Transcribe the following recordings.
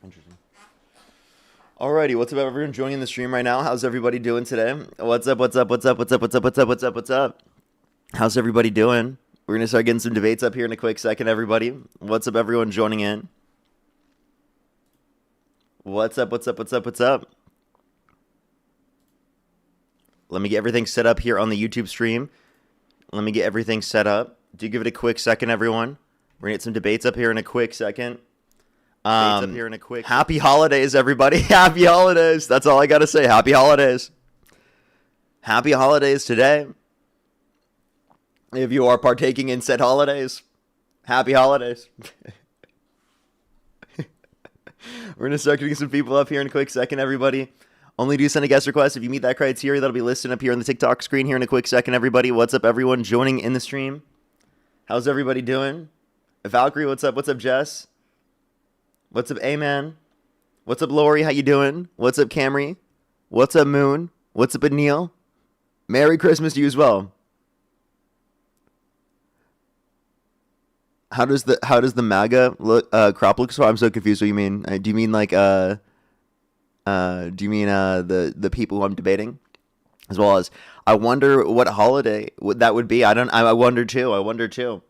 Interesting. Alrighty, what's up, everyone joining the stream right now? How's everybody doing today? What's up? What's up? What's up? What's up? What's up? What's up? What's up? What's up? How's everybody doing? We're gonna start getting some debates up here in a quick second, everybody. What's up, everyone joining in? What's up? What's up? What's up? What's up? Let me get everything set up here on the YouTube stream. Let me get everything set up. Do give it a quick second, everyone. We're gonna get some debates up here in a quick second. Happy holidays, everybody. Happy holidays. That's all I gotta say. Happy holidays. Happy holidays today. If you are partaking in said holidays, happy holidays. We're gonna start getting some people up here in a quick second, everybody. Only do send a guest request if you meet that criteria. That'll be listed up here on the TikTok screen here in a quick second, everybody. What's up, everyone joining in the stream? How's everybody doing? Valkyrie, what's up? What's up, Jess? What's up, A-Man? What's up, Lori? How you doing? What's up, Camry? What's up, Moon? What's up, Neil? Merry Christmas to you as well. How does the MAGA look, crop look? So I'm so confused. What you mean? Do you mean like the people who I'm debating, as well as I wonder what holiday that would be. I wonder too.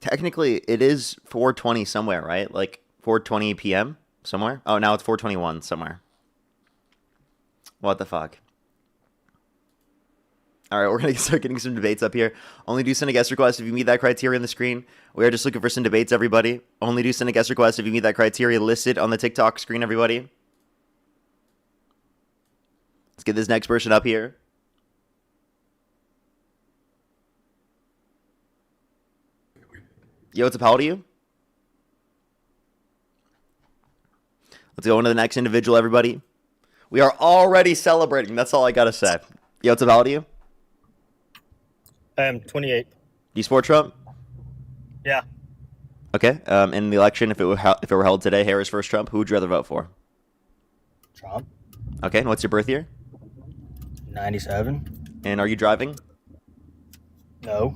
Technically, it is 4:20 somewhere, right? Like 4:20 p.m. somewhere. Oh, now it's 4:21 somewhere. What the fuck? All right, we're going to start getting some debates up here. Only do send a guest request if you meet that criteria on the screen. We are just looking for some debates, everybody. Only do send a guest request if you meet that criteria listed on the TikTok screen, everybody. Let's get this next person up here. Yo, what's up? How old are you? Let's go into the next individual, everybody. We are already celebrating. That's all I got to say. Yo, what's up? How old are you? I'm 28. Do you support Trump? Yeah. Okay. In the election, if it were held today, Harris versus Trump, who would you rather vote for? Trump. Okay. And what's your birth year? 97. And are you driving? No.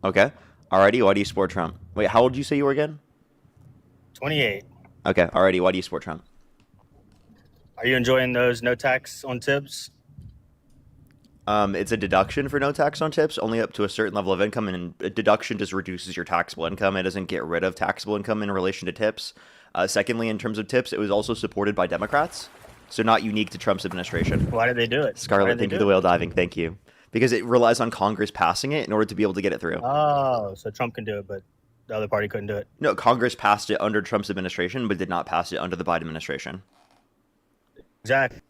Okay. Alrighty. Why do you support Trump? Wait, how old did you say you were again? 28. Okay. Alrighty. Why do you support Trump? Are you enjoying those no tax on tips? It's a deduction for no tax on tips, only up to a certain level of income, and a deduction just reduces your taxable income. It doesn't get rid of taxable income in relation to tips. Secondly, in terms of tips, it was also supported by Democrats, so not unique to Trump's administration. Why did they do it? Scarlett, thank you for the whale diving. Thank you. Because it relies on Congress passing it in order to be able to get it through. Oh, so Trump can do it, but the other party couldn't do it. No, Congress passed it under Trump's administration, but did not pass it under the Biden administration. Exactly.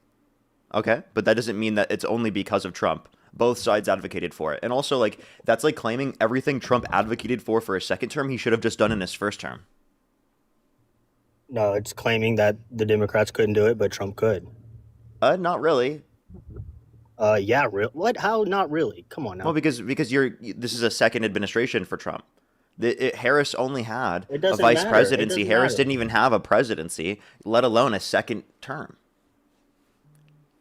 Okay, but that doesn't mean that it's only because of Trump. Both sides advocated for it. And also, like, that's like claiming everything Trump advocated for a second term, he should have just done in his first term. No, it's claiming that the Democrats couldn't do it, but Trump could. Not really. Yeah, real. What? How? Not really. Come on now. Well, because this is a second administration for Trump. Harris only had a vice presidency. Harris didn't even have a presidency, let alone a second term.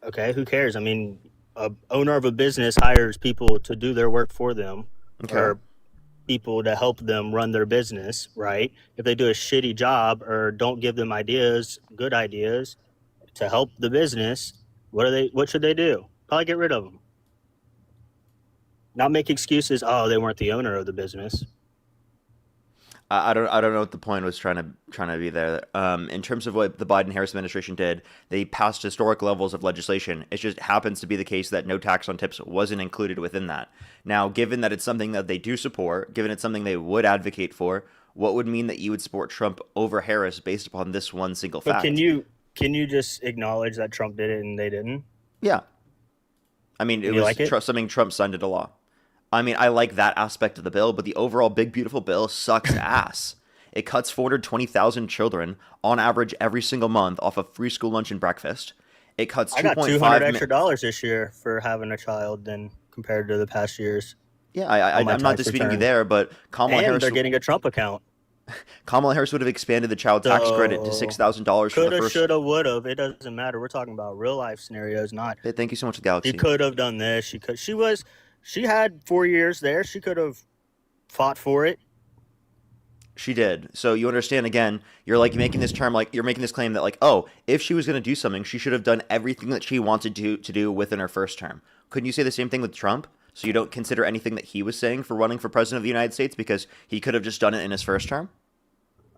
Okay, who cares? I mean, a owner of a business hires people to do their work for them, or people to help them run their business, right? If they do a shitty job or don't give them good ideas to help the business, what should they do? Probably get rid of them. Not make excuses, oh, they weren't the owner of the business. I don't know what the point was trying to be there. In terms of what the Biden-Harris administration did, they passed historic levels of legislation. It just happens to be the case that no tax on tips wasn't included within that. Now, given that it's something that they do support, given it's something they would advocate for, what would mean that you would support Trump over Harris based upon this one single fact? But can you just acknowledge that Trump did it and they didn't? Yeah. I mean, it was something Trump signed into law. I mean, I like that aspect of the bill, but the overall big, beautiful bill sucks ass. It cuts 420,000 children on average every single month off of free school lunch and breakfast. It cuts I got $200 extra this year for having a child than compared to the past years. Yeah, I'm not disputing you there, but Kamala Harris... they're getting a Trump account. Kamala Harris would have expanded the child tax credit to $6,000 for the first... Shoulda, woulda. It doesn't matter. We're talking about real life scenarios, not... Hey, thank you so much, Galaxy. She could have done this. She had 4 years there. She could have fought for it. She did. So you understand again, you're like making this term, like you're making this claim that like, oh, if she was going to do something, she should have done everything that she wanted to do within her first term. Couldn't you say the same thing with Trump? So you don't consider anything that he was saying for running for president of the United States because he could have just done it in his first term?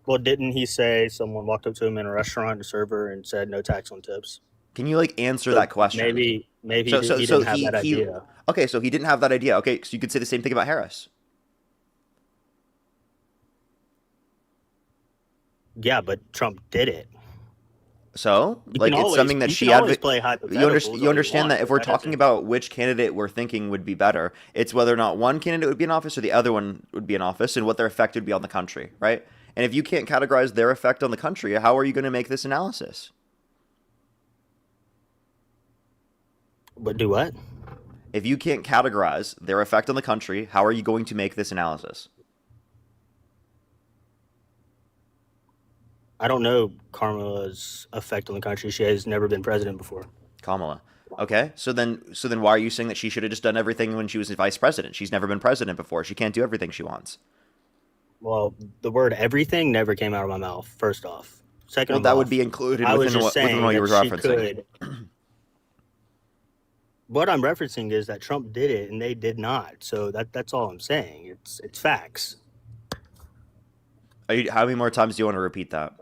Well, didn't he say someone walked up to him in a restaurant, a server, and said no tax on tips? Can you like answer So that question? maybe So so he so didn't have he that he idea. okay, so he didn't have that idea. Okay, so you could say the same thing about Harris. Yeah, but Trump did it. So, like, it's something that You she can always advocates. play You, hypotheticals all you you understand want, that if but we're that talking doesn't. about which candidate we're thinking would be better, it's whether or not one candidate would be in office or the other one would be in office and what their effect would be on the country, right? And if you can't categorize their effect on the country, how are you going to make this analysis? But do what? If you can't categorize their effect on the country, how are you going to make this analysis? I don't know Kamala's effect on the country. She has never been president before. Kamala. Okay, so then why are you saying that she should have just done everything when she was vice president? She's never been president before. She can't do everything she wants. Well, the word everything never came out of my mouth, first off. Second Well, of that would all, be included I was within just within saying what you that were she referencing. could. What I'm referencing is that Trump did it and they did not. So that's all I'm saying. It's facts. How many more times do you want to repeat that?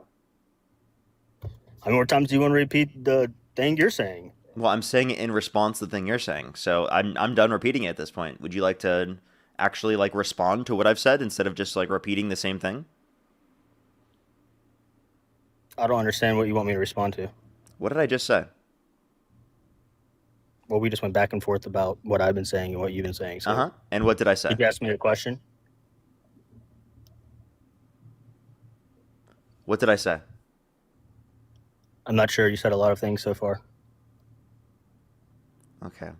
How many more times do you want to repeat the thing you're saying? Well, I'm saying it in response to the thing you're saying. So I'm done repeating it at this point. Would you like to actually like respond to what I've said instead of just like repeating the same thing? I don't understand what you want me to respond to. What did I just say? Well, we just went back and forth about what I've been saying and what you've been saying. So Uh-huh. And what did I say? did you ask me a question? What did I say? I'm not sure. You said a lot of things so far. Okay.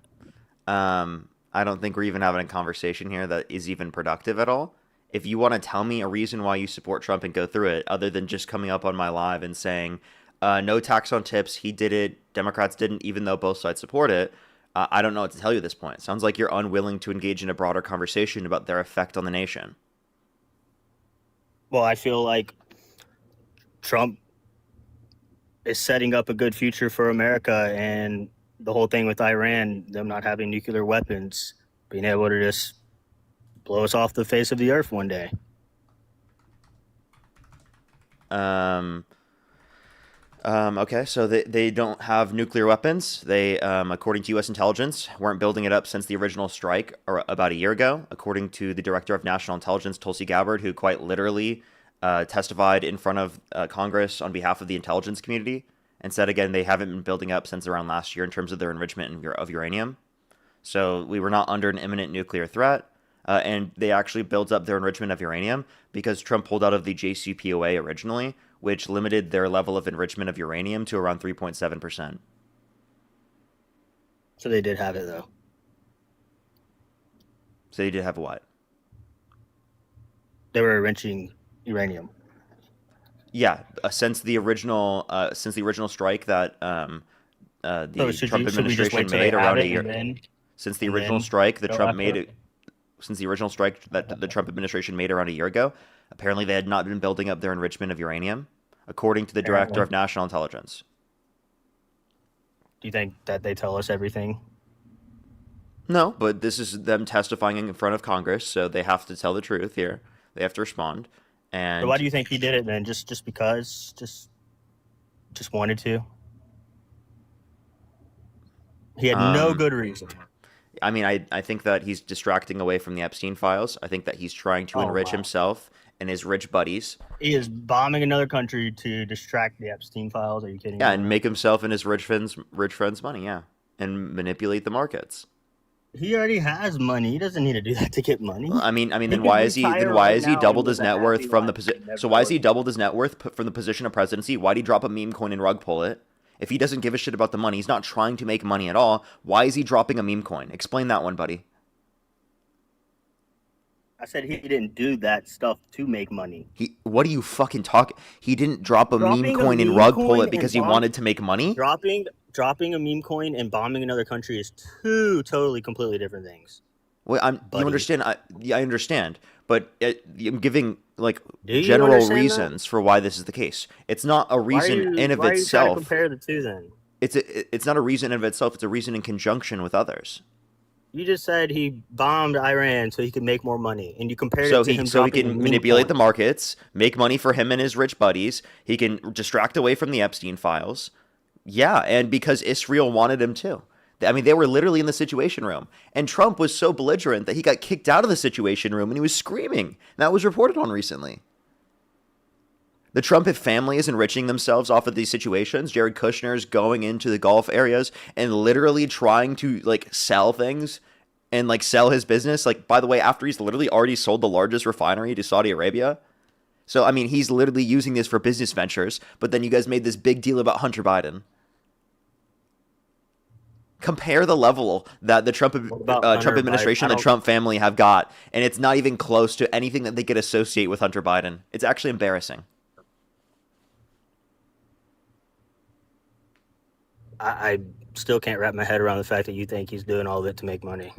I don't think we're even having a conversation here that is even productive at all. If you want to tell me a reason why you support Trump and go through it, other than just coming up on my live and saying, no tax on tips, he did it, Democrats didn't, even though both sides support it, I don't know what to tell you at this point. It sounds like you're unwilling to engage in a broader conversation about their effect on the nation. Well, I feel like Trump is setting up a good future for America, and the whole thing with Iran, them not having nuclear weapons, being able to just blow us off the face of the earth one day. Okay, so they don't have nuclear weapons. They, according to U.S. intelligence, weren't building it up since the original strike or about a year ago, according to the director of national intelligence, Tulsi Gabbard, who quite literally testified in front of Congress on behalf of the intelligence community and said, again, they haven't been building up since around last year in terms of their enrichment of uranium. So we were not under an imminent nuclear threat. And they actually built up their enrichment of uranium because Trump pulled out of the JCPOA originally, which limited their level of enrichment of uranium to around 3.7%. So they did have it, though. So they did have what? They were enriching uranium. Yeah, since the original strike that the Trump administration made around a year. Since the original strike that Trump made it. Since the original strike that the Trump administration made around a year ago, apparently they had not been building up their enrichment of uranium, according to the director of national intelligence. Do you think that they tell us everything? No, but this is them testifying in front of Congress, so they have to tell the truth here. They have to respond. And so why do you think he did it then? Just because? Just wanted to? He had no good reason. I mean, I think that he's distracting away from the Epstein files. I think that he's trying to enrich himself and his rich buddies. He is bombing another country to distract the Epstein files. Are you kidding me? Yeah, and make himself and his rich friends money, yeah. And manipulate the markets. He already has money. He doesn't need to do that to get money. Well, I mean, then why is he doubled his net worth from the position? So why is he doubled his net worth from the position of presidency? Why'd he drop a meme coin and rug pull it? If he doesn't give a shit about the money, he's not trying to make money at all. Why is he dropping a meme coin? Explain that one, buddy. I said he didn't do that stuff to make money. What are you fucking talking? He didn't drop a meme coin and rug pull it because he wanted to make money? Dropping a meme coin and bombing another country is two totally completely different things. Well, you buddy. understand? Yeah, I understand, but I'm giving like Do you general understand that? reasons for why this is the case. It's not a reason in of Why are you trying to itself. compare the two then? It's not a reason in of itself. It's a reason in conjunction with others. You just said he bombed Iran so he could make more money, and you compared it So to him he dropping a can meme manipulate the coin. markets, make money for him and his rich buddies. He can distract away from the Epstein files. Yeah, and because Israel wanted him to. I mean, they were literally in the Situation Room, and Trump was so belligerent that he got kicked out of the Situation Room and he was screaming. That was reported on recently. The Trump family is enriching themselves off of these situations. Jared Kushner's going into the Gulf areas and literally trying to like sell things and like sell his business. Like, by the way, after he's literally already sold the largest refinery to Saudi Arabia. So, I mean, he's literally using this for business ventures. But then you guys made this big deal about Hunter Biden. Compare the level that the Trump What about Trump Hunter Biden? administration, the Trump family have got, and it's not even close to anything that they could associate with Hunter Biden. It's actually embarrassing. I still can't wrap my head around the fact that you think he's doing all of it to make money,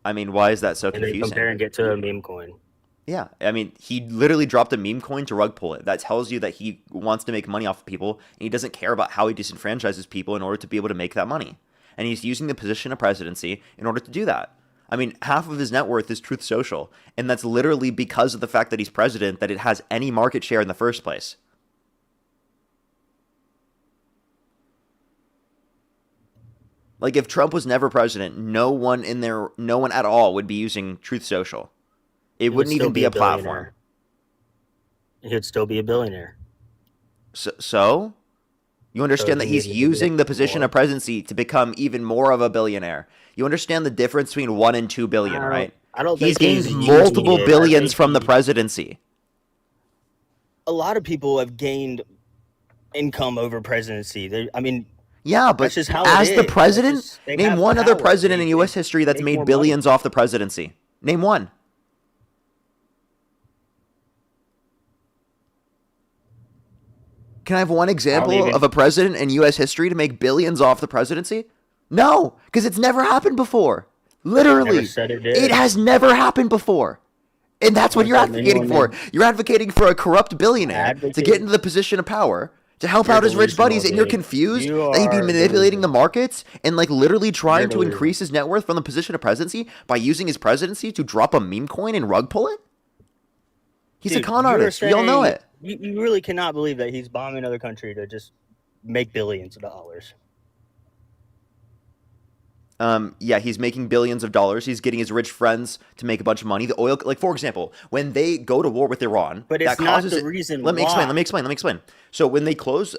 I mean, why is that so and then confusing? comparing it to a meme coin. Yeah, I mean, he literally dropped a meme coin to rug pull it. That tells you that he wants to make money off of people, and he doesn't care about how he disenfranchises people in order to be able to make that money. And he's using the position of presidency in order to do that. I mean, half of his net worth is Truth Social, and that's literally because of the fact that he's president that it has any market share in the first place. Like, if Trump was never president, no one at all would be using Truth Social. It He would wouldn't still even be a platform. billionaire. He'd still be a billionaire. So you understand that he he's needed to using make the position more. of presidency to become even more of a billionaire. You understand the difference between 1 and 2 billion, right? I don't He's think he's gained using multiple it. billions from the presidency. A lot of people have gained income over presidency. I mean, Yeah, but that's just how as it the is. president, They name have one other power. president in They U.S. history that's make made more billions money. off the presidency. Name one. Can I have one example of a president in U.S. history to make billions off the presidency? No, because it's never happened before. Literally, Never said it did. it has never happened before. And that's what you're Never said advocating anyone for. You're advocating for a corrupt billionaire to Advocating. get into the position of power, to help You're out his rich delusional, buddies, and you're dude. confused You that he'd be are manipulating the delusional. markets and like literally trying You're to delusional. increase his net worth from the position of presidency by using his presidency to drop a meme coin and rug pull it? He's a Dude, con you were artist. We all know saying- it. You really cannot believe that he's bombing another country to just make billions of dollars. Yeah, he's making billions of dollars. He's getting his rich friends to make a bunch of money. The oil, like for example, when they go to war with Iran, But it's that not causes the reason Let me why. explain. Let me explain. So when they close,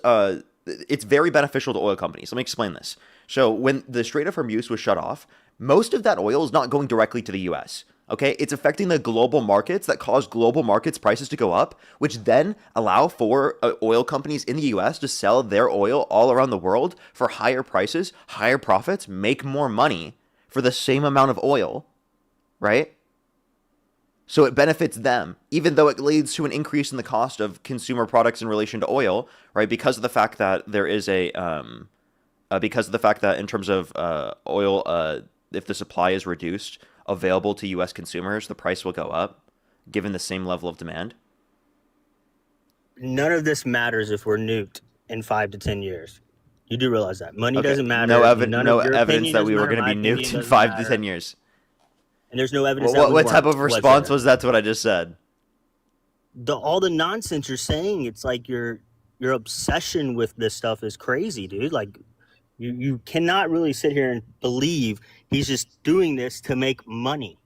it's very beneficial to oil companies. Let me explain this. So when the Strait of Hormuz was shut off, most of that oil is not going directly to the U.S. Okay, it's affecting the global markets that cause global markets prices to go up, which then allow for oil companies in the U.S. to sell their oil all around the world for higher prices, higher profits, make more money for the same amount of oil, right? So it benefits them, even though it leads to an increase in the cost of consumer products in relation to oil, right? Because of the fact that there is because of the fact that in terms of oil, if the supply is reduced, available to U.S. consumers, the price will go up, given the same level of demand. None of this matters if we're nuked in 5 to 10 years. You do realize that money Okay, doesn't matter. No, None no of your evidence opinion that doesn't we were matter. going to My be opinion nuked in doesn't 5 to matter. 10 years. And there's no evidence. What type of response was that to what I just said? All the nonsense you're saying? It's like your obsession with this stuff is crazy, dude. Like you cannot really sit here and believe he's just doing this to make money.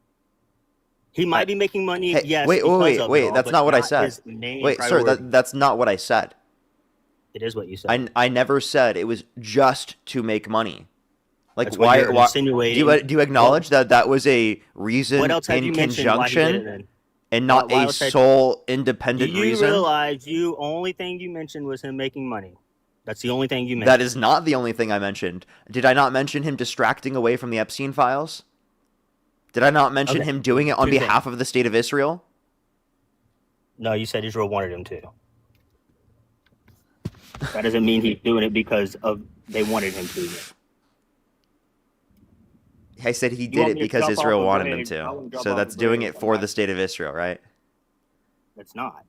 He might be making money, Hey, yes. wait, All, that's but not what I said. his main Wait, sir, priority. that's not what I said. It is what you said. I never said it was just to make money. Like, That's what why? you're insinuating. Do you acknowledge that was a reason What else have in you mentioned why he did it conjunction then? and not Why a else have- sole Do independent you reason? realize only thing you mentioned was him making money? That's the only thing you mentioned. That is not the only thing I mentioned. Did I not mention him distracting away from the Epstein files? Did I not mention him doing it on Two behalf of the state of Israel? No, you said Israel wanted him to. That doesn't mean he's doing it because of they wanted him to. I said he You did want it me to because jump off Israel a wanted him bridge? I to. won't jump So off that's a doing bridge. it I'm for not. the state of Israel, right? It's not.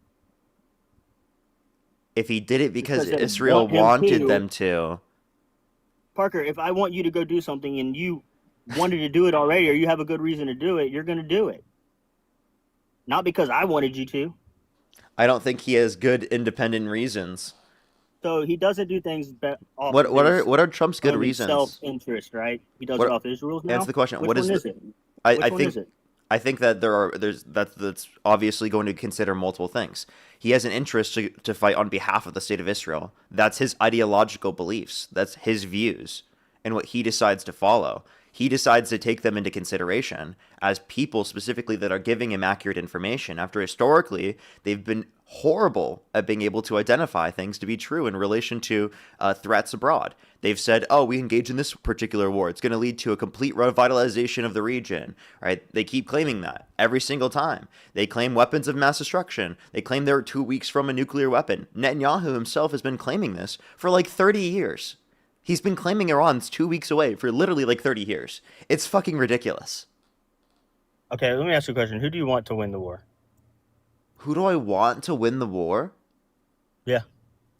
If he did it It's because because they Israel want him wanted to. them to, Parker, if I want you to go do something and you wanted to do it already, or you have a good reason to do it, you're going to do it. Not because I wanted you to. I don't think he has good independent reasons. So he doesn't do things off What of what are his what are Trump's good own reasons? self-interest, right? He does it What off Israel's answer now. the question? Which What is one the is it? I Which one is think it? I think that that's obviously going to consider multiple things. He has an interest to fight on behalf of the state of Israel. That's his ideological beliefs. That's his views and what he decides to follow. He decides to take them into consideration as people specifically that are giving him accurate information after historically they've been horrible at being able to identify things to be true in relation to threats abroad. They've said, oh, we engage in this particular war. It's going to lead to a complete revitalization of the region, right? They keep claiming that every single time. They claim weapons of mass destruction. They claim they're 2 weeks from a nuclear weapon. Netanyahu himself has been claiming this for like 30 years. He's been claiming Iran's 2 weeks away for literally like 30 years. It's fucking ridiculous. Okay, let me ask you a question. Who do you want to win the war? Who do I want to win the war? Yeah.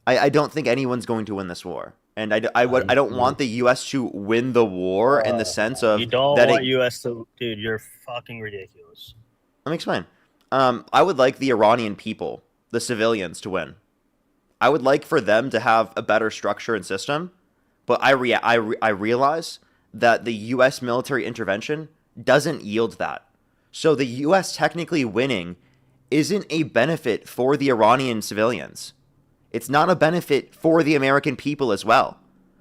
I don't think anyone's going to win this war. And I don't want the U.S. to win the war in the sense You of don't that want it. U.S. to... Dude, you're fucking ridiculous. Let me explain. I would like the Iranian people, the civilians, to win. I would like for them to have a better structure and system, but I realize that the U.S. military intervention doesn't yield that. So the U.S. technically winning isn't a benefit for the Iranian civilians. It's not a benefit for the American people as well.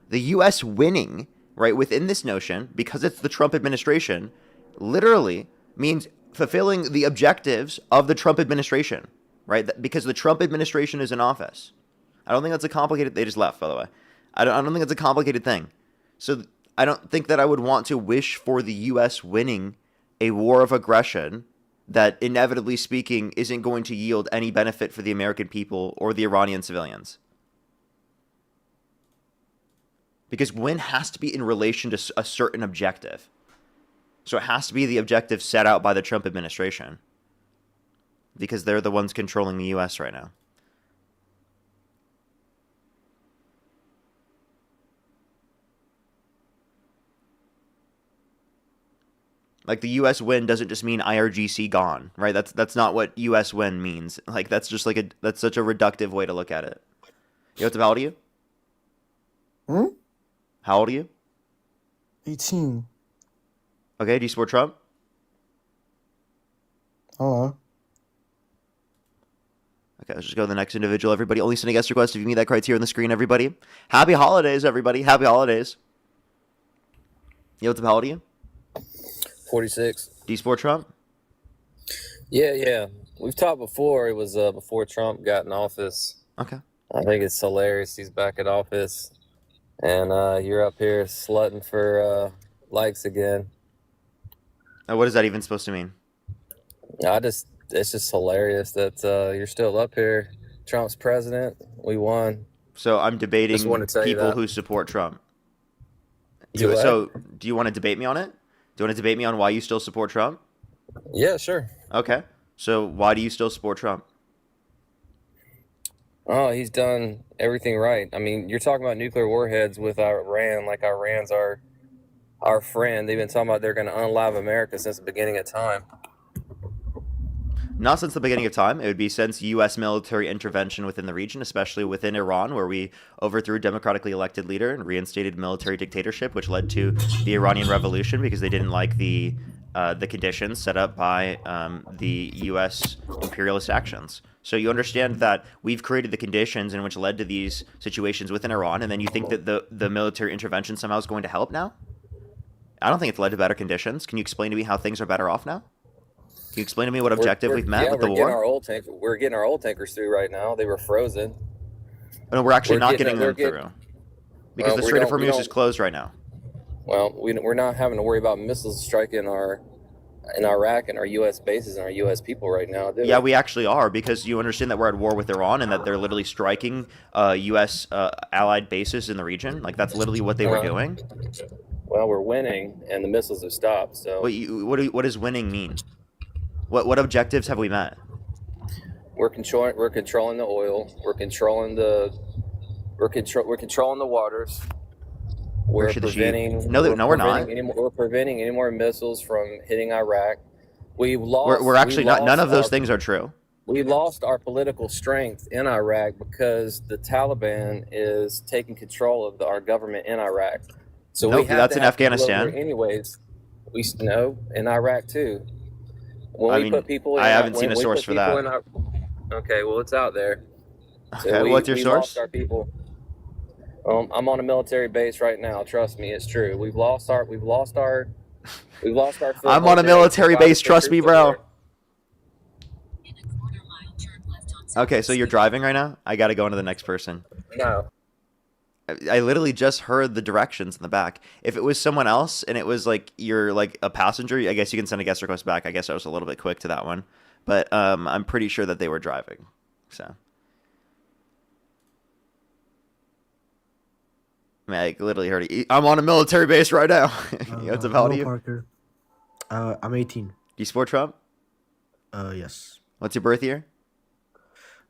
The U.S. winning, right, within this notion, because it's the Trump administration, literally means fulfilling the objectives of the Trump administration, right? Because the Trump administration is in office. I don't think that's a complicated... They just left, by the way. I don't think it's a complicated thing. So I don't think that I would want to wish for the U.S. winning a war of aggression that, inevitably speaking, isn't going to yield any benefit for the American people or the Iranian civilians. Because win has to be in relation to a certain objective. So it has to be the objective set out by the Trump administration. Because they're the ones controlling the U.S. right now. Like, the U.S. win doesn't just mean IRGC gone, right? That's not what U.S. win means. Like, that's just like that's such a reductive way to look at it. How old are you? How old are you? 18. Okay, do you support Trump? Hello. Okay, let's just go to the next individual, everybody. Only send a guest request if you meet that criteria on the screen, everybody. Happy holidays, everybody. Happy holidays. How old are you? 46. Do you support Trump? Yeah. We've talked before. It was before Trump got in office. Okay. I think it's hilarious he's back in office. And you're up here slutting for likes again. What is that even supposed to mean? It's just hilarious that you're still up here. Trump's president. We won. So I'm debating Just wanted to tell you people that. who support Trump. You what? So do you want to debate me on it? Do you want to debate me on why you still support Trump? Yeah, sure. Okay. So why do you still support Trump? Oh, he's done everything right. I mean, you're talking about nuclear warheads with Iran, like Iran's our friend. They've been talking about they're going to unalive America since the beginning of time. Not since the beginning of time. It would be since U.S. military intervention within the region, especially within Iran, where we overthrew a democratically elected leader and reinstated military dictatorship, which led to the Iranian Revolution because they didn't like the conditions set up by the U.S. imperialist actions. So you understand that we've created the conditions in which led to these situations within Iran, and then you think that the military intervention somehow is going to help now? I don't think it's led to better conditions. Can you explain to me how things are better off now? Can you explain to me what objective we've met with the war? We're getting our old tankers through right now. They were frozen. No, we're actually not getting them through. Because the Strait of Hormuz is closed right now. Well, we're not having to worry about missiles striking in Iraq and our U.S. bases and our U.S. people right now, do we? Yeah, we actually are, because you understand that we're at war with Iran and that they're literally striking U.S. allied bases in the region. Like, that's literally what they were doing. Well, we're winning, and the missiles have stopped. So What does winning mean? What objectives have we met? we're controlling the oil. We're controlling the waters. Where We're should the sheep? preventing. No, no, we're not. We're preventing any more missiles from hitting Iraq. We're actually not. None of those things are true. We lost our political strength in Iraq because the Taliban is taking control of our government in Iraq. So Nope, that's in Afghanistan. Anyways, we know in Iraq too. When I mean, I haven't seen a source for that. Okay, well, it's out there. So Okay, what's your we source? Lost our people. I'm on a military base right now. Trust me, it's true. We've lost our. I'm on a military base. Trust me, bro. Okay, so you're driving right now? I gotta go into the next person. No. I literally just heard the directions in the back. If it was someone else and it was like you're like a passenger, I guess you can send a guest request back. I guess I was a little bit quick to that one, but I'm pretty sure that they were driving. So I mean, I literally heard it. I'm on a military base right now. What's up, how old are you? Parker. I'm 18. Do you support Trump? Yes. What's your birth year?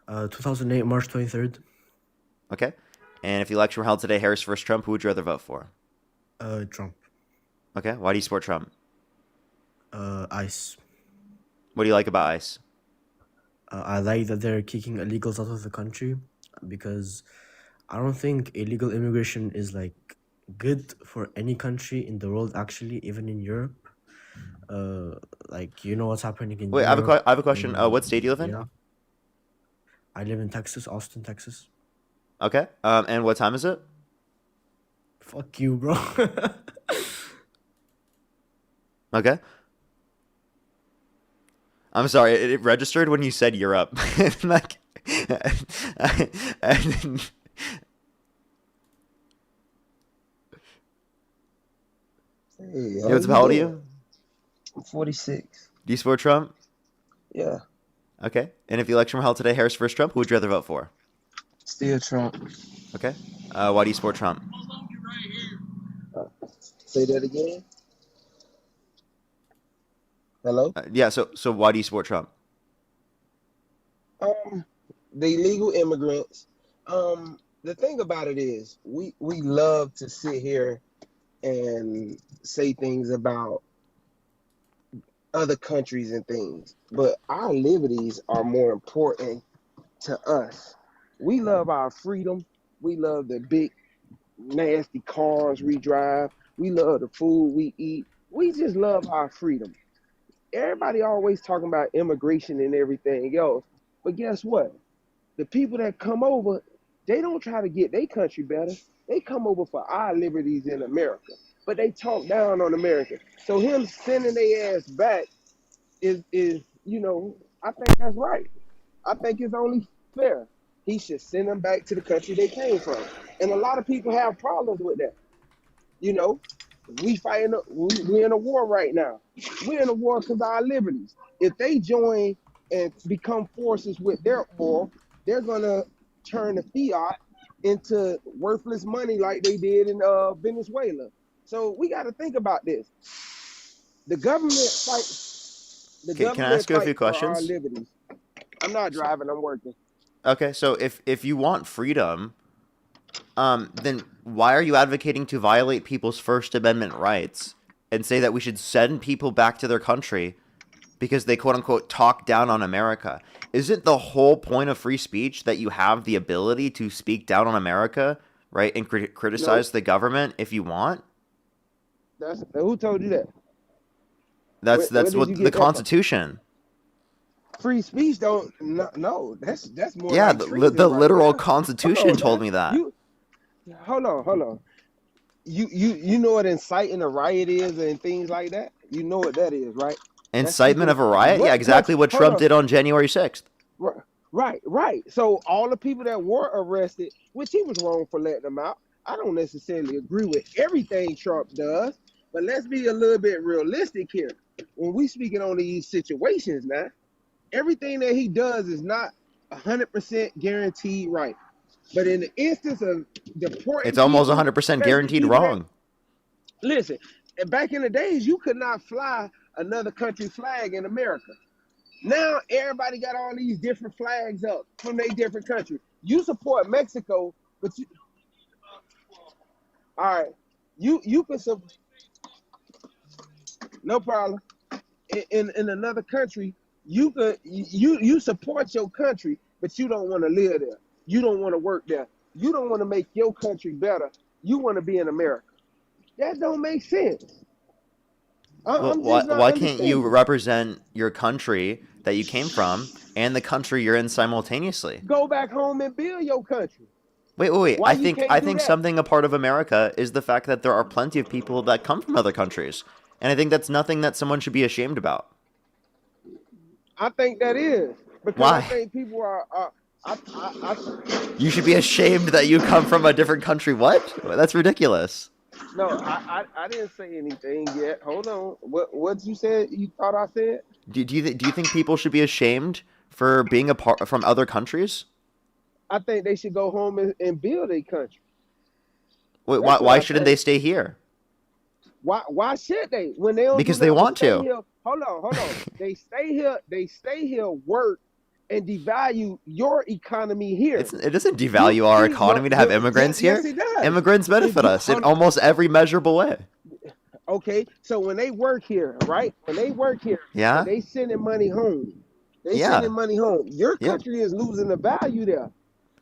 2008, March 23rd. Okay. And if the election were held today, Harris versus Trump, who would you rather vote for? Trump. Okay. Why do you support Trump? ICE. What do you like about ICE? I like that they're kicking illegals out of the country because I don't think illegal immigration is like good for any country in the world, actually, even in Europe. Like, you know what's happening in Wait, Europe. I have a question. What state do you live in? Yeah. I live in Texas, Austin, Texas. Okay. And what time is it? Fuck you, bro. Okay. I'm sorry. It registered when you said Europe. Like, Hey, how old are you? I'm 46. Do you support Trump? Yeah, Okay. And if the election were held today, Harris versus Trump, who would you rather vote for? still Trump. Okay. Why do you support Trump? Say that again. Hello. Yeah. So why do you support Trump? The illegal immigrants. The thing about it is, we love to sit here and say things about other countries and things, but our liberties are more important to us. We love our freedom. We love the big, nasty cars we drive. We love the food we eat. We just love our freedom. Everybody always talking about immigration and everything else, but guess what? The people that come over, they don't try to get their country better. They come over for our liberties in America, but they talk down on America. So him sending their ass back is I think that's right. I think it's only fair. He should send them back to the country they came from. And a lot of people have problems with that. You know, we're in a war right now. We're in a war because of our liberties. If they join and become forces with their oil, they're gonna turn the fiat into worthless money like they did in Venezuela. So we got to think about this. The government fights. Can I ask you a few questions? Our liberties. I'm not driving. I'm working. Okay. So if you want freedom, then why are you advocating to violate people's First Amendment rights and say that we should send people back to their country because they quote unquote talk down on America? Isn't the whole point of free speech that you have the ability to speak down on America, right, and criticize the government if you want? That's who told you that? That's Where what the Constitution. Free speech don't no. That's more. Yeah, like the treason right literal there. Constitution told me that. Hold on. You know what inciting a riot is and things like that? You know what that is, right? Incitement of a riot? Yeah, exactly what Trump did on January 6th. Right. So all the people that were arrested, which he was wrong for letting them out. I don't necessarily agree with everything Trump does, but let's be a little bit realistic here. When we speaking on these situations now, everything that he does is not 100% guaranteed right. But in the instance of deporting, it's almost 100% guaranteed wrong. Listen, back in the days, you could not fly another country flag in America. Now everybody got all these different flags up from their different countries. You support Mexico, but you all right. You can no problem. In another country, you support your country, but you don't want to live there. You don't want to work there. You don't want to make your country better. You want to be in America. That don't make sense. Well, I'm why just not can't you understanding. represent your country that you came from and the country you're in simultaneously? Go back home and build your country. Wait. Why you can't I do think that? something a part of America is the fact that there are plenty of people that come from other countries. And I think that's nothing that someone should be ashamed about. I think that is because I Why? think people are. I You should be ashamed that you come from a different country. What? That's ridiculous. no, I didn't say anything yet. Hold on. What you said? You thought I said? Do you think people should be ashamed for being apart from other countries? I think they should go home and build a country. Wait, That's what why I shouldn't they think. stay here? Why should they when they don't do Because they nothing but want stay to. here? Hold on. They stay here. They stay here, work, and devalue your economy here. It doesn't You devalue our see, no, economy to have yes, immigrants yes, here. it does. Immigrants benefit If you us in almost every measurable way. okay, so when they work here, right? When they work here and Yeah? they sending money home, they Yeah. sending money home. Your Yeah. country is losing the value there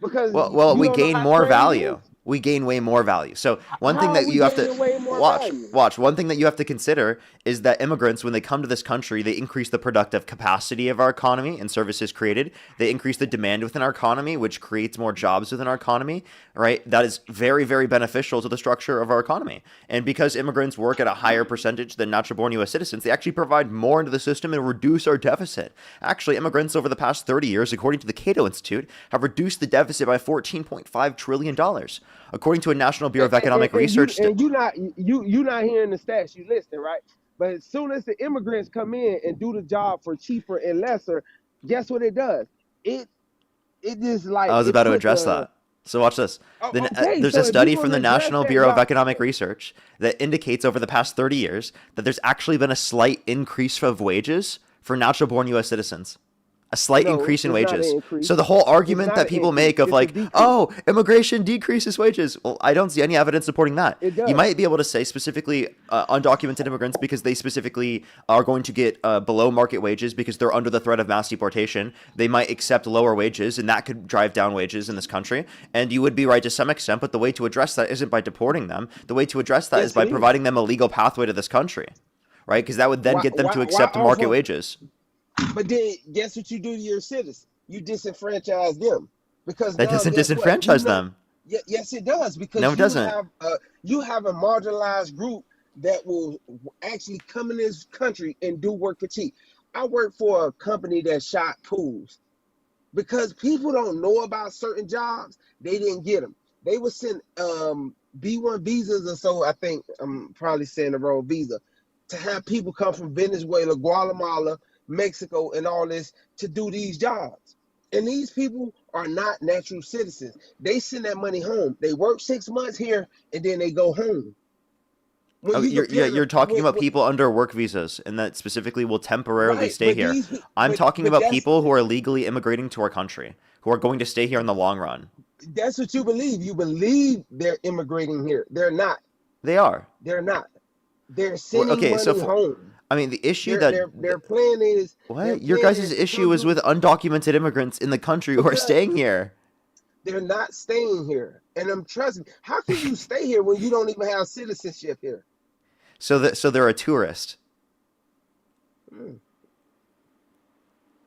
because Well, you we don't know gain how more trade value. is. We gain way more value. So one thing How are that we you have to gaining way more watch, value? one thing that you have to consider is that immigrants, when they come to this country, they increase the productive capacity of our economy and services created. They increase the demand within our economy, which creates more jobs within our economy, right? That is very, very beneficial to the structure of our economy. And because immigrants work at a higher percentage than natural born U.S. citizens, they actually provide more into the system and reduce our deficit. Actually, immigrants over the past 30 years, according to the Cato Institute, have reduced the deficit by $14.5 trillion. According to a National Bureau of Economic Research. You not hearing the stats. You listening, right? But as soon as the immigrants come in and do the job for cheaper and lesser, guess what it does? It it just I like was it about to put address the that. So watch this. okay. There's a So if you're study from gonna the address National that, Bureau of y'all Economic Research that indicates over the past 30 years that there's actually been a slight increase of wages for natural born U.S. citizens. A slight no, increase in it's not an wages. increase. So the whole It's argument not that an people increase. make of It's a like, decrease. oh, immigration decreases wages. Well, I don't see any evidence supporting that. It You does. might be able to say specifically undocumented immigrants because they specifically are going to get below market wages because they're under the threat of mass deportation. They might accept lower wages, and that could drive down wages in this country. And you would be right to some extent, but the way to address that isn't by deporting them. The way to address that is Yes, by it is. providing them a legal pathway to this country, right? Because that would then get them to Why accept market offer? wages. But then guess what you do to your citizens? You disenfranchise them because That now doesn't guess what? You disenfranchise know, them. yes, it does No, because it doesn't. you have a marginalized group that will actually come in this country and do work for cheap. I work for a company that shot pools because people don't know about certain jobs. They didn't get them. They would send B1 visas or so. I think I'm probably saying the wrong visa to have people come from Venezuela, Guatemala, Mexico, and all this to do these jobs. And these people are not natural citizens. They send that money home. They work 6 months here and then they go home. When Oh, you compare you're talking about with people under work visas and that specifically will temporarily right, stay here. I'm talking but about people who are legally immigrating to our country, who are going to stay here in the long run. that's what you believe. You believe they're immigrating here. They're not. They are. They're not. They're sending Okay, so money home. I mean, the issue Their that their their plan is their what your plan guys' is to issue come is do with undocumented immigrants in the country who are because staying here. they're not staying here. And I'm trusting. How can you stay here when you don't even have citizenship here? So they're a tourist. Hmm.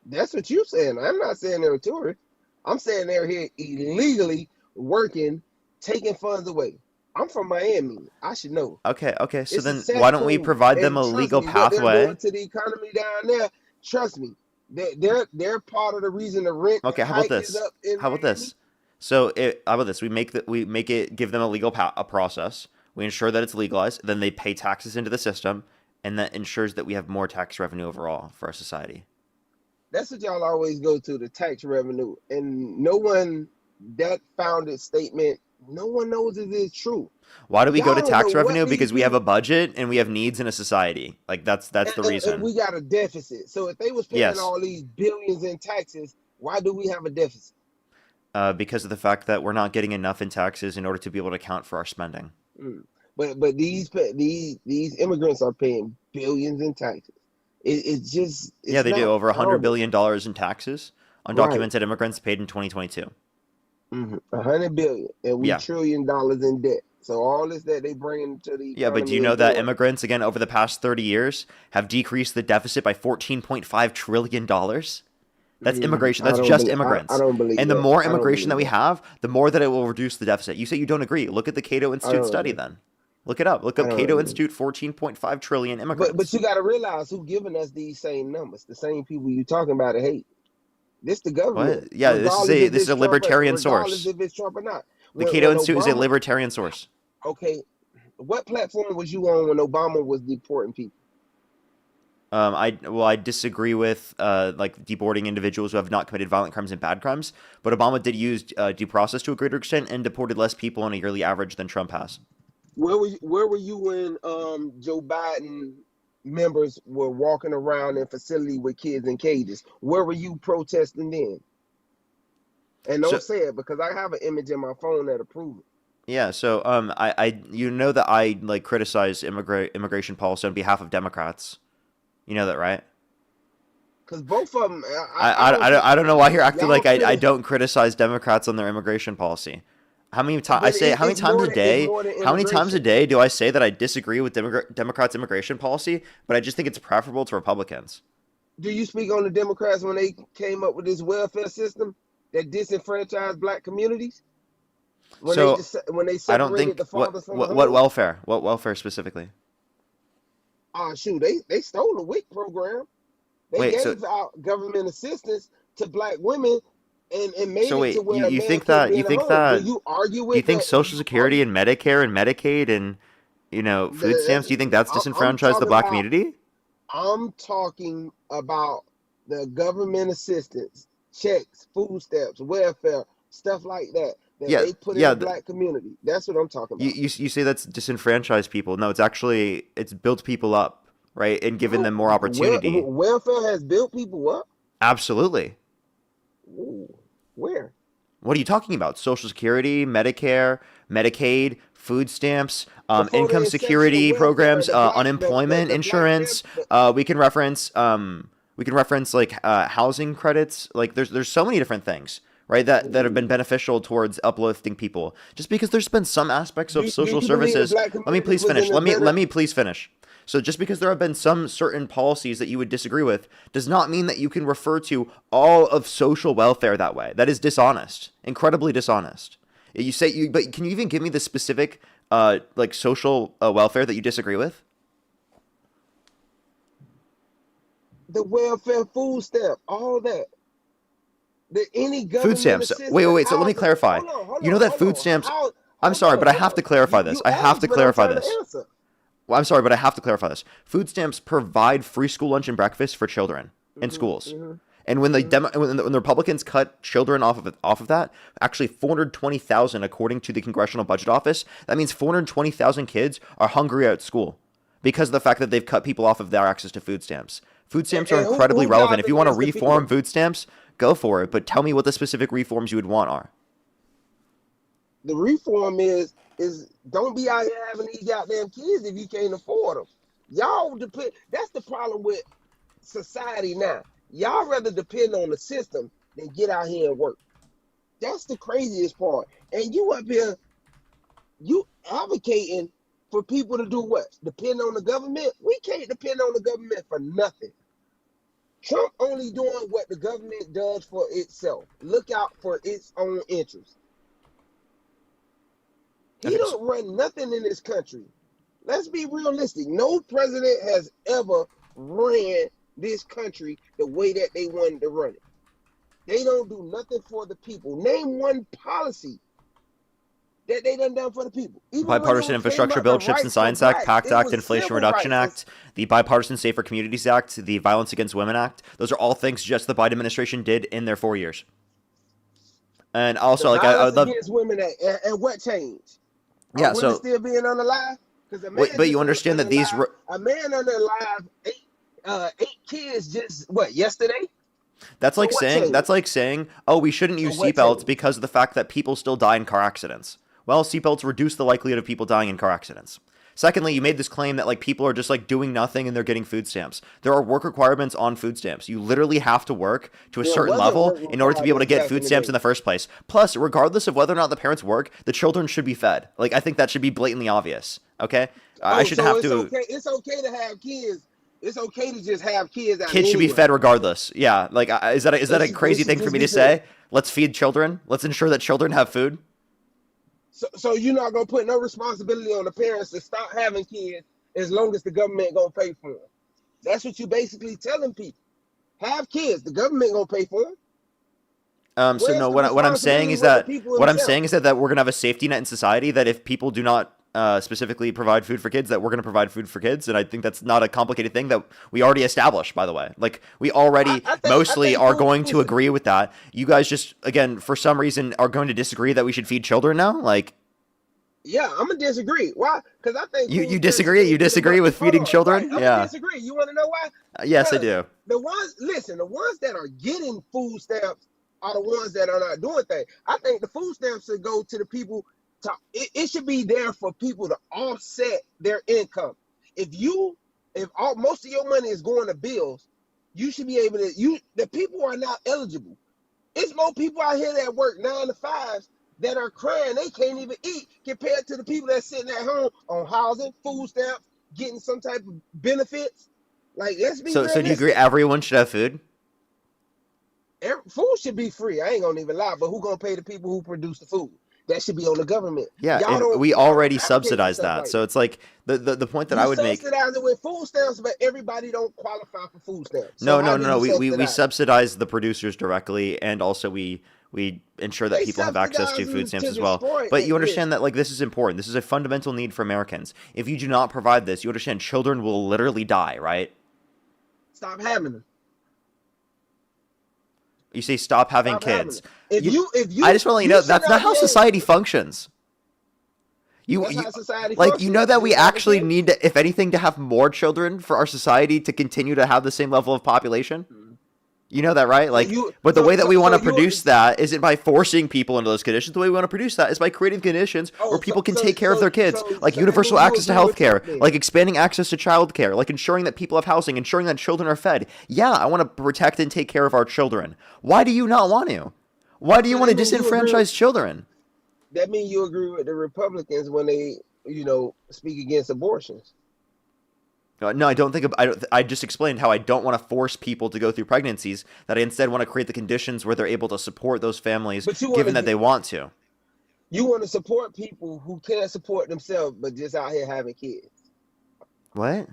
That's what you're saying. I'm not saying they're a tourist. I'm saying they're here illegally working, taking funds away. I'm from Miami. I should know. Okay. So It's a then why don't we cesspool. provide them And a trust legal me, what they're doing pathway? to the economy down there, trust me, they're part of the reason the rent Okay, how about hike is this? up in How about Miami. this? How about this? We make it give them a legal a process. We ensure that it's legalized. Then they pay taxes into the system, and that ensures that we have more tax revenue overall for our society. That's what y'all always go to, the tax revenue. And no one that founded statement No one knows if it's true. Why do we go Y'all to don't know tax what revenue? these Because we have people a budget and we have needs in a society. Like that's the and reason. we got a deficit. So if they was paying Yes. all these billions in taxes, why do we have a deficit? Because of the fact that we're not getting enough in taxes in order to be able to account for our spending. But these immigrants are paying billions in taxes. It's just Yeah, they do over $100 billion in taxes. Undocumented immigrants paid in 2022. 100 billion, and we Yeah. $1 trillion in debt. So all this that they bring into the Yeah, but do you know that immigrants, again, over the past 30 years, have decreased the deficit by $14.5 trillion? That's immigration. That's just immigrants. I don't believe and the that. more I don't immigration that we believe have, the more that it will reduce the deficit. You say you don't agree. Look at the Cato Institute study then. Look it up. Look up don't Cato agree. Institute, 14.5 trillion immigrants. But you got to realize who giving us these same numbers. The same people you talking about that hate. This the government. What? Yeah, this is a libertarian regardless source. if it's Trump or not. The Cato Institute is a libertarian source. Okay, what platform was you on when Obama was deporting people? I disagree with like deporting individuals who have not committed violent crimes and bad crimes, but Obama did use due process to a greater extent and deported less people on a yearly average than Trump has. Where were you when Joe Biden members were walking around in facility with kids in cages? Where were you protesting then? And don't say it because I have an image in my phone that'll prove it. Yeah, so I you know that I like criticize immigration policy on behalf of Democrats. You know that, right? Because both of them, I don't know why you're acting like I don't criticize Democrats on their immigration policy. How many times a day do I say that I disagree with Democrats' immigration policy, but I just think it's preferable to Republicans? Do you speak on the Democrats when they came up with this welfare system that disenfranchised black communities? When they separated I don't think the fathers from the what home? welfare? What welfare specifically? Shoot, they stole the WIC program. They gave out government assistance to black women and made it to where you think that Do you argue with you think that? Social Security and Medicare and Medicaid and food stamps, do you think that's disenfranchised the black community? I'm talking about the government assistance, checks, food stamps, welfare, stuff like that. They put in the black community. That's what I'm talking about. You say that's disenfranchised people. No, it's built people up, right? And given them more opportunity. Welfare has built people up? Absolutely. Ooh, where? What are you talking about? Social Security, Medicare, Medicaid, food stamps, income security programs, unemployment insurance. We can reference like housing credits. Like there's so many different things, right, that have been beneficial towards uplifting people. Just because there's been some aspects of social services. Let me please finish. Let me please finish. So just because there have been some certain policies that you would disagree with does not mean that you can refer to all of social welfare that way. That is dishonest, incredibly dishonest. But can you even give me the specific like social welfare that you disagree with? The welfare, food stamp, all that. Any government food stamps. Wait. So let me clarify. You know that food stamps. I'm sorry, but I have to clarify this. I have to clarify this. Well, I'm sorry, but I have to clarify this. Food stamps provide free school lunch and breakfast for children in schools. And when the Republicans cut children off of that, actually 420,000, according to the Congressional Budget Office, that means 420,000 kids are hungry at school because of the fact that they've cut people off of their access to food stamps. Food stamps are incredibly relevant. If you want to reform food stamps, go for it. But tell me what the specific reforms you would want are. The reform is don't be out here having these goddamn kids if you can't afford them. Y'all depend. That's the problem with society now. Y'all rather depend on the system than get out here and work. That's the craziest part. And you up here, you advocating for people to do what? Depend on the government? We can't depend on the government for nothing. Trump only doing what the government does for itself. Look out for its own interests. He don't run nothing in this country. Let's be realistic. No president has ever ran this country the way that they wanted to run it. They don't do nothing for the people. Name one policy that they done for the people. Even Bipartisan Infrastructure Bill, CHIPS and Science Act, PACT Act, Inflation Reduction Act, the Bipartisan Safer Communities Act, the Violence Against Women Act. Those are all things just the Biden administration did in their 4 years. And The also, like, I violence would love. against women, and what changed? Are Yeah. women So, still being unalive? Because a man wait, but just you understand that these. unalive, a man unalive eight kids just what yesterday? So what That's changed? like saying, oh, we shouldn't So use what seatbelts changed? because of the fact that people still die in car accidents. Well, seatbelts reduce the likelihood of people dying in car accidents. Secondly, you made this claim that like people are just like doing nothing and they're getting food stamps. There are work requirements on food stamps. You literally have to work to a There certain wasn't level work in order to be able to requirements get back in food the stamps in day. the first place. Plus, regardless of whether or not the parents work, the children should be fed. Like I think that should be blatantly obvious. Okay, I Oh, shouldn't so have it's to. okay. It's okay to have kids. It's okay to just have kids out Kids should be anywhere. fed regardless. Yeah, like is that a It crazy should thing for just me be to fair. say? Let's feed children. Let's ensure that children have food. So you're not gonna put no responsibility on the parents to stop having kids as long as the government gonna pay for them. That's what you basically telling people. Have kids. The government gonna pay for them. So Where's no, the what I'm saying responsibility is with the that people themselves? that we're gonna have a safety net in society that if people do not specifically provide food for kids, that we're gonna provide food for kids, and I think that's not a complicated thing that we already established. By the way, like we already I mostly think are food. going to Listen, agree with that. You guys just again for some reason are going to disagree that we should feed children now. Like yeah, I'm gonna disagree. Why? Because I think you food stamps should disagree? You be get disagree with hold feeding on, right? children? I'm gonna Yeah. disagree. You want to know why? Yes, I Because do. the ones that are getting food stamps are the ones that are not doing things. I think the food stamps should go to the people. It should be there for people to offset their income. If most of your money is going to bills, you should be able to. The people are not eligible. It's more people out here that work 9 to 5s that are crying they can't even eat compared to the people that's sitting at home on housing, food stamps, getting some type of benefits. Like, let's be So do you agree realistic. everyone should have food? Food should be free. I ain't gonna even lie, but who gonna pay the people who produce the food? That should be on the government. Yeah, we Y'all don't already advocate for subsidize stuff that. like So that. it's like the point that I You would make. subsidize it with food stamps, but everybody don't qualify for food stamps. So No, how no, do no, no. you We subsidize? subsidize the producers directly, and also we ensure that They people have access to subsidize food them stamps to as well. destroy But you it. understand that like this is important. This is a fundamental need for Americans. If you do not provide this, you understand children will literally die, right? Stop having them. You say stop having Stop having kids. them. If You, you I just want to let you know should that's not not how be able. society functions. That's You how society like functions. you know that we Just having actually kids. need to, if anything, to have more children for our society to continue to have the same level of population. You know that, right? So Like, you but the way that we want so to you produce that isn't by forcing people into those conditions. The way we want to produce that is by creating conditions where oh people can take care of their kids, like so that universal means you access to agree with healthcare, Trump then. like expanding access to childcare, like ensuring that people have housing, ensuring that children are fed. Yeah, I want to protect and take care of our children. Why do you not want to? Why do you So want to that means you agree with disenfranchise children? that means you agree with the Republicans when they, speak against abortions. No, I don't think. I just explained how I don't want to force people to go through pregnancies. That I instead want to create the conditions where they're able to support those families, But given that they want to. you want to support people who can't support themselves but just out here having kids. What?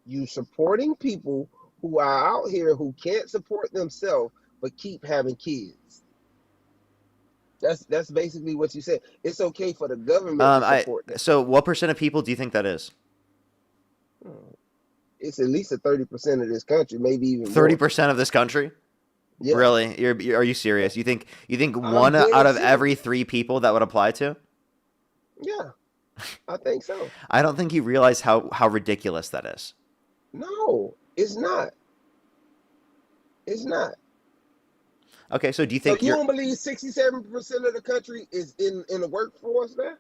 You supporting people who are out here who can't support themselves but keep having kids. That's basically what you said. It's okay for the government to support them. So what percent of people do you think that is? It's at least a 30% of this country, maybe even more. 30% of this country? Yeah. Really? Are you serious? You think I'm one dead out of serious. every 3 people that would apply to? Yeah, I think so. I don't think you realize how ridiculous that is. No, it's not. It's not. Okay, so do you So think you don't believe 67% of the country is in the workforce now?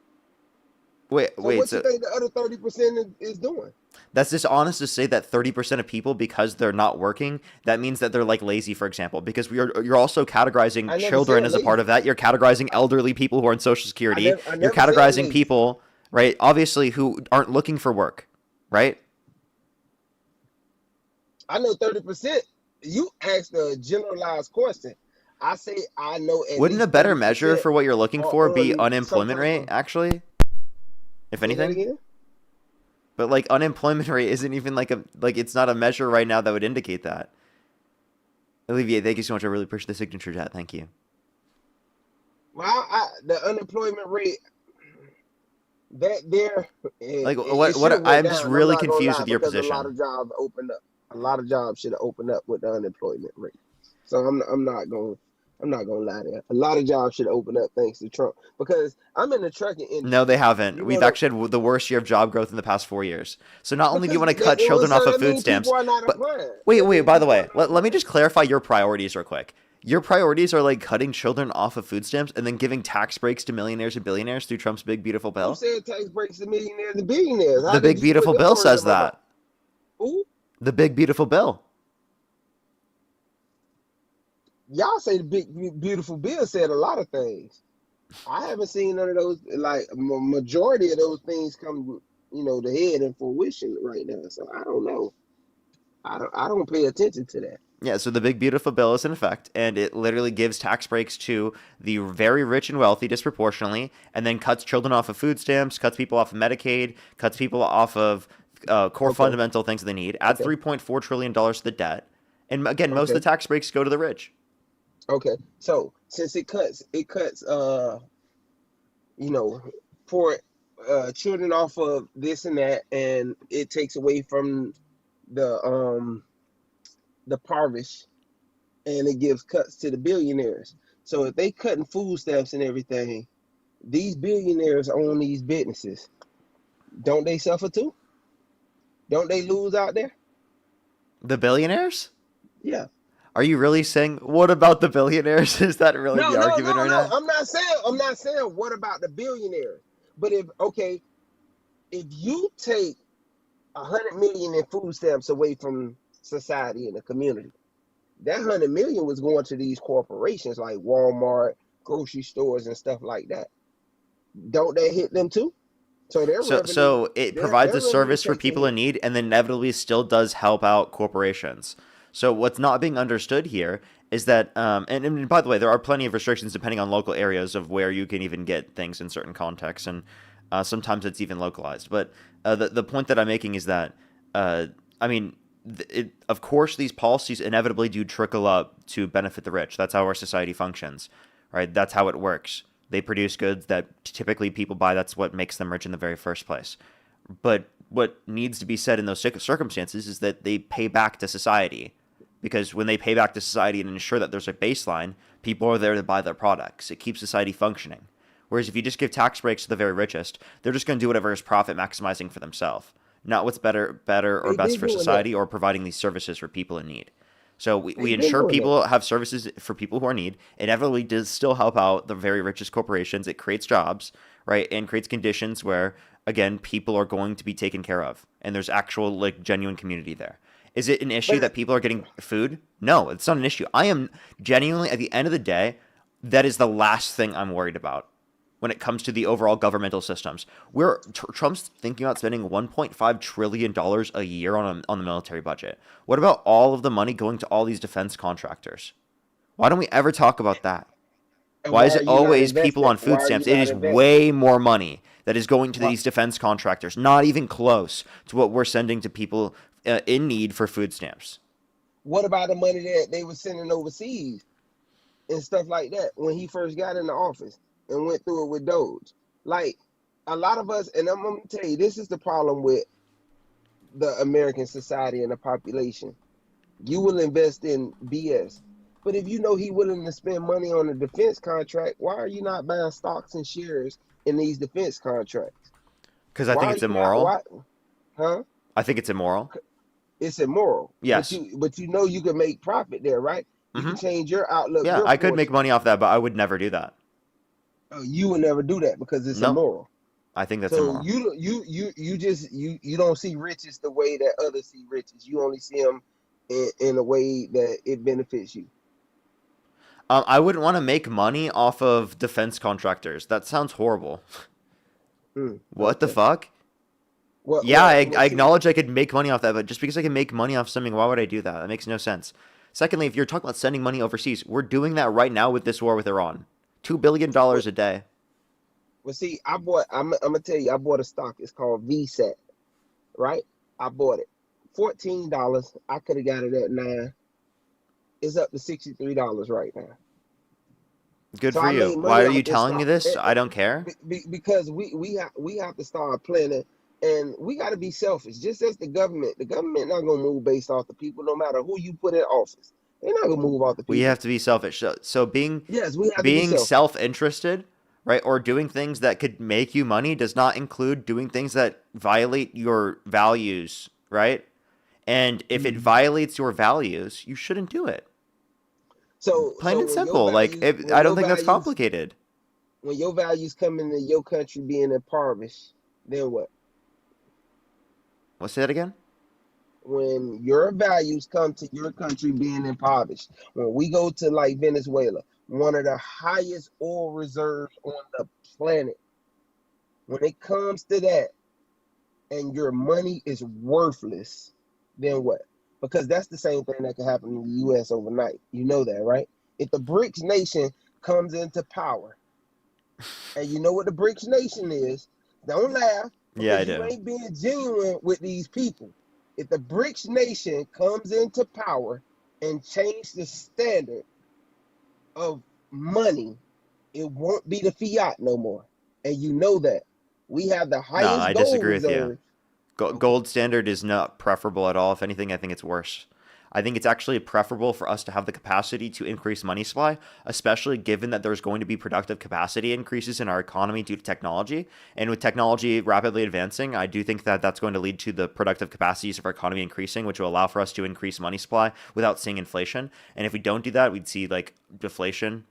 wait, So what you so think the other 30% is doing? that's dishonest to say that 30% of people, because they're not working, that means that they're like lazy, for example, because you're also categorizing I never children said as a part lazy. of that. You're categorizing elderly people who are on Social Security. I You're never said categorizing lazy. people, right, obviously, who aren't looking for work, right? I know 30%. You asked a generalized question. I say I know at Wouldn't a least better measure 30% for what you're looking are for be on some unemployment type rate, of. actually? If Say that anything? again? But like unemployment rate isn't even like it's not a measure right now that would indicate that. Olivier, thank you so much. I really appreciate the signature chat. Thank you. Well, the unemployment rate that there Like it what should have went I'm just down. I'm really not gonna confused lie with your because a lot position. of jobs opened up. A lot of jobs should have opened up with the unemployment rate. So I'm not going. I'm not gonna lie there. A lot of jobs should open up thanks to Trump because I'm in the trucking No, they industry. haven't. You We've know the actually had the worst year of job growth in the past 4 years. So not only do you because want to cut children so off of that food means stamps, people are not but applying. wait, That wait, means by the people are way, not let me applying. just clarify your priorities real quick. Your priorities are like cutting children off of food stamps and then giving tax breaks to millionaires and billionaires through Trump's big beautiful Who bill. said tax breaks to millionaires and billionaires? How The big did you put beautiful them bill words says in my mouth? that. Who? The big beautiful bill. Y'all say the big beautiful bill said a lot of things. I haven't seen none of those. Like majority of those things come, to head and fruition right now. So I don't know. I don't pay attention to that. Yeah, so the big beautiful bill is in effect, and it literally gives tax breaks to the very rich and wealthy disproportionately, and then cuts children off of food stamps, cuts people off of Medicaid, cuts people off of core Okay. fundamental things they need, adds Okay. $3.4 trillion to the debt, and again, most of the Okay. tax breaks go to the rich. Okay. So since it cuts you know, for children off of this and that, and it takes away from the impoverished, and it gives cuts to the billionaires. So if they cutting food stamps and everything, these billionaires own these businesses. Don't they suffer too? Don't they lose out there? The billionaires? Yeah. Are you really saying, what about the billionaires? Is that really No, the no, argument no, right no. now? I'm not saying what about the billionaires? But if you take 100 million in food stamps away from society and the community, that 100 million was going to these corporations like Walmart, grocery stores, and stuff like that. Don't that hit them too? So their So, revenue, so it their provides their a revenue service for takes a people in hit. need, and then inevitably still does help out corporations. So what's not being understood here is that, and by the way, there are plenty of restrictions depending on local areas of where you can even get things in certain contexts, and sometimes it's even localized. But the point that I'm making is that, uh, I mean, of course, these policies inevitably do trickle up to benefit the rich. That's how our society functions, right? That's how it works. They produce goods that typically people buy. That's what makes them rich in the very first place. But what needs to be said in those circumstances is that they pay back to society. Because when they pay back to society and ensure that there's a baseline, people are there to buy their products. It keeps society functioning. Whereas if you just give tax breaks to the very richest, they're just going to do whatever is profit maximizing for themselves, not what's better or They've best been for doing that. society or providing these services for people in need. So we They've been ensure doing that. people have services for people who are in need. It inevitably does still help out the very richest corporations. It creates jobs, right, and creates conditions where, again, people are going to be taken care of, and there's actual like genuine community there. Is it an issue But that people are getting food? No, it's not an issue. I am genuinely, at the end of the day, that is the last thing I'm worried about when it comes to the overall governmental systems. Trump's thinking about spending $1.5 trillion a year on the military budget. What about all of the money going to all these defense contractors? Why don't we ever talk about that? Why why is are it you not always people investing? on Why food are you stamps? It not is investing? way more money that is going to Why, these defense contractors, not even close to what we're sending to people in need for food stamps. what about the money that they were sending overseas and stuff like that when he first got in the office and went through it with Doge? Like a lot of us, and I'm gonna tell you, this is the problem with the American society and the population. You will invest in BS. But if you know he willing to spend money on a defense contract, why are you not buying stocks and shares in these defense contracts? Because I Why think are it's you not? immoral. Why? Huh? I think it's immoral. It's immoral. But Yes. you know you can make profit there, right? You Hmm. can change your outlook, Yeah, your I could make portion. money off that, but I would never do that. You will never do that because it's No, immoral. I think that's So immoral. you don't see riches the way that others see riches. You only see them in a way that it benefits you. I wouldn't want to make money off of defense contractors. That sounds horrible. What the Okay. fuck? What Yeah, what I what see acknowledge I could make money off that, but just because I can make money off something, why would I do that? That makes no sense. Secondly, if you're talking about sending money overseas, we're doing that right now with this war with Iran. $2 billion what a day. see I'm gonna tell you I bought a stock. It's called VSAT, right? I bought it. $14. I could have got it at 9. It's up to $63 right now. Good So for I you. made Why money are off you this telling me stock. this? I don't care. Because we have to start planning, and we got to be selfish. Just as the government not gonna move based off the people, no matter who you put in office. They're not gonna move off the We people. have to be selfish. So Yes, we have to be being selfish. self-interested, right, or doing things that could make you money does not include doing things that violate your values, right? And if it Mhm. violates your values, you shouldn't do it. Plain So and simple. Like, I don't think that's complicated. when your values come into your country being impoverished, then what? Let's say that again. When your values come to your country being impoverished, when we go to like Venezuela, one of the highest oil reserves on the planet, when it comes to that, and your money is worthless, then what? Because that's the same thing that can happen in the US overnight. You know that, right? If the BRICS nation comes into power, and you know what the BRICS nation is, don't laugh Yeah, I because you do. ain't being genuine with these people. If the BRICS nation comes into power and change the standard of money, it won't be the fiat no more. And you know that. We have the No, highest I gold disagree with you. reserve. Okay. Gold standard is not preferable at all. If anything, I think it's worse. I think it's actually preferable for us to have the capacity to increase money supply, especially given that there's going to be productive capacity increases in our economy due to technology. And with technology rapidly advancing, I do think that that's going to lead to the productive capacities of our economy increasing, which will allow for us to increase money supply without seeing inflation. And if we don't do that, we'd see like deflation,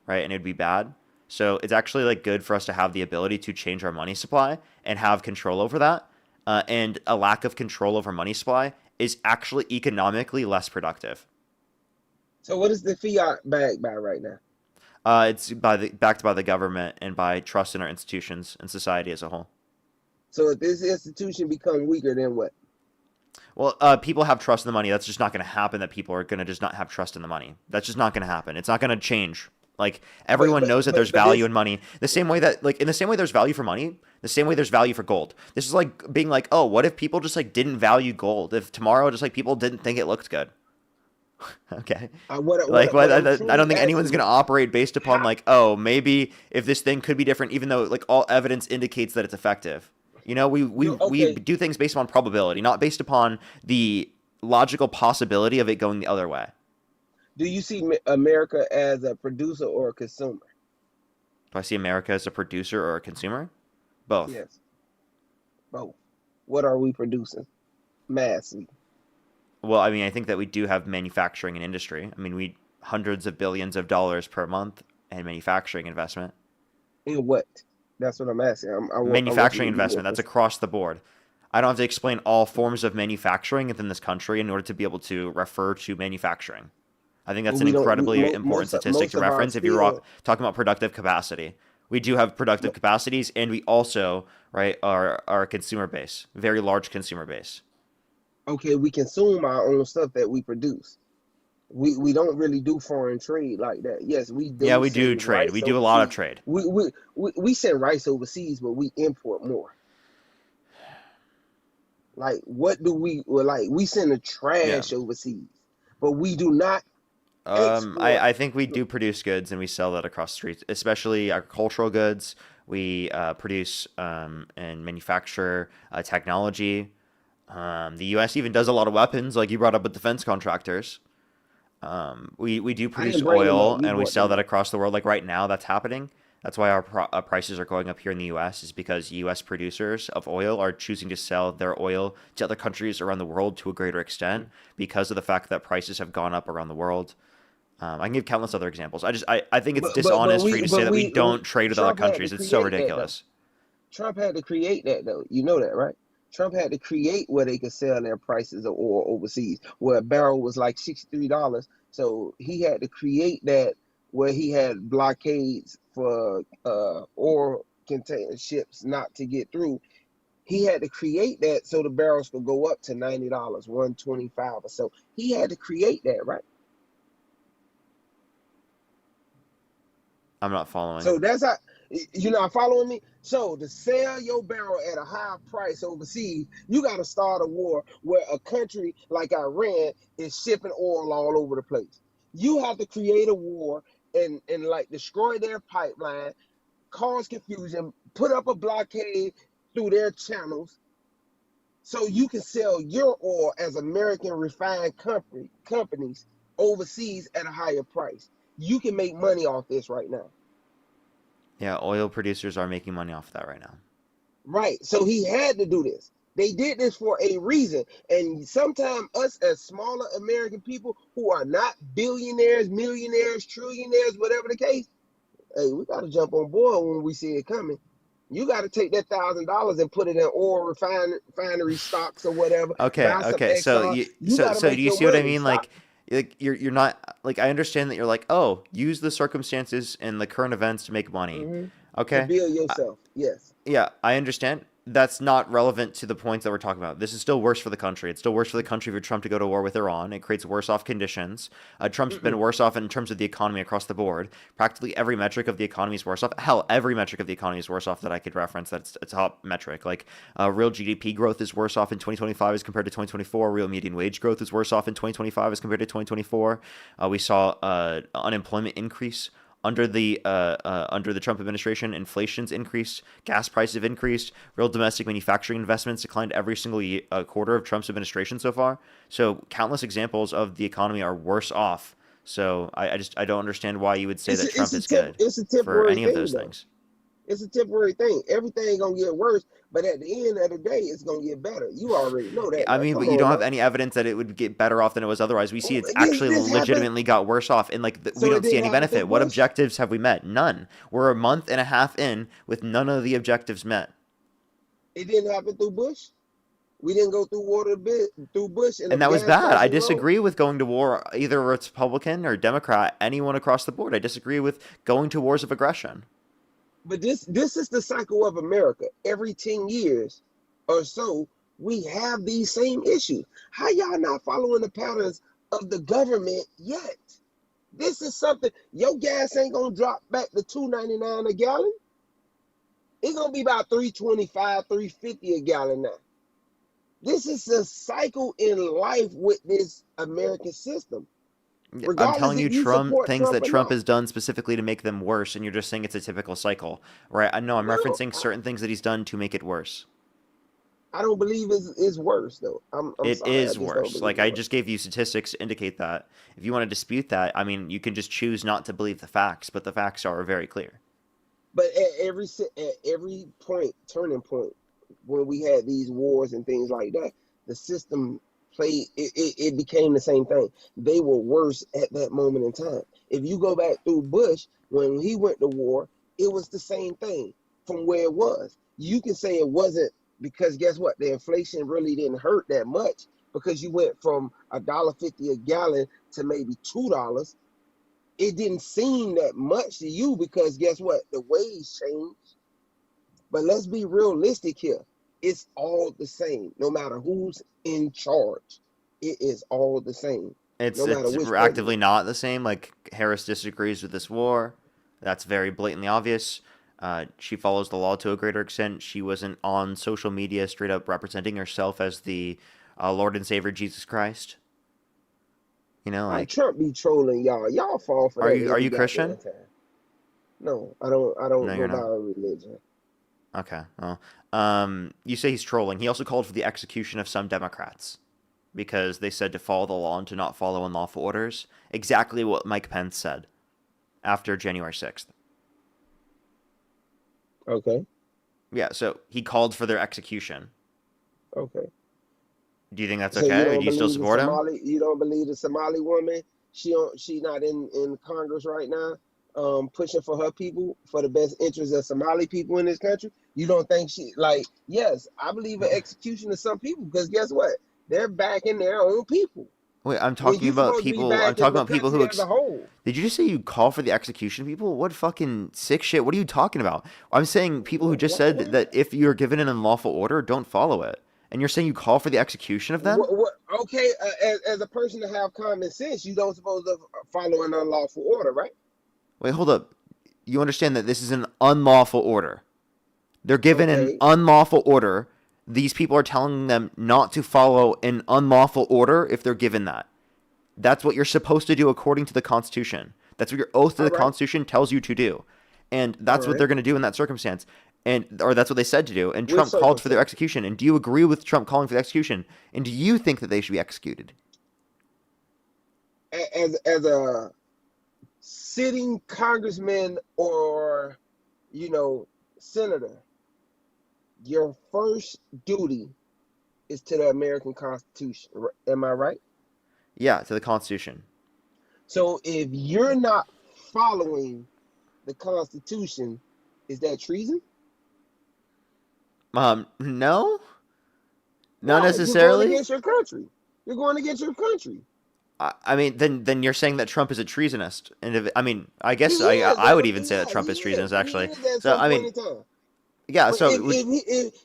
right? And it'd be bad. So it's actually like good for us to have the ability to change our money supply and have control over that. And a lack of control over money supply is actually economically less productive. So what is the fiat backed by right now? It's backed by the government and by trust in our institutions and society as a whole. So if this institution become weaker, then what? Well, people have trust in the money. That's just not going to happen. That people are going to just not have trust in the money. That's just not going to happen. It's not going to change. Like But everyone but knows that there's but value this in money. The same way that like in the same way there's value for money, the same way there's value for gold. This is like being like, oh, what if people just like didn't value gold? If tomorrow just like people didn't think it looked good. Okay. Like what I'm I don't truly think anyone's asking going to is operate based upon how like, oh, maybe if this thing could be different, even though like all evidence indicates that it's effective. You know, do we okay. do things based upon probability, not based upon the logical possibility of it going the other way. Do you see America as a producer or a consumer? Do I see America as a producer or a consumer? Both. Yes, both. What are we producing? Massively. Well, I mean, I think that we do have manufacturing and industry. I mean, we hundreds of billions of dollars per month in manufacturing investment. In what? That's what I'm asking. I want you Manufacturing to be more investment, that's specific. across the board. I don't have to explain all forms of manufacturing within this country in order to be able to refer to manufacturing. I think But that's an we don't. incredibly important statistic Most to of our reference if you're steel. talking about productive capacity. We do have productive mo- capacities, and we also, right, are a consumer base, very large consumer base. Okay, we consume our own stuff that we produce. We don't really do foreign trade like that. Yes, we Yeah, do we do send trade. We rice do a lot of overseas. trade. We send rice overseas, but we import more. Like, what do we well, like? We send the Yeah. trash overseas, but we do not export. I think we do produce goods and we sell that across the streets, especially agricultural goods. We produce and manufacture technology. The U.S. even does a lot of weapons, like you brought up with defense contractors. We do I produce didn't bring them up. oil You and we brought sell them that up. across the world. Like right now, that's happening. That's why our prices are going up here in the U.S. is because U.S. producers of oil are choosing to sell their oil to other countries around the world to a greater extent because of the fact that prices have gone up around the world. I can give countless other examples. I think it's dishonest for you to say that we don't trade with other Trump had to countries. It's so create that though. ridiculous. Trump had to create that though. You know that, right? Trump had to create where they could sell their prices of oil overseas, where a barrel was like $63. So he had to create that where he had blockades for oil container ships not to get through. He had to create that so the barrels could go up to $90, 125 or so. He had to create that, right? I'm not following. So that's how you're not following me. So to sell your barrel at a high price overseas, you got to start a war where a country like Iran is shipping oil all over the place. You have to create a war and like destroy their pipeline, cause confusion, put up a blockade through their channels, so you can sell your oil as American refined companies overseas at a higher price. You can make money off this right now. Yeah, oil producers are making money off that right now. Right. So he had to do this. They did this for a reason. And sometimes us as smaller American people who are not billionaires, millionaires, trillionaires, whatever the case, hey, we got to jump on board when we see it coming. You got to take that $1,000 and put it in oil refinery stocks or whatever. Okay, Buy some okay. So Exxon. You got to so do make you your see what I money. mean? Stop Like you're not like I understand that you're like, oh, use the circumstances and the current events to make money. to Okay. build yourself. Yes. Yeah, I understand. That's not relevant to the points that we're talking about. This is still worse for the country. It's still worse for the country for Trump to go to war with Iran. It creates worse off conditions. Trump's been worse off in terms of the economy across the board. Practically every metric of the economy is worse off. Hell, every metric of the economy is worse off that I could reference. That's a top metric. Like real GDP growth is worse off in 2025 as compared to 2024. Real median wage growth is worse off in 2025 as compared to 2024. We saw unemployment increase under the Trump administration. Inflation's increased, gas prices have increased, real domestic manufacturing investments declined every single quarter of Trump's administration so far. So countless examples of the economy are worse off. So I don't understand why you would say that Trump is good It's a for temporary any of thing, those though. things. It's a temporary thing. Everything gonna get worse, but at the end of the day, it's gonna get better. You already know that. I Now. mean, Come but you on don't have now. any evidence that it would get better off than it was otherwise. We see it's This actually this happened. legitimately got worse off, and like So we it don't see didn't any happen benefit. through What Bush. objectives have we met? None. We're a month and a half in with none of the objectives met. It didn't happen through Bush. We didn't go through through Bush, and the And that was gas bad. I prices rose. disagree with going to war, either Republican or Democrat, anyone across the board. I disagree with going to wars of aggression. But this is the cycle of America. Every 10 years or so, we have these same issues. How y'all not following the patterns of the government yet? This is something. Your gas ain't gonna drop back to $2.99 a gallon. It's gonna be about $3.25, $3.50 a gallon now. This is a cycle in life with this American system. I'm Regardless telling you, if you Trump support things Trump that or Trump not. has done specifically to make them worse, and you're just saying it's a typical cycle, right? I know I'm No, referencing certain things that he's done to make it worse. I don't believe it's worse though. I'm It sorry, I is just don't worse. believe Like it's I worse. just gave you statistics to indicate that. If you want to dispute that, I mean, you can just choose not to believe the facts, but the facts are very clear. But at every point, turning point, when we had these wars and things like that, the system played. It became the same thing. They were worse at that moment in time. If you go back through Bush when he went to war, it was the same thing from where it was. You can say it wasn't because guess what? The inflation really didn't hurt that much because you went from $1.50 a gallon to maybe $2. It didn't seem that much to you because guess what? The wage changed. But let's be realistic here. It's all the same, no matter who's in charge. It is all the same, no matter It's which actively president. not the same. Like Harris disagrees with this war. That's very blatantly obvious. She follows the law to a greater extent. She wasn't on social media straight up representing herself as the Lord and Savior Jesus Christ. You know, like, Trump be trolling y'all. Y'all fall for are that you every Christian? goddamn time. No, I don't. I don't No, go you're by not. a religion. Okay. Well, you say he's trolling. He also called for the execution of some Democrats because they said to follow the law and to not follow unlawful orders. Exactly what Mike Pence said after January 6th. Okay. Yeah, so he called for their execution. Okay. Do you think that's So you okay? Or don't do you still believe the support him? Somali? You don't believe the Somali woman? She not in Congress right now, pushing for her people for the best interests of Somali people in this country. You don't think she like? Yes, I believe in execution of some people because guess what? They're backing their own people Wait, I'm when talking you're about supposed to be people. I'm backing talking the about people country who. as a whole. Did you just say you call for the execution of people? What fucking sick shit? What are you talking about? I'm saying people who just said that if you're given an unlawful order, don't follow it. And you're saying you call for the execution of them? What, okay, as a person to have common sense, you don't supposed to follow an unlawful order, right? Wait, hold up. You understand that this is an unlawful order. They're given an Okay, unlawful order. These people are telling them not to follow an unlawful order if they're given that. That's what you're supposed to do according to the Constitution. That's what your oath to all the right, Constitution tells you to do. And all that's what right. they're going to do in that circumstance. Or that's what they said to do. And Which Trump called for their circumstance? execution. And do you agree with Trump calling for the execution? And do you think that they should be executed? as a sitting congressman or senator, your first duty is to the American Constitution. Am I right? Yeah, to the Constitution. So if you're not following the Constitution, is that treason? No, not You're going necessarily. against your country. You're going against your country. I mean, then you're saying that Trump is a treasonist, and if, I mean, I guess He is. I would even say that Trump is treasonist, actually. He is at So some I point mean, in time. yeah. But So if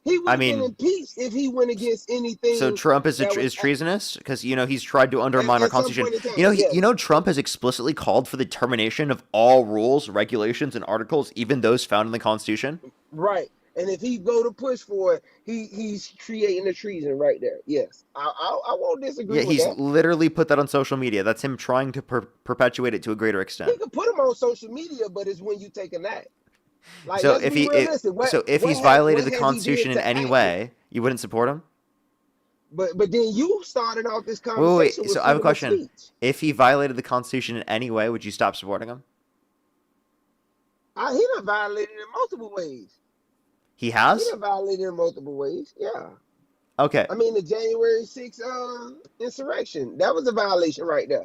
he would I have been mean, impeached if he went against anything. so Trump is that was treasonous because he's tried to undermine our at some Constitution. point in time. Yes. Trump has explicitly called for the termination of all rules, regulations, and articles, even those found in the Constitution. Right. And if he go to push for it, he's creating a treason right there. Yes. I won't disagree Yeah, with he's that. literally put that on social media. That's him trying to perpetuate it to a greater extent. He can put him on social media, but it's when you take an act. Like, So let's if be realistic. if he's violated the Constitution in any way, you wouldn't support him? But then you started off this Wait. conversation with So I have a freedom of question. speech. If he violated the Constitution in any way, would you stop supporting him? He done violated it in multiple ways. He He has? done violated it in multiple ways. Yeah. Okay. I mean, the January 6th insurrection, that was a violation right there.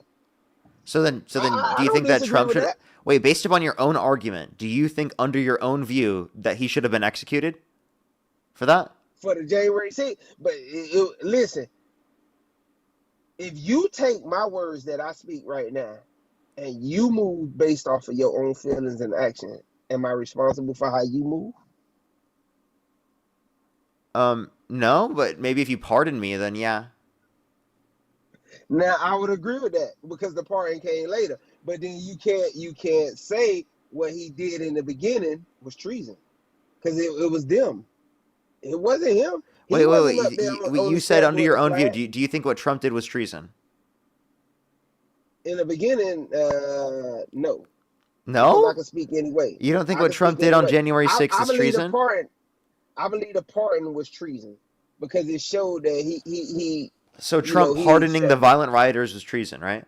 So then, do I you don't think that disagree Trump with should that. wait? Based upon your own argument, do you think, under your own view, that he should have been executed for that? For the January 6th. But listen, if you take my words that I speak right now and you move based off of your own feelings and action, am I responsible for how you move? No, but maybe if you pardon me, then yeah. Now I would agree with that because the pardon came later. But then you can't say what he did in the beginning was treason because it was them. It wasn't him. He wasn't up there on You the said step under with your the own view. flag. Do you think what Trump did was treason? In the beginning, no. Because I No, can speak anyway. you don't think I what can Trump speak did on anyway. January 6th I is believe treason? I believe the pardon was treason because it showed that he So Trump pardoning the violent rioters was treason, right?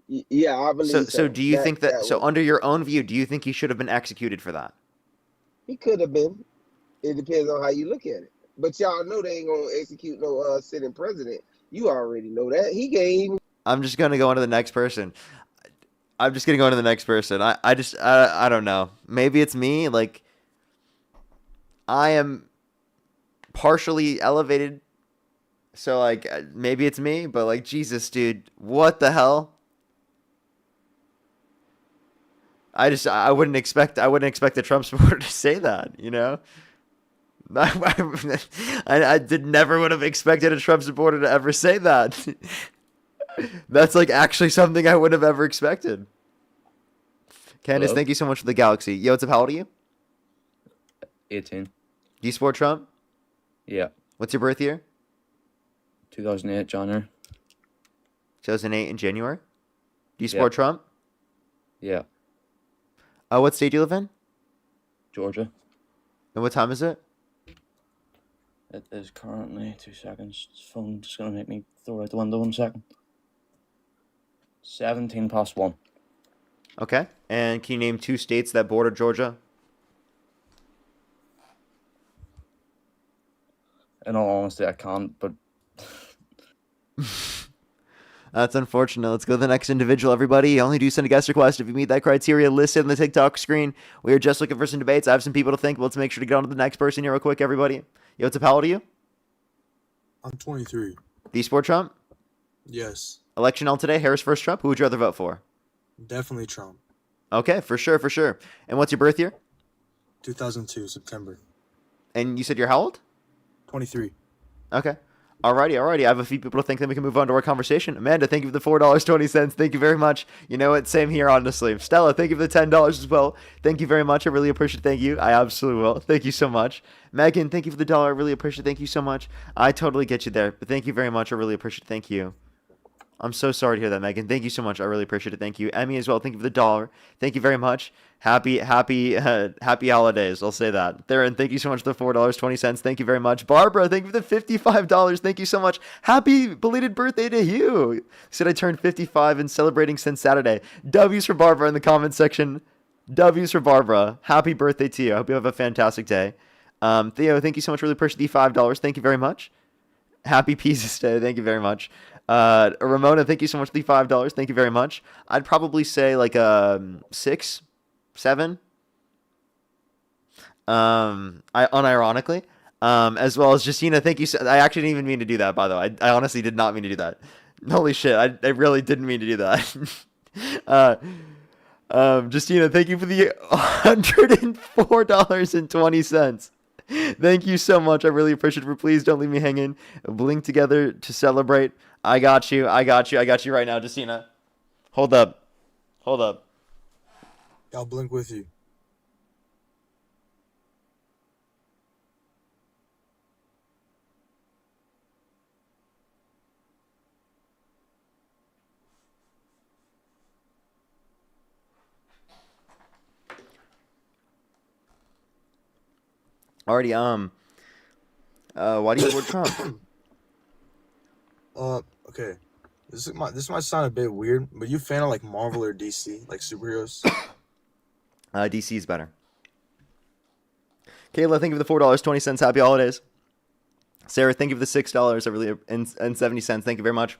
yeah, I believe So do you think that? that So was, under your own view, do you think he should have been executed for that? he could have been. It depends on how you look at it. But y'all know they ain't gonna execute no sitting president. You already know that. He gave. I'm just gonna go on to the next person. I don't know. Maybe it's me. Like, I am partially elevated, so like maybe it's me. But like, Jesus, dude, what the hell? I wouldn't expect a Trump supporter to say that. I never would have expected a Trump supporter to ever say that. That's like actually something I would have ever expected. Candace, Hello? thank you so much for the galaxy. Yo, what's up? How old are you? 18. Do you support Trump? Yeah. What's your birth year? 2008, January. 2008 in January. Do you support Trump? Yeah. What state do you live in? Georgia. And what time is it? It is currently 2 seconds. This phone just gonna make me throw out the window 1 second. 17 past 1. Okay. And can you name 2 states that border Georgia? In all honesty, I can't, but That's unfortunate. Let's go to the next individual, everybody. You only do send a guest request if you meet that criteria listed on the TikTok screen. We are just looking for some debates. I have some people to think. Let's make sure to get on to the next person here real quick, everybody. Yo, what's up? How old are you? I'm 23. Do you support Trump? Yes, Election held today. Harris versus Trump. Who would you rather vote for? definitely Trump. Okay, for sure, for sure. And what's your birth year? 2002, September. And you said you're how old? 23. Okay. Alrighty. I have a few people to think, then we can move on to our conversation. Amanda, thank you for the $4.20. Thank you very much. You know what? Same here, honestly. Stella, thank you for the $10 as well. Thank you very much. I really appreciate it. Thank you. I absolutely will. Thank you so much. Megan, thank you for the $1. I really appreciate it. Thank you so much. I totally get you there. But thank you very much. I really appreciate it. Thank you. I'm so sorry to hear that, Megan. Thank you so much. I really appreciate it. Thank you. Emmy as well. Thank you for the $1. Thank you very much. Happy holidays. I'll say that. Theron, thank you so much for the $4.20. Thank you very much. Barbara, thank you for the $55. Thank you so much. Happy belated birthday to you. Said I turned 55 and celebrating since Saturday. W's for Barbara in the comment section. W's for Barbara. Happy birthday to you. I hope you have a fantastic day. Theo, thank you so much. Really appreciate the $5. Thank you very much. Happy Pieces Day. Thank you very much. Ramona, thank you so much for the $5. Thank you very much. I'd probably say like 6, 7. Unironically. As well as Justina, thank you. I actually didn't even mean to do that, by the way. I honestly did not mean to do that. Holy shit, I really didn't mean to do that. Justina, thank you for the $104.20. Thank you so much. I really appreciate it. Please don't leave me hanging. Blink together to celebrate. I got you right now, Justina. Hold up. I'll blink with you. Already, why do you support Trump? Okay. This might sound a bit weird, but you a fan of like Marvel or DC, like superheroes? DC is better. Kayla, thank you for the $4.20. Happy holidays. Sarah, thank you for the $6. I really and 70 cents. Thank you very much.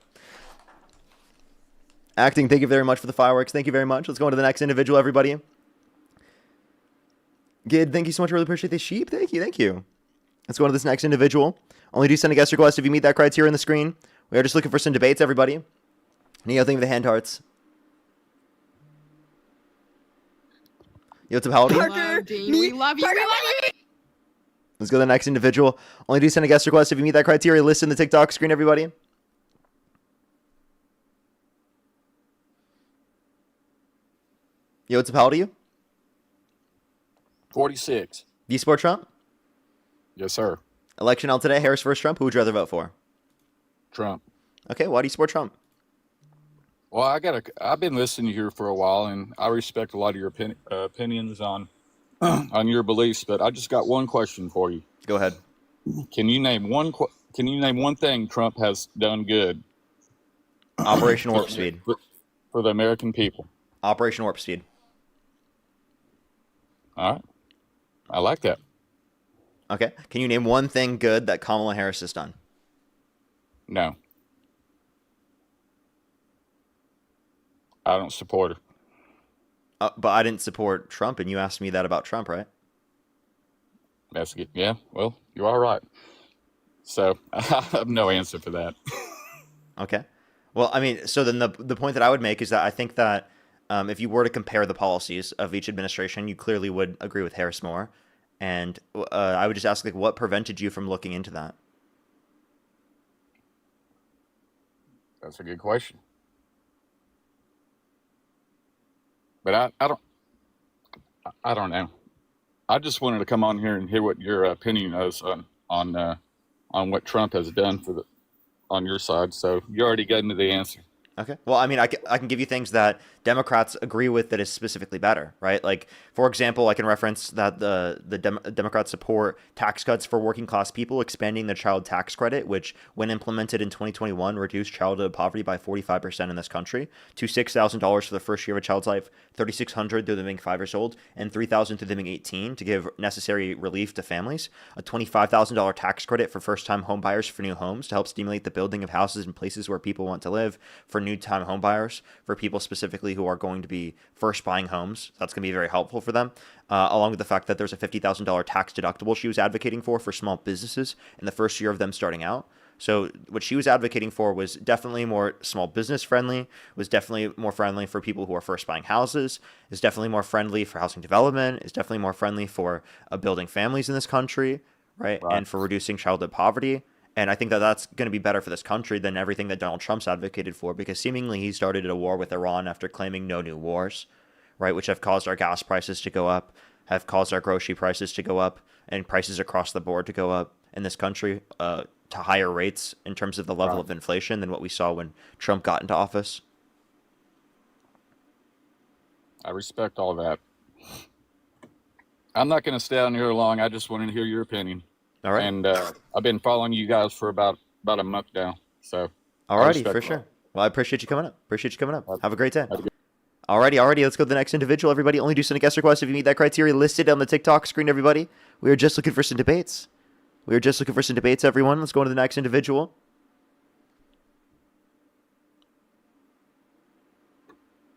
Acting, thank you very much for the fireworks. Thank you very much. Let's go on to the next individual, everybody. Gid, thank you so much. I really appreciate the sheep. Thank you. Let's go on to this next individual. Only do send a guest request if you meet that criteria on the screen. We are just looking for some debates, everybody. Neo, thank you for the hand hearts. Yo, what's up, how old are you? Hello, Dean. We love you. We love you. Let's go to the next individual. Only do send a guest request if you meet that criteria. List in the TikTok screen, everybody. Yo, what's up, how old are you? 46. Do you support Trump? Yes, sir. Election out today, Harris versus Trump. Who would you rather vote for? Trump. Okay, why do you support Trump? Well, I've been listening here for a while, and I respect a lot of your opinions on on your beliefs. But I just got one question for you. Go ahead. Can you name one thing Trump has done good Operation Warp Speed. for the American people? Operation Warp Speed. All right, I like that. Okay. Can you name one thing good that Kamala Harris has done? No, I don't support her. But I didn't support Trump, and you asked me that about Trump, right? That's good. Yeah, well, you are right. So I have no answer for that. Okay. Well, I mean, so then the point that I would make is that I think that if you were to compare the policies of each administration, you clearly would agree with Harris more. And I would just ask, like, what prevented you from looking into that? That's a good question. But I don't know. I just wanted to come on here and hear what your opinion is on what Trump has done on your side. So you already got into the answer. Okay. Well, I mean, I can give you things that Democrats agree with that is specifically better, right? Like, for example, I can reference that the Democrats support tax cuts for working class people, expanding the child tax credit, which, when implemented in 2021, reduced childhood poverty by 45% in this country to $6,000 for the first year of a child's life, $3,600 through them being 5 years old, and $3,000 through them being 18 to give necessary relief to families. A $25,000 tax credit for first-time home buyers for new homes to help stimulate the building of houses in places where people want to live. For new-time home buyers, for people specifically who are going to be first buying homes. That's going to be very helpful for them, along with the fact that there's a $50,000 tax deductible she was advocating for small businesses in the first year of them starting out. So what she was advocating for was definitely more small business friendly, was definitely more friendly for people who are first buying houses, is definitely more friendly for housing development, is definitely more friendly for building families in this country, right? And for reducing childhood poverty. And I think that that's going to be better for this country than everything that Donald Trump's advocated for, because seemingly he started a war with Iran after claiming no new wars, right? Which have caused our gas prices to go up, have caused our grocery prices to go up, and prices across the board to go up. in this country to higher rates in terms of the level Right. of inflation than what we saw when Trump got into office. I respect all that. I'm not going to stay on here long. I just wanted to hear your opinion. All right. And I've been following you guys for about a month now. So I Alrighty, respect for that. sure. Well, I appreciate you coming up. Have- Have a great day. have a good- Alrighty. Let's go to the next individual. Everybody, only do send a guest request if you meet that criteria listed on the TikTok screen, everybody. We are just looking for some debates. Everyone. Let's go on to the next individual.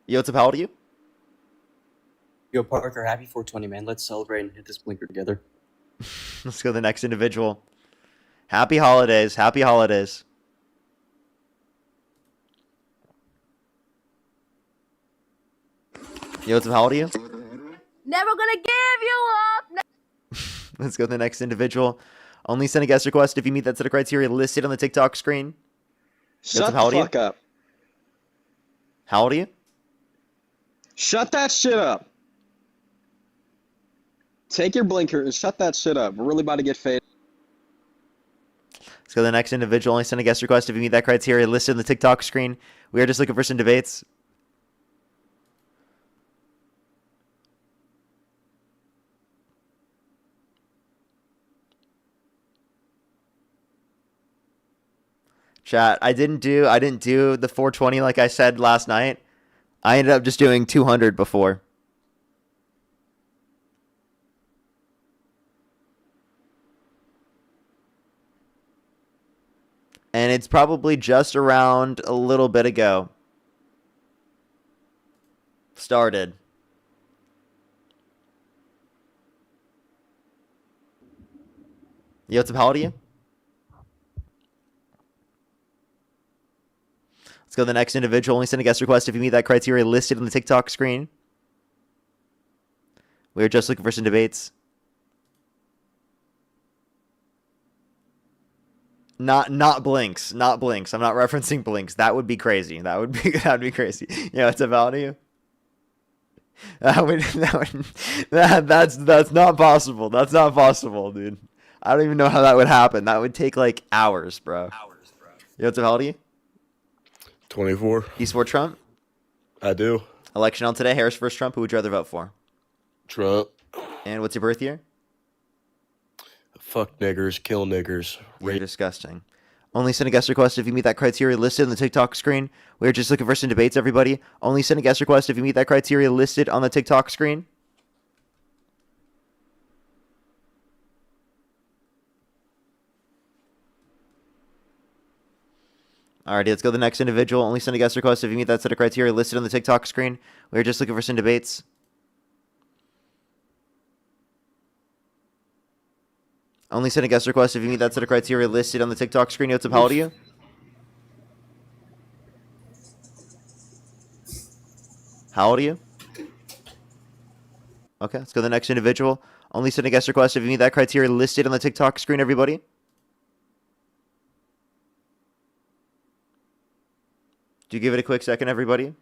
Yo, what's up? How old are you? Yo, Parker, happy 420, man. Let's celebrate and hit this blinker together. Let's go to the next individual. Happy holidays. Yo, what's up? How old are you? Never gonna give you up. Let's go to the next individual. Only send a guest request if you meet that set of criteria listed on the TikTok screen. Shut how old the are you? fuck up. How old are you? Shut that shit up. Take your blinker and shut that shit up. We're really about to get faded. Let's go to the next individual. Only send a guest request if you meet that criteria listed on the TikTok screen. We are just looking for some debates. Chat, I didn't do the 420 like I said last night. I ended up just doing 200 before. And it's probably just around a little bit ago. Started. Yo, what's up? How old are you? Let's go to the next individual. Only send a guest request if you meet that criteria listed on the TikTok screen. We are just looking for some debates. Not blinks. I'm not referencing blinks. That would be crazy. That would be crazy. Yeah, what's up? How old are you? That's not possible. That's not possible, dude. I don't even know how that would happen. That would take like hours, bro. Yo, what's up? How old are you? 24. Do you support Trump? I do. Election on today, Harris versus Trump. Who would you rather vote for? Trump. And what's your birth year? Fuck niggers. Kill niggers. You're disgusting. Only send a guest request if you meet that criteria listed on the TikTok screen. We're just looking for some debates, everybody. Only send a guest request if you meet that criteria listed on the TikTok screen. Alrighty, let's go to the next individual. Only send a guest request if you meet that set of criteria listed on the TikTok screen. We're just looking for some debates. Only send a guest request if you meet that set of criteria listed on the TikTok screen. What's up? How old are you? How old are you? Okay, let's go to the next individual. Only send a guest request if you meet that criteria listed on the TikTok screen, everybody. Do you give it a quick second, everybody?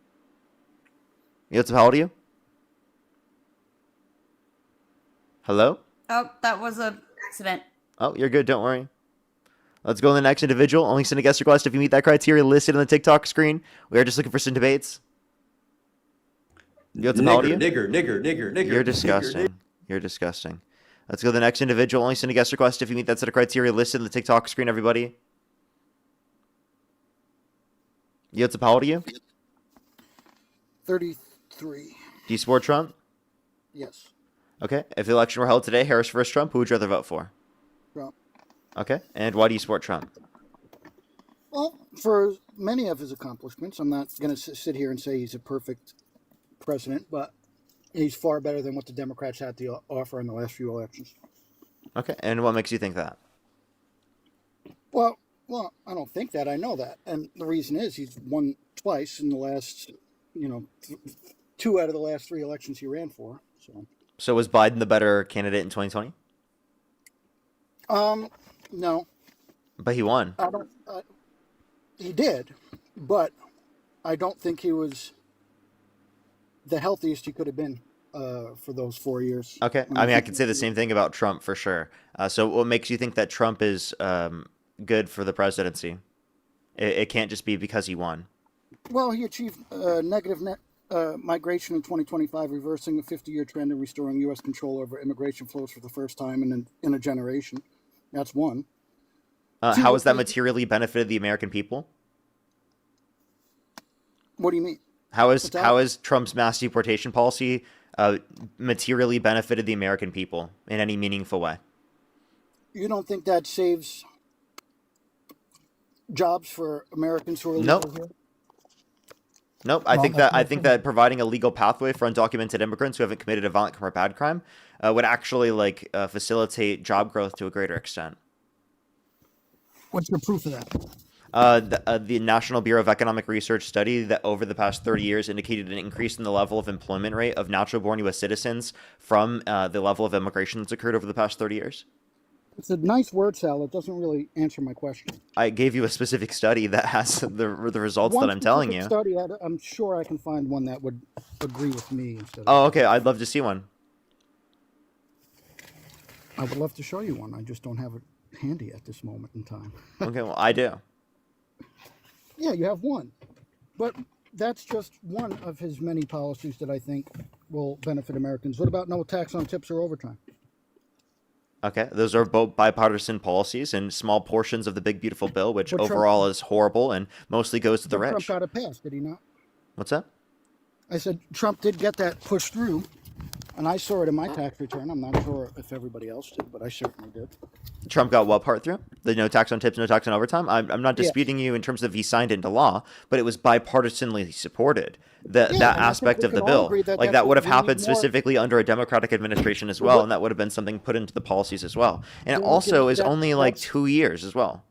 What's up? How old are you? Hello? Oh, that was an accident. Oh, you're good. Don't worry. Let's go to the next individual. Only send a guest request if you meet that criteria listed on the TikTok screen. We are just looking for some debates. What's up? How old are you? Nigger. You're disgusting. You're disgusting. Let's go to the next individual. Only send a guest request if you meet that set of criteria listed on the TikTok screen, everybody. What's up? How old are you? 33. Do you support Trump? Yes. Okay. If the election were held today, Harris versus Trump, who would you rather vote for? Trump. Okay. And why do you support Trump? Well, for many of his accomplishments, I'm not going to sit here and say he's a perfect president, but he's far better than what the Democrats had to offer in the last few elections. Okay. And what makes you think that? Well, I don't think that. I know that. And the reason is he's won twice in the last, 2 out of the last 3 elections he ran for. So was Biden the better candidate in 2020? No. But he won. He did, but I don't think he was the healthiest he could have been for those 4 years. Okay. I mean, I could say the same thing about Trump for sure. So what makes you think that Trump is good for the presidency? It can't just be because he won. Well, he achieved negative net migration in 2025, reversing a 50-year trend and restoring U.S. control over immigration flows for the first time in a generation. That's one. How has that materially benefited the American people? What do you mean? How is Trump's mass deportation policy materially benefited the American people in any meaningful way? You don't think that saves jobs for Americans who are Nope. illegal here? Nope. I think that providing a legal pathway for undocumented immigrants who haven't committed a violent crime or bad crime would actually facilitate job growth to a greater extent. What's your proof of that? The National Bureau of Economic Research study that over the past 30 years indicated an increase in the level of employment rate of natural-born U.S. citizens from the level of immigration that's occurred over the past 30 years. It's a nice word salad. It doesn't really answer my question. I gave you a specific study that has the results that I'm telling you. Study, I'm sure I can find one that would agree with me. Instead of Oh, okay. I'd love to see one. I would love to show you one. I just don't have it handy at this moment in time. Okay, well, I do. Yeah, you have one. But that's just one of his many policies that I think will benefit Americans. What about no tax on tips or overtime? Okay, those are both bipartisan policies and small portions of the big beautiful bill, which But Trump- overall is horrible and mostly goes to the Trump rich. got it passed, did he not? What's that? I said Trump did get that pushed through, and I saw it in my tax return. I'm not sure if everybody else did, but I certainly did. Trump got what part through? The no tax on tips, no tax on overtime? I'm not Yes. disputing you in terms of he signed it into law, but it was bipartisanly supported. That and I think aspect we of the can all bill. agree that Like that's that would what have we need happened more- specifically under a Democratic administration as well, and that would have been something put into the policies as well. And it Yeah, also is that- only like that's- 2 years as well.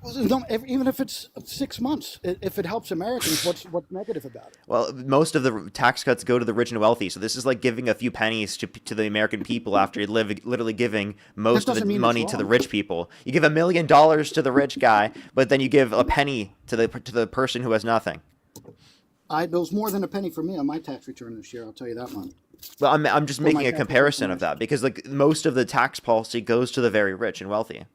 Well, no, even if it's 6 months, if it helps Americans, what's negative about it? Well, most of the tax cuts go to the rich and wealthy, so this is like giving a few pennies to the American people after you're literally giving most of doesn't the mean it's money to the wrong. rich people. You give $1 million to the rich guy, but then you give a penny to the person who has nothing. There was more than a penny for me on my tax return this year. I'll tell you that much. Well, I'm just For my making a tax comparison return. of that because like most of the tax policy goes to the very rich and wealthy.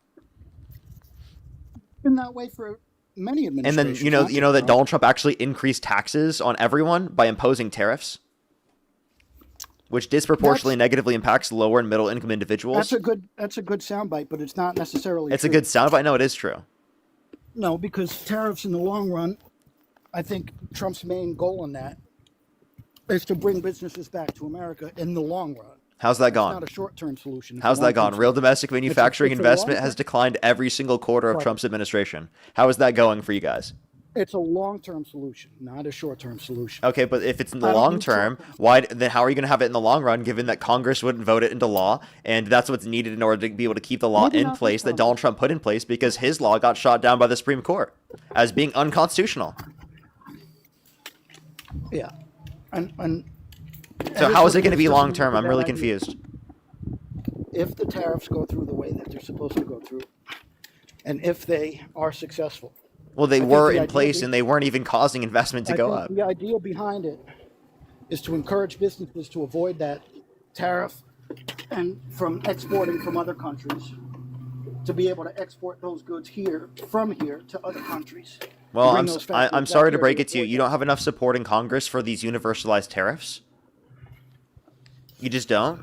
Been that way for many And administrations. then not you know just that Trump. Donald Trump actually increased taxes on everyone by imposing tariffs, which disproportionately negatively impacts lower and middle income individuals. That's a good soundbite, but it's not necessarily. It's a true. good soundbite. No, it is true. No, because tariffs in the long run, I think Trump's main goal in that is to bring businesses back to America in the long run. How's that It's gone? not a short-term solution. It's a How's that long-term gone? Real solution. domestic manufacturing it's a long investment has term- declined every single quarter of Right. Trump's administration. How is that going for you guys? It's a long-term solution, not a short-term solution. Okay, but if it's in the I don't long think term, then how are you going to have it in the long run, given that Congress wouldn't vote it into law, and that's what's needed in order to be able to keep the law Maybe in not this place that time. Donald Trump put in place because his law got shot down by the Supreme Court as being unconstitutional. Yeah, and So how is it going to be long term? I'm really idea. confused. If the tariffs go through the way that they're supposed to go through, and if they are successful. Well, they I think were the in idea place is- and they weren't even causing investment to I go think up. the idea behind it is to encourage businesses to avoid that tariff and from exporting from other countries to be able to export those goods from here to other countries. Well, Bring I'm those factories I'm back sorry to here break it to you. avoid You don't have enough support in Congress for these universalized tariffs. You just don't.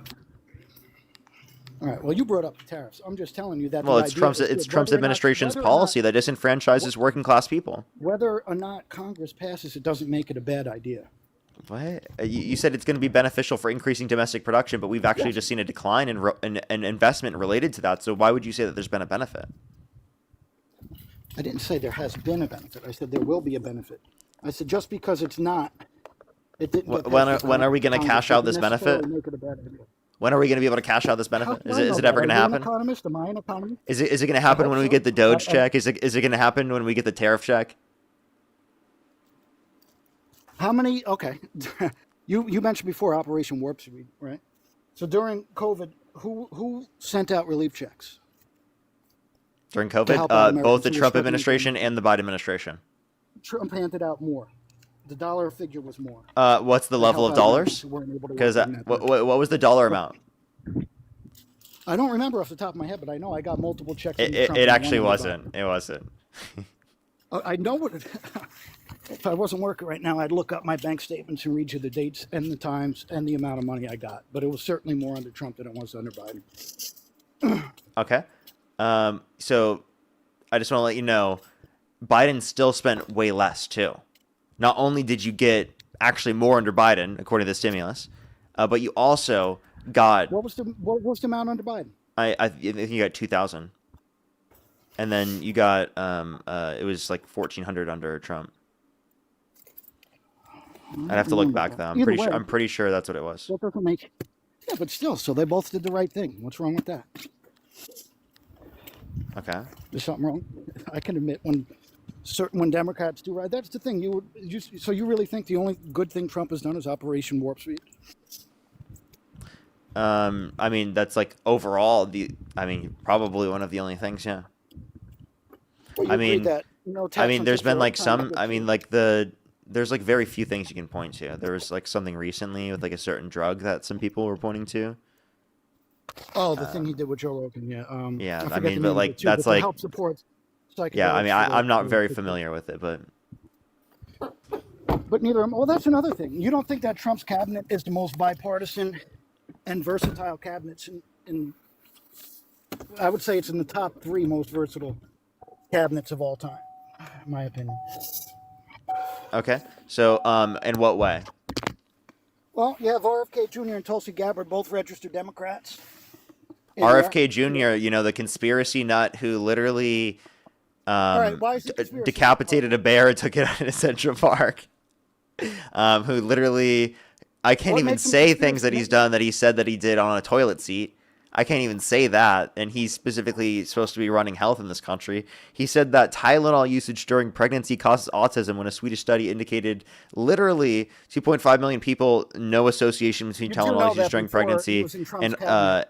All right. Well, you brought up the tariffs. I'm just telling you that. Well, the it's idea Trump's is it's good. Trump's Whether or not- administration's whether or not- policy that disenfranchises working class people. Whether or not Congress passes it doesn't make it a bad idea. What? You said it's going to be beneficial for increasing domestic production, but we've actually Yes. just seen a decline in investment related to that. So why would you say that there's been a benefit? I didn't say there has been a benefit. I said there will be a benefit. I said just because it's not, it didn't. Get When passed when are we going to Congress cash out doesn't this benefit? necessarily make it a bad idea. When are we going to be able to cash out this How benefit? do Is I it know is it that? ever going to Are you an happen? economist? Am I an economist? Is it going to happen when we get the Doge I- check? Is it going to happen when we get the tariff check? How many? Okay, you mentioned before Operation Warp Speed, right? So during COVID, who sent out relief checks? During To COVID, help out Americans both the who were Trump struggling administration and the Biden administration. Trump handed out more. The dollar figure was more. What's the To level help of out Americans dollars? who weren't able to Because work during that time. what was the dollar amount? I don't remember off the top of my head, but I know I got multiple checks from It Trump. it and actually one I never wasn't. It wasn't. got. I know what. If I wasn't working right now, I'd look up my bank statements and read you the dates and the times and the amount of money I got. But it was certainly more under Trump than it was under Biden. Okay. So I just want to let you know, Biden still spent way less too. Not only did you get actually more under Biden, according to the stimulus, but you also got What was the amount under Biden? I think you got 2,000, and then you got it was like 1,400 under Trump. I'd have to look back though. I'm pretty sure that's what it was. That doesn't make. Yeah, but still, so they both did the right thing. What's wrong with that? Okay. There's something wrong. I can admit when Democrats do right. That's the thing. So you really think the only good thing Trump has done is Operation Warp Speed? I mean, that's like overall probably one of the only things. Yeah. Well, I mean, there's been like some. There's like very few things you can point to. There was like something recently with like a certain drug that some people were pointing to. Oh, the thing he did with Joe Rogan, yeah. Yeah, I mean, but like that's like help support. Yeah, I mean, I'm not very familiar with it, but neither am. Well, that's another thing. You don't think that Trump's cabinet is the most bipartisan and versatile cabinets in I would say it's in the top 3 most versatile cabinets of all time, in my opinion. Okay. So, in what way? Well, you have RFK Jr. and Tulsi Gabbard, both registered Democrats. RFK Jr., the conspiracy nut who literally decapitated a bear and took it out in Central Park. Who literally, I can't even say things that he's done that he said that he did on a toilet seat. I can't even say that. And he's specifically supposed to be running health in this country. He said that Tylenol usage during pregnancy causes autism when a Swedish study indicated literally 2.5 million people, no association between Tylenol usage during pregnancy. And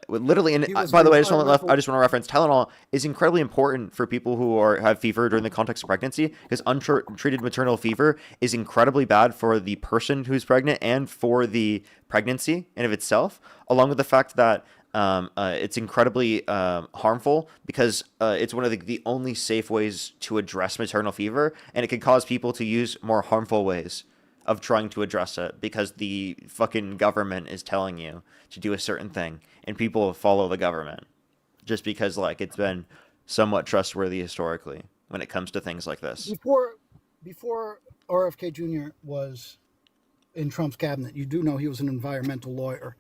literally, and by the way, I just want to reference Tylenol is incredibly important for people who have fever during the context of pregnancy, because untreated maternal fever is incredibly bad for the person who's pregnant and for the pregnancy in of itself, along with the fact that it's incredibly harmful because it's one of the only safe ways to address maternal fever, and it can cause people to use more harmful ways of trying to address it because the fucking government is telling you to do a certain thing, and people follow the government just because it's been somewhat trustworthy historically when it comes to things like this. Before RFK Jr. was in Trump's cabinet, you do know he was an environmental lawyer.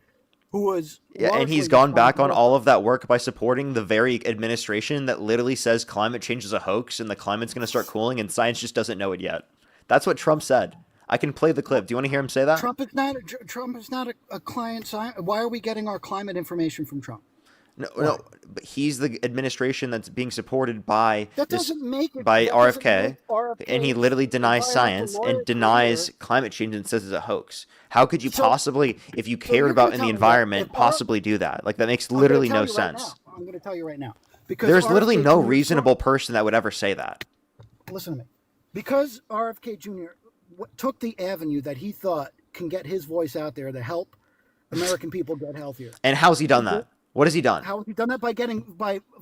And he's gone back on all of that work by supporting the very administration that literally says climate change is a hoax and the climate's going to start cooling and science just doesn't know it yet. That's what Trump said. I can play the clip. Do you want to hear him say that? Trump is not a client science. Why are we getting our climate information from Trump? No, but he's the administration that's being supported by RFK, and he literally denies science and denies climate change and says it's a hoax. How could you possibly, if you cared about the environment, possibly do that? That makes literally no sense. I'm going to tell you right now. Because there's literally no reasonable person that would ever say that. Listen to me. Because RFK Jr. took the avenue that he thought can get his voice out there to help American people get healthier. And how's he done that? What has he done? How has he done that?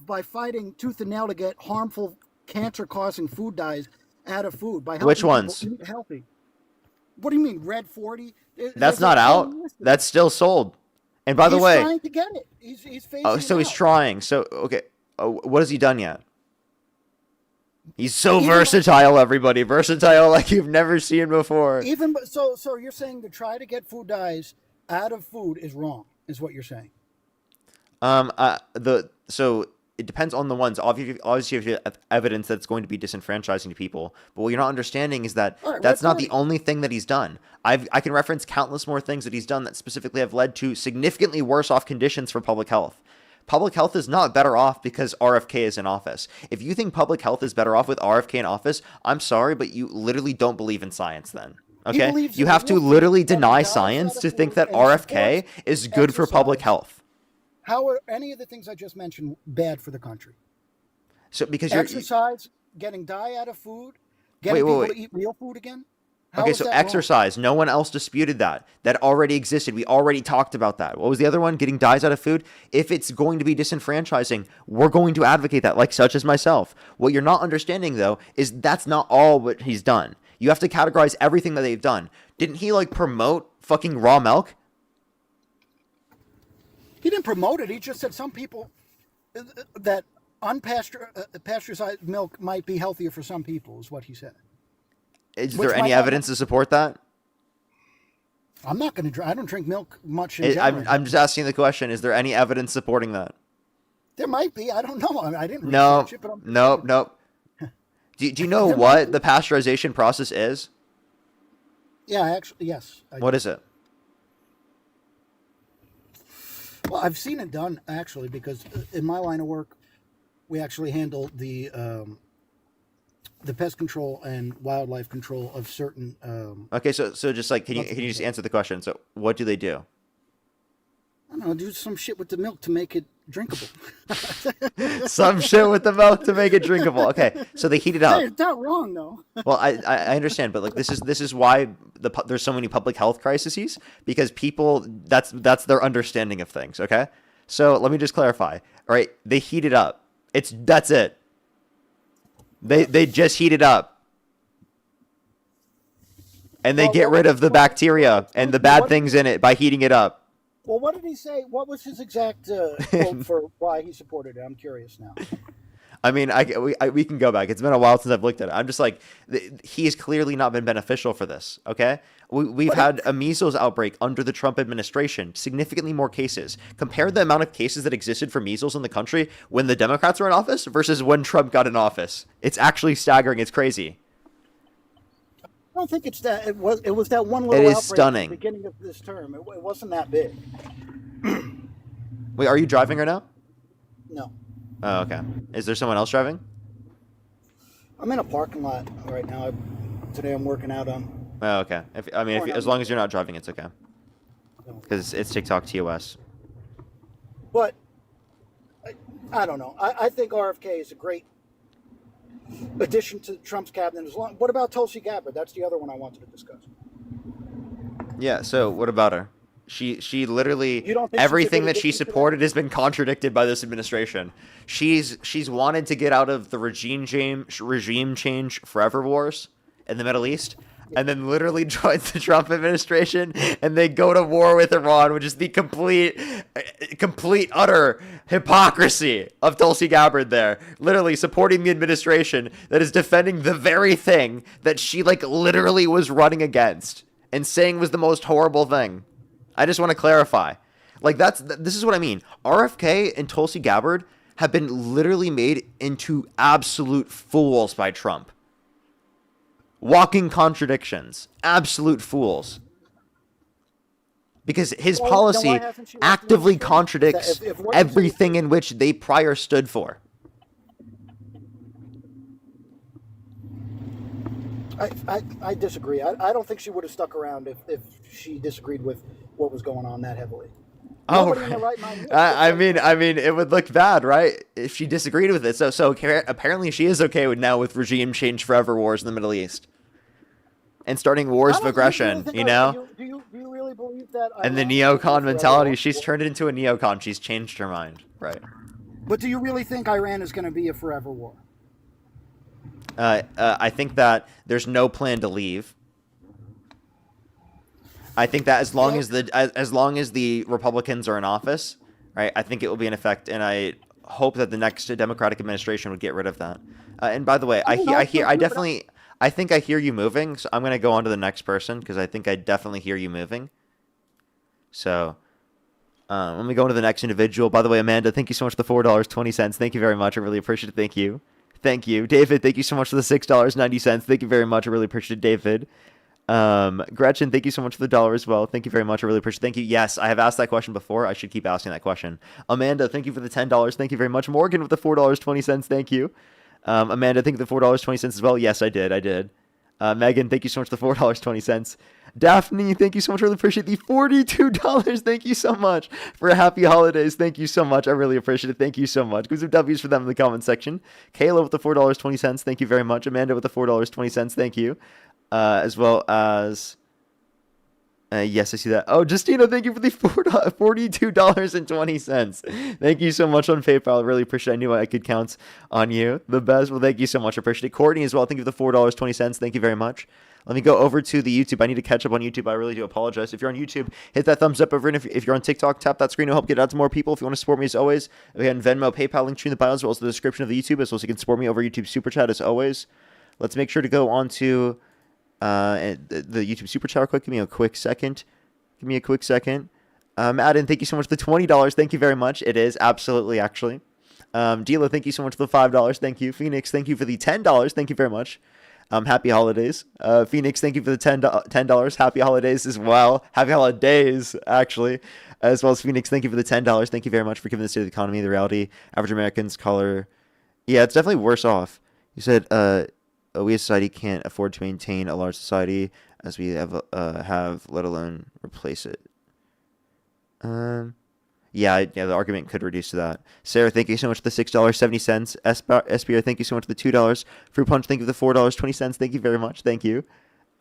By fighting tooth and nail to get harmful, cancer-causing food dyes out of food. By helping Which ones? People eat healthy. What do you mean, Red 40? That's not out. That's still sold. And by the way, he's trying to get it. He's phasing so he's trying. So okay, what has he done yet? He's so versatile, everybody. Versatile like you've never seen before. So you're saying to try to get food dyes out of food is wrong, is what you're saying? So it depends on the ones. Obviously, if you have evidence that's going to be disenfranchising to people, but what you're not understanding is that that's not the only thing that he's done. I can reference countless more things that he's done that specifically have led to significantly worse off conditions for public health. Public health is not better off because RFK is in office. If you think public health is better off with RFK in office, I'm sorry, but you literally don't believe in science then. Okay? You have to literally deny science to think that RFK is good for public health. How are any of the things I just mentioned bad for the country? So because exercise, getting dye out of food, getting people to eat real food again. How Okay, is so that wrong? exercise. No one else disputed that. That already existed. We already talked about that. What was the other one? Getting dyes out of food. If it's going to be disenfranchising, we're going to advocate that, like such as myself. What you're not understanding, though, is that's not all what he's done. You have to categorize everything that they've done. Didn't he, like, promote fucking raw milk? He didn't promote it. He just said some people that pasteurized milk might be healthier for some people, is what he said. Is Which there any might not- evidence to support that? I'm not going to drink. I don't drink milk much in general. I'm just asking the question. Is there any evidence supporting that? There might be. I don't know. I didn't No. research it, but I'm Nope. Do you know what the pasteurization process is? Yeah, actually, yes. What is it? Well, I've seen it done actually because in my line of work, we actually handle the pest control and wildlife control of certain. Okay, so just like, can you just answer the question? So, what do they do? I don't know, do some shit with the milk to make it drinkable. Some shit with the milk to make it drinkable. Okay, so they heat it up. Hey, it's not wrong though. Well, I understand, but like this is why there's so many public health crises, because people that's their understanding of things. Okay, so let me just clarify. All right, they heat it up. That's it. They just heat it up, and they get rid of the bacteria and the bad things in it by heating it up. Well, what did he say? What was his exact quote for why he supported it? I'm curious now. I mean, we can go back. It's been a while since I've looked at it. I'm just like, he has clearly not been beneficial for this, okay? We've had a measles outbreak under the Trump administration, significantly more cases. Compare the amount of cases that existed for measles in the country when the Democrats were in office versus when Trump got in office. It's actually staggering. It's crazy. I don't think it's that. It was that one little It is outbreak stunning. at the beginning of this term. It wasn't that big. Wait, are you driving right now? No. Oh, okay. Is there someone else driving? I'm in a parking lot right now. Today I'm working out on. Oh, okay. As long as you're not driving, it's okay. Because it's TikTok TOS. But I don't know. I think RFK is a great addition to Trump's cabinet. What about Tulsi Gabbard? That's the other one I wanted to discuss. Yeah, so what about her? She literally, You don't think she's a everything good that she addition to that? supported has been contradicted by this administration. She's wanted to get out of the regime change forever wars in the Middle East, and then literally joins the Trump administration, and they go to war with Iran, which is the complete utter hypocrisy of Tulsi Gabbard there. Literally supporting the administration that is defending the very thing that she like literally was running against and saying was the most horrible thing. I just want to clarify. Like this is what I mean. RFK and Tulsi Gabbard have been literally made into absolute fools by Trump. Walking contradictions. Absolute fools. Because his Well, then policy why hasn't she left the actively administration? contradicts If what everything in which they prior stood for. I disagree. I don't think she would have stuck around if she disagreed with what was going on that heavily. Oh, Nobody in their right mind would. I mean, it would look bad, right? If she disagreed with it. So apparently she is okay with regime change forever wars in the Middle East. And starting wars of aggression, Do you really believe that? And the Iran will be neocon forever mentality, war? she's turned it into a neocon. She's changed her mind, right? But do you really think Iran is going to be a forever war? I think that there's no plan to leave. I think that as long as the Republicans are in office, right, I think it will be in effect, and I hope that the next Democratic administration would get rid of that. And by the way, I think I hear you moving, so I'm gonna go on to the next person because I think I definitely hear you moving. So, let me go on to the next individual. By the way, Amanda, thank you so much for the $4.20. Thank you very much. I really appreciate it. Thank you. Thank you. David, thank you so much for the $6.90. Thank you very much. I really appreciate it, David. Gretchen, thank you so much for the dollar as well. Thank you very much. I really appreciate it. Thank you. Yes, I have asked that question before. I should keep asking that question. Amanda, thank you for the $10. Thank you very much. Morgan with the $4.20. Thank you. Amanda, thank you for the $4.20 as well. Yes, I did. Megan, thank you so much for the $4.20. Daphne, thank you so much. I really appreciate the $42. Thank you so much for happy holidays. Thank you so much. I really appreciate it. Thank you so much. Give some W's for them in the comment section. Kayla with the $4.20. Thank you very much. Amanda with the $4.20. Thank you. as well as yes, I see that. Oh, Justina, thank you for the $42.20. Thank you so much on PayPal. I really appreciate it. I knew I could count on you. The best. Well, thank you so much. I appreciate it. Courtney as well. Thank you for the $4.20. Thank you very much. Let me go over to the YouTube. I need to catch up on YouTube. I really do apologize. If you're on YouTube, hit that thumbs up over. And if you're on TikTok, tap that screen. It'll help get out to more people. If you want to support me as always, we have Venmo, PayPal, link tree in the bio as well as the description of the YouTube, as well as you can support me over YouTube Super Chat as always. Let's make sure to go on to the YouTube Super Chat real quick. Give me a quick second. Adam, thank you so much for the $20. Thank you very much. It is absolutely actually. Dila, thank you so much for the $5. Thank you. Phoenix, thank you for the $10. Thank you very much. Happy holidays. Phoenix, thank you for the $10. Happy holidays as well. Happy holidays, actually. As well as Phoenix, thank you for the $10. Thank you very much for giving the state of the economy, the reality, average Americans, color. Yeah, it's definitely worse off. You said, we as society can't afford to maintain a large society as we have, let alone replace it. Yeah, the argument could reduce to that. Sarah, thank you so much for the $6.70. SPR, thank you so much for the $2. Fruit Punch, thank you for the $4.20. Thank you very much. Thank you.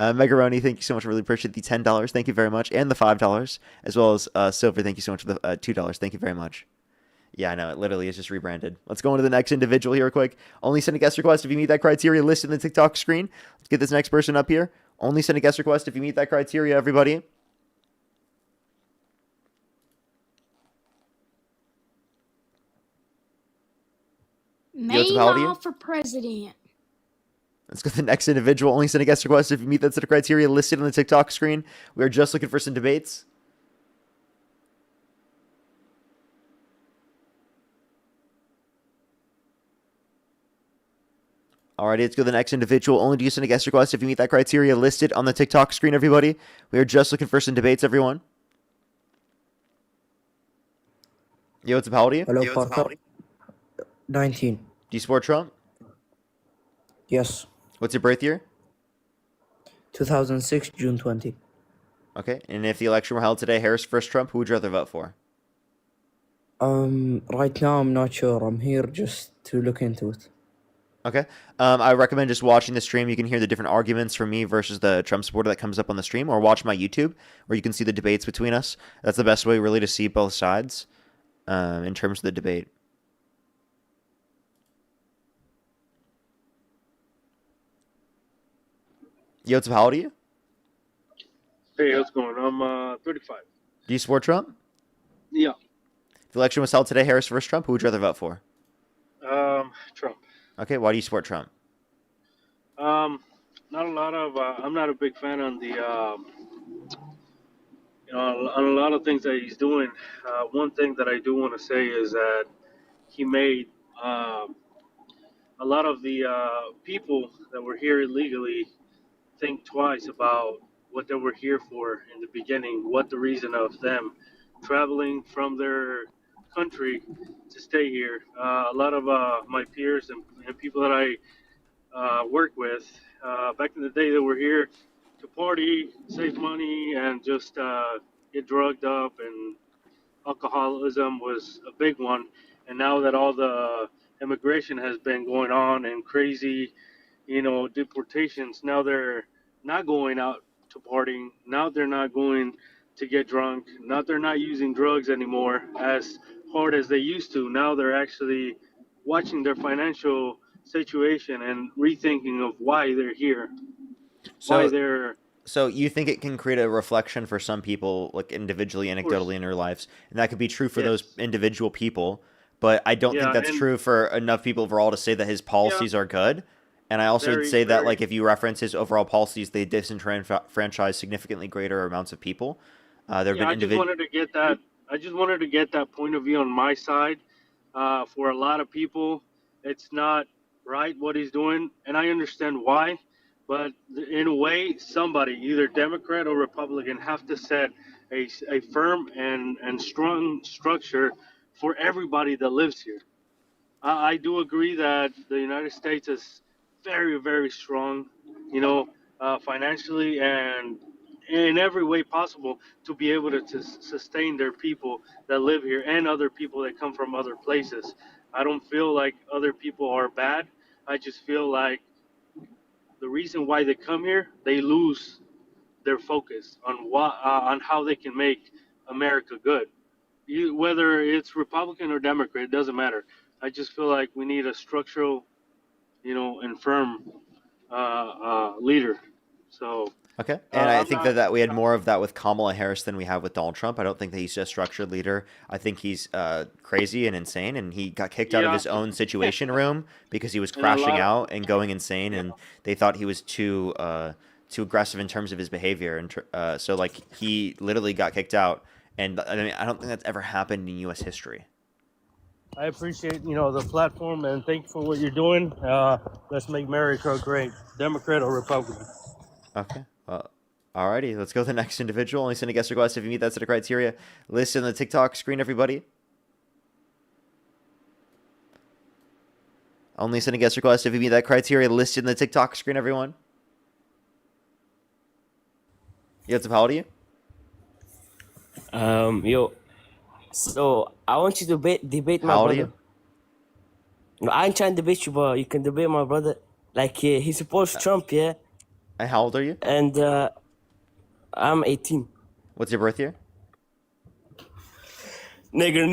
Megaroni, thank you so much. Really appreciate the $10. Thank you very much. And the $5. As well as Silver, thank you so much for the $2. Thank you very much. Yeah, I know. It literally is just rebranded. Let's go into the next individual here real quick. Only send a guest request if you meet that criteria listed in the TikTok screen. Let's get this next person up here. Only send a guest request if you meet that criteria, everybody. Maymall for president. Let's go to the next individual. Only send a guest request if you meet that set of criteria listed on the TikTok screen. We are just looking for some debates. Alrighty, let's go to the next individual. Only do you send a guest request if you meet that criteria listed on the TikTok screen, everybody. We are just looking for some debates, everyone. Yo, what's up? How old are you? Hello, Parker. 19. Do you support Trump? Yes. What's your birth year? 2006, June 20. Okay, and if the election were held today, Harris versus Trump, who would you rather vote for? Right now I'm not sure. I'm here just to look into it. Okay. I recommend just watching the stream. You can hear the different arguments from me versus the Trump supporter that comes up on the stream, or watch my YouTube where you can see the debates between us. That's the best way really to see both sides in terms of the debate. Yo, what's up? How old are you? Hey, how's it going? I'm 35. Do you support Trump? Yeah. If the election was held today, Harris versus Trump, who would you rather vote for? Trump. Okay, why do you support Trump? Not a lot of. I'm not a big fan on the. On a lot of things that he's doing. One thing that I do want to say is that he made a lot of the people that were here illegally think twice about what they were here for in the beginning, what the reason of them traveling from their country to stay here. A lot of my peers and people that I work with, back in the day, they were here to party, save money, and just get drugged up, and alcoholism was a big one. And now that all the immigration has been going on and crazy, deportations, now they're not going out to partying. Now they're not going to get drunk. Now they're not using drugs anymore as hard as they used to. Now they're actually watching their financial situation and rethinking of why they're here. So you think it can create a reflection for some people, like individually, anecdotally in their lives, and that could be true for those individual people. But I don't think that's true for enough people overall to say that his policies are good. And I also would say that, like, if you reference his overall policies, they disenfranchise significantly greater amounts of people. I just wanted to get that. I just wanted to get that point of view on my side. For a lot of people, it's not right what he's doing, and I understand why. But in a way, somebody, either Democrat or Republican, have to set a firm and strong structure for everybody that lives here. I do agree that the United States is very, very strong, financially and in every way possible to be able to sustain their people that live here and other people that come from other places. I don't feel like other people are bad. I just feel like the reason why they come here, they lose their focus on how they can make America good. Whether it's Republican or Democrat, it doesn't matter. I just feel like we need a structural, and firm leader. So Okay. And I I'm think not. that we had more of that with Kamala Harris than we have with Donald Trump. I don't think that he's a structured leader. I think he's crazy and insane, and he got kicked out of Yeah, his own situation room because he was and a crashing lot of out and going insane, yeah. and they thought he was too aggressive in terms of his behavior, and so like he literally got kicked out. And I mean, I don't think that's ever happened in U.S. history. I appreciate the platform and thank you for what you're doing. Let's make America great, Democrat or Republican. Okay. Well, alrighty. Let's go to the next individual. Only send a guest request if you meet that set of criteria. List on the TikTok screen, everybody. Only send a guest request if you meet that criteria listed in the TikTok screen, everyone. How old are you? Yo, so I want you to debate my How old are brother. you? No, I ain't trying to debate you, but you can debate my brother. Like, he supports Trump, yeah? And how old are you? And I'm 18. What's your birth year? Nigger.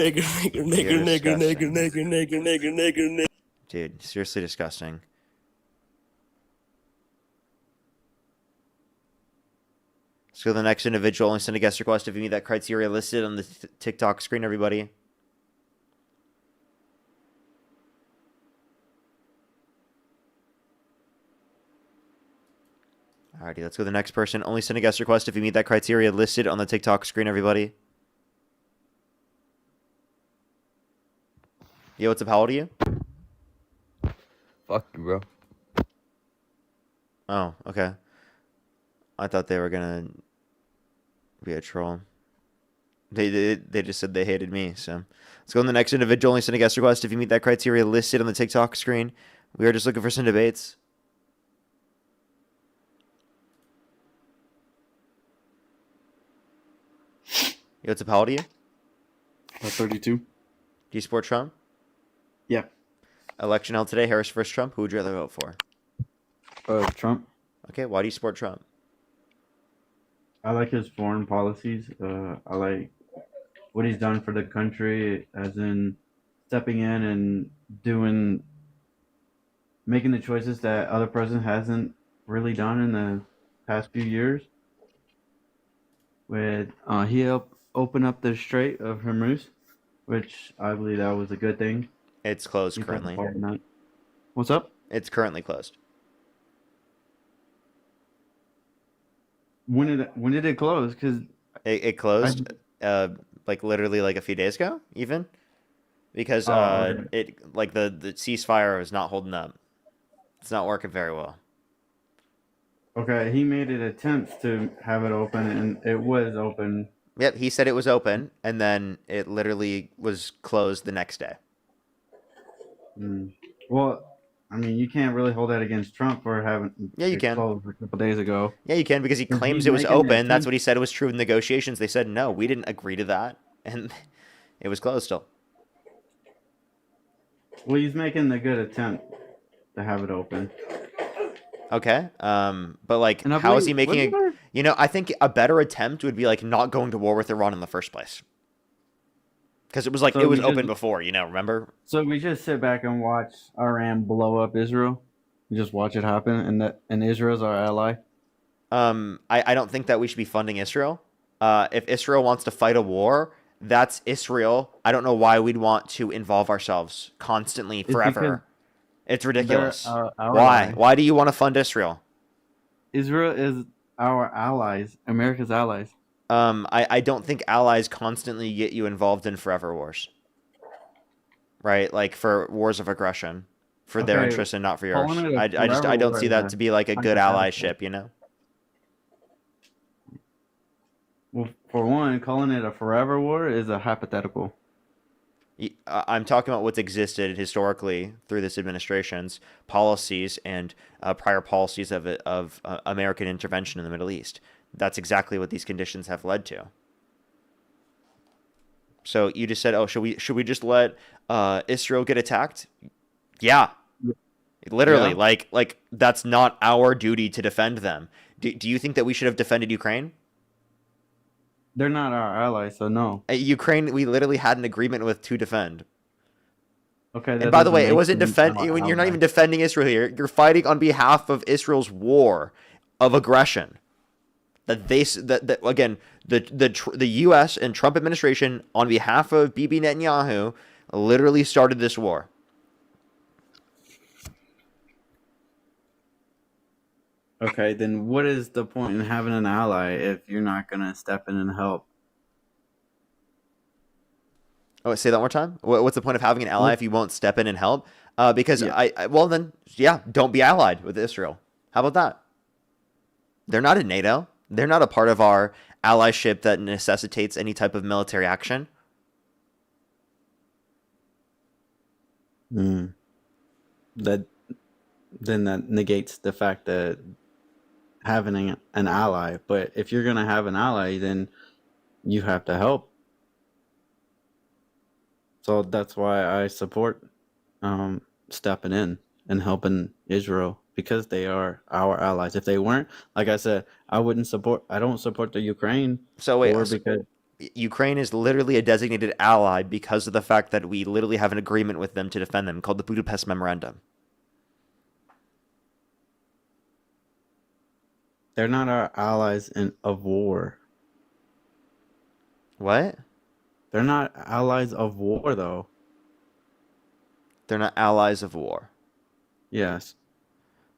Dude, seriously disgusting. Let's go to the next individual. Only send a guest request if you meet that criteria listed on the TikTok screen, everybody. Alrighty, let's go to the next person. Only send a guest request if you meet that criteria listed on the TikTok screen, everybody. Yo, what's up? How old are you? Fuck you, bro. Oh, okay. I thought they were gonna be a troll. They just said they hated me, so let's go to the next individual. Only send a guest request if you meet that criteria listed on the TikTok screen. We are just looking for some debates. Yo, what's up? How old are you? 32. Do you support Trump? Yeah. Election held today. Harris versus Trump. Who would you rather vote for? Trump. Okay, why do you support Trump? I like his foreign policies. I like what he's done for the country, as in stepping in and making the choices that other president hasn't really done in the past few years. With he helped open up the Strait of Hormuz, which I believe that was a good thing. It's closed He played a currently. part in that. What's up? It's currently closed. When did it close? Because It closed like literally like a few days ago, even because okay. it like the ceasefire is not holding up. It's not working very well. Okay, he made an attempt to have it open, and it was open. Yep, he said it was open, and then it literally was closed the next day. Well, I mean, you can't really hold that against Trump for having Yeah, you it can. closed a couple days ago. Yeah, you can because he 'Cause claims he's it was making an open. That's attempt- what he said was true in negotiations. They said no, we didn't agree to that, and it was closed still. Well, he's making a good attempt to have it open. Okay. But like, And I how is he believe- making wasn't a? I think a better attempt would be like not going to war with Iran in the first place. Because it was like So it was we open just- before, remember? So we just sit back and watch Iran blow up Israel. We just watch it happen, and Israel's our ally. I don't think that we should be funding Israel. If Israel wants to fight a war, that's Israel. I don't know why we'd want to involve ourselves constantly It's forever. because It's ridiculous. our Why? ally. Why do you want to fund Israel? Israel is our allies, America's allies. I don't think allies constantly get you involved in forever wars. Right? Like for wars of aggression. For their Okay, interest and not for yours. calling it a I forever don't war see is that a to be like a good hypothetical. allyship, Well, for one, calling it a forever war is a hypothetical. I'm talking about what's existed historically through this administration's policies and prior policies of American intervention in the Middle East. That's exactly what these conditions have led to. So you just said, "Oh, should we just let Israel get attacked?" Yeah, Literally, Yeah, like that's not our duty to defend them. Do you think that we should have defended Ukraine? they're not our allies, so no. Ukraine, we literally had an agreement with to defend. Okay, And that by the doesn't way, it make wasn't them defend. our When you're not ally. even defending Israel here, you're fighting on behalf of Israel's war of aggression. That again, the U.S. and Trump administration on behalf of Bibi Netanyahu literally started this war. Okay, then what is the point in having an ally if you're not gonna step in and help? Oh, say that one more time. What's the point of having an ally What? if you won't step in and help? Because Yeah. well then, yeah, don't be allied with Israel. How about that? They're not in NATO. They're not a part of our allyship that necessitates any type of military action. Hmm. That then that negates the fact that having an ally. But if you're gonna have an ally, then you have to help. So that's why I support stepping in and helping Israel because they are our allies. If they weren't, like I said, I don't support the Ukraine So wait, war because Ukraine is literally a designated ally because of the fact that we literally have an agreement with them to defend them called the Budapest Memorandum. they're not our allies of war. What? They're not allies of war though. They're not allies of war. Yes.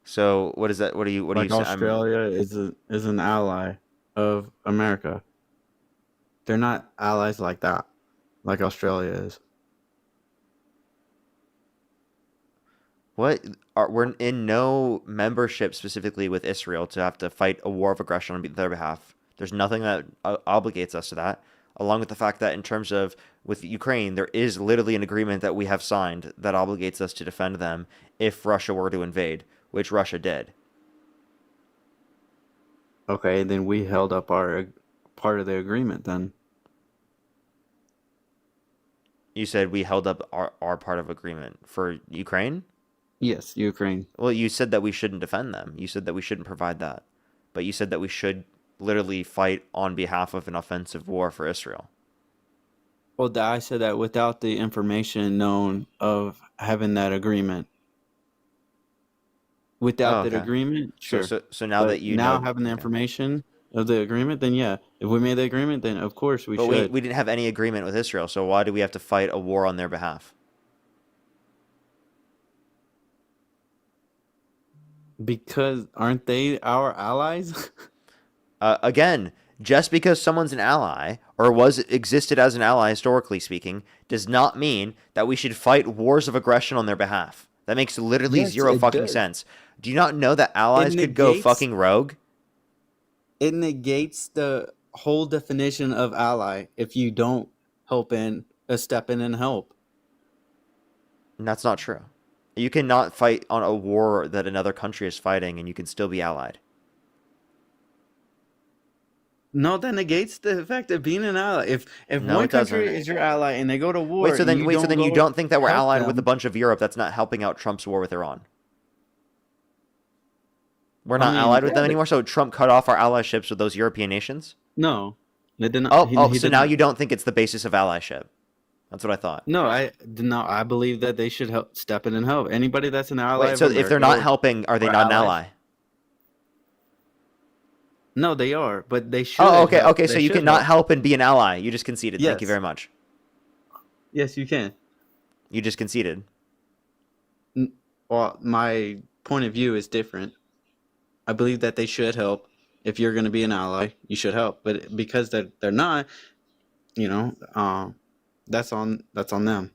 So what is that? What are you Like saying? Australia is an ally of America. They're not allies like that, like Australia is. We're in no membership specifically with Israel to have to fight a war of aggression on their behalf. There's nothing that obligates us to that. Along with the fact that in terms of with Ukraine, there is literally an agreement that we have signed that obligates us to defend them if Russia were to invade, which Russia did. Okay, then we held up our part of the agreement then. You said we held up our part of agreement for Ukraine? Yes, Ukraine. Well, you said that we shouldn't defend them. You said that we shouldn't provide that. But you said that we should literally fight on behalf of an offensive war for Israel. Well, I said that without the information known of having that agreement. Without that okay. agreement, sure. So now But that you now know, having the okay. information of the agreement, then yeah. If we made the agreement, then of course we But should. we didn't have any agreement with Israel, so why do we have to fight a war on their behalf? Because aren't they our allies? Again, just because someone's an ally or existed as an ally historically speaking does not mean that we should fight wars of aggression on their behalf. That makes literally Yes, zero it fucking does. sense. Do you not know that allies could go fucking rogue? It negates the whole definition of ally if you don't step in and help. And that's not true. You cannot fight on a war that another country is fighting and you can still be allied. No, that negates the fact of being an ally. If No, one it doesn't. country is your ally and they go to war, Wait, so then you don't think that we're help allied with a them, bunch of Europe that's not helping out Trump's war with Iran? We're I not mean, allied with yeah, them but- anymore, so Trump cut off our allyships with those European nations? No, they did not. Oh, he so did now not. you don't think it's the basis of allyship. That's what I thought. No, I believe that they should help step in and help anybody that's an ally. Wait, of so if they're America not or- helping, are they or not an allies. ally? No, they are, but they should. Oh, okay, help. okay, so They you should cannot help and be an ally. You just conceded. Thank you Yes. very much. Yes, you can. You just conceded. Well, my point of view is different. I believe that they should help. If you're going to be an ally, you should help. But because they're not, that's on them.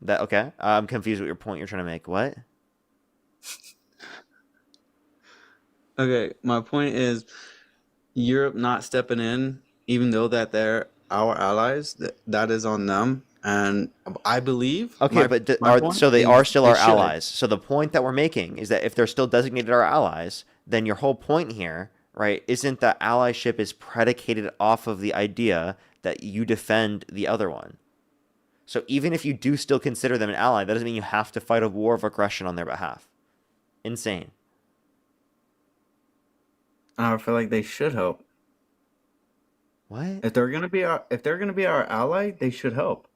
That okay? I'm confused with your point you're trying to make. What? Okay, my point is Europe not stepping in, even though that they're our allies, that is on them. And I believe. Okay, but they are still our should. allies. So the point that we're making is that if they're still designated our allies, then your whole point here, right, isn't that allyship is predicated off of the idea that you defend the other one. So even if you do still consider them an ally, that doesn't mean you have to fight a war of aggression on their behalf. Insane. I feel like they should help. What? If they're gonna be our ally, they should help.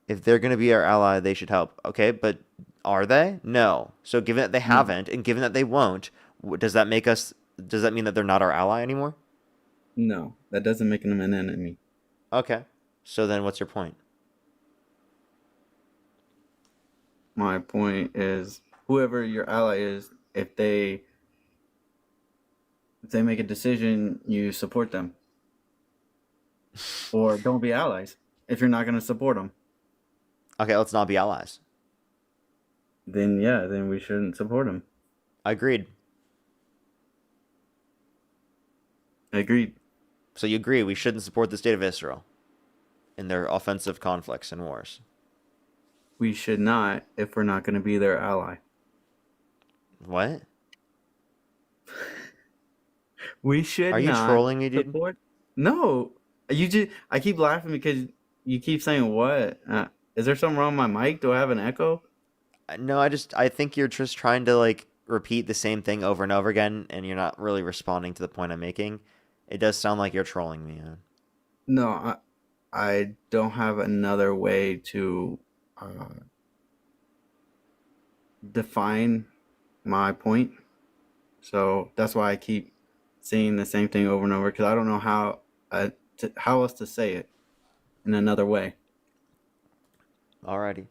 If they're going to be our ally, they should help. Okay, but are they? No. So given that they haven't, and given that they won't, does that mean that they're not our ally anymore? No, that doesn't make them an enemy. Okay. So then what's your point? My point is, whoever your ally is, if they make a decision, you support them. Or don't be allies if you're not going to support them. Okay, let's not be allies. Then we shouldn't support them. Agreed. Agreed. So you agree we shouldn't support the state of Israel in their offensive conflicts and wars? We should not if we're not going to be their ally. What? We should. Are you not trolling me, dude? support... No, I keep laughing because you keep saying what? Is there something wrong with my mic? Do I have an echo? No, I think you're just trying to like repeat the same thing over and over again, and you're not really responding to the point I'm making. It does sound like you're trolling me. No, I don't have another way to define my point. So that's why I keep saying the same thing over and over, because I don't know how else to say it in another way. Alrighty.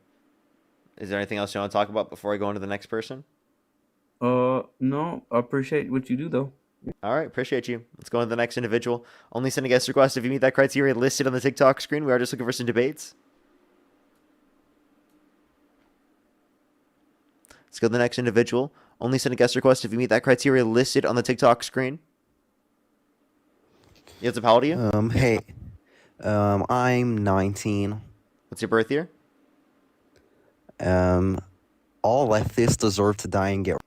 Is there anything else you want to talk about before I go on to the next person? No, I appreciate what you do though. All right, appreciate you. Let's go on to the next individual. Only send a guest request if you meet that criteria listed on the TikTok screen. We are just looking for some debates. Let's go to the next individual. Only send a guest request if you meet that criteria listed on the TikTok screen. Yozef, how old are you? Hey, I'm 19. What's your birth year? All leftists deserve to die and get.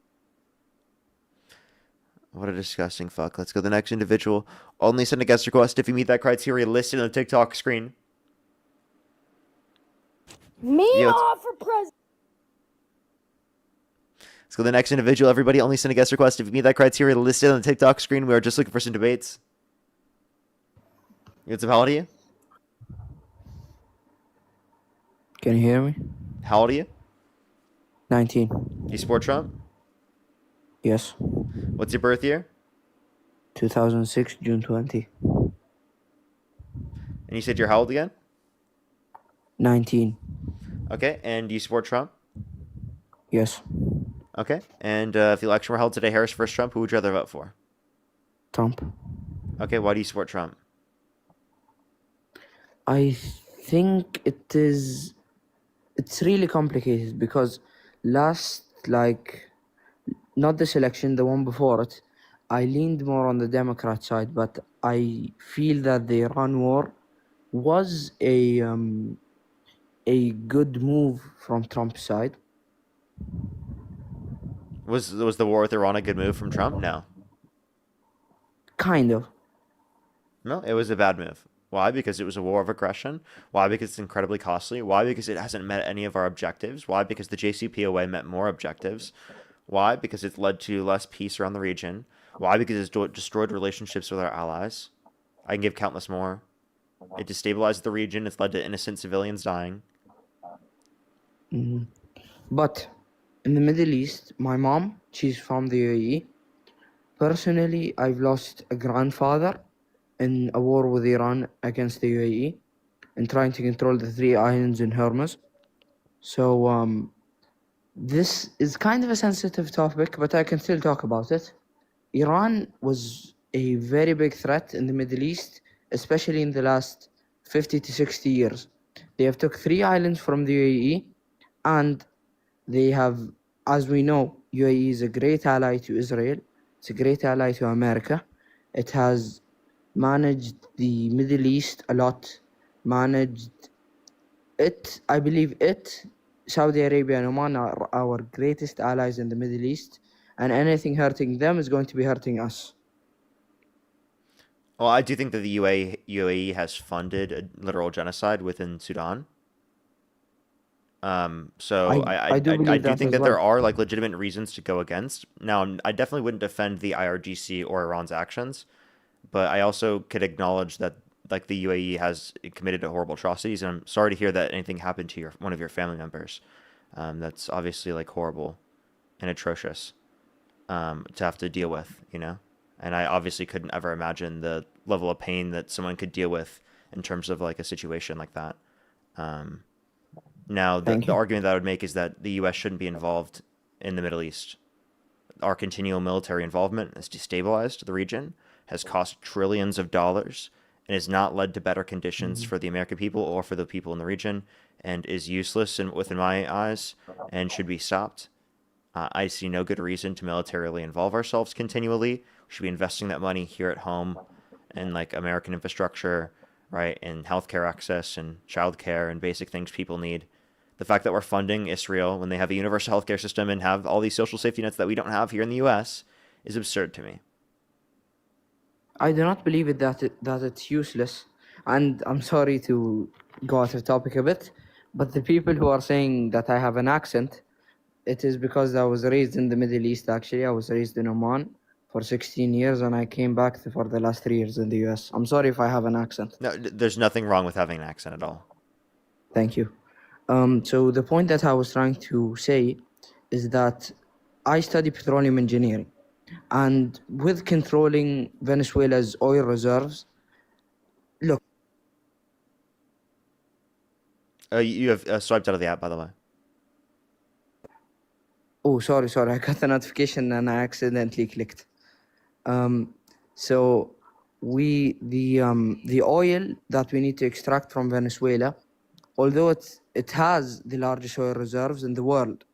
What a disgusting fuck. Let's go to the next individual. Only send a guest request if you meet that criteria listed on the TikTok screen. Me Yo, off for president. Let's go to the next individual. Everybody, only send a guest request if you meet that criteria listed on the TikTok screen. We are just looking for some debates. Yozef, how old are you? Can you hear me? How old are you? 19. Do you support Trump? Yes. What's your birth year? 2006, June 20. And you said you're how old again? 19. Okay, and do you support Trump? Yes. Okay, and if the election were held today, Harris versus Trump, who would you rather vote for? Trump. Okay, why do you support Trump? I think it's really complicated because not this election, the one before it, I leaned more on the Democrat side, but I feel that the Iran war was a good move from Trump's side. Was the war with Iran a good move from Trump? No. Kind of. No, it was a bad move. Why? Because it was a war of aggression. Why? Because it's incredibly costly. Why? Because it hasn't met any of our objectives. Why? Because the JCPOA met more objectives. Why? Because it's led to less peace around the region. Why? Because it's destroyed relationships with our allies. I can give countless more. It destabilized the region. It's led to innocent civilians dying. Mhm. But in the Middle East, my mom, she's from the UAE. Personally, I've lost a grandfather in a war with Iran against the UAE and trying to control the 3 islands in Hormuz. So this is kind of a sensitive topic, but I can still talk about it. Iran was a very big threat in the Middle East, especially in the last 50 to 60 years. They have took 3 islands from the UAE, and they have, as we know, UAE is a great ally to Israel. It's a great ally to America. It has managed the Middle East a lot. I believe Saudi Arabia and Oman are our greatest allies in the Middle East, and anything hurting them is going to be hurting us. Well, I do think that the UAE has funded a literal genocide within Sudan. So I do I believe do that think as that there well. are like legitimate reasons to go against. Now, I definitely wouldn't defend the IRGC or Iran's actions, but I also could acknowledge that like the UAE has committed horrible atrocities, and I'm sorry to hear that anything happened to one of your family members. That's obviously like horrible and atrocious to have to deal with, you know. And I obviously couldn't ever imagine the level of pain that someone could deal with in terms of like a situation like that. Um, Now, Thank the you. argument that I would make is that the U.S. shouldn't be involved in the Middle East. Our continual military involvement has destabilized the region, has cost trillions of dollars, and has not led to better conditions Mhm. for the American people or for the people in the region, and is useless within my eyes and should be stopped. I see no good reason to militarily involve ourselves continually. We should be investing that money here at home in like American infrastructure, right, and healthcare access and childcare and basic things people need. The fact that we're funding Israel when they have a universal healthcare system and have all these social safety nets that we don't have here in the U.S. is absurd to me. I do not believe that it's useless, and I'm sorry to go out of topic a bit, but the people who are saying that I have an accent, it is because I was raised in the Middle East. Actually, I was raised in Oman for 16 years, and I came back for the last 3 years in the US. I'm sorry if I have an accent. No, there's nothing wrong with having an accent at all. Thank you. So the point that I was trying to say is that I study petroleum engineering, and with controlling Venezuela's oil reserves, look. You have swiped out of the app, by the way. Oh, sorry. I got a notification and I accidentally clicked. So the oil that we need to extract from Venezuela, although it has the largest oil reserves in the world,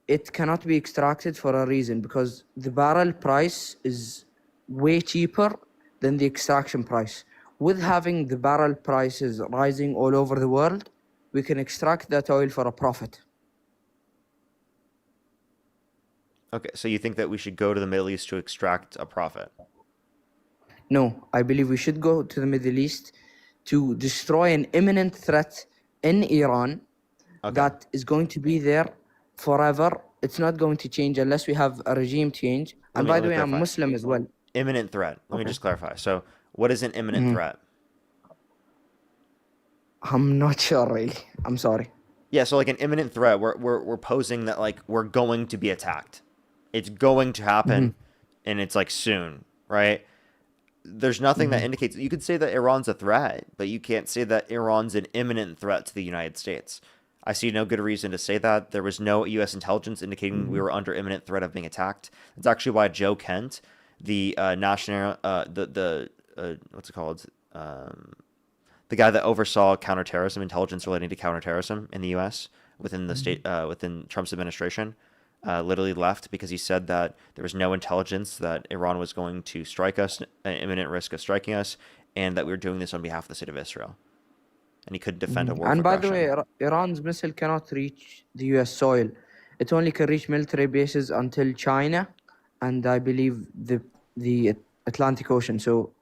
it cannot be extracted for a reason, because the barrel price is way cheaper than the extraction price. With having the barrel prices rising all over the world, we can extract that oil for a profit. Okay, so you think that we should go to the Middle East to extract a profit? No, I believe we should go to the Middle East to destroy an imminent threat in Iran that is going to be there forever. It's not going to change unless we have a regime change. And by the way, I'm clarify. Muslim as well. Imminent threat. Let me just clarify. So, what is an imminent threat? I'm not sure, really. I'm sorry. Yeah, so like an imminent threat, we're posing that like we're going to be attacked. It's going to happen, and it's like soon, right? There's nothing that indicates. You could say that Iran's a threat, but you can't say that Iran's an imminent threat to the United States. I see no good reason to say that. There was no U.S. intelligence indicating we were under imminent threat of being attacked. That's actually why Joe Kent, the what's it called? The guy that oversaw counterterrorism intelligence relating to counterterrorism in the U.S. within the state within Trump's administration, literally left because he said that there was no intelligence that Iran was going to strike us, an imminent risk of striking us, and that we were doing this on behalf of the state of Israel. And he couldn't defend a war of And by the aggression. way, Iran's missile cannot reach the US soil. It only can reach military bases until China and I believe the Atlantic Ocean. So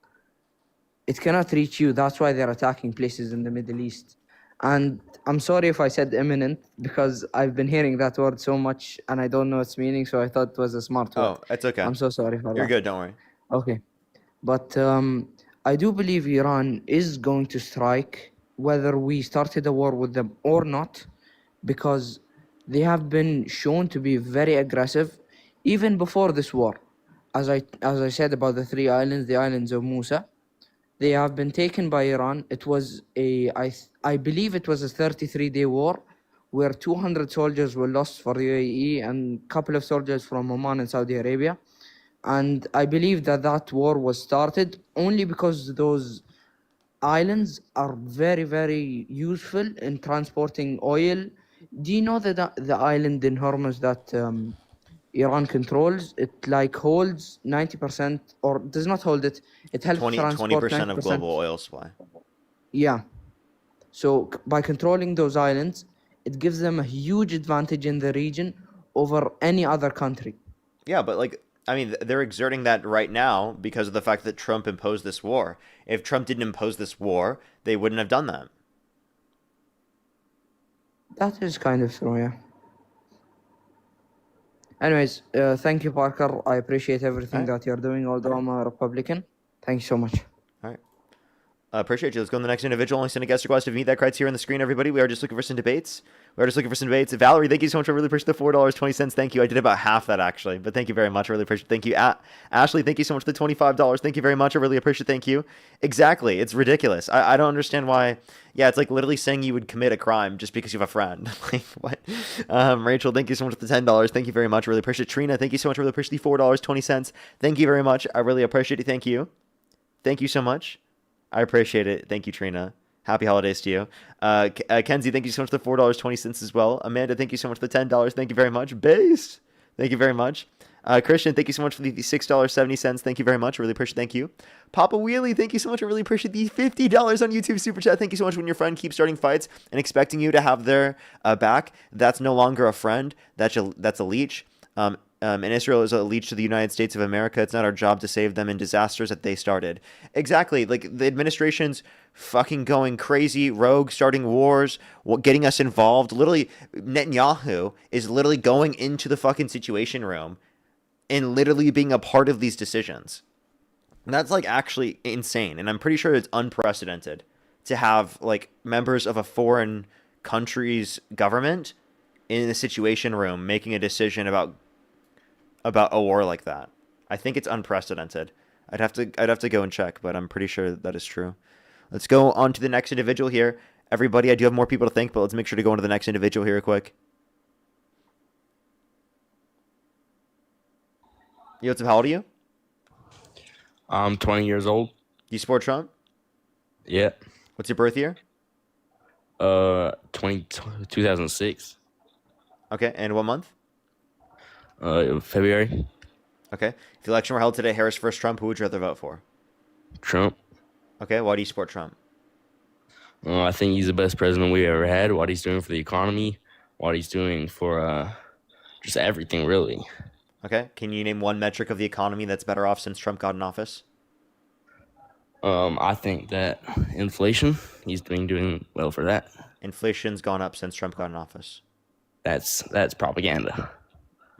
it cannot reach you. That's why they're attacking places in the Middle East. And I'm sorry if I said imminent, because I've been hearing that word so much and I don't know its meaning, so I thought it was a smart word. Oh, it's okay. I'm so sorry for that. You're good, don't worry. Okay. But I do believe Iran is going to strike, whether we started a war with them or not, because they have been shown to be very aggressive even before this war. As I said about the three islands, the islands of Musa, they have been taken by Iran. It was I believe it was a 33-day war where 200 soldiers were lost for the UAE and a couple of soldiers from Oman and Saudi Arabia. And I believe that war was started only because those islands are very, very useful in transporting oil. Do you know that the island in Hormuz that Iran controls, it like holds 90% or does not hold it. It helps 20% transport 90% of global oil supply. Yeah. So by controlling those islands, it gives them a huge advantage in the region over any other country. Yeah, but like I mean, they're exerting that right now because of the fact that Trump imposed this war. If Trump didn't impose this war, they wouldn't have done that. That is kind of true, yeah. Anyways, thank you, Parker. I appreciate everything that you're doing, although I'm a Republican. Thank you so much. All right. Appreciate you. Let's go to the next individual. Only send a guest request if you meet that criteria on the screen, everybody. We are just looking for some debates. Valerie, thank you so much. I really appreciate the $4.20. Thank you. I did about half that, actually, but thank you very much. I really appreciate it. Thank you. Ashley, thank you so much for the $25. Thank you very much. I really appreciate it. Thank you. Exactly. It's ridiculous. I don't understand why. Yeah, it's like literally saying you would commit a crime just because you have a friend. Like, what? Rachel, thank you so much for the $10. Thank you very much. I really appreciate it. Trina, thank you so much. I really appreciate the $4.20. Thank you very much. I really appreciate it. Thank you. Thank you so much. I appreciate it. Thank you, Trina. Happy holidays to you. Kenzie, thank you so much for the $4.20 as well. Amanda, thank you so much for the $10. Thank you very much. Base, thank you very much. Christian, thank you so much for the $6.70. Thank you very much. I really appreciate it. Thank you. Papa Wheelie, thank you so much. I really appreciate the $50 on YouTube Super Chat. Thank you so much. When your friend keeps starting fights and expecting you to have their back, that's no longer a friend. That's a leech. And Israel is a leech to the United States of America. It's not our job to save them in disasters that they started. Exactly. Like, the administration's fucking going crazy, rogue, starting wars, getting us involved. Literally, Netanyahu is literally going into the fucking Situation Room and literally being a part of these decisions. And that's, like, actually insane. And I'm pretty sure it's unprecedented to have, like, members of a foreign country's government in the Situation Room making a decision about a war like that. I think it's unprecedented. I'd have to go and check, but I'm pretty sure that is true. Let's go on to the next individual here. Everybody, I do have more people to thank, but let's make sure to go on to the next individual here quick. Yo, what's up? How old are you? I'm 20 years old. Do you support Trump? Yeah. What's your birth year? 2006. Okay, and what month? February. Okay. If the election were held today, Harris versus Trump, who would you rather vote for? Trump. Okay, why do you support Trump? I think he's the best president we ever had. What he's doing for the economy, what he's doing for just everything, really. Okay. Can you name one metric of the economy that's better off since Trump got in office? I think that inflation, he's been doing well for that. Inflation's gone up since Trump got in office. That's propaganda.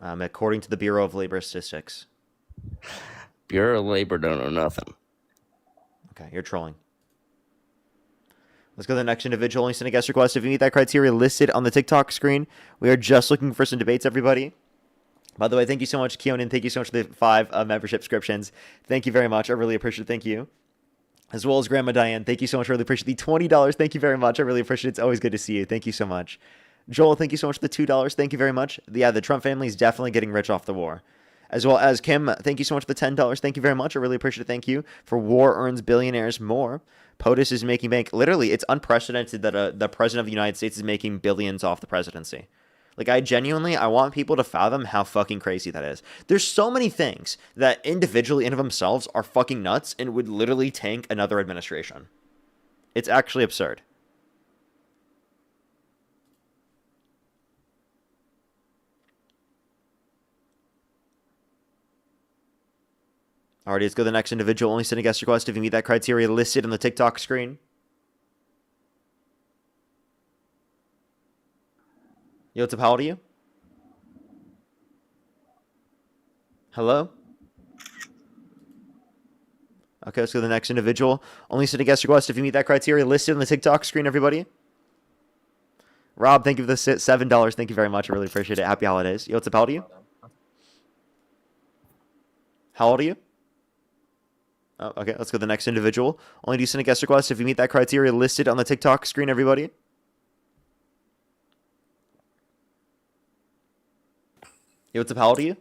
According to the Bureau of Labor Statistics. Bureau of Labor don't know nothing. Okay, you're trolling. Let's go to the next individual. Only send a guest request if you meet that criteria listed on the TikTok screen. We are just looking for some debates, everybody. By the way, thank you so much, Keonan. Thank you so much for the 5 membership subscriptions. Thank you very much. I really appreciate it. Thank you. As well as Grandma Diane. Thank you so much. I really appreciate the $20. Thank you very much. I really appreciate it. It's always good to see you. Thank you so much. Joel, thank you so much for the $2. Thank you very much. Yeah, the Trump family is definitely getting rich off the war. As well as Kim, thank you so much for the $10. Thank you very much. I really appreciate it. Thank you. For war earns billionaires more. POTUS is making bank. Literally, it's unprecedented that the president of the United States is making billions off the presidency. Like, I want people to fathom how fucking crazy that is. There's so many things that individually and of themselves are fucking nuts and would literally tank another administration. It's actually absurd. Alrighty, let's go to the next individual. Only send a guest request if you meet that criteria listed on the TikTok screen. Yo, what's up? How old are you? Hello? Okay, let's go to the next individual. Only send a guest request if you meet that criteria listed on the TikTok screen, everybody. Rob, thank you for the $7. Thank you very much. I really appreciate it. Happy holidays. Yo, what's up? How old are you? How old are you? Oh, okay, let's go to the next individual. Only do send a guest request if you meet that criteria listed on the TikTok screen, everybody. Yo, what's up? How old are you?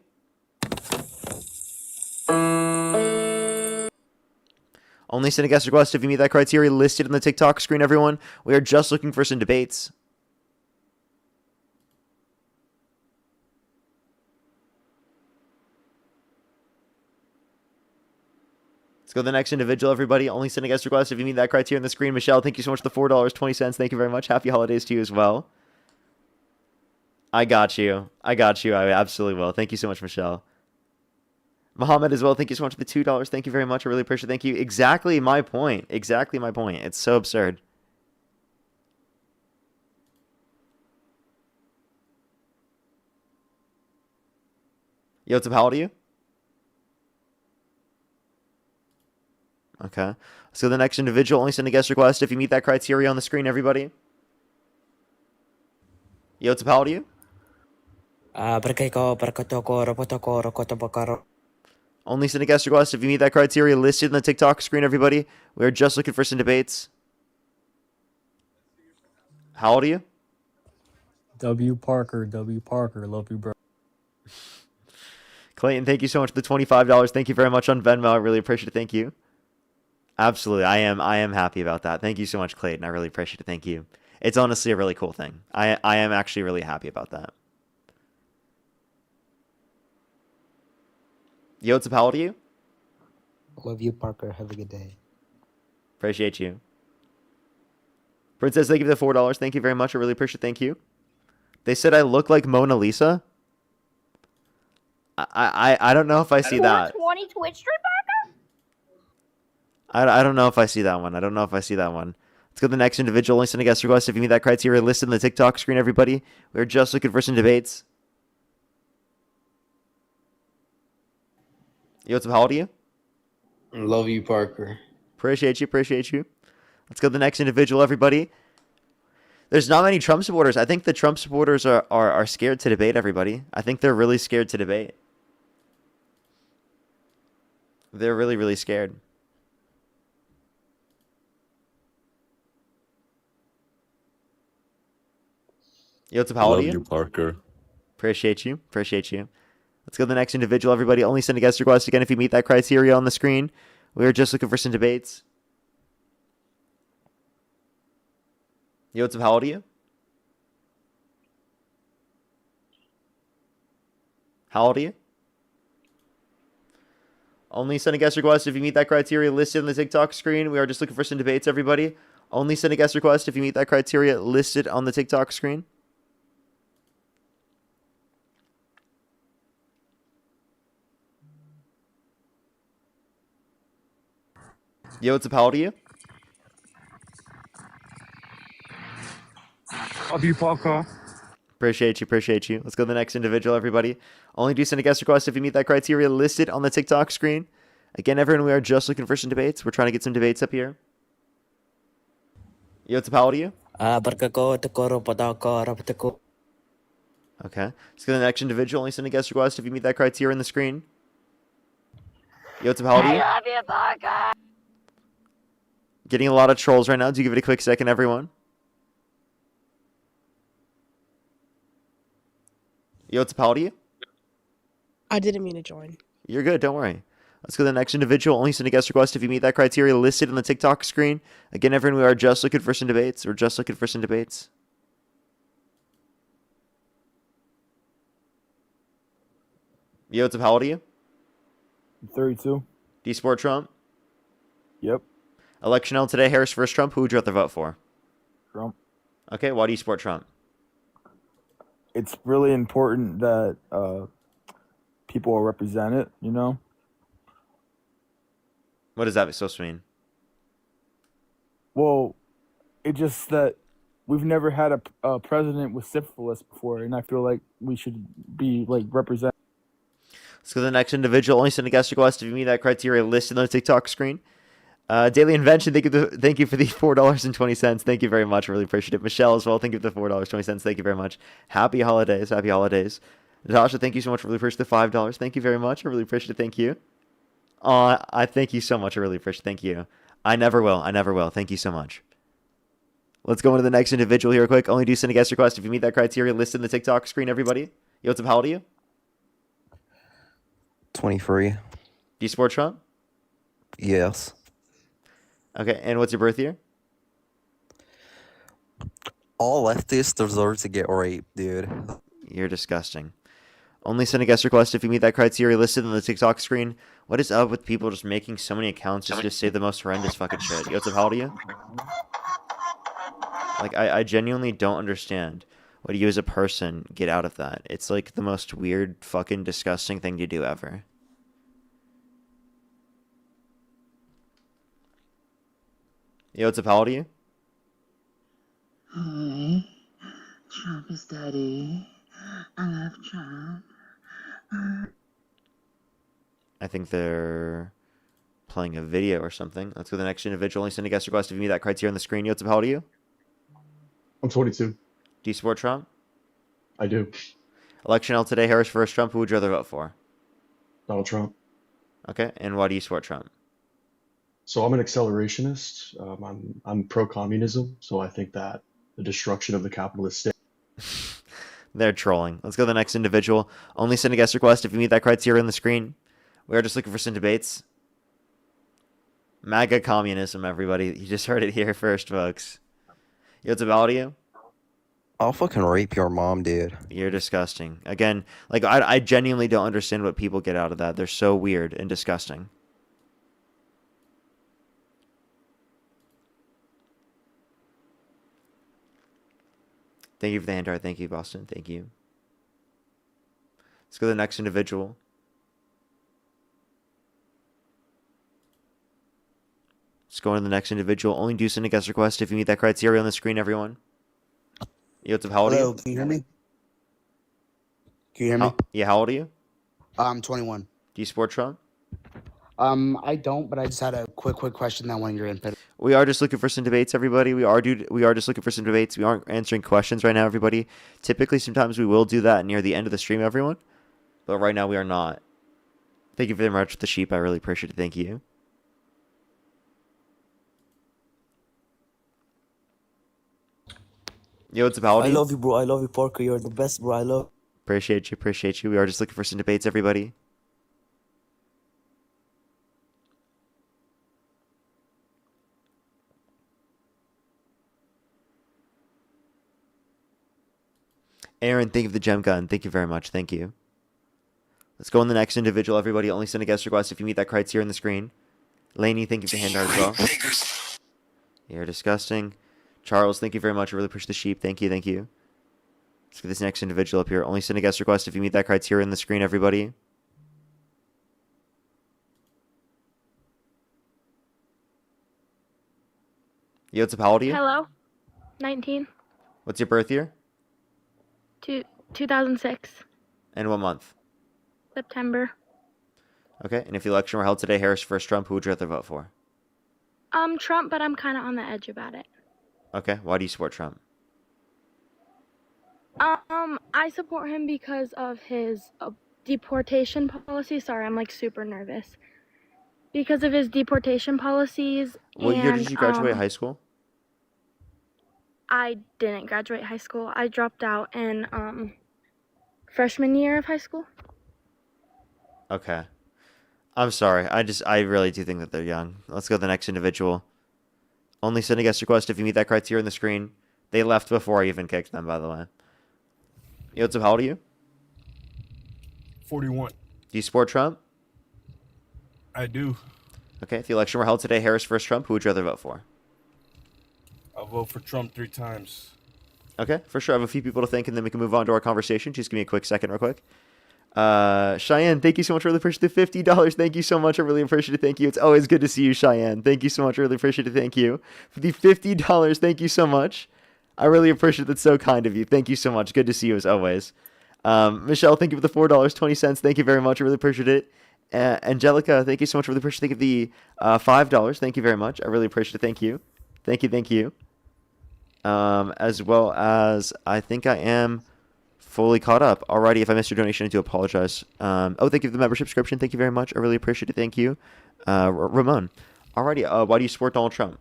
Only send a guest request if you meet that criteria listed on the TikTok screen, everyone. We are just looking for some debates. Let's go to the next individual, everybody. Only send a guest request if you meet that criteria on the screen. Michelle, thank you so much for the $4.20. Thank you very much. Happy holidays to you as well. I got you. I absolutely will. Thank you so much, Michelle. Mohammed as well, thank you so much for the $2. Thank you very much. I really appreciate it. Thank you. Exactly my point. Exactly my point. It's so absurd. Yo, what's up? How old are you? Okay. Let's go to the next individual. Only send a guest request if you meet that criteria on the screen, everybody. Yo, what's up? How old are you? Only send a guest request if you meet that criteria listed in the TikTok screen, everybody. We are just looking for some debates. How old are you? W. Parker, love you, bro. Clayton, thank you so much for the $25. Thank you very much on Venmo. I really appreciate it. Thank you. Absolutely. I am happy about that. Thank you so much, Clayton. I really appreciate it. Thank you. It's honestly a really cool thing. I am actually really happy about that. Yo, what's up? How old are you? Love you, Parker. Have a good day. Appreciate you. Princess, thank you for the $4. Thank you very much. I really appreciate it. Thank you. They said I look like Mona Lisa. I don't know if I see that. 420 Twitch stream, I don't know if I see that one. I don't know if I see that one. Let's go to the next individual. Only send a guest request if you meet that criteria listed in the TikTok screen, everybody. We're just looking for some debates. Yo, what's up? How old are you? Love you, Parker. Appreciate you. Appreciate you. Let's go to the next individual, everybody. There's not many Trump supporters. I think the Trump supporters are scared to debate, everybody. I think they're really scared to debate. They're really, really scared. Yo, what's up? How old are you? Love you, Parker. Appreciate you. Appreciate you. Let's go to the next individual, everybody. Only send a guest request again if you meet that criteria on the screen. We are just looking for some debates. Yo, what's up? How old are you? How old are you? Only send a guest request if you meet that criteria listed on the TikTok screen. We are just looking for some debates, everybody. Only send a guest request if you meet that criteria listed on the TikTok screen. Yo, what's up? How old are you? Love you, Parker. Appreciate you. Appreciate you. Let's go to the next individual, everybody. Only do send a guest request if you meet that criteria listed on the TikTok screen. Again, everyone, we are just looking for some debates. We're trying to get some debates up here. Yo, what's up? How old are you? Okay. Let's go to the next individual. Only send a guest request if you meet that criteria on the screen. Yo, what's up? How old are you? love you, Parker. Getting a lot of trolls right now. Do you give it a quick second, everyone? Yo, what's up? How old are you? I didn't mean to join. You're good. Don't worry. Let's go to the next individual. Only send a guest request if you meet that criteria listed on the TikTok screen. Again, everyone, we are just looking for some debates. We're just looking for some debates. Yo, what's up? How old are you? 32. Do you support Trump? Yep. Election held today. Harris versus Trump. Who would you rather vote for? Trump. Okay. Why do you support Trump? It's really important that people are represented, you know? What does that supposed to mean? Well, it's just that we've never had a president with syphilis before, and I feel like we should be, like, represented. Let's go to the next individual. Only send a guest request if you meet that criteria listed on the TikTok screen. Daily Invention, thank you for the $4.20. Thank you very much. I really appreciate it. Michelle as well, thank you for the $4.20. Thank you very much. Happy holidays. Happy holidays. Natasha, thank you so much. I really appreciate the $5. Thank you very much. I really appreciate it. Thank you. I thank you so much. I really appreciate it. Thank you. I never will. I never will. Thank you so much. Let's go into the next individual here quick. Only do send a guest request if you meet that criteria listed in the TikTok screen, everybody. Yo, what's up? How old are you? 23. Do you support Trump? Yes. Okay, and what's your birth year? All leftists deserve to get raped, dude. You're disgusting. Only send a guest request if you meet that criteria listed on the TikTok screen. What is up with people just making so many accounts just to say the most horrendous fucking shit? Yo, what's up? How old are you? Like, I genuinely don't understand what you as a person get out of that. It's like the most weird fucking disgusting thing to do ever. Yo, what's up? How old are you? Hi, Trump is daddy. I love Trump. I think they're playing a video or something. Let's go to the next individual. Only send a guest request if you meet that criteria on the screen. Yo, what's up? How old are you? I'm 22. Do you support Trump? I do. Election held today. Harris versus Trump. Who would you rather vote for? Donald Trump. Okay, and why do you support Trump? So I'm an accelerationist. I'm pro-communism. So I think that the destruction of the capitalist state. They're trolling. Let's go to the next individual. Only send a guest request if you meet that criteria on the screen. We are just looking for some debates. MAGA communism, everybody. You just heard it here first, folks. Yo, what's up? How old are you? I'll fucking rape your mom, dude. You're disgusting. Again, like I genuinely don't understand what people get out of that. They're so weird and disgusting. Thank you for the hand art. Thank you, Boston. Thank you. Let's go to the next individual. Let's go on to the next individual. Only do send a guest request if you meet that criteria on the screen, everyone. Yo, what's up? How old are you? Hello, can you hear me? Can you hear me? Yeah, how old are you? I'm 21. Do you support Trump? I don't, but I just had a quick question that one you're in. We are just looking for some debates, everybody. We are just looking for some debates. We aren't answering questions right now, everybody. Typically, sometimes we will do that near the end of the stream, everyone. But right now, we are not. Thank you very much for the sheep. I really appreciate it. Thank you. Yo, what's up? How old are I you? love you, bro. I love you, Parker. You're the best, bro. I love. Appreciate you. Appreciate you. We are just looking for some debates, everybody. Aaron, thank you for the gem gun. Thank you very much. Thank you. Let's go on the next individual, everybody. Only send a guest request if you meet that criteria on the screen. Laney, thank you for the hand art as well. You're disgusting. Charles, thank you very much. I really appreciate the sheep. Thank you. Thank you. Let's get this next individual up here. Only send a guest request if you meet that criteria on the screen, everybody. Yo, what's up? How old are you? Hello. 19. What's your birth year? 2006. And what month? September. Okay, and if the election were held today, Harris versus Trump, who would you rather vote for? Trump, but I'm kind of on the edge about it. Okay, why do you support Trump? I support him because of his deportation policy. Sorry, I'm like super nervous. Because of his deportation policies. What year did you graduate high school? I didn't graduate high school. I dropped out in freshman year of high school. Okay. I'm sorry. I really do think that they're young. Let's go to the next individual. Only send a guest request if you meet that criteria on the screen. They left before I even kicked them, by the way. Yo, what's up? How old are you? 41. Do you support Trump? I do. Okay, if the election were held today, Harris versus Trump, who would you rather vote for? I'll vote for Trump 3 times. Okay, for sure. I have a few people to thank, and then we can move on to our conversation. Just give me a quick second real quick. Cheyenne, thank you so much. Really appreciate the $50. Thank you so much. I really appreciate it. Thank you. It's always good to see you, Cheyenne. Thank you so much. I really appreciate it. Thank you. For the $50, thank you so much. I really appreciate it. That's so kind of you. Thank you so much. Good to see you as always. Michelle, thank you for the $4.20. Thank you very much. I really appreciate it. Angelica, thank you so much. I really appreciate it. Thank you for the $5. Thank you very much. I really appreciate it. Thank you. Thank you. Thank you. As well as I think I am fully caught up. Alrighty, if I missed your donation, I do apologize. Thank you for the membership subscription. Thank you very much. I really appreciate it. Thank you. Ramon. Alrighty, why do you support Donald Trump?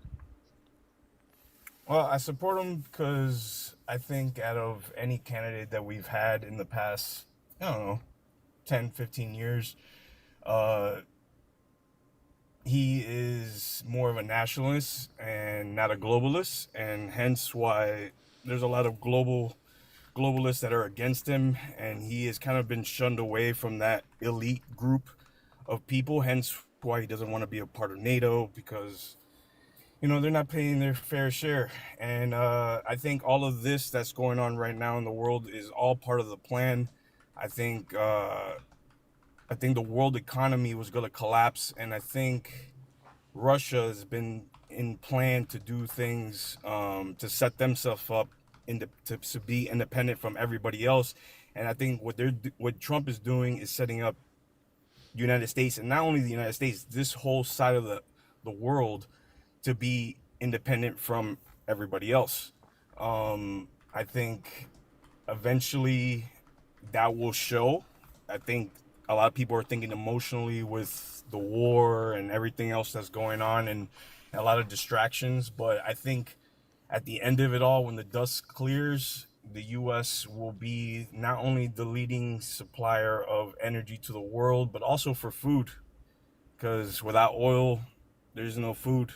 Well, I support him because I think out of any candidate that we've had in the past, 10, 15 years, he is more of a nationalist and not a globalist, and hence why there's a lot of globalists that are against him, and he has kind of been shunned away from that elite group of people, hence why he doesn't want to be a part of NATO, because they're not paying their fair share. And I think all of this that's going on right now in the world is all part of the plan. I think the world economy was going to collapse, and I think Russia has been in plan to do things to set themselves up to be independent from everybody else. And I think what Trump is doing is setting up the United States, and not only the United States, this whole side of the world, to be independent from everybody else. I think eventually that will show. I think a lot of people are thinking emotionally with the war and everything else that's going on, and a lot of distractions. But I think at the end of it all, when the dust clears, the U.S. will be not only the leading supplier of energy to the world, but also for food. Because without oil, there's no food.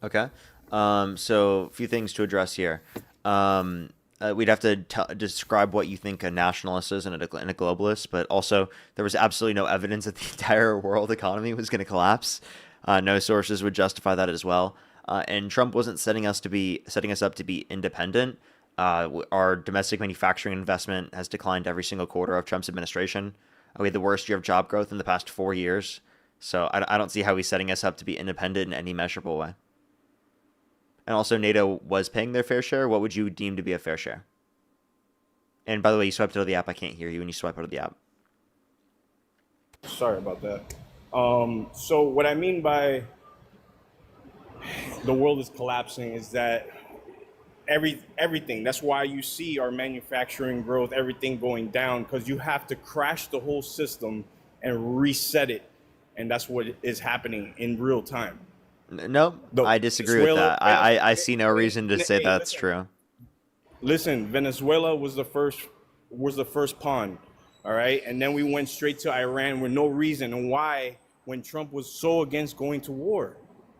Okay. So a few things to address here. We'd have to describe what you think a nationalist is and a globalist, but also there was absolutely no evidence that the entire world economy was going to collapse. No sources would justify that as well. And Trump wasn't setting us up to be independent. Our domestic manufacturing investment has declined every single quarter of Trump's administration. We had the worst year of job growth in the past 4 years. So I don't see how he's setting us up to be independent in any measurable way. And also, NATO was paying their fair share. What would you deem to be a fair share? And by the way, you swiped out of the app. I can't hear you when you swipe out of the app. Sorry about that. So what I mean by the world is collapsing is that everything. That's why you see our manufacturing growth, everything going down, because you have to crash the whole system and reset it. And that's what is happening in real time. No, I disagree with that. I see no reason to say that's true. Listen, Venezuela was the first pawn, all right? And then we went straight to Iran with no reason. And why, when Trump was so against going to war?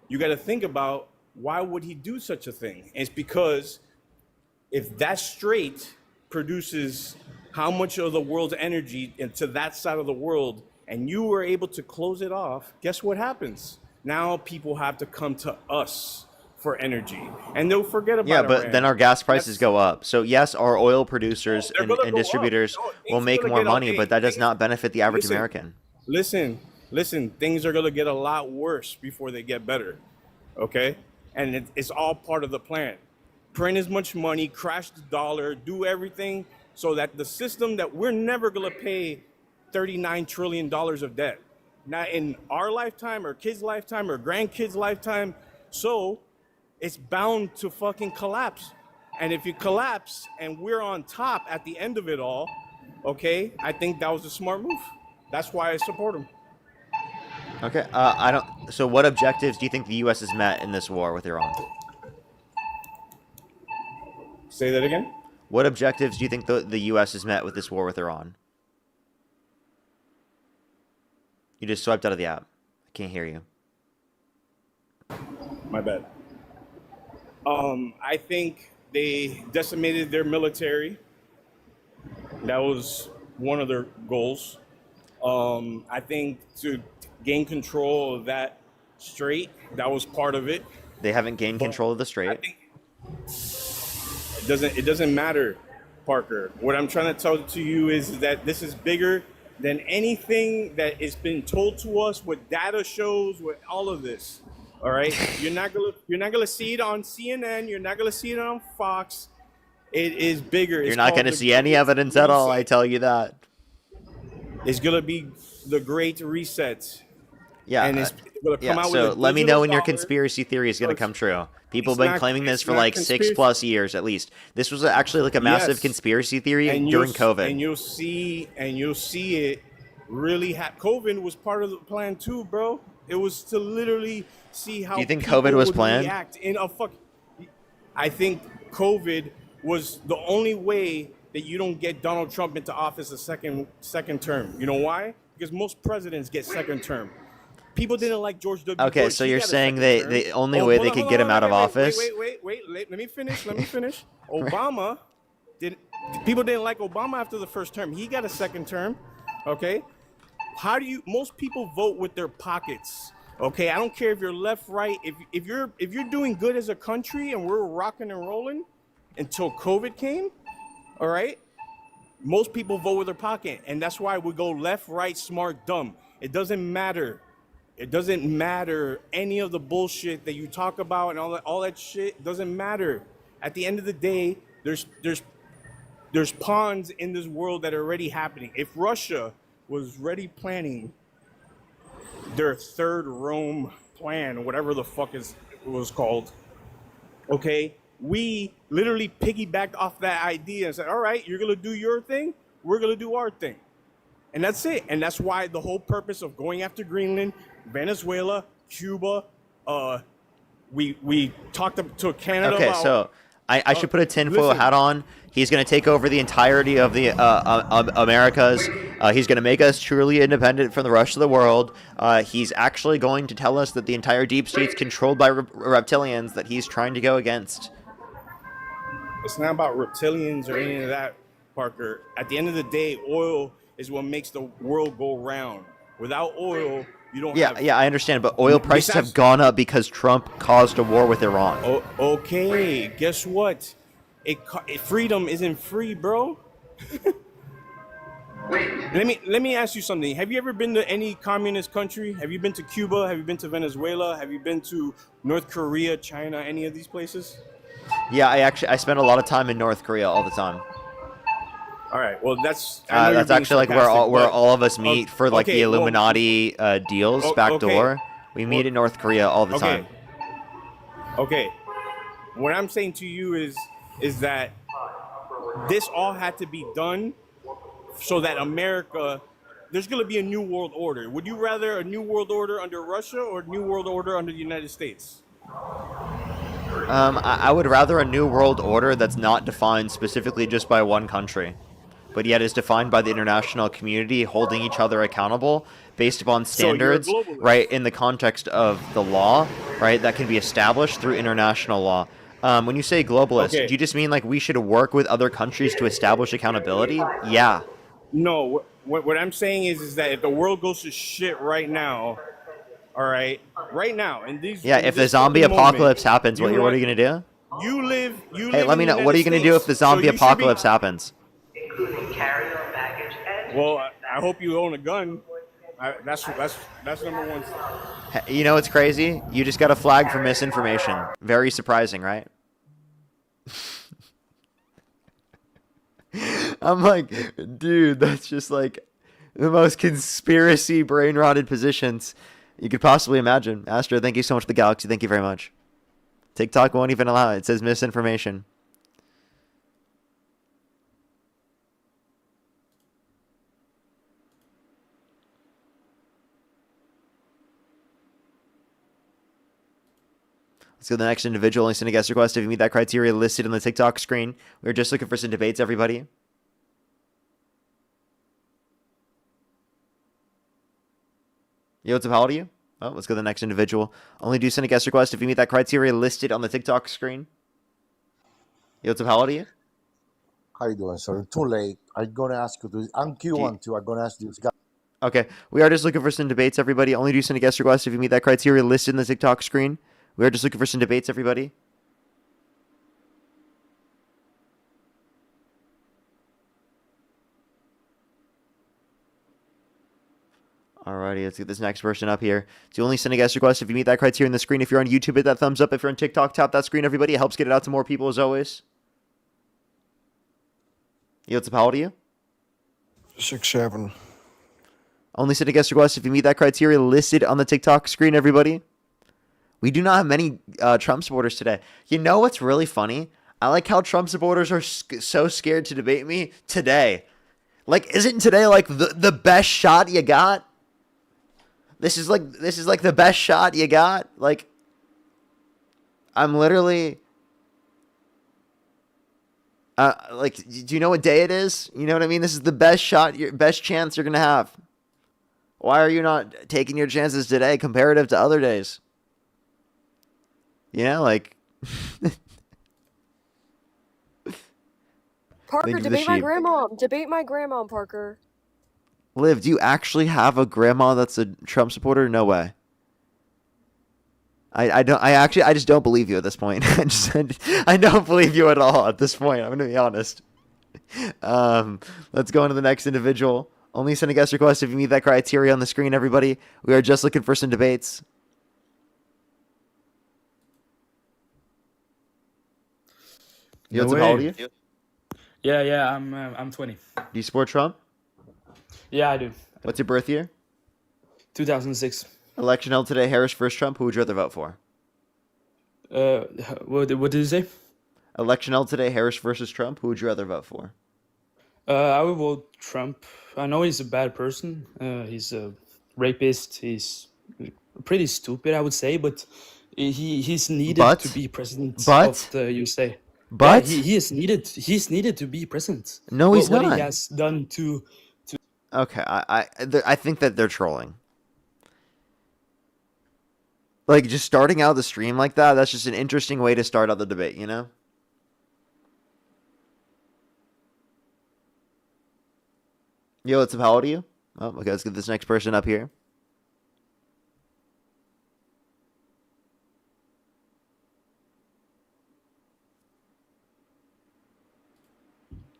You got to think about, why would he do such a thing? It's because if that strait produces how much of the world's energy into that side of the world, and you were able to close it off, guess what happens? Now people have to come to us for energy, and they'll forget about but Iran. then our gas prices go up. So yes, our oil producers and distributors will make more money, but that does not benefit the average American. Listen, things are going to get a lot worse before they get better, okay? And it's all part of the plan. Print as much money, crash the dollar, do everything so that the system that we're never going to pay $39 trillion of debt. Not in our lifetime or kids' lifetime or grandkids' lifetime. So it's bound to fucking collapse. And if you collapse and we're on top at the end of it all, okay, I think that was a smart move. That's why I support him. Okay, so what objectives do you think the U.S. has met in this war with Iran? Say that again? What objectives do you think the U.S. has met with this war with Iran? You just swiped out of the app. I can't hear you. My bad. I think they decimated their military. That was one of their goals. I think to gain control of that strait, that was part of it. They haven't gained control of the strait. It doesn't matter, Parker. What I'm trying to tell to you is that this is bigger than anything that has been told to us, what data shows, what all of this. All right, you're not gonna see it on CNN. You're not gonna see it on Fox. It is bigger. You're not gonna see any evidence at all. I tell you that. It's gonna be the Great Reset. Yeah. And it's gonna come out so with a let me know when your dollar. conspiracy theory is gonna come true. People have It's been not- claiming this it's for not like conspiracy. 6+ years at least. This was actually like a massive Yes. conspiracy theory And during you'll- COVID. And you'll see it really COVID was part of the plan too, bro. It was to literally see how Do you think people COVID was would planned? react in a I think COVID was the only way that you don't get Donald Trump into office a second term. You know why? Because most presidents get second term. People didn't like George W. Okay, Bush. so He you're got a saying second the term. only way hold they on, could hold get on, him out of office. Wait. Let me finish. Obama people didn't like Obama after the first term. He got a second term. Okay? Most people vote with their pockets. Okay, I don't care if you're left, right. If you're doing good as a country and we're rocking and rolling until COVID came, all right? Most people vote with their pocket, and that's why we go left, right, smart, dumb. It doesn't matter. It doesn't matter any of the bullshit that you talk about and all that shit doesn't matter. At the end of the day, there's pawns in this world that are already happening. If Russia was already planning their third Rome plan, whatever the fuck it was called, okay, we literally piggybacked off that idea and said, all right, you're gonna do your thing, we're gonna do our thing. And that's it. And that's why the whole purpose of going after Greenland, Venezuela, Cuba, we talked to Canada. Okay, about, so I should put a tinfoil hat on. He's going to take over the entirety of the Americas. He's going to make us truly independent from the rest of the world. He's actually going to tell us that the entire deep state's controlled by reptilians that he's trying to go against. It's not about reptilians or any of that, Parker. At the end of the day, oil is what makes the world go round. Without oil, you don't have... Yeah, I understand, but oil prices have gone up because Trump caused a war with Iran. Oh, okay, guess what? Freedom isn't free, bro. Let me ask you something. Have you ever been to any communist country? Have you been to Cuba? Have you been to Venezuela? Have you been to North Korea, China, any of these places? Yeah, I spend a lot of time in North Korea all the time. All right. Well, that's actually like where all of us meet for like the Illuminati deals backdoor. We meet in North Korea all the time. Okay. What I'm saying to you is that this all had to be done so that America, there's going to be a new world order. Would you rather a new world order under Russia or a new world order under the United States? I would rather a new world order that's not defined specifically just by one country, but yet is defined by the international community holding each other accountable based upon standards, right, in the context of the law, right, that can be established through international law. When you say globalist, do you just mean like we should work with other countries to establish accountability? Yeah. No, what I'm saying is that if the world goes to shit right now, all right, right now, and these... Yeah, if the zombie apocalypse happens, what are you going to do? You live Hey, let me know. What are you going to do if the zombie apocalypse happens? Well, I hope you own a gun. That's number one. You know what's crazy? You just got a flag for misinformation. Very surprising, right? I'm like, dude, that's just like the most conspiracy brain-rotted positions you could possibly imagine. Astro, thank you so much for the galaxy. Thank you very much. TikTok won't even allow it. It says misinformation. Let's go to the next individual. Only send a guest request if you meet that criteria listed on the TikTok screen. We're just looking for some debates, everybody. Yo, what's up? How old are you? Oh, let's go to the next individual. Only do send a guest request if you meet that criteria listed on the TikTok screen. Yo, what's up? How old are you? How you doing, sir? Too late. I'm gonna ask you to. I'm Q1 too. I'm gonna ask you. Okay, we are just looking for some debates, everybody. Only do send a guest request if you meet that criteria listed in the TikTok screen. We are just looking for some debates, everybody. Alrighty, let's get this next person up here. So only send a guest request if you meet that criteria in the screen. If you're on YouTube, hit that thumbs up. If you're on TikTok, tap that screen, everybody. It helps get it out to more people, as always. Yo, what's up? How old are you? 6'7". Only send a guest request if you meet that criteria listed on the TikTok screen, everybody. We do not have many Trump supporters today. You know what's really funny? I like how Trump supporters are so scared to debate me today. Like, isn't today like the best shot you got? This is like the best shot you got. Like, I'm literally like, do you know what day it is? You know what I mean? This is the best shot, your best chance you're gonna have. Why are you not taking your chances today comparative to other days? You know, like. Parker, debate my grandma. Debate my grandma, Parker. Liv, do you actually have a grandma that's a Trump supporter? No way. I just don't believe you at this point. I don't believe you at all at this point. I'm gonna be honest. Let's go on to the next individual. Only send a guest request if you meet that criteria on the screen, everybody. We are just looking for some debates. Yo, No what's up? How old are way. you? Yeah, I'm 20. Do you support Trump? Yeah, I do. What's your birth year? 2006. Election held today, Harris versus Trump. Who would you rather vote for? What did you say? Election held today, Harris versus Trump. Who would you rather vote for? I would vote Trump. I know he's a bad person. He's a rapist. He's pretty stupid, I would say, but he's needed to be president of the USA. But yeah, he is needed. He's needed to be president. No, he's what not. he has done to. Okay, I think that they're trolling. Like, just starting out the stream like that, that's just an interesting way to start out the debate, you know? Yo, what's up? How old are you? Oh, okay, let's get this next person up here.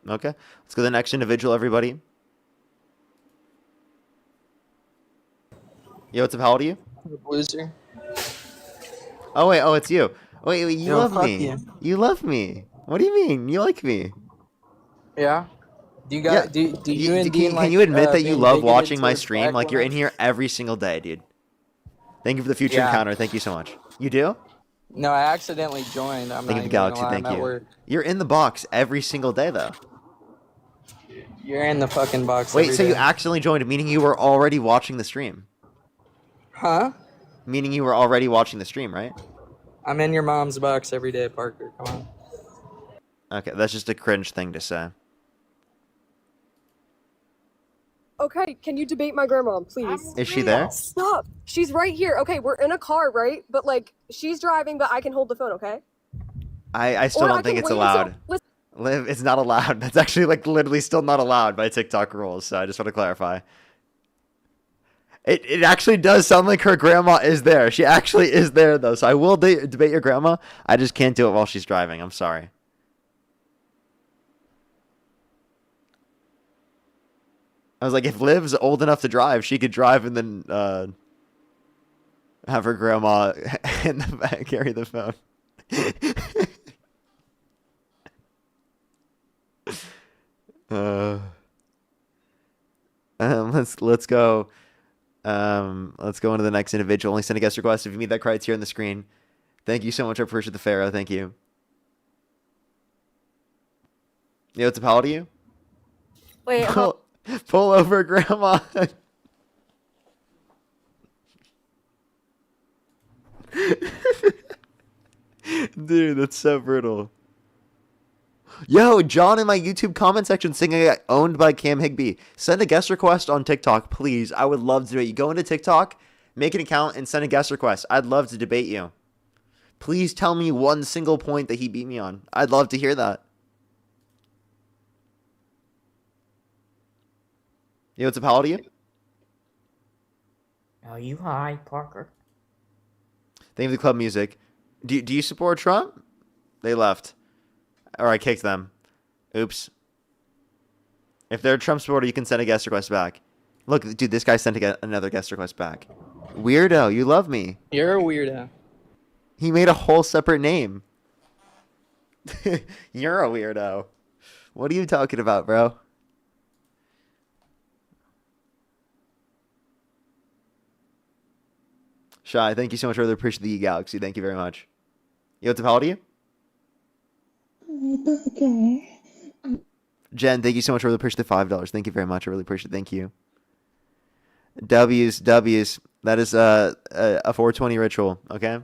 Okay, let's go to the next individual, everybody. Yo, what's up? How old are you? Loser. Oh, wait, it's you. Wait, you Yo, love fuck me. you. You love me. What do you mean? You like me? Yeah. Do you got? Do you and Dean Can you admit that you being love bigoted watching my towards stream? black Like, you're in women? here every single day, dude. Thank you for the future Yeah. encounter. Thank you so much. You do? No, I accidentally joined. I'm Thank not you, even Galaxy. gonna lie. Thank I'm at you. work. You're in the box every single day, though. You're in the fucking box. Wait, every so you day. accidentally joined, meaning you were already watching the stream? Huh? Meaning you were already watching the stream, right? I'm in your mom's box every day, Parker. Come on. Okay, that's just a cringe thing to say. Okay, can you debate my grandma, please? Is she there? Stop. She's right here. Okay, we're in a car, right? But like, she's driving, but I can hold the phone. Okay. I still Or I don't think can it's wait allowed. until- Liv, it's not allowed. That's actually like literally still not allowed by TikTok rules. So I just want to clarify. It actually does sound like her grandma is there. She actually is there though. So I will debate your grandma. I just can't do it while she's driving. I'm sorry. I was like, if Liv's old enough to drive, she could drive and then have her grandma in the back carry the phone. Let's go. Let's go into the next individual. Only send a guest request if you meet that criteria on the screen. Thank you so much. I appreciate the Pharaoh. Thank you. Yo, what's up? How old are you? Wait, Pull over, Grandma. Dude, that's so brutal. Yo, John in my YouTube comment section singing I got owned by Cam Higbee. Send a guest request on TikTok, please. I would love to debate you. Go into TikTok, make an account, and send a guest request. I'd love to debate you. Please tell me one single point that he beat me on. I'd love to hear that. Yo, what's up? How old are you? Are you high, Parker? Thank you for the club music. Do you support Trump? They left. Or I kicked them. Oops. If they're a Trump supporter, you can send a guest request back. Look, dude, this guy sent another guest request back. Weirdo, you love me. You're a weirdo. He made a whole separate name. You're a weirdo. What are you talking about, bro? Shy, thank you so much. I really appreciate the Galaxy. Thank you very much. Yo, what's up? How old are you? Okay. Jen, thank you so much. I really appreciate the $5. Thank you very much. I really appreciate it. Thank you. W's. That is a 420 ritual, okay?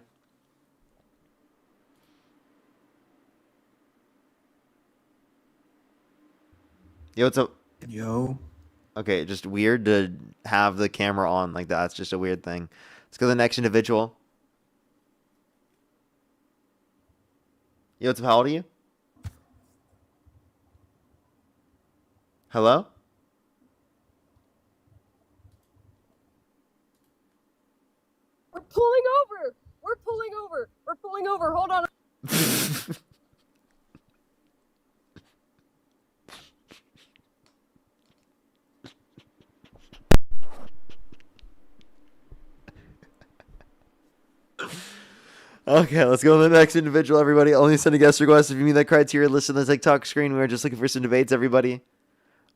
Yo, what's up? Yo. Okay, just weird to have the camera on like that. It's just a weird thing. Let's go to the next individual. Yo, what's up? How old are you? Hello? We're pulling over. We're pulling over. We're pulling over. Hold on. Okay, let's go to the next individual, everybody. Only send a guest request if you meet that criteria listed on the TikTok screen. We are just looking for some debates, everybody.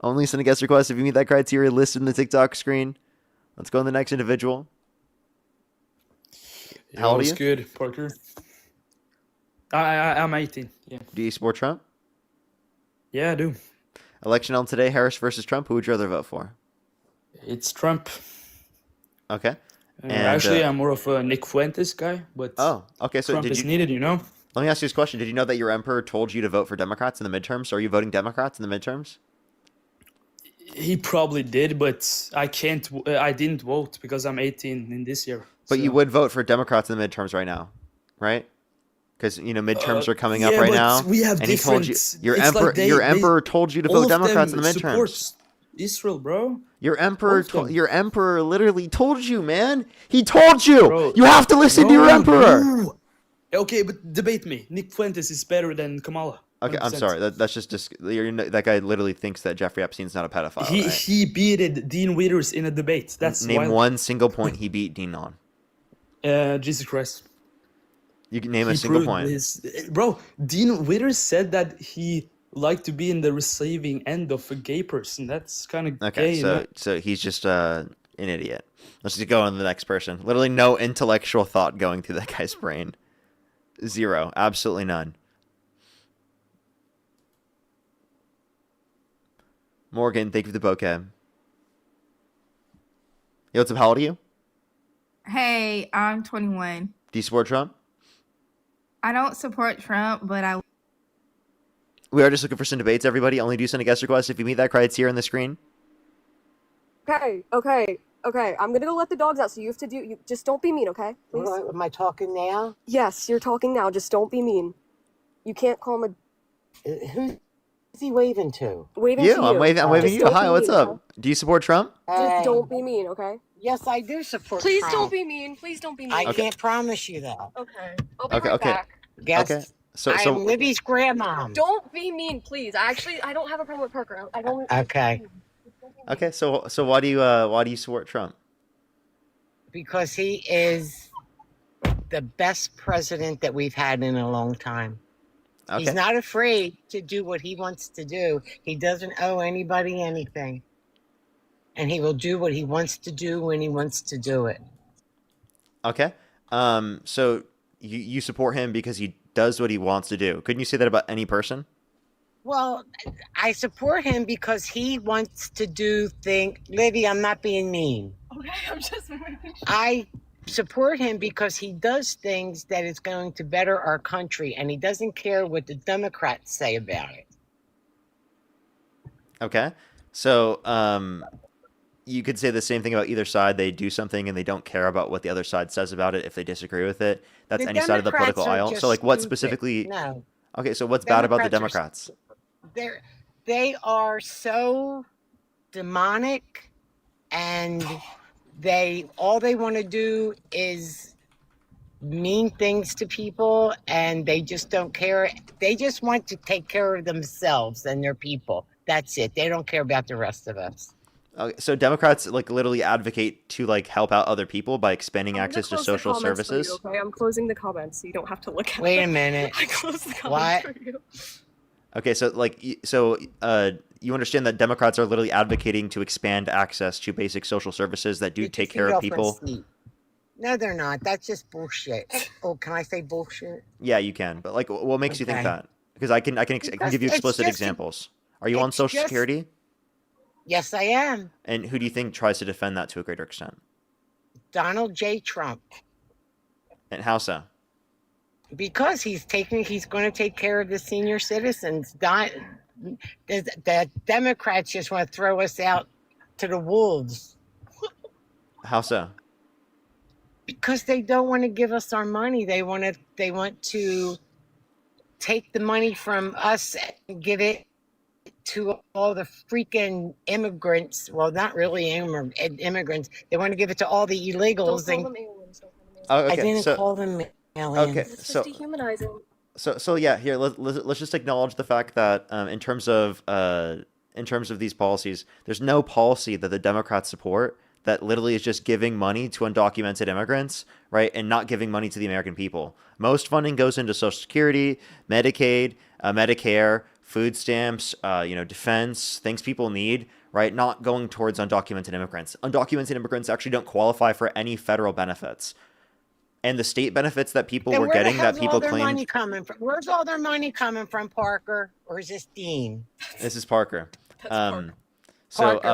Only send a guest request if you meet that criteria listed in the TikTok screen. Let's go to the next individual. How old are What's you? good, Parker? I'm 18. Yeah. Do you support Trump? Yeah, I do. Election on today, Harris versus Trump. Who would you rather vote for? It's Trump. Okay. Actually, I'm more of a Nick Fuentes guy, but okay. So Trump is needed, you know? Let me ask you this question. Did you know that your emperor told you to vote for Democrats in the midterms? So are you voting Democrats in the midterms? He probably did, but I can't. I didn't vote because I'm 18 in this year. But you would vote for Democrats in the midterms right now, right? Because midterms are coming up yeah, right but now, we have and he told you different. your it's emperor. like Your emperor told you to all vote of Democrats in them the midterms. supports Israel, bro. Your emperor. All of them. Your emperor literally told you, man. He told you. Bro, you have to listen to your emperor. no. Okay, but debate me. Nick Fuentes is better than Kamala. Okay, I'm 100%. sorry. That's just that guy literally thinks that Jeffrey Epstein's not a pedophile. Right? He beat Dean Withers in a debate. That's Name wild. one single point he beat Dean on. Jesus Christ. You can name a He single proved point. Bro, Dean Withers said that he liked to be in the receiving end of a gay person. That's kind of Okay, gay. so he's just an idiot. Let's just go on to the next person. Literally no intellectual thought going through that guy's brain. Zero. Absolutely none. Morgan, thank you for the bouquet. Yo, what's up? How old are you? Hey, I'm 21. Do you support Trump? I don't support Trump, but I. We are just looking for some debates, everybody. Only do send a guest request if you meet that criteria on the screen. Okay. I'm gonna go let the dogs out, so you have to do. You just don't be mean, okay? Please. Am I talking now? Yes, you're talking now. Just don't be mean. You can't call him Who's he waving to? Waving You, to I'm waving Just you. don't Hi, be what's mean, up? okay? Do you support Trump? Just don't be mean, okay? Yes, I do support Please Trump. don't be mean. Please don't be mean. I Okay. can't promise you that. Okay. I'll be Okay, right okay. back. Yes. Okay. So I'm Libby's grandmom. Don't be mean, please. I don't have a problem with Parker. I don't. Okay. okay, so why do you support Trump? Because he is the best president that we've had in a long time. Okay. He's not afraid to do what he wants to do. He doesn't owe anybody anything. And he will do what he wants to do when he wants to do it. Okay. So you support him because he does what he wants to do. Couldn't you say that about any person? Well, I support him because he wants to do things. Libby, I'm not being mean. Okay, I'm just. I support him because he does things that is going to better our country, and he doesn't care what the Democrats say about it. Okay. So you could say the same thing about either side. They do something and they don't care about what the other side says about it if they disagree with it. That's The any side of the Democrats political are aisle. just So like what stupid. specifically? No. Okay, so what's bad about the Democrats Democrats? They are so demonic, and all they want to do is mean things to people, and they just don't care. They just want to take care of themselves and their people. That's it. They don't care about the rest of us. Okay, so Democrats like literally advocate to like help out other people by expanding access to social services. Okay, I'm closing the comments, so you don't have to look at Wait them. a minute. I closed the comments What? for you. Okay, so you understand that Democrats are literally advocating to expand access to basic social services that do take care of people. No, they're not. That's just bullshit. Oh, can I say bullshit? Yeah, you can. But like, what makes you think Okay. that? Because I can Because give you it's explicit just- examples. Are you on it's Social just- Security? Yes, I am. And who do you think tries to defend that to a greater extent? Donald J. Trump. And how so? Because he's going to take care of the senior citizens. The Democrats just want to throw us out to the wolves How so? because they don't want to give us our money. They want to take the money from us and give it to all the freaking immigrants. Well, not really immigrants. They want to give it to all the illegals. Don't call them aliens. Oh, I okay, didn't so- call them aliens. Okay, It's so just dehumanizing. so yeah, here let's just acknowledge the fact that in terms of these policies, there's no policy that the Democrats support that literally is just giving money to undocumented immigrants, right, and not giving money to the American people. Most funding goes into Social Security, Medicaid, Medicare, food stamps, defense, things people need, right, not going towards undocumented immigrants. Undocumented immigrants actually don't qualify for any federal benefits. And the state benefits that people Then were where the getting that hell's all people their claimed. money coming from? Where's all their money coming from, Parker? Or is this Dean? This is Parker. Parker,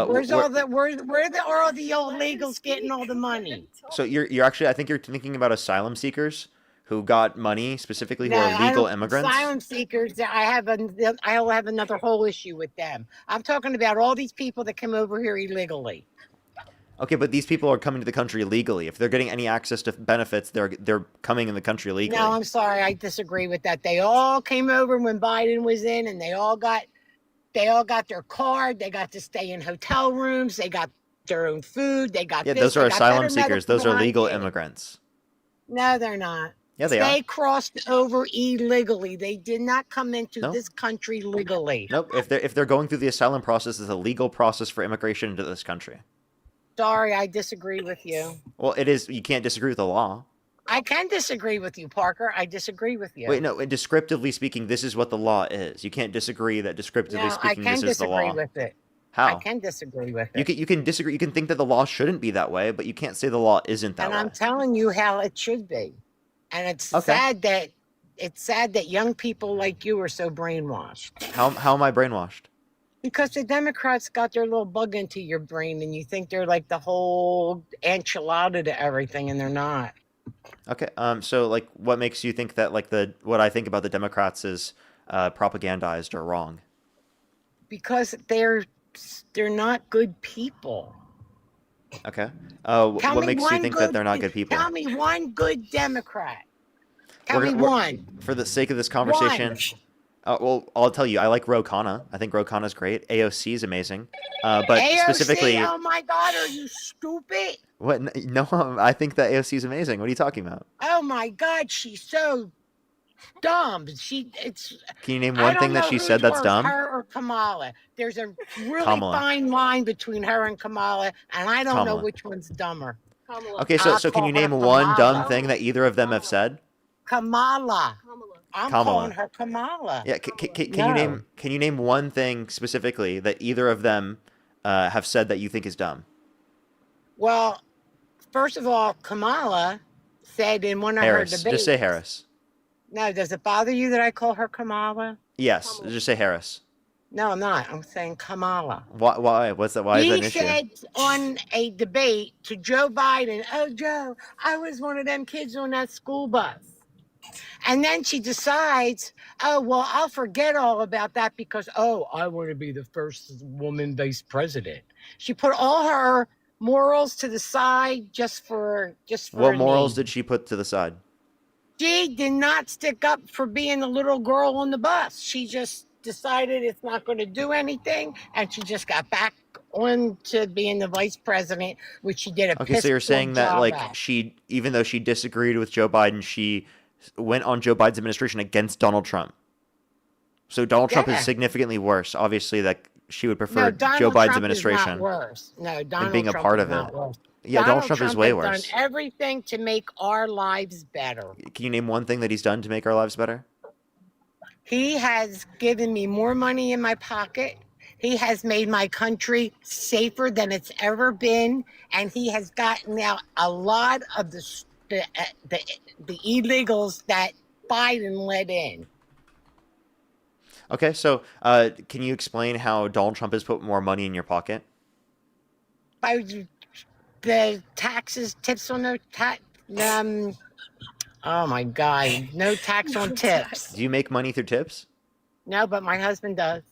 where's where are all the illegals getting all the money? So you're actually, I think you're thinking about asylum seekers who got money specifically who are legal immigrants. Asylum seekers, I'll have another whole issue with them. I'm talking about all these people that come over here illegally. Okay, but these people are coming to the country legally. If they're getting any access to benefits, they're coming in the country legally. No, I'm sorry, I disagree with that. They all came over when Biden was in, and they all got their card. They got to stay in hotel rooms. They got their own food. They got those are asylum seekers. Those are legal immigrants. No, they're not. Yeah, they are. They crossed over illegally. They did not come into this country legally. Nope. If they're going through the asylum process, it's a legal process for immigration into this country. Sorry, I disagree with you. Well, it is. You can't disagree with the law. I can disagree with you, Parker. I disagree with you. Wait, no. Descriptively speaking, this is what the law is. You can't disagree that descriptively speaking, this is the law. I can disagree with it. How? I can disagree with it. You can disagree. You can think that the law shouldn't be that way, but you can't say the law isn't that way. And I'm telling you how it should be. And it's sad that young people like you are so brainwashed. How am I brainwashed? Because the Democrats got their little bug into your brain, and you think they're like the whole enchilada to everything, and they're not. Okay. So like, what makes you think that like what I think about the Democrats is propagandized or wrong? Because they're not good people. Okay. What makes you think that they're not good people? Tell me one good Democrat. Tell me one. For the sake of this conversation. Well, I'll tell you. I like Ro Khanna. I think Ro Khanna's great. AOC is amazing. But AOC, specifically, oh my God, are you stupid? What? No, I think that AOC is amazing. What are you talking about? Oh my God, she's so dumb. Can you name one thing that she said that's dumb? Her or Kamala. There's a really fine line between her and Kamala, and I don't know which one's dumber. Okay, so can you name one dumb thing that either of them have said? Kamala. I'm calling her Kamala. Yeah, can you name one thing specifically that either of them have said that you think is dumb? Well, first of all, Kamala said in one of her debates. Just say Harris. No, does it bother you that I call her Kamala? Yes, just say Harris. No, I'm not. I'm saying Kamala. Why? Why is that an issue? He said on a debate to Joe Biden, "Oh, Joe, I was one of them kids on that school bus." And then she decides, "Oh, well, I'll forget all about that because, I want to be the first woman vice president." She put all her morals to the side just for What morals did she put to the side? She did not stick up for being a little girl on the bus. She just decided it's not going to do anything, and she just got back on to being the vice president, which she did a Okay, so you're saying that like at. she, even though she disagreed with Joe Biden, she went on Joe Biden's administration against Donald Trump. So Donald Trump is significantly worse. Obviously, that she would prefer Joe Biden's administration. Is not worse. No, Donald being a Trump part is of not it. Worse. Yeah, Donald Trump is way has worse. Done everything to make our lives better. Can you name one thing that he's done to make our lives better? He has given me more money in my pocket. He has made my country safer than it's ever been, and he has gotten out a lot of the illegals that Biden let in. Okay, so can you explain how Donald Trump has put more money in your pocket? By the taxes, tips on oh my God, no tax on tips. Do you make money through tips? No, but my husband does.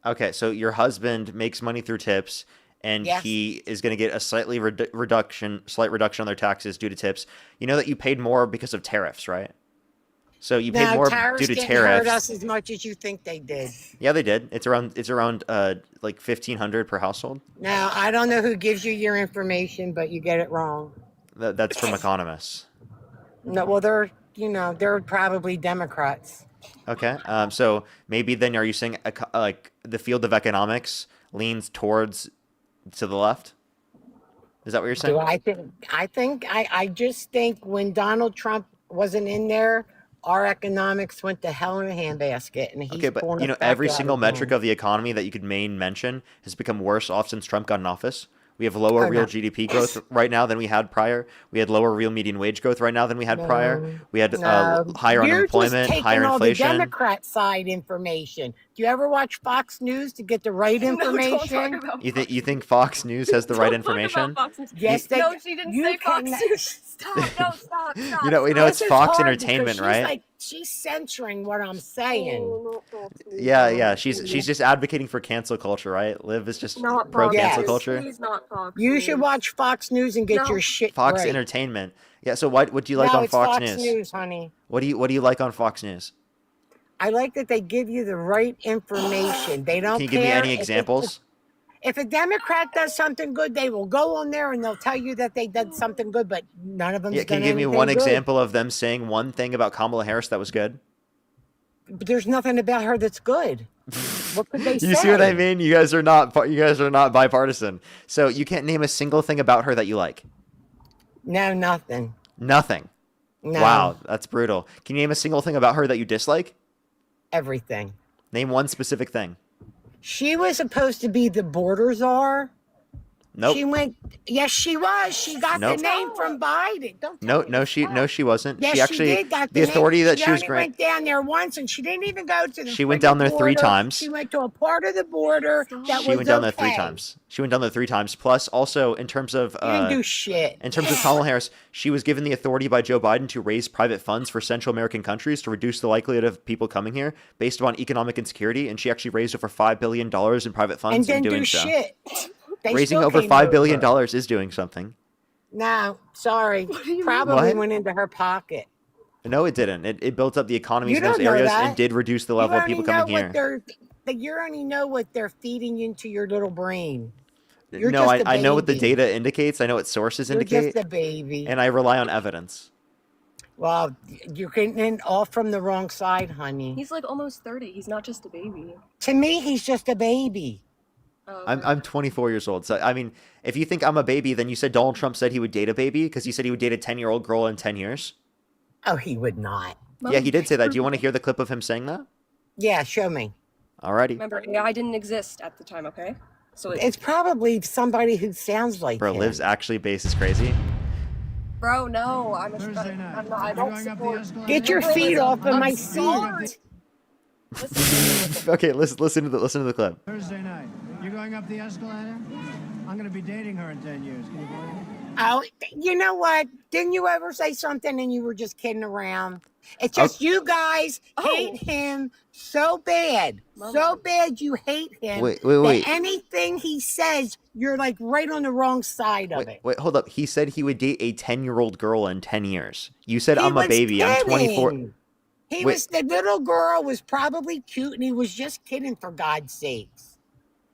Okay, so your husband makes money through tips, and he is going to get a slight reduction on their taxes due to tips. You know that you paid more because of tariffs, right? So you paid more due to didn't tariffs. Hurt us as much as you think they did. Yeah, they did. It's around like $1,500 per household. Now I don't know who gives you your information, but you get it wrong. That's from economists. No, well they're probably Democrats. Okay, so maybe then are you saying like the field of economics leans towards to the left? Is that what you're saying? I just think when Donald Trump wasn't in there, our economics went to hell in a handbasket, and he's Okay, but pulling you us know, back every out single metric again. of the economy that you could mention has become worse off since Trump got in office. We have lower Oh, real no. GDP growth right now than we had prior. We had lower real median wage growth right now than we had prior. No, We had no. higher You're just unemployment, higher taking all the inflation. Democrat side information. Do you ever watch Fox News to get the right No, don't talk information? about You think Fox News has the right information? Fox News. Yes, they. No, she didn't You say Fox can. News. Stop. No, stop. You know it's This is Fox hard because Entertainment, she's right? like she's censoring what I'm saying. Oh, not Fox News. Yeah. She's just advocating for cancel culture, right? Liv is just Not pro Fox cancel Yes. culture. Please, not Fox You News. should watch Fox News and get No. your shit Fox right. Entertainment. Yeah. So what do you like No, on it's Fox Fox News, honey. What do you like on Fox News? I like that they give you the right information. They don't Can you give me care any if examples? If a Democrat does something good, they will go on there and they'll tell you that they did something good, but none of them. Yeah, can you give me one example of them saying one thing about Kamala Harris that was good? But there's nothing about her that's good. What could they say? You see what I mean? You guys are not bipartisan. So you can't name a single thing about her that you like. No, nothing. Nothing. No. Wow, that's brutal. Can you name a single thing about her that you dislike? Everything. Name one specific thing. She was supposed to be the border czar. Nope. She went. Yes, she was. She got Nope. the name from Biden. Don't. No, she wasn't. Yes, she actually did. Got the name. authority that she was only granted. went down there once, and she didn't even go to the. She went down there friggin' 3 border. times. She went to a part of the border that She was went down there 3 okay. times. She went down there 3 times. Plus, also in terms of She didn't do shit. in terms of Kamala Harris, she was given the authority by Joe Biden to raise private funds for Central American countries to reduce the likelihood of people coming here based upon economic insecurity, and she actually raised over $5 billion in private funds And didn't in doing do so. shit. They Raising still over came $5 billion over. is doing something. No, sorry. mean? Probably What? went into her pocket. No, it didn't. It built up the economies You in those don't know areas that. and did reduce the You level of only people know coming here. you only know what they're feeding into your little brain. You're No, just a I know what the baby. data indicates. I know what sources You're indicate. just a baby. And I rely on evidence. Well, you're getting in off from the wrong side, honey. He's like almost 30. He's not just a baby. To me, he's just a baby. Oh, I'm 24 years old. So, I mean, if you think I'm a baby, then you said Donald Trump said he would date a baby because he said he would date a 10-year-old girl in 10 years. Oh, he would not. Yeah, he did say that. Do you want to hear the clip of him saying that? Yeah, show me. Alrighty. Remember, AI didn't exist at the time, okay? So It's probably somebody who sounds like Bro, him. Liv's actually base is crazy. Bro, no, I'm not, I don't support. Get your feet off of my seat. Okay, listen to the clip. Thursday night. You're going up the escalator? I'm going to be dating her in 10 years. Can you believe it? Oh, you know what? Didn't you ever say something and you were just kidding around? It's just you guys hate him so bad. So bad you hate him. Wait. that anything he says, you're like right on the wrong side of it. Wait, hold up. He said he would date a 10-year-old girl in 10 years. You said He I'm a was baby. I'm 24. kidding. He Wait. was, the little girl was probably cute and he was just kidding, for God's sakes.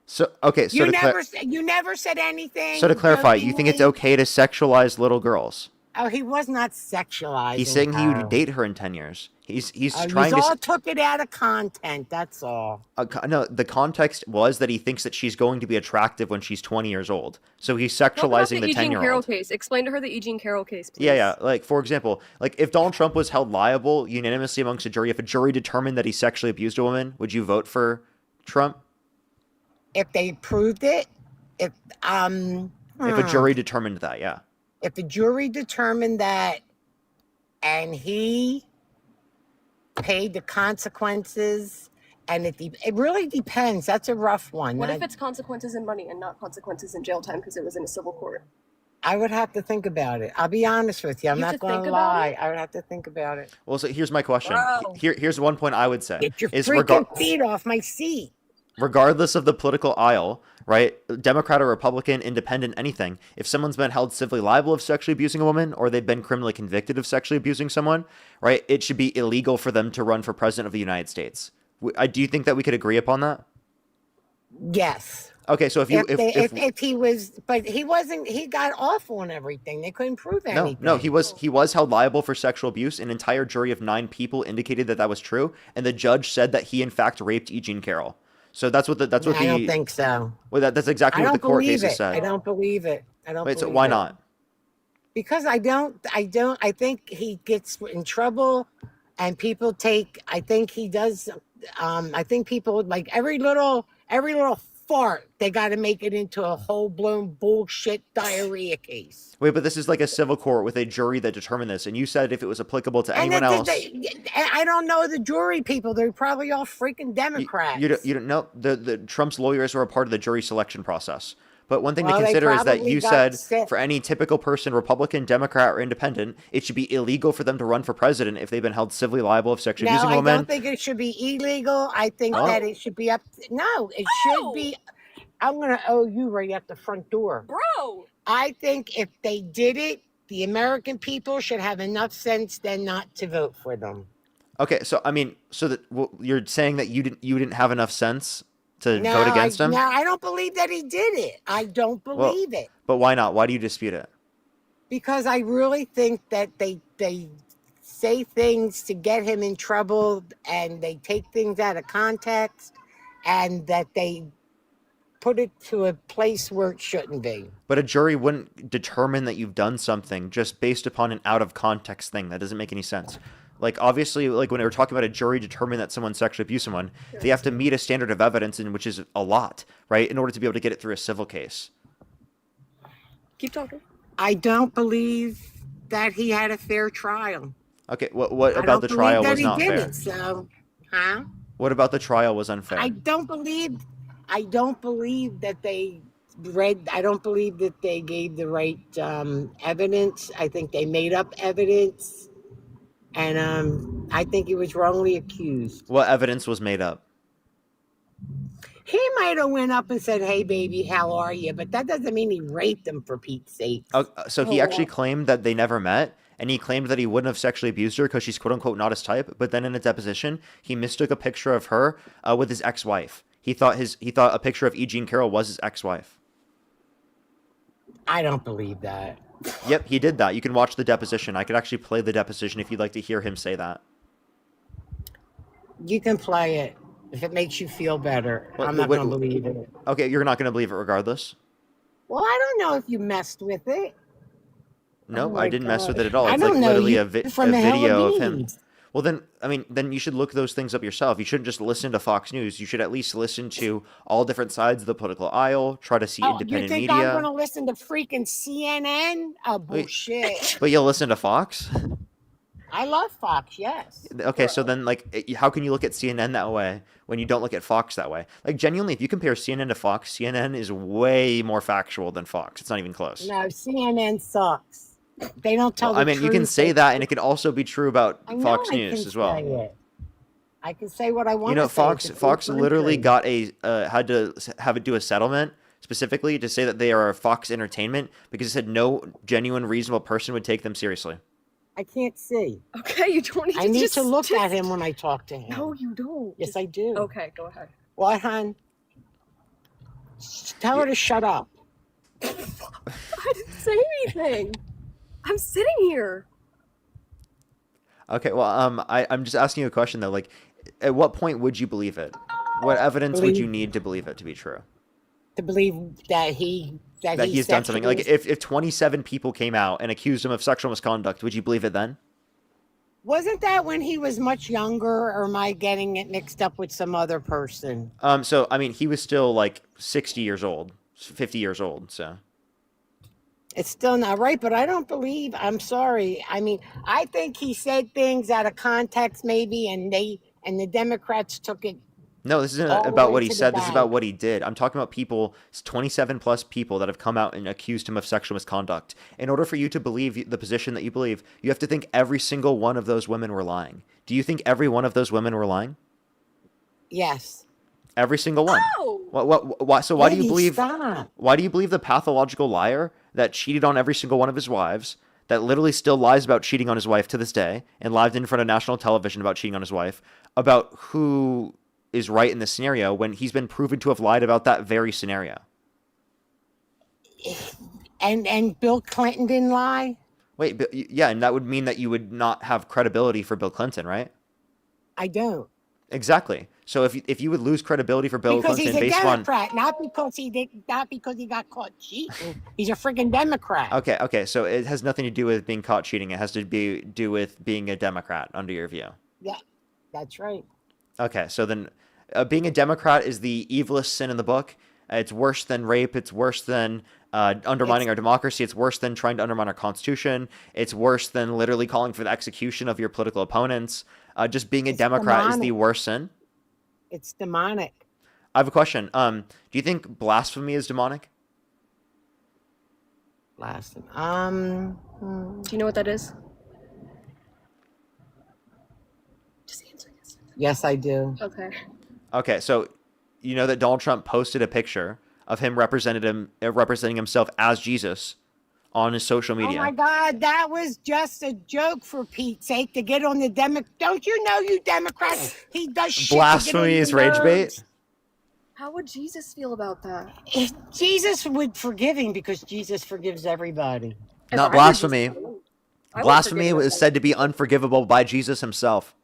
So, okay, so You never said anything. so to clarify, you think it's jokingly. okay to sexualize little girls? Oh, he was not sexualizing. He's saying he her. would date her in 10 years. He's Oh, trying you to all took it out of content. That's all. no, the context was that he thinks that she's going to be attractive when she's 20 years old. So he's Talk about sexualizing the E. Jean Carroll 10-year-old. case. Explain to her the E. Jean Carroll case, please. Yeah. Like, for example, like if Donald Trump was held liable unanimously amongst a jury, if a jury determined that he sexually abused a woman, would you vote for Trump? If they proved it, If a jury determined that, yeah. if the jury determined that, and he paid the consequences, and it really depends. That's a rough one. What if it's consequences in money and not consequences in jail time because it was in a civil court? I would have to think about it. I'll be honest with you. I'm You have not to going think to about lie. it? I would have to think about it. Well, so here's my question. Bro. Here's one point I would say. Get your is freaking feet off my seat. regardless of the political aisle, right? Democrat or Republican, independent, anything. If someone's been held civilly liable of sexually abusing a woman, or they've been criminally convicted of sexually abusing someone, right? It should be illegal for them to run for president of the United States. Do you think that we could agree upon that? Yes. Okay, so if he was, but he wasn't. He got off on everything. They couldn't prove anything. No, he was held liable for sexual abuse. An entire jury of 9 people indicated that was true, and the judge said that he in fact raped E. Jean Carroll. So that's what I don't think so. Well, that's exactly what the court cases said. I don't believe it. I don't Wait, so believe why it. not? Because I think he gets in trouble and people take, I think he does, I think people like every little fart, they got to make it into a whole blown bullshit diarrhea case. Wait, but this is like a civil court with a jury that determined this, and you said if it was applicable to And anyone else, I don't know the jury people. They're probably all freaking Democrats. you don't know the Trump's lawyers were a part of the jury selection process. But one thing Well, to they consider is that probably you got said sick. for any typical person, Republican, Democrat, or Independent, it should be illegal for them to run for president if they've been held civilly liable of sexually No, abusing I women. don't think it should be illegal. I think Oh. that it should be up. No, it should be. I'm going to owe you right at the front door. Bro! I think if they did it, the American people should have enough sense then not to vote for them. Okay, so I mean, so that you're saying that you didn't have enough sense to vote against him? No, I don't believe that he did it. I don't believe it. But why not? Why do you dispute it? Because I really think that they say things to get him in trouble and they take things out of context and that they put it to a place where it shouldn't be. But a jury wouldn't determine that you've done something just based upon an out of context thing. That doesn't make any sense. Like, obviously, like when we're talking about a jury determining that someone sexually abused someone, they have to meet a standard of evidence, in which is a lot, right, in order to be able to get it through a civil case. Keep talking. I don't believe that he had a fair trial. Okay, what about the trial was not fair? It, so, huh? What about the trial was unfair? I don't believe that they I don't believe that they gave the right evidence. I think they made up evidence. And I think he was wrongly accused. What evidence was made up? He might have went up and said, "Hey, baby, how are you?" But that doesn't mean he raped them, for Pete's sake. So he actually claimed that they never met, and he claimed that he wouldn't have sexually abused her because she's quote unquote not his type. But then in a deposition, he mistook a picture of her with his ex-wife. He thought a picture of E. Jean Carroll was his ex-wife. I don't believe that. Yep, he did that. You can watch the deposition. I could actually play the deposition if you'd like to hear him say that. You can play it if it makes you feel better. I'm not going to believe it. Okay, you're not going to believe it regardless? Well, I don't know if you messed with it. No, Oh I my didn't mess with God. it at all. I It's don't like know literally you a from the video of him. Philippines. Well, then, I mean, then you should look those things up yourself. You shouldn't just listen to Fox News. You should at least listen to all different sides of the political aisle, try to see Oh, you independent think media. I'm going to listen to freaking CNN? Oh, bullshit. But you'll listen to Fox? I love Fox, yes. Okay, so then, like, how can you look at CNN that way when you don't look at Fox that way? Like, genuinely, if you compare CNN to Fox, CNN is way more factual than Fox. It's not even close. No, CNN sucks. They don't tell Well, I the mean, you can truth. say that, and it can also be true about I know Fox I News can as well. say it. I can say what I want You know, to say. Fox It's a Fox free literally country. got had to have it do a settlement specifically to say that they are Fox Entertainment because it said no genuine reasonable person would take them seriously. I can't see. Okay, you don't need I to need just, to look just- at him when I talk to him. No, you don't. Yes, I do. Okay, go ahead. What, hon? Tell her to shut up. I didn't say anything. I'm sitting here. Okay, well, I'm just asking you a question though. Like, at what point would you believe it? What evidence would you need to believe it to be true? To believe that That he's done something. Like, if 27 people came out and accused him of sexual misconduct, would you believe it then? Wasn't that when he was much younger, or am I getting it mixed up with some other person? So I mean, he was still like 60 years old, 50 years old. So It's still not right, but I don't believe, I'm sorry. I mean, I think he said things out of context maybe, and the Democrats took it. no, this isn't All the about way what he to the said. This is bank. about what he did. I'm talking about people, 27 plus people that have come out and accused him of sexual misconduct. In order for you to believe the position that you believe, you have to think every single one of those women were lying. Do you think every one of those women were lying? Yes. Every single one. Oh! Why? So why do you Lady, believe? stop. Why do you believe the pathological liar that cheated on every single one of his wives, that literally still lies about cheating on his wife to this day, and lied in front of national television about cheating on his wife, about who is right in this scenario when he's been proven to have lied about that very scenario? And Bill Clinton didn't lie? Wait, but yeah, and that would mean that you would not have credibility for Bill Clinton, right? I don't. Exactly. So if you would lose credibility for Bill Because Clinton he's a based on Democrat, not because he got caught cheating. He's a freaking Democrat. okay, so it has nothing to do with being caught cheating. It has to do with being a Democrat under your view. Yeah, that's right. Okay, so then being a Democrat is the evilest sin in the book. It's worse than rape. It's worse than undermining our democracy. It's worse than trying to undermine our Constitution. It's worse than literally calling for the execution of your political opponents. Just being a Democrat is the worst sin. It's demonic. I have a question. Do you think blasphemy is demonic? Blasphemy. Do you know what that is? Just answer yes. Yes, I do. Okay. Okay, so you know that Donald Trump posted a picture of him representing himself as Jesus on his social media. Oh my God, that was just a joke, for Pete's sake, to get on the Don't you know, you Democrats, he does shit Blasphemy is rage bait? How would Jesus feel about that? If Jesus would forgive him, because Jesus forgives everybody. Not blasphemy. Blasphemy was said to be unforgivable by Jesus himself.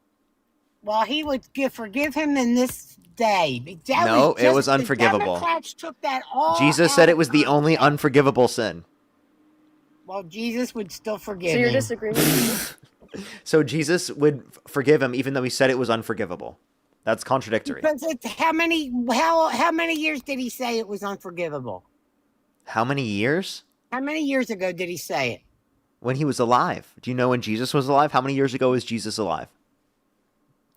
Well, he would forgive him in this day. No, it was unforgivable. The Democrats took that all Jesus said it was the only unforgivable sin. Well, Jesus would still forgive So you're him. disagreeing with me? So Jesus would forgive him even though he said it was unforgivable. That's contradictory. Because how many years did he say it was unforgivable? How many years? How many years ago did he say it? When he was alive. Do you know when Jesus was alive? How many years ago was Jesus alive?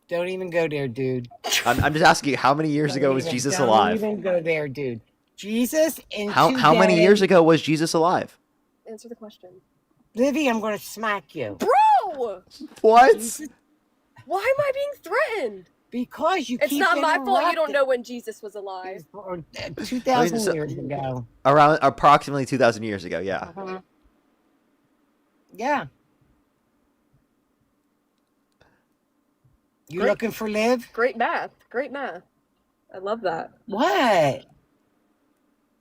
Don't even go there, dude. I'm just asking you, how many years ago was Jesus alive? Don't even go there, dude. Jesus in How many years ago was Jesus alive? Answer the question. Livy, I'm going to smack you. Bro! What? Why am I being threatened? Because you It's keep not my fault you don't interrupting. know when Jesus was alive. 2,000 years ago. Around approximately 2,000 years ago, yeah. Yeah. You looking for Liv? Great math. Great math. I love that. What?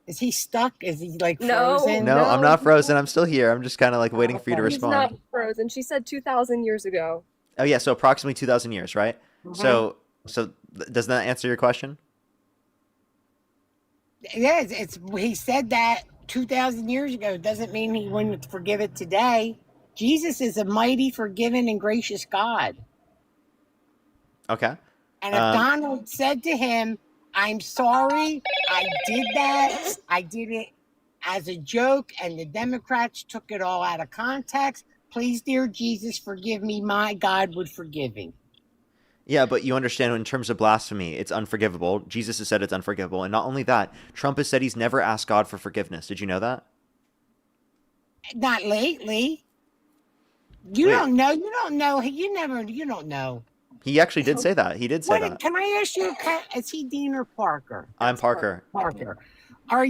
Is he stuck? Is he like No, frozen? No, I'm not frozen. I'm still here. I'm just kind of like waiting for you to He's respond. not frozen. She said 2,000 years ago. Oh yeah, so approximately 2,000 years, right? So does that answer your question? Yes, he said that 2,000 years ago. Doesn't mean he wouldn't forgive it today. Jesus is a mighty, forgiving, and gracious God. Okay. And if Donald said to him, I'm sorry, I did that. I did it as a joke, and the Democrats took it all out of context. Please, dear Jesus, forgive me. My God would forgive him. Yeah, but you understand in terms of blasphemy, it's unforgivable. Jesus has said it's unforgivable. And not only that, Trump has said he's never asked God for forgiveness. Did you know that? Not lately. You don't know. You don't know. You don't know. He actually did say that. He did say that. Can I ask you, is he Dean or Parker? I'm Parker. Parker. Do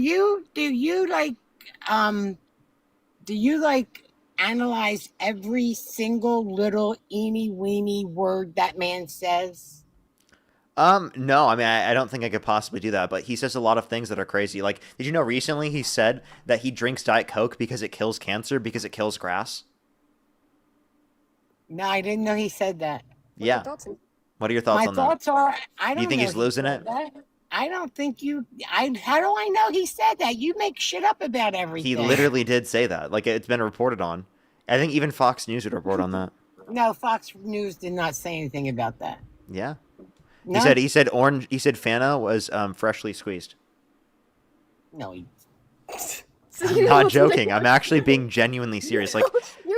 you analyze every single little eeny weeny word that man says? No, I mean, I don't think I could possibly do that, but he says a lot of things that are crazy. Like, did you know recently he said that he drinks Diet Coke because it kills cancer, because it kills grass? No, I didn't know he said that. Yeah. What are your thoughts on that? My thoughts are, I don't know. You think he's losing it? I don't think how do I know he said that? You make shit up about everything. He literally did say that. Like, it's been reported on. I think even Fox News would report on that. No, Fox News did not say anything about that. Yeah. No. He said Fanta was freshly squeezed. No, I'm not joking. I'm actually being genuinely serious.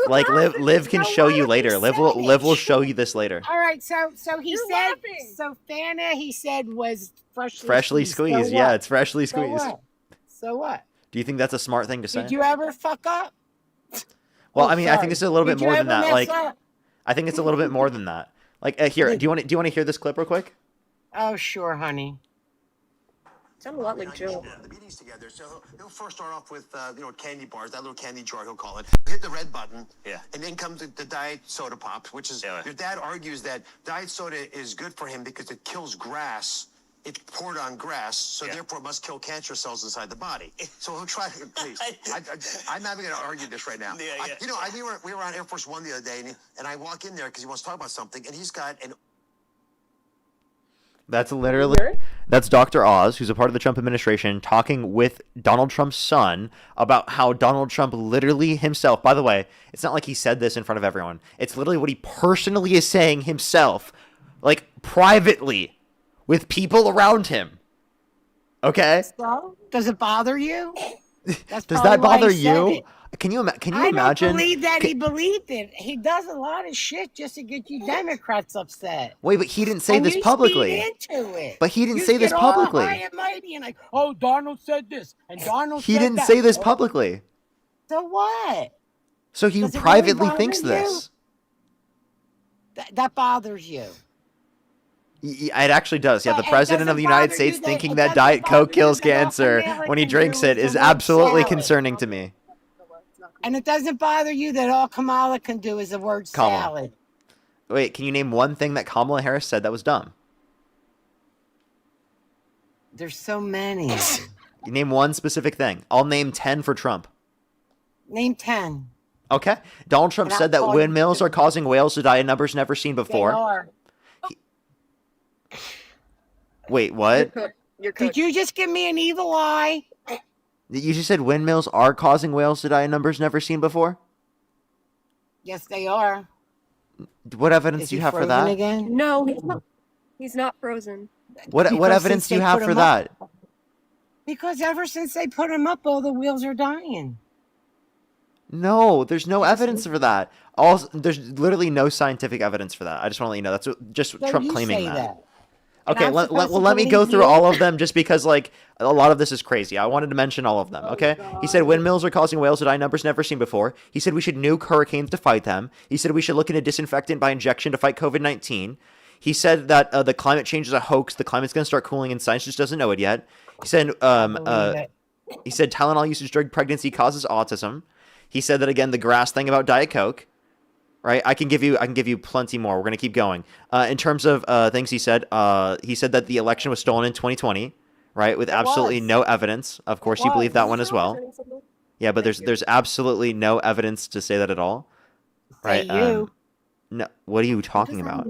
Like Liv can show you later. Liv will show you this later. All right, so he said so Fanta he said was Freshly squeezed. So yeah, what? it's freshly squeezed. So what? Do you think that's a smart thing to say? Did you ever fuck up? Well, I mean, I think it's a little bit more than that. Like, up? I think it's a little bit more than that. Like, here, do you want to hear this clip real quick? Oh, sure, honey. Sound a lot like Joe. The meeting's together, so he'll first start off with candy bars, that little candy jar he'll call it. Hit the red button, and then comes the diet soda pop, which is your dad argues that diet soda is good for him because it kills grass. It's poured on grass, so therefore it must kill cancer cells inside the body. So he'll try to, please. I'm not even going to argue this right now. We were on Air Force One the other day, and I walk in there because he wants to talk about something, and he's got an... That's literally, that's Dr. Oz, who's a part of the Trump administration, talking with Donald Trump's son about how Donald Trump literally himself, by the way, it's not like he said this in front of everyone. It's literally what he personally is saying himself, like privately with people around him. Okay? So, does it bother you? That's Does probably that why bother he said you? it. Can you I imagine? don't believe that he believed it. He does a lot of shit just to get you Democrats upset. Wait, but he didn't say And this you publicly. feed into it. But he didn't You say this get all publicly. high and mighty and like, oh, Donald said this and Donald He said didn't that. say this Oh, publicly. so what? So he Does it really privately bother thinks you? this. That bothers you. It actually does. Yeah, So, the and president does of it the United bother States you thinking it that doesn't Diet bother Coke you kills that all cancer Kamala when he can drinks do it is is the word absolutely salad. concerning to me. And it doesn't bother you that all Kamala can do is the word Kamala. salad. Wait, can you name one thing that Kamala Harris said that was dumb? There's so many. You name one specific thing. I'll name 10 for Trump. Name 10. Okay. Donald Trump And I'll said that call you windmills two. are causing whales to die in numbers never seen They before. are. Wait, what? Did you just give me an evil eye? You just said windmills are causing whales to die in numbers never seen before? Yes, they are. What evidence Is do he you have for frozen that? again? No, he's not. He's not frozen. What Because evidence since do you they have put for him up- that? Because ever since they put him up, all the wheels are dying. No, there's no evidence for that. There's literally no scientific evidence for that. I just want to let you know that's just So Trump you claiming say that. And Okay, I'm well, supposed to let me go believe through you? all of them just because, like, a lot of this is crazy. I wanted to mention all of them, okay? He said windmills are causing whales to die, numbers never seen before. He said we should nuke hurricanes to fight them. He said we should look into disinfectant by injection to fight COVID-19. He said that the climate change is a hoax. The climate's going to start cooling and science just doesn't know it yet. He said he said Tylenol usage during pregnancy causes autism. He said that, again, the grass thing about Diet Coke. Right, I can give you plenty more. We're gonna keep going. In terms of things he said that the election was stolen in 2020, right, with absolutely no evidence. Of course, you believe that one as well. Yeah, but there's absolutely no evidence to say that at all. Right? you. No, what are you talking about?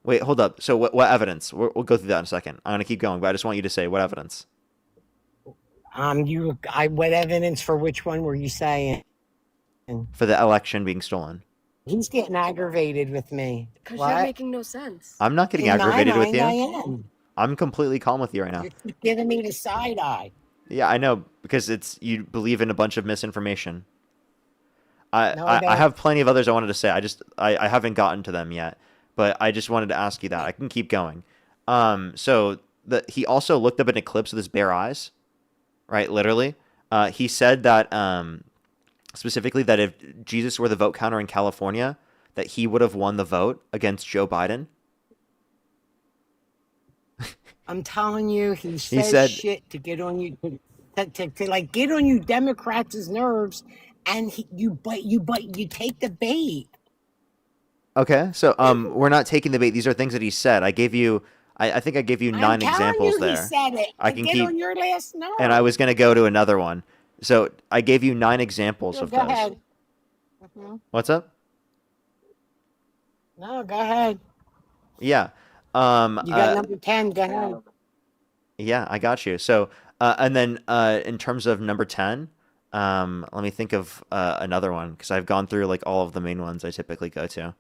Wait, hold up. So what evidence? We'll go through that in a second. I'm gonna keep going, but I just want you to say what evidence. What evidence for which one were you saying? For the election being stolen. He's getting aggravated with me. Because What? you're making no sense. I'm not getting In my aggravated with mind, you. I am. I'm completely calm with you right now. You're giving me the side eye. Yeah, I know, because you believe in a bunch of misinformation. No, I I don't. have plenty of others I wanted to say. I haven't gotten to them yet, but I just wanted to ask you that. I can keep going. So he also looked up an eclipse with his bare eyes, right? Literally. He said that specifically that if Jesus were the vote counter in California, that he would have won the vote against Joe Biden. I'm telling you, he said shit to get on you, to like get on you Democrats' nerves, and you take the bait. Okay, so we're not taking the bait. These are things that he said. I gave you, I think I gave you 9 examples there. He said it. I can get keep, on your last nerve. and I was gonna go to another one. So I gave you 9 examples of Go those. ahead. Mhm. What's up? No, go ahead. Yeah. You got number 10. Go ahead. Yeah, I got you. So, and then in terms of number 10, let me think of another one because I've gone through like all of the main ones I typically go to.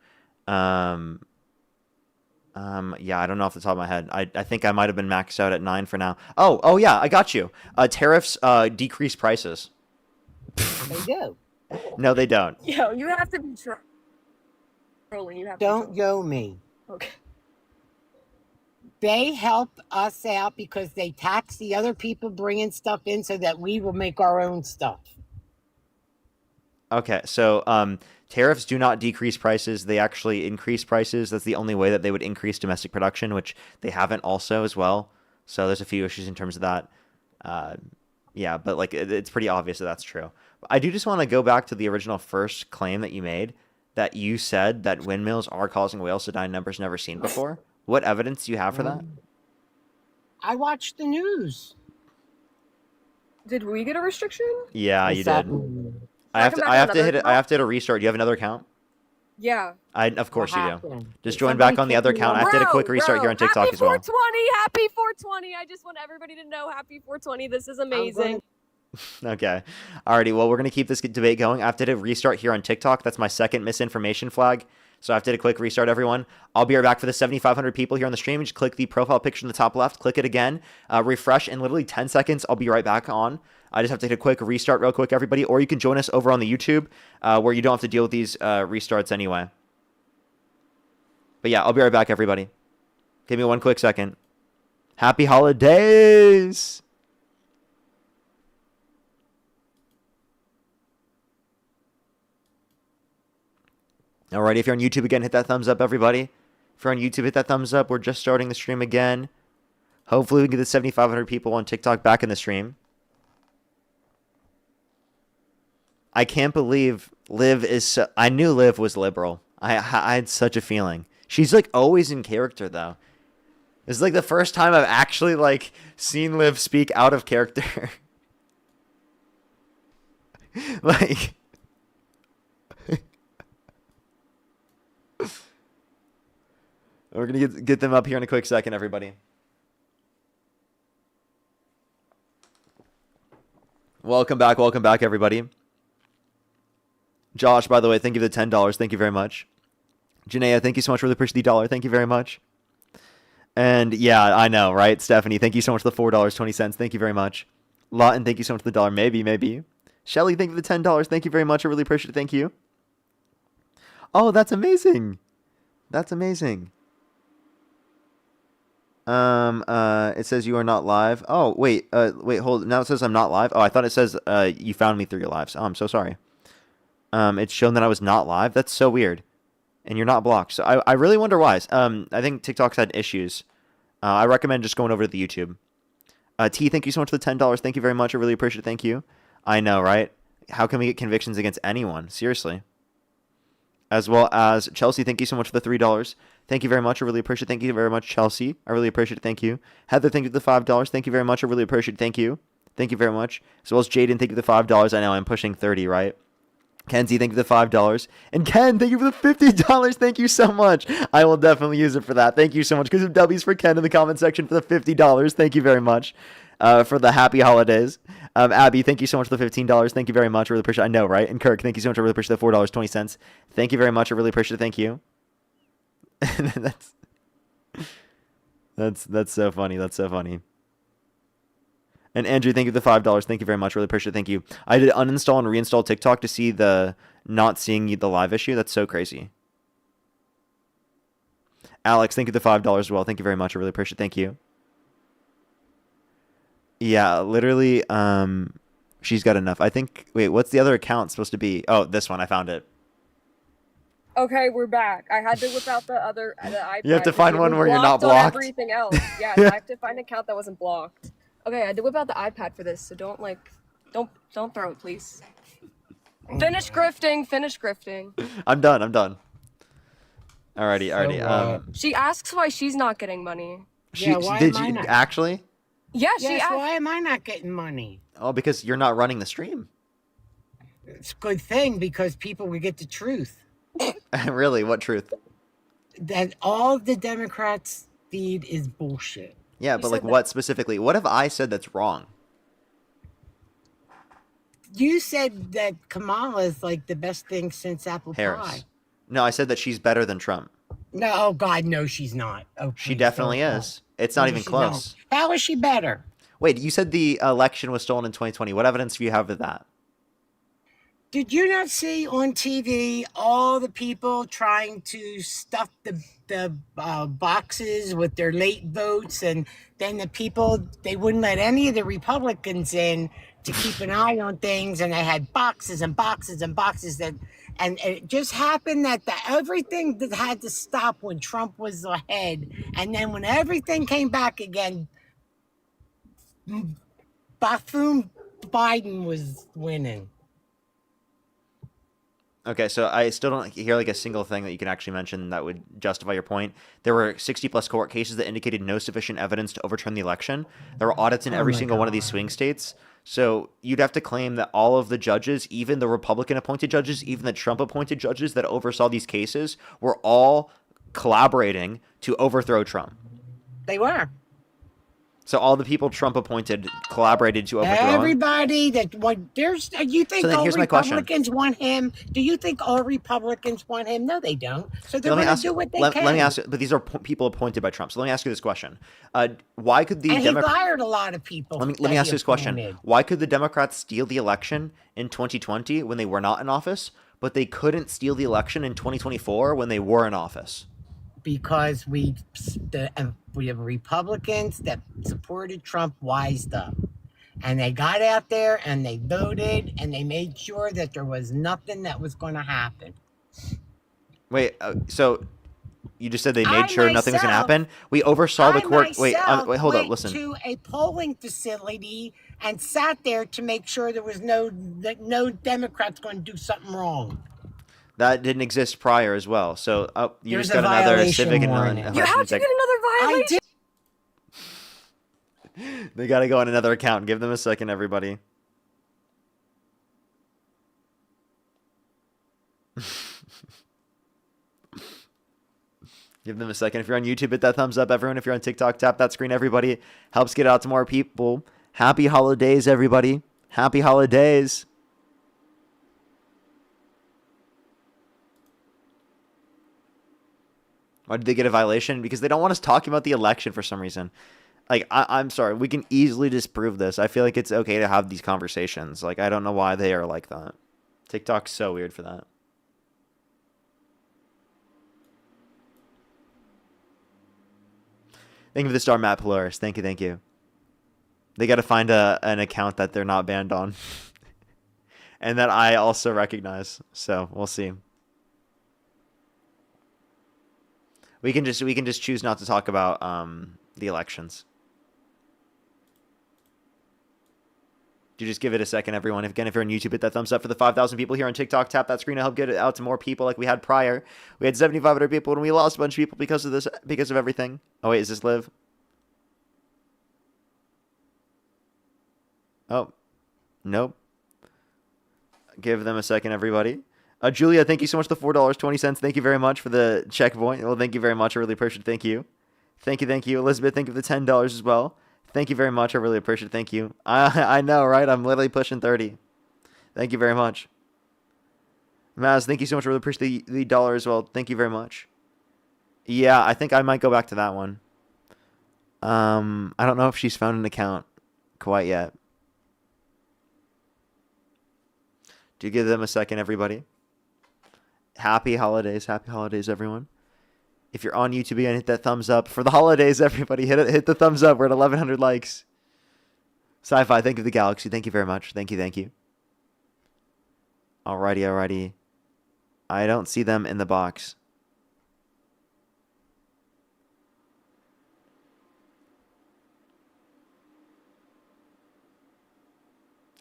Yeah, I don't know off the top of my head. I think I might have been maxed out at 9 for now. Oh yeah, I got you. Tariffs decrease prices. They do. No, they don't. Yo, you have to be trolling. You have to Don't yo me. Okay. They help us out because they tax the other people bringing stuff in so that we will make our own stuff. Okay, so tariffs do not decrease prices. They actually increase prices. That's the only way that they would increase domestic production, which they haven't also as well. So there's a few issues in terms of that. Yeah, but like it's pretty obvious that that's true. I do just want to go back to the original first claim that you made, that you said that windmills are causing whales to die in numbers never seen before. What evidence do you have for that? I watched the news. Did we get a restriction? Yeah, you did. That? I have to hit a restart. Do you have another account? Yeah. Of course you do. happened? Just Did join somebody back on the kick other you account. I off? have to hit a quick restart here on TikTok Happy as well. 420! Happy 420! I just want everybody to know happy 420. This is amazing. Okay. Alrighty, well, we're going to keep this debate going. I have to hit a restart here on TikTok. That's my second misinformation flag. So I have to hit a quick restart, everyone. I'll be right back for the 7,500 people here on the stream. Just click the profile picture in the top left. Click it again. Refresh in literally 10 seconds. I'll be right back on. I just have to hit a quick restart real quick, everybody. Or you can join us over on the YouTube where you don't have to deal with these restarts anyway. But yeah, I'll be right back, everybody. Give me one quick second. Happy holidays! Alrighty, if you're on YouTube again, hit that thumbs up, everybody. If you're on YouTube, hit that thumbs up. We're just starting the stream again. Hopefully we can get the 7,500 people on TikTok back in the stream. I can't believe Liv is so... I knew Liv was liberal. I had such a feeling. She's like always in character, though. This is like the first time I've actually like seen Liv speak out of character. Like... We're going to get them up here in a quick second, everybody. Welcome back, everybody. Josh, by the way, thank you for the $10. Thank you very much. Janaea, thank you so much for the push the dollar. Thank you very much. And yeah, I know, right? Stephanie, thank you so much for the $4.20. Thank you very much. Lawton, thank you so much for the dollar. Maybe. Shelly, thank you for the $10. Thank you very much. I really appreciate it. Thank you. Oh, that's amazing. That's amazing. It says you are not live. Oh, wait, hold. Now it says I'm not live. Oh, I thought it says, you found me through your lives. Oh, I'm so sorry. It's shown that I was not live. That's so weird. And you're not blocked. So I really wonder why. I think TikTok's had issues. I recommend just going over to the YouTube. T, thank you so much for the $10. Thank you very much. I really appreciate it. Thank you. I know, right? How can we get convictions against anyone? Seriously. As well as Chelsea, thank you so much for the $3. Thank you very much. I really appreciate it. Thank you very much, Chelsea. I really appreciate it. Thank you. Heather, thank you for the $5. Thank you very much. I really appreciate it. Thank you. Thank you very much. As well as Jaden, thank you for the $5. I know I'm pushing 30, right? Kenzie, thank you for the $5. And Ken, thank you for the $50. Thank you so much. I will definitely use it for that. Thank you so much. Because of W's for Ken in the comment section for the $50. Thank you very much for the happy holidays. Abby, thank you so much for the $15. Thank you very much. I really appreciate it. I know, right? And Kirk, thank you so much. I really appreciate the $4.20. Thank you very much. I really appreciate it. Thank you. That's so funny. That's so funny. And Andrew, thank you for the $5. Thank you very much. Really appreciate it. Thank you. I did uninstall and reinstall TikTok to see the not seeing the live issue. That's so crazy. Alex, thank you for the $5 as well. Thank you very much. I really appreciate it. Thank you. Yeah, literally, she's got enough. I think, wait, what's the other account supposed to be? Oh, this one. I found it. Okay, we're back. I had to whip out the iPad. You have to find one where you're not on blocked. everything else. Yeah, I have to find an account that wasn't blocked. Okay, I had to whip out the iPad for this, so don't throw it, please. Finish grifting. I'm done. Alrighty. She asks why she's not getting money. Did you actually? Yeah, why am I not getting money? Oh, because you're not running the stream. It's a good thing because people will get the truth. Really? What truth? That all the Democrats feed is bullshit. Yeah, but like what specifically? What have I said that's wrong? You said that Kamala is like the best thing since apple Harris. pie. No, I said that she's better than Trump. No, oh God, no, she's not. Oh, She definitely is. It's not No, even she's close. not. How is she better? Wait, you said the election was stolen in 2020. What evidence do you have of that? Did you not see on TV all the people trying to stuff the boxes with their late votes, and then the people, they wouldn't let any of the Republicans in to keep an eye on things, and they had boxes and boxes and boxes and it just happened that everything that had to stop when Trump was ahead, and then when everything came back again, buffoon Biden was winning. Okay, so I still don't hear like a single thing that you can actually mention that would justify your point. There were 60 plus court cases that indicated no sufficient evidence to overturn the election. There were audits in every single one of these swing states. So you'd have to claim that all of the judges, even the Republican appointed judges, even the Trump appointed judges that oversaw these cases, were all collaborating to overthrow Trump. They were. So all the people Trump appointed collaborated to overthrow him. Everybody that you think So then all here's my question. Republicans want him? Do you think all Republicans want him? No, they don't. So they're going to do what they can. Let me ask you, but these are people appointed by Trump. So let me ask you this question. Why could the he fired a lot of people. Let me ask you this question. Why could the Democrats steal the election in 2020 when they were not in office, but they couldn't steal the election in 2024 when they were in office? Because we have Republicans that supported Trump wised up. And they got out there and they voted and they made sure that there was nothing that was going to happen. Wait, so you just said they made sure nothing was going to happen? We oversaw the court. Wait, hold up, listen. To a polling facility and sat there to make sure there was no Democrats going to do something wrong. That didn't exist prior as well. So you There's just got another civic warning. and How'd you get another violation? They got to go on another account. Give them a second, everybody. Give them a second. If you're on YouTube, hit that thumbs up, everyone. If you're on TikTok, tap that screen, everybody. Helps get it out to more people. Happy holidays, everybody. Happy holidays. Why did they get a violation? Because they don't want us talking about the election for some reason. Like, I'm sorry. We can easily disprove this. I feel like it's okay to have these conversations. Like, I don't know why they are like that. TikTok's so weird for that. Thank you for the star, Matt Polaris. Thank you, thank you. They got to find an account that they're not banned on. And that I also recognize. So, we'll see. We can just choose not to talk about the elections. Do you just give it a second, everyone? Again, if you're on YouTube, hit that thumbs up for the 5,000 people here on TikTok. Tap that screen to help get it out to more people like we had prior. We had 7,500 people and we lost a bunch of people because of this, because of everything. Oh wait, is this live? Oh, nope. Give them a second, everybody. Julia, thank you so much for the $4.20. Thank you very much for the checkpoint. Well, thank you very much. I really appreciate it. Thank you. Thank you, thank you. Elizabeth, thank you for the $10 as well. Thank you very much. I really appreciate it. Thank you. I know, right? I'm literally pushing 30. Thank you very much. Maz, thank you so much. I really appreciate the dollar as well. Thank you very much. Yeah, I think I might go back to that one. I don't know if she's found an account quite yet. Do you give them a second, everybody? Happy holidays, everyone. If you're on YouTube again, hit that thumbs up. For the holidays, everybody, hit the thumbs up. We're at 1,100 likes. Sci-Fi, thank you for the galaxy. Thank you very much. Thank you, thank you. Alrighty. I don't see them in the box.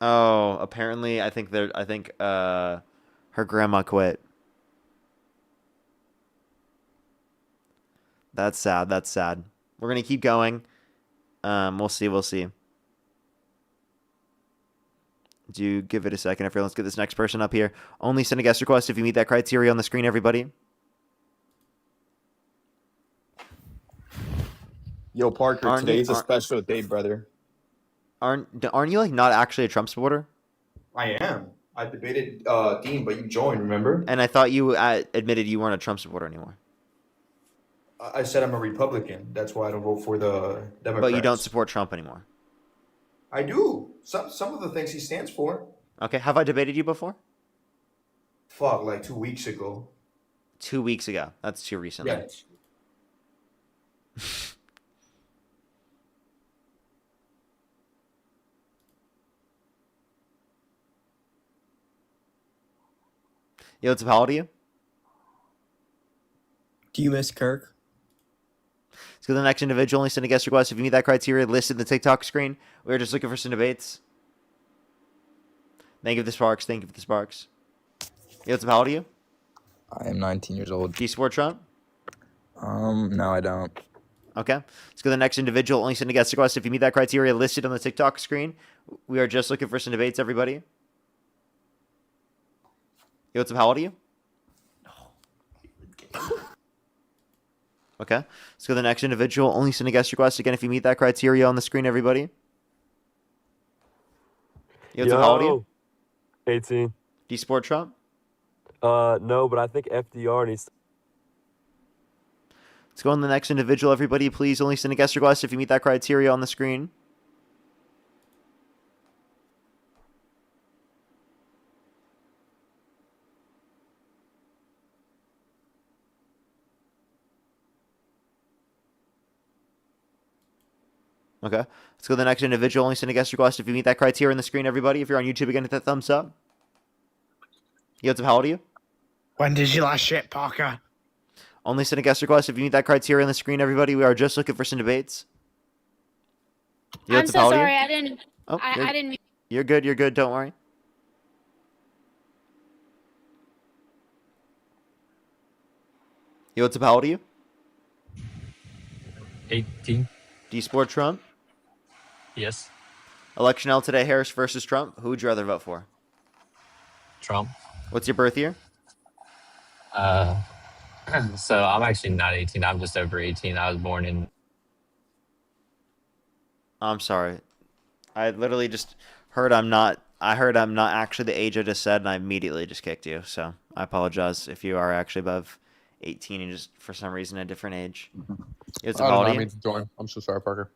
Oh, apparently, I think her grandma quit. That's sad. That's sad. We're gonna keep going. We'll see. Do give it a second, everyone. Let's get this next person up here. Only send a guest request if you meet that criteria on the screen, everybody. Yo, Parker, today's a special day, brother. Aren't you like not actually a Trump supporter? I am. I debated Dean, but you joined, remember? And I thought you admitted you weren't a Trump supporter anymore. I said I'm a Republican. That's why I don't vote for the Democrats. But you don't support Trump anymore. I do. Some of the things he stands for. Okay. Have I debated you before? Fuck, like 2 weeks ago. 2 weeks ago. That's too recent. Yeah. Yo, what's up? How old are you? Do you miss Kirk? Let's go to the next individual. Only send a guest request if you meet that criteria listed in the TikTok screen. We're just looking for some debates. Thank you for the sparks. Thank you for the sparks. Yo, what's up? How old are you? I am 19 years old. Do you support Trump? No, I don't. Okay. Let's go to the next individual. Only send a guest request if you meet that criteria listed on the TikTok screen. We are just looking for some debates, everybody. Yo, what's up? How old are you? Okay. Let's go to the next individual. Only send a guest request again if you meet that criteria on the screen, everybody. Yo, what's up? How old are you? 18. Do you support Trump? No, but I think FDR needs. Let's go on the next individual, everybody. Please only send a guest request if you meet that criteria on the screen. Okay. Let's go to the next individual. Only send a guest request if you meet that criteria on the screen, everybody. If you're on YouTube, again, hit that thumbs up. Yo, what's up? How old are you? When did you last shit, Parker? Only send a guest request if you meet that criteria on the screen, everybody. We are just looking for some debates. Yo, I'm what's up? so How old are you? sorry. I didn't. Oh, I didn't. You're good. You're good. Don't worry. Yo, what's up? How old are you? 18. Do you support Trump? Yes. Election out today, Harris versus Trump. Who would you rather vote for? Trump. What's your birth year? So I'm actually not 18. I'm just over 18. I was born in. I'm sorry. I literally just heard I'm not. I heard I'm not actually the age I just said, and I immediately just kicked you. So I apologize if you are actually above 18 and just for some reason a different age. It's I don't know. I mean to join. I'm so sorry, Parker.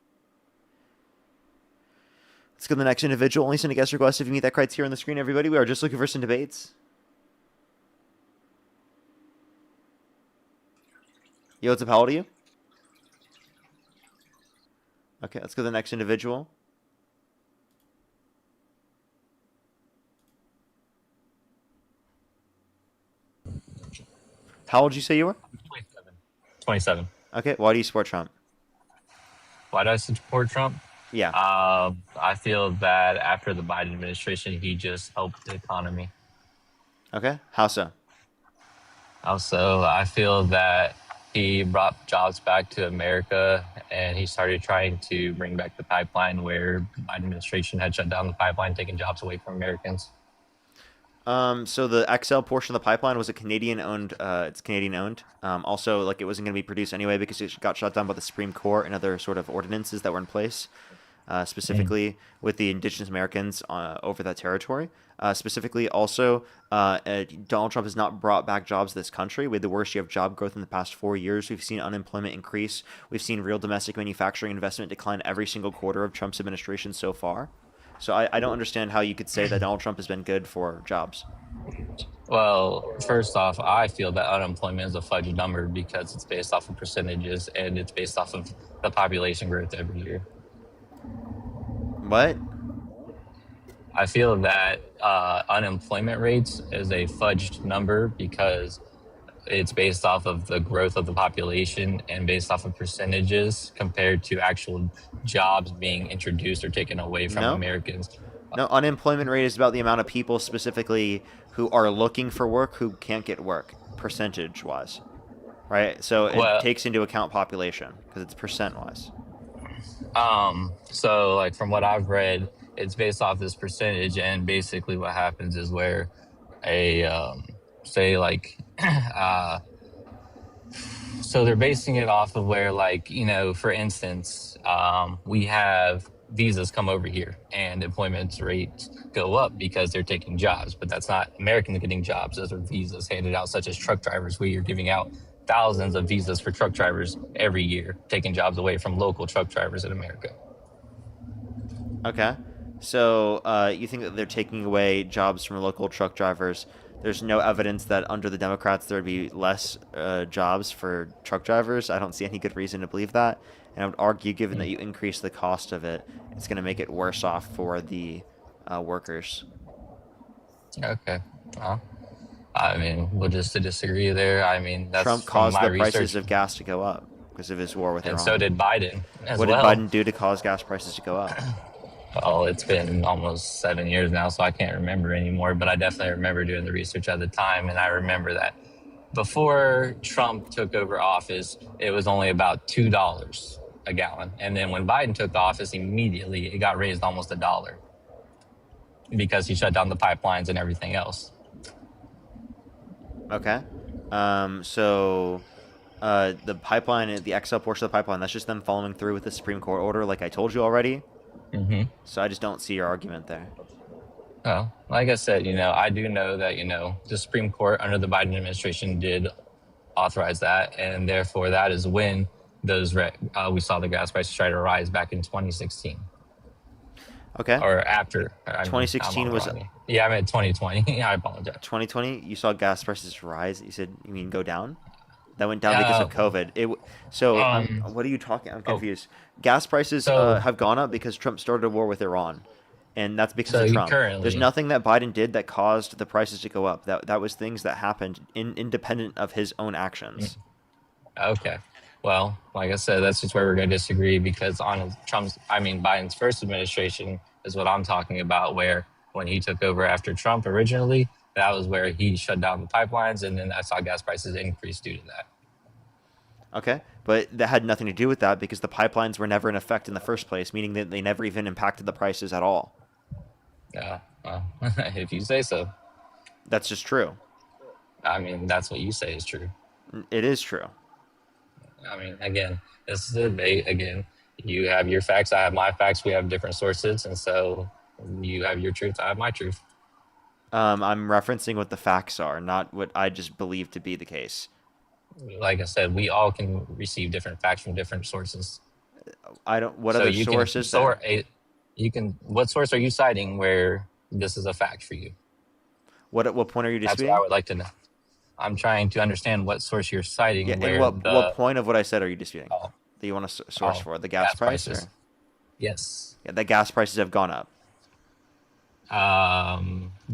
Let's go to the next individual. Only send a guest request if you meet that criteria on the screen, everybody. We are just looking for some debates. Yo, what's up? How old are you? Okay, let's go to the next individual. How old did you say you were? 27. Okay, why do you support Trump? Why do I support Trump? Yeah. I feel that after the Biden administration, he just helped the economy. Okay, how so? Also, I feel that he brought jobs back to America, and he started trying to bring back the pipeline where the Biden administration had shut down the pipeline, taking jobs away from Americans. So the XL portion of the pipeline was a Canadian owned. It's Canadian owned. Also, like it wasn't going to be produced anyway because it got shut down by the Supreme Court and other sort of ordinances that were in place, specifically with the Indigenous Americans over that territory. Specifically, also, Donald Trump has not brought back jobs to this country. We had the worst year of job growth in the past 4 years. We've seen unemployment increase. We've seen real domestic manufacturing investment decline every single quarter of Trump's administration so far. So I don't understand how you could say that Donald Trump has been good for jobs. Well, first off, I feel that unemployment is a fudge number because it's based off of percentages and it's based off of the population growth every year. What? I feel that unemployment rates is a fudged number because it's based off of the growth of the population and based off of percentages compared to actual jobs being introduced or taken away from Americans. No, unemployment rate is about the amount of people specifically who are looking for work who can't get work, percentage-wise, right? So it takes into account population because it's percent-wise. So like from what I've read, it's based off this percentage, and basically what happens is where a say like so they're basing it off of where, like, you know, for instance, we have visas come over here and employment rates go up because they're taking jobs, but that's not Americans getting jobs. Those are visas handed out, such as truck drivers. We are giving out thousands of visas for truck drivers every year, taking jobs away from local truck drivers in America. Okay. So you think that they're taking away jobs from local truck drivers? There's no evidence that under the Democrats there would be less jobs for truck drivers. I don't see any good reason to believe that. And I would argue, given that you increase the cost of it, it's going to make it worse off for the workers. Okay. I mean, we'll just disagree there. I mean, that's Trump caused the prices of gas to go up because of his war with Iran. And so did Biden as well. What did Biden do to cause gas prices to go up? Well, it's been almost 7 years now, so I can't remember anymore. But I definitely remember doing the research at the time, and I remember that before Trump took over office, it was only about $2 a gallon. And then when Biden took office, immediately it got raised almost $1 because he shut down the pipelines and everything else. Okay. So the pipeline, the XL portion of the pipeline, that's just them following through with the Supreme Court order, like I told you already. Mm-hmm. So I just don't see your argument there. Oh, like I said, I do know that, the Supreme Court under the Biden administration did authorize that. And therefore, that is when we saw the gas prices try to rise back in 2016. Okay. Or after. 2016 was... Yeah, I meant 2020. I apologize. 2020, you saw gas prices rise. You mean go down? That went down because of COVID. What are you talking? I'm confused. Gas prices have gone up because Trump started a war with Iran, and that's because of Trump. There's nothing that Biden did that caused the prices to go up. That was things that happened independent of his own actions. Okay. Well, like I said, that's just where we're going to disagree because on Biden's first administration is what I'm talking about, where when he took over after Trump originally, that was where he shut down the pipelines, and then I saw gas prices increase due to that. Okay, but that had nothing to do with that because the pipelines were never in effect in the first place, meaning that they never even impacted the prices at all. Yeah, well, if you say so. That's just true. That's what you say is true. It is true. Again, this is a debate. Again, you have your facts, I have my facts, we have different sources, and so you have your truth, I have my truth. I'm referencing what the facts are, not what I just believe to be the case. Like I said, we all can receive different facts from different sources. What other sources? What source are you citing where this is a fact for you? What point are you disputing? That's what I would like to know. I'm trying to understand what source you're citing. Yeah, and what point of what I said are you disputing? That you want to source for? The gas prices? Or? Yes. Yeah, the gas prices have gone up.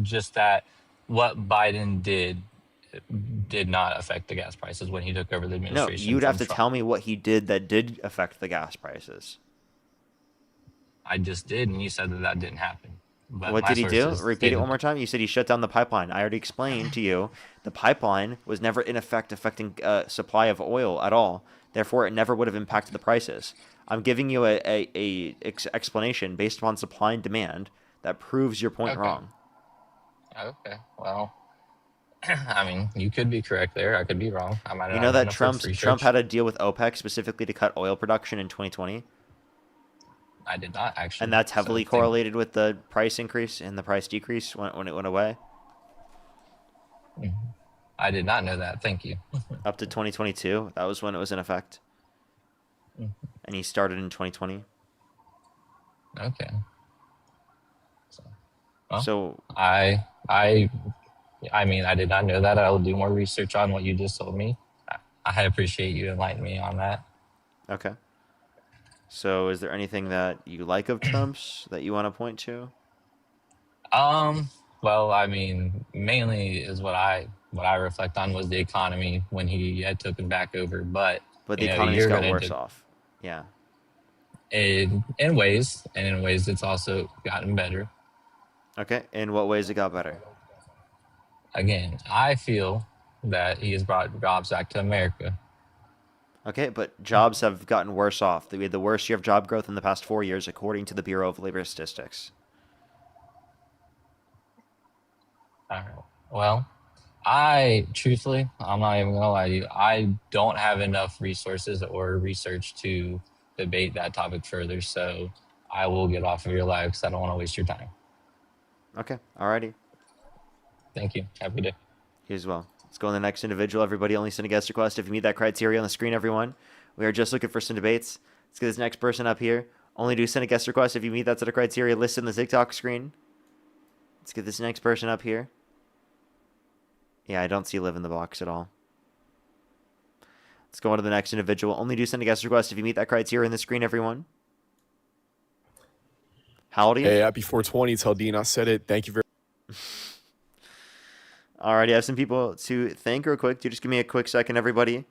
Just that what Biden did not affect the gas prices when he took over the administration. No, you'd have to tell me what he did that did affect the gas prices. I just did, and you said that didn't happen. But what did he do? Repeat it one more time. You said he shut down the pipeline. I already explained to you the pipeline was never in effect affecting supply of oil at all. Therefore, it never would have impacted the prices. I'm giving you a explanation based upon supply and demand that proves your point wrong. Okay. Well, you could be correct there. I could be wrong. I might. You know that Trump had a deal with OPEC specifically to cut oil production in 2020. I did not actually. And that's heavily correlated with the price increase and the price decrease when it went away. I did not know that. Thank you. Up to 2022, that was when it was in effect. And he started in 2020. Okay. So I did not know that. I will do more research on what you just told me. I appreciate you enlightening me on that. Okay. So is there anything that you like of Trump's that you want to point to? Well, mainly is what I reflect on was the economy when he had taken back over, but the economy's got worse off. Yeah. In ways, and in ways it's also gotten better. Okay. In what ways it got better? Again, I feel that he has brought jobs back to America. Okay, but jobs have gotten worse off. We had the worst year of job growth in the past 4 years, according to the Bureau of Labor Statistics. All right. Well, truthfully, I'm not even gonna lie to you, I don't have enough resources or research to debate that topic further, so I will get off of your live because I don't want to waste your time. Okay, alrighty. Thank you. Have a good day. You as well. Let's go on the next individual. Everybody only send a guest request if you meet that criteria on the screen, everyone. We are just looking for some debates. Let's get this next person up here. Only do send a guest request if you meet that set of criteria listed in the TikTok screen. Let's get this next person up here. Yeah, I don't see live in the box at all. Let's go on to the next individual. Only do send a guest request if you meet that criteria in the screen, everyone. How old are you? Hey, happy 420. Tell Dean I said it. Thank you very much. Alrighty, I have some people to thank real quick. Just give me a quick second, everybody.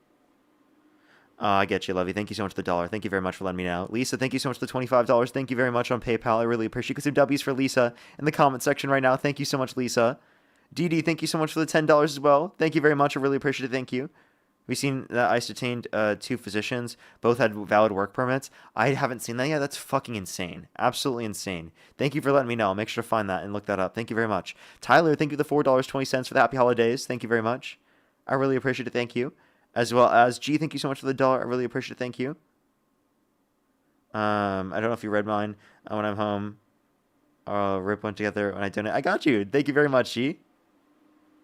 I get you, Levy. Thank you so much for the $1. Thank you very much for letting me know. Lisa, thank you so much for the $25. Thank you very much on PayPal. I really appreciate it. Get some W's for Lisa in the comment section right now. Thank you so much, Lisa. DD, thank you so much for the $10 as well. Thank you very much. I really appreciate it. Thank you. We've seen that ICE detained 2 physicians. Both had valid work permits. I haven't seen that yet. That's fucking insane. Absolutely insane. Thank you for letting me know. I'll make sure to find that and look that up. Thank you very much. Tyler, thank you for the $4.20 for the happy holidays. Thank you very much. I really appreciate it. Thank you. As well as G, thank you so much for the $1. I really appreciate it. Thank you. I don't know if you read mine. When I'm home, I'll rip one together when I donate. I got you. Thank you very much, G.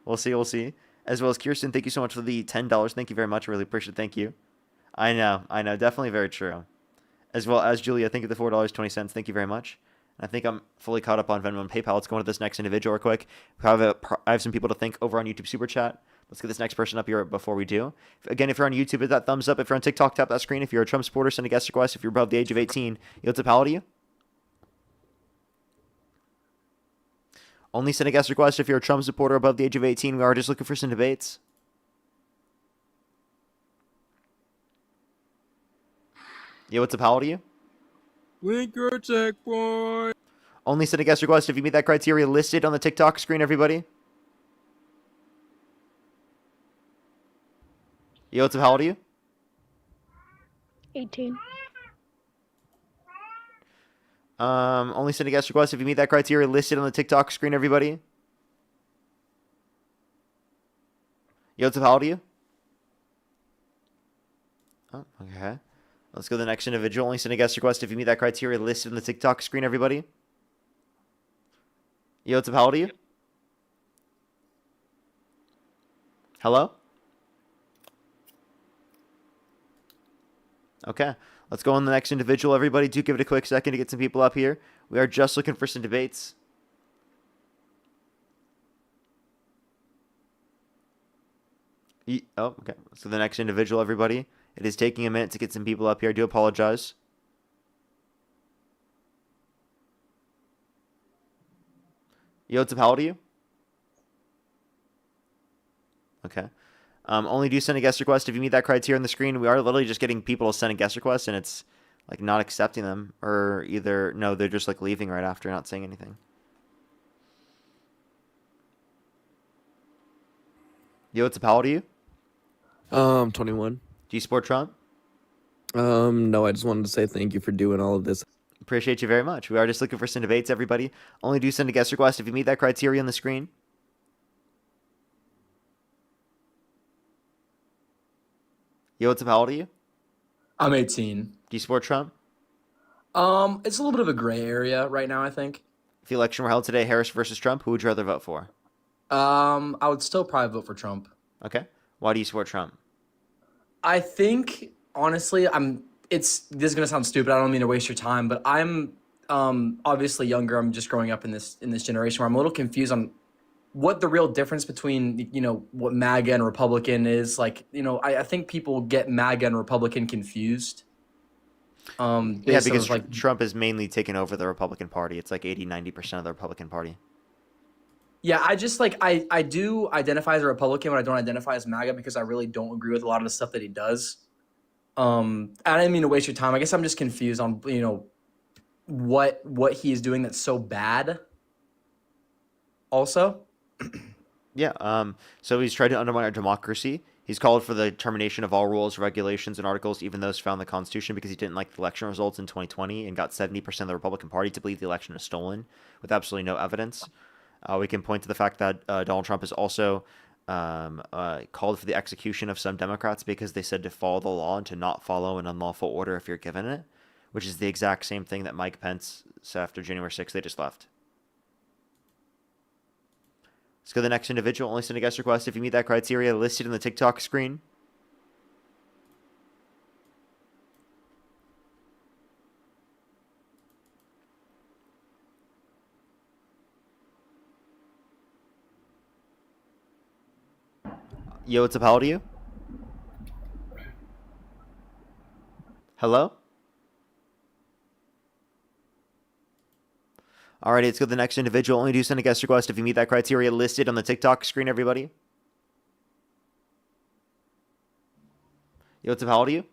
We'll see. We'll see. As well as Kirsten, thank you so much for the $10. Thank you very much. I really appreciate it. Thank you. I know. Definitely very true. As well as Julia, thank you for the $4.20. Thank you very much. I think I'm fully caught up on Venmo and PayPal. Let's go into this next individual real quick. I have some people to thank over on YouTube Super Chat. Let's get this next person up here before we do. Again, if you're on YouTube, hit that thumbs up. If you're on TikTok, tap that screen. If you're a Trump supporter, send a guest request. If you're above the age of 18, yield to pal to you. Only send a guest request if you're a Trump supporter above the age of 18. We are just looking for some debates. Yo, what's a pal to you? Link your checkpoint. Only send a guest request if you meet that criteria listed on the TikTok screen, everybody. Yo, what's up? How old are you? 18. Only send a guest request if you meet that criteria listed on the TikTok screen, everybody. Yo, what's up? How old are you? Oh, okay. Let's go to the next individual. Only send a guest request if you meet that criteria listed on the TikTok screen, everybody. Yo, what's up? How old are you? Hello? Okay. Let's go on the next individual, everybody. Do give it a quick second to get some people up here. We are just looking for some debates. Oh, okay. So the next individual, everybody. It is taking a minute to get some people up here. I do apologize. Yo, what's up? How old are you? Okay. Only do send a guest request if you meet that criteria on the screen. We are literally just getting people to send a guest request, and it's like not accepting them, or either no, they're just like leaving right after, not saying anything. Yo, what's up? How old are you? 21. Do you support Trump? No, I just wanted to say thank you for doing all of this. Appreciate you very much. We are just looking for some debates, everybody. Only do send a guest request if you meet that criteria on the screen. Yo, what's up? How old are you? I'm 18. Do you support Trump? It's a little bit of a gray area right now, I think. If the election were held today, Harris versus Trump, who would you rather vote for? I would still probably vote for Trump. Okay. Why do you support Trump? I think, honestly, this is gonna sound stupid. I don't mean to waste your time, but I'm obviously younger. I'm just growing up in this generation where I'm a little confused on what the real difference between, what MAGA and Republican is. Like, I think people get MAGA and Republican confused. Yeah, because Trump is mainly taken over the Republican Party. It's like 80-90% of the Republican Party. Yeah, I just I do identify as a Republican, but I don't identify as MAGA because I really don't agree with a lot of the stuff that he does. I didn't mean to waste your time. I guess I'm just confused on, what he is doing that's so bad. Also. Yeah, so he's tried to undermine our democracy. He's called for the termination of all rules, regulations, and articles, even those found in the Constitution, because he didn't like the election results in 2020 and got 70% of the Republican Party to believe the election is stolen with absolutely no evidence. We can point to the fact that Donald Trump has also called for the execution of some Democrats because they said to follow the law and to not follow an unlawful order if you're given it, which is the exact same thing that Mike Pence said after January 6th. They just left. Let's go to the next individual. Only send a guest request if you meet that criteria listed in the TikTok screen. Yo, what's up? How old are you? Hello? Alrighty, let's go to the next individual. Only do send a guest request if you meet that criteria listed on the TikTok screen, everybody. Yo, what's up? How old are you?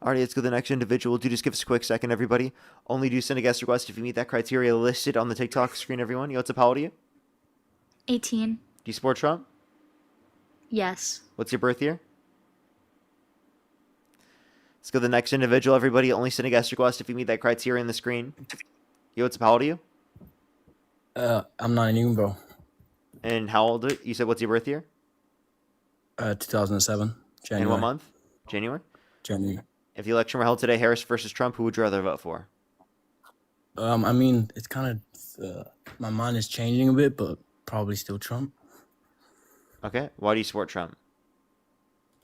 Alrighty, let's go to the next individual. Do just give us a quick second, everybody. Only do send a guest request if you meet that criteria listed on the TikTok screen, everyone. Yo, what's up? How old are you? 18. Do you support Trump? Yes. What's your birth year? Let's go to the next individual, everybody. Only send a guest request if you meet that criteria on the screen. Yo, what's up? How old are you? I'm 19, bro. And how old are you? You said what's your birth year? 2007. January. And what month? January? January. If the election were held today, Harris versus Trump, who would you rather vote for? I mean, it's kind of my mind is changing a bit, but probably still Trump. Okay. Why do you support Trump?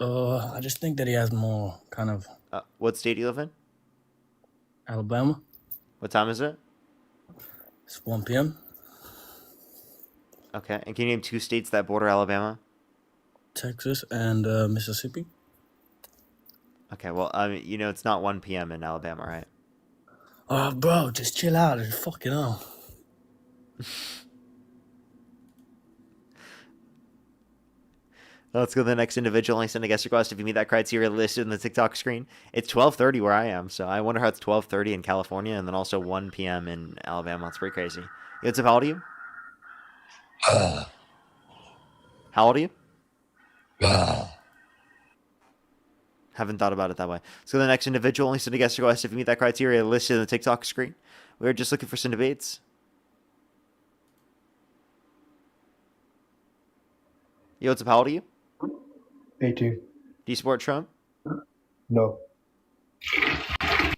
I just think that he has more kind of What state do you live in? Alabama. What time is it? It's 1 p.m. Okay. And can you name 2 states that border Alabama? Texas and Mississippi. Okay. Well, I mean, you know, it's not 1 p.m. in Alabama, right? Oh, bro, just chill out. Just fucking hell. Let's go to the next individual. Only send a guest request if you meet that criteria listed in the TikTok screen. It's 12:30 where I am, so I wonder how it's 12:30 in California and then also 1 p.m. in Alabama. That's pretty crazy. What's up? How old are you? How old are you? Haven't thought about it that way. Let's go to the next individual. Only send a guest request if you meet that criteria listed in the TikTok screen. We're just looking for some debates. Yo, what's up? How old are you? 18. Do you support Trump? No. Let's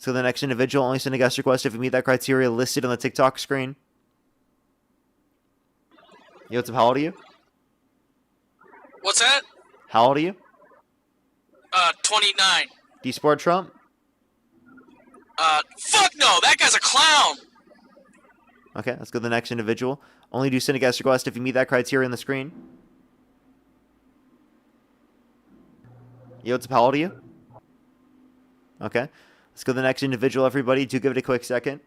go to the next individual. Only send a guest request if you meet that criteria listed on the TikTok screen. Yo, what's up? How old are you? What's that? How old are you? 29. Do you support Trump? Fuck no, that guy's a clown. Okay, let's go to the next individual. Only do send a guest request if you meet that criteria on the screen. Yo, what's up? How old are you? Okay. Let's go to the next individual, everybody. Do give it a quick second.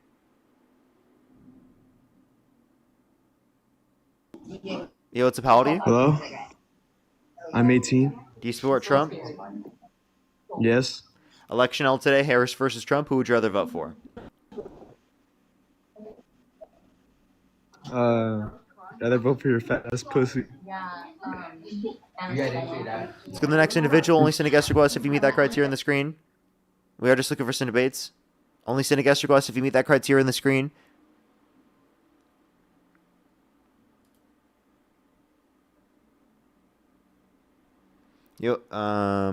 Yo, what's up? How old are you? Hello? I'm 18. Do you support Trump? Yes. Election held today, Harris versus Trump. Who would you rather vote for? Rather vote for your fat ass pussy. Let's go to the next individual. Only send a guest request if you meet that criteria on the screen. We are just looking for some debates. Only send a guest request if you meet that criteria on the screen. Yo,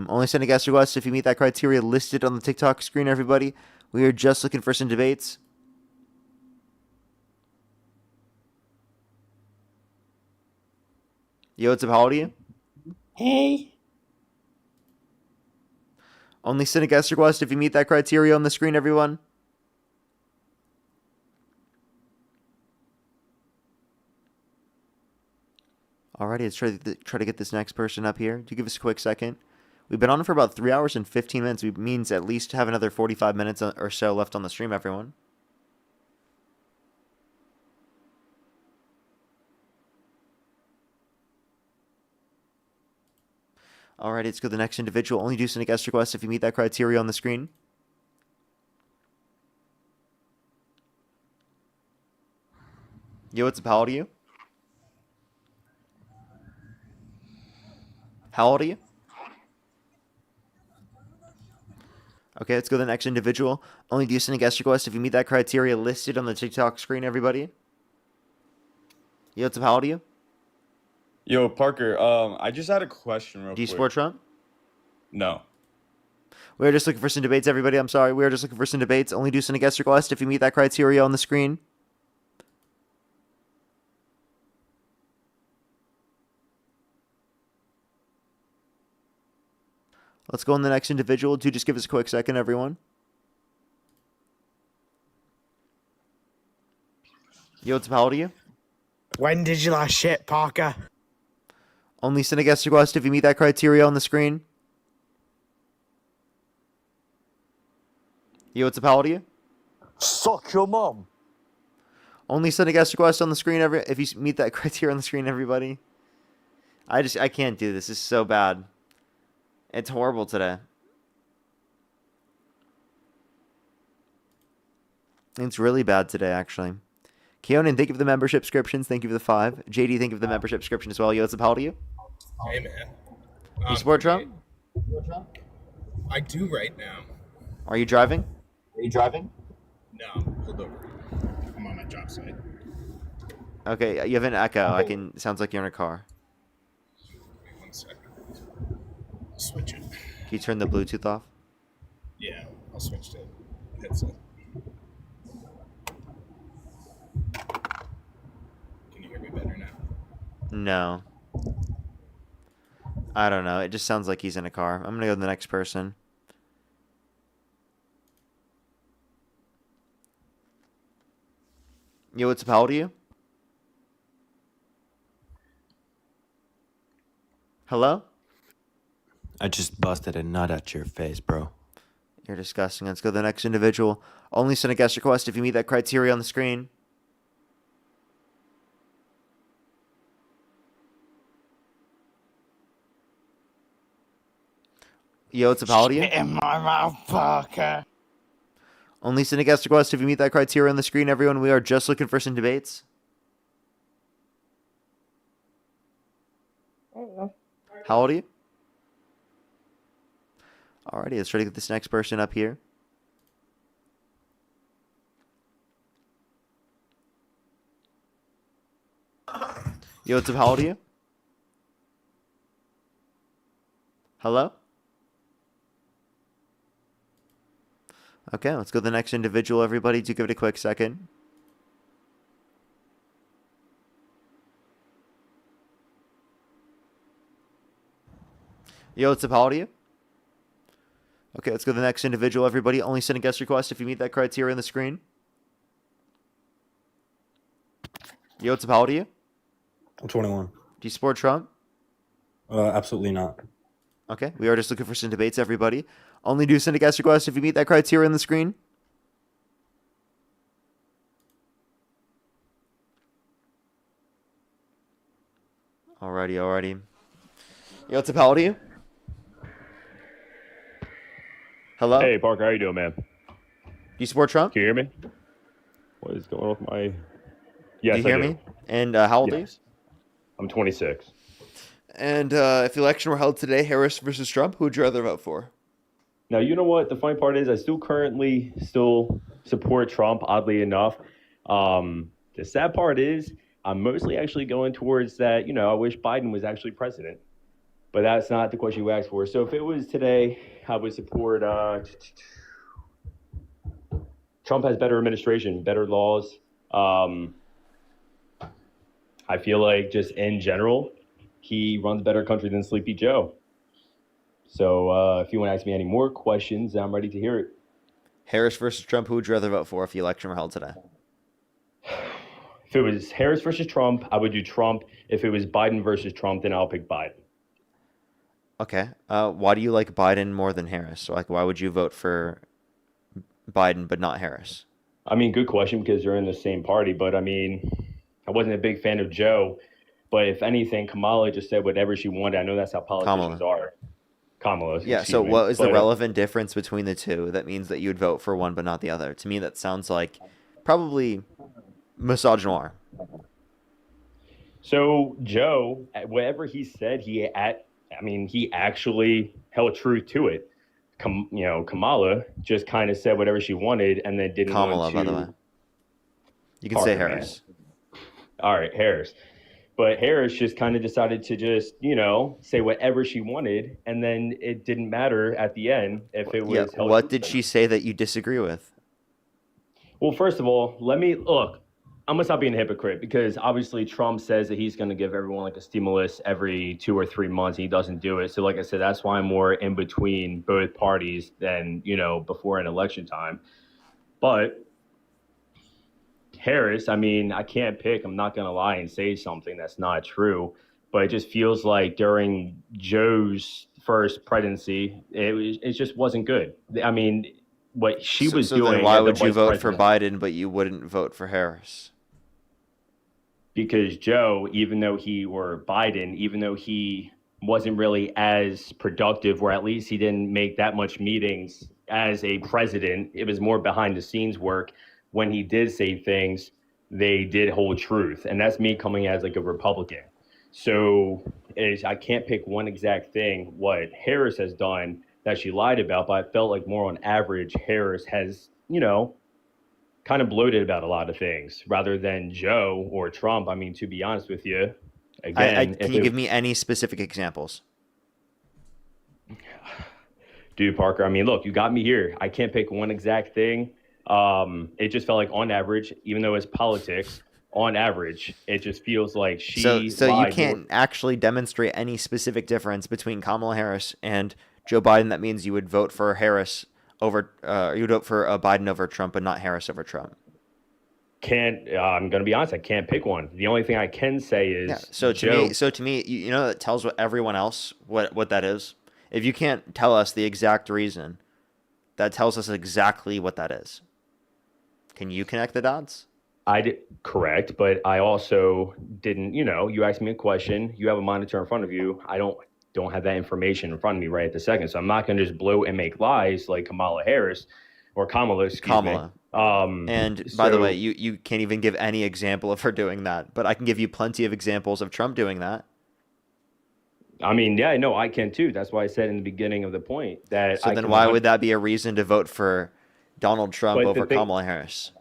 only send a guest request if you meet that criteria listed on the TikTok screen, everybody. We are just looking for some debates. Yo, what's up? How old are you? Hey. Only send a guest request if you meet that criteria on the screen, everyone. Alrighty, let's try to get this next person up here. Do give us a quick second. We've been on for about 3 hours and 15 minutes. Which means at least have another 45 minutes or so left on the stream, everyone. Alrighty, let's go to the next individual. Only do send a guest request if you meet that criteria on the screen. Yo, what's up? How old are you? How old are you? Okay, let's go to the next individual. Only do send a guest request if you meet that criteria listed on the TikTok screen, everybody. Yo, what's up? How old are you? Yo, Parker, I just had a question real quick. Do you support Trump? No. We're just looking for some debates, everybody. I'm sorry. We're just looking for some debates. Only do send a guest request if you meet that criteria on the screen. Let's go on the next individual. Do just give us a quick second, everyone. Yo, what's up? How old are you? When did you last shit, Parker? Only send a guest request if you meet that criteria on the screen. Yo, what's up? How old are you? Suck your mom. Only send a guest request on the screen if you meet that criteria on the screen, everybody. I can't do this. This is so bad. It's horrible today. It's really bad today, actually. Keonan, thank you for the membership subscriptions. Thank you for the 5. JD, thank you for the membership subscription as well. Yo, what's up? How old are you? Hey man. You support Trump? I do right now. Are you driving? No, I'm pulled over. I'm on my job site. Okay, you have an echo. Sounds like you're in a car. Wait 1 second. Switch it. Can you turn the Bluetooth off? Yeah, I'll switch to headset. Can you hear me better now? No. I don't know. It just sounds like he's in a car. I'm gonna go to the next person. Yo, what's up? How old are you? Hello? I just busted a nut at your face, bro. You're disgusting. Let's go to the next individual. Only send a guest request if you meet that criteria on the screen. Yo, what's up? How old are you? In my mouth, Parker. Only send a guest request if you meet that criteria on the screen, everyone. We are just looking for some debates. How old are you? Alrighty, let's try to get this next person up here. Yo, what's up? How old are you? Hello? Okay, let's go to the next individual, everybody. Do give it a quick second. Yo, what's up? How old are you? Okay, let's go to the next individual, everybody. Only send a guest request if you meet that criteria on the screen. Yo, what's up? How old are you? I'm 21. Do you support Trump? Absolutely not. Okay, we are just looking for some debates, everybody. Only do send a guest request if you meet that criteria on the screen. Alrighty. Yo, what's up? How old are you? Hello? Hey, Parker, how you doing, man? Do you support Trump? Can you hear me? What is going on with my... Yes, do you hear I do. me? And how old are you? Yes. I'm 26. And if the election were held today, Harris versus Trump, who would you rather vote for? Now, you know what? The funny part is I currently support Trump, oddly enough. The sad part is I'm mostly actually going towards that, I wish Biden was actually president. But that's not the question you asked for. So if it was today, I would support Trump has better administration, better laws. I feel like just in general, he runs a better country than Sleepy Joe. So if you want to ask me any more questions, I'm ready to hear it. Harris versus Trump, who would you rather vote for if the election were held today? If it was Harris versus Trump, I would do Trump. If it was Biden versus Trump, then I'll pick Biden. Okay. Why do you like Biden more than Harris? So, why would you vote for Biden but not Harris? I mean, good question because they're in the same party. But, I wasn't a big fan of Joe. But if anything, Kamala just said whatever she wanted. I know that's how politicians are. Kamala. Yeah, so what is the relevant difference between the two that means that you would vote for one but not the other? To me, that sounds like probably misogynoir. So Joe, whatever he said, he actually held true to it. Kamala just kind of said whatever she wanted and then didn't Kamala, want to. by the way. You can say Harris. Man. All right, Harris. But Harris just kind of decided to just, say whatever she wanted, and then it didn't matter at the end if it was. Yeah, what did she say that you disagree with? Well, first of all, I'm gonna stop being a hypocrite because obviously Trump says that he's gonna give everyone like a stimulus every 2 or 3 months. And he doesn't do it. So like I said, that's why I'm more in between both parties than, before an election time. But Harris, I can't pick. I'm not going to lie and say something that's not true. But it just feels like during Joe's first presidency, it just wasn't good. What she was doing. Then why would you vote for Biden, but you wouldn't vote for Harris? Because Joe, even though he wasn't really as productive, or at least he didn't make that much meetings as a president, it was more behind the scenes work. when he did say things, they did hold truth. And that's me coming as like a Republican. So I can't pick one exact thing what Harris has done that she lied about, but I felt like more on average, Harris has, kind of bloated about a lot of things rather than Joe or Trump. I mean, to be honest with you, again, Can you give me any specific examples? Dude, Parker, I mean, look, you got me here. I can't pick one exact thing. It just felt like on average, even though it's politics, on average, it just feels like she So you lied can't more. actually demonstrate any specific difference between Kamala Harris and Joe Biden. That means you would vote for Harris over, you would vote for Biden over Trump, but not Harris over Trump. I'm gonna be honest, I can't pick one. The only thing I can say is So Joe. to me, you know, that tells what everyone else what that is. If you can't tell us the exact reason, that tells us exactly what that is. Can you connect the dots? I did correct, but I also didn't. You asked me a question. You have a monitor in front of you. I don't have that information in front of me right at the second, so I'm not going to just blow and make lies like Kamala Harris or Kamala. Excuse me. And by the way, you can't even give any example of her doing that, but I can give you plenty of examples of Trump doing that. I mean, yeah, no, I can too. That's why I said in the beginning of the point that. So then, why would that be a reason to vote for Donald Trump But over Kamala Harris?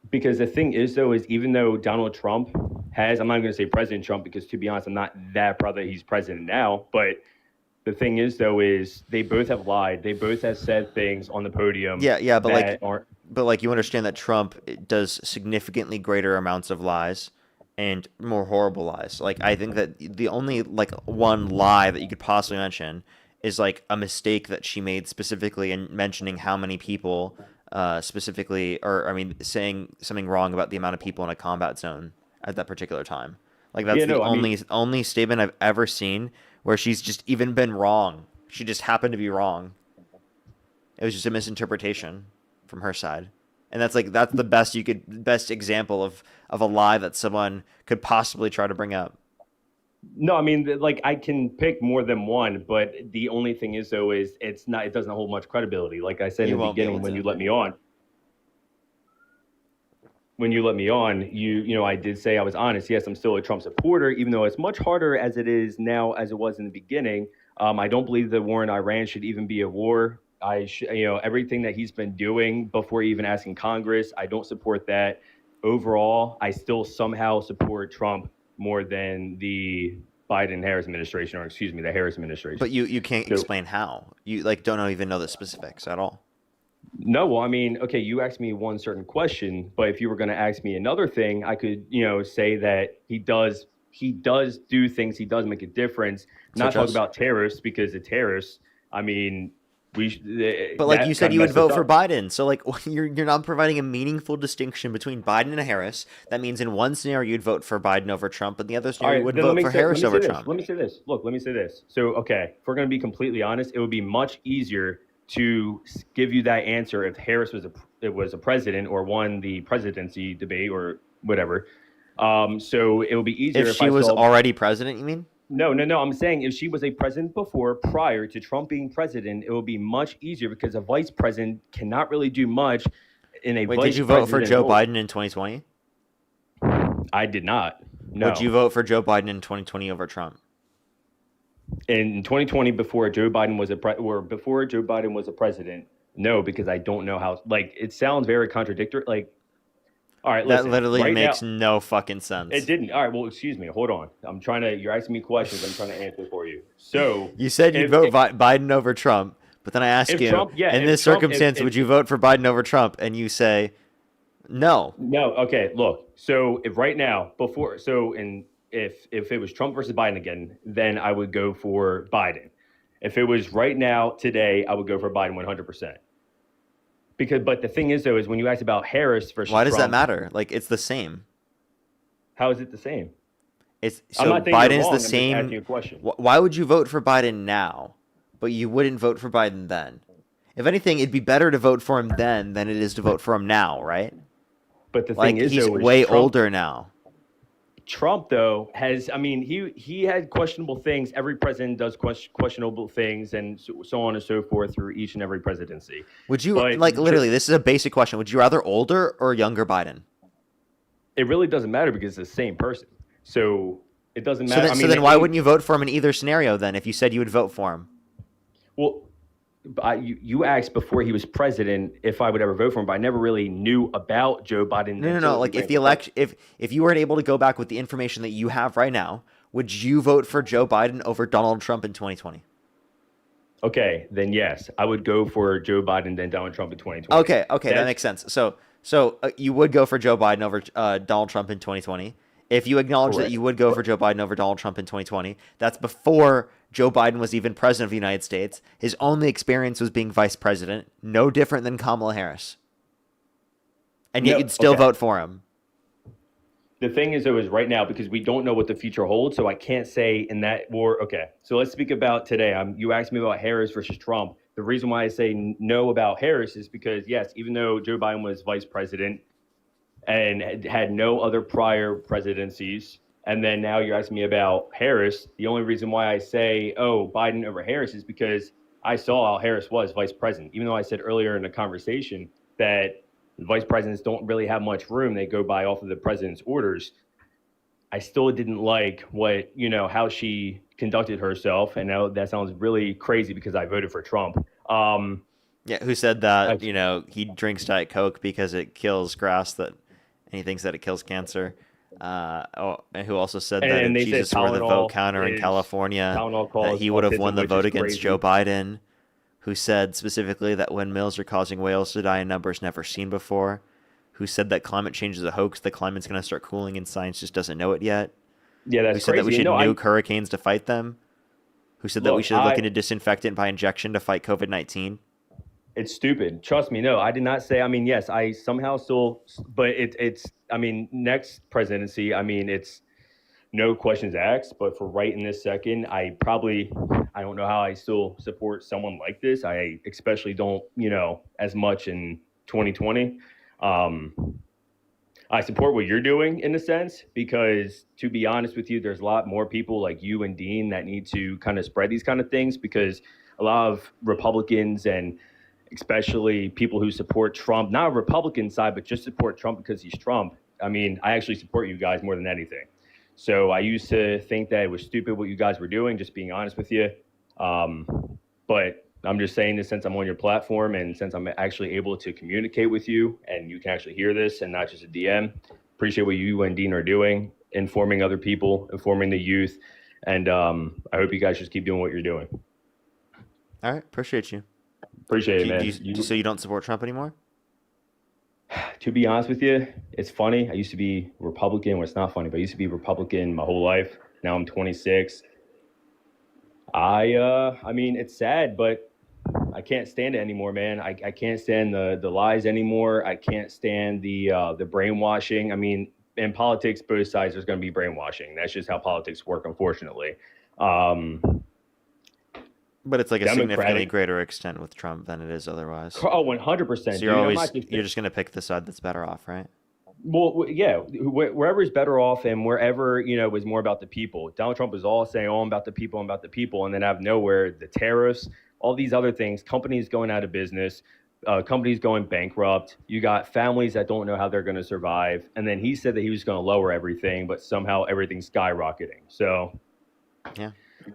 Because the thing is, though, is even though Donald Trump has, I'm not going to say President Trump, because to be honest, I'm not that proud that he's president now. But the thing is, though, is they both have lied. They both have said things on the podium. Yeah, but that aren't. But you understand that Trump does significantly greater amounts of lies and more horrible lies. Like, I think that the only one lie that you could possibly mention is like a mistake that she made specifically in mentioning how many people specifically, or I mean, saying something wrong about the amount of people in a combat zone at that particular time. Like, that's only statement I've ever seen where she's just even been wrong. She just happened to be wrong. It was just a misinterpretation from her side. And that's the best example of a lie that someone could possibly try to bring up. No, I mean, like, I can pick more than one, but the only thing is, though, is it doesn't hold much credibility. Like I said in the beginning when you let me on. When you let me on, I did say I was honest. Yes, I'm still a Trump supporter, even though it's much harder as it is now as it was in the beginning. I don't believe the war in Iran should even be a war. Everything that he's been doing before even asking Congress, I don't support that. Overall, I still somehow support Trump more than the Biden-Harris administration, or excuse me, the Harris administration. But you can't explain how. You don't even know the specifics at all. No, well, I mean, okay, you asked me one certain question, but if you were going to ask me another thing, I could, say that he does do things, he does make a difference. Not talk about terrorists, because the terrorists, I mean, but like you said, you would vote for Biden. So you're not providing a meaningful distinction between Biden and Harris. That means in one scenario you'd vote for Biden over Trump, and the other scenario you would vote for Harris over Trump. Let me say this. Look, let me say this. So, okay, if we're going to be completely honest, it would be much easier to give you that answer if Harris was a president or won the presidency debate or whatever. So it would be easier if she was already president. You mean? No. I'm saying if she was a president prior to Trump being president, it would be much easier because a vice president cannot really do much in a vice president. Did you vote for Joe Biden in 2020? I did not. No. Would you vote for Joe Biden in 2020 over Trump? In 2020, before Joe Biden was a president, no, because I don't know how. Like, it sounds very contradictory. Like, all right, listen, that literally makes now, no fucking sense. It didn't. All right, well, excuse me. Hold on. You're asking me questions. I'm trying to answer for you. So you said you'd vote Biden over Trump, but then I ask you, in this circumstance, would you vote for Biden over Trump? And you say, no. No. Okay. Look. So if right now, if it was Trump versus Biden again, then I would go for Biden. If it was right now, today, I would go for Biden 100%. But the thing is, though, is when you ask about Harris versus Trump, why does Trump, that matter? Like, it's the same. How is it the same? Biden's the same. I'm just asking you a question. Why would you vote for Biden now, but you wouldn't vote for Biden then? If anything, it'd be better to vote for him then than it is to vote for him now, right? But the thing is, he's though, way Trump, older now. Trump, though, has, I mean, he had questionable things. Every president does questionable things and so on and so forth through each and every presidency. Would you, But like, literally, this is a basic question. Would you rather older or younger Biden? it really doesn't matter because it's the same person. So it doesn't matter. So then why wouldn't you vote for him in either scenario then if you said you would vote for him? Well, you asked before he was president if I would ever vote for him, but I never really knew about Joe Biden. No. Like if the election, if you weren't able to go back with the information that you have right now, would you vote for Joe Biden over Donald Trump in 2020? Okay, then yes, I would go for Joe Biden than Donald Trump in 2020. Okay, that makes sense. So you would go for Joe Biden over Donald Trump in 2020. If you acknowledge that you would go for Joe Biden over Donald Trump in 2020, that's before Joe Biden was even president of the United States. His only experience was being vice president, no different than Kamala Harris. And yet you'd still vote for him. The thing is, though, is right now, because we don't know what the future holds, so I can't say in that war. Okay, so let's speak about today. You asked me about Harris versus Trump. The reason why I say no about Harris is because, yes, even though Joe Biden was vice president and had no other prior presidencies, and then now you're asking me about Harris, the only reason why I say, oh, Biden over Harris is because I saw how Harris was vice president. Even though I said earlier in the conversation that vice presidents don't really have much room, they go by off of the president's orders, I still didn't like what, how she conducted herself. And now that sounds really crazy because I voted for Trump. Yeah, who said that, he drinks Diet Coke because it kills grass, and he thinks that it kills cancer. And who also said that if Jesus were the vote counter in California, that he would have won the vote against Joe Biden. Who said specifically that windmills are causing whales to die in numbers never seen before. Who said that climate change is a hoax, the climate's going to start cooling and science just doesn't know it yet. Yeah, that's Who said crazy. that we should nuke hurricanes to fight them. Who said that we should look into disinfectant by injection to fight COVID-19. It's stupid. Trust me. No, I did not say. I mean, yes, I somehow still, but it's. I mean, next presidency. I mean, it's no questions asked. But for right in this second, I don't know how I still support someone like this. I especially don't, as much in 2020. I support what you're doing in a sense because, to be honest with you, there's a lot more people like you and Dean that need to kind of spread these kind of things because a lot of Republicans and especially people who support Trump, not a Republican side, but just support Trump because he's Trump. I mean, I actually support you guys more than anything. So I used to think that it was stupid what you guys were doing, just being honest with you. But I'm just saying this since I'm on your platform and since I'm actually able to communicate with you and you can actually hear this and not just a DM. Appreciate what you and Dean are doing, informing other people, informing the youth. And I hope you guys just keep doing what you're doing. All right. Appreciate you. Appreciate it, man. So you don't support Trump anymore? To be honest with you, it's funny. I used to be Republican. Well, it's not funny, but I used to be Republican my whole life. Now I'm 26. I mean, it's sad, but I can't stand it anymore, man. I can't stand the lies anymore. I can't stand the brainwashing. I mean, in politics, both sides, there's going to be brainwashing. That's just how politics work, unfortunately. But it's like a significantly greater extent with Trump than it is otherwise. Oh, 100%. So you're just going to pick the side that's better off, right? Well, yeah, wherever is better off and wherever, is more about the people. Donald Trump is all saying, I'm about the people, I'm about the people. And then out of nowhere, the tariffs, all these other things, companies going out of business, companies going bankrupt. You got families that don't know how they're going to survive. And then he said that he was going to lower everything, but somehow everything's skyrocketing. So, yeah,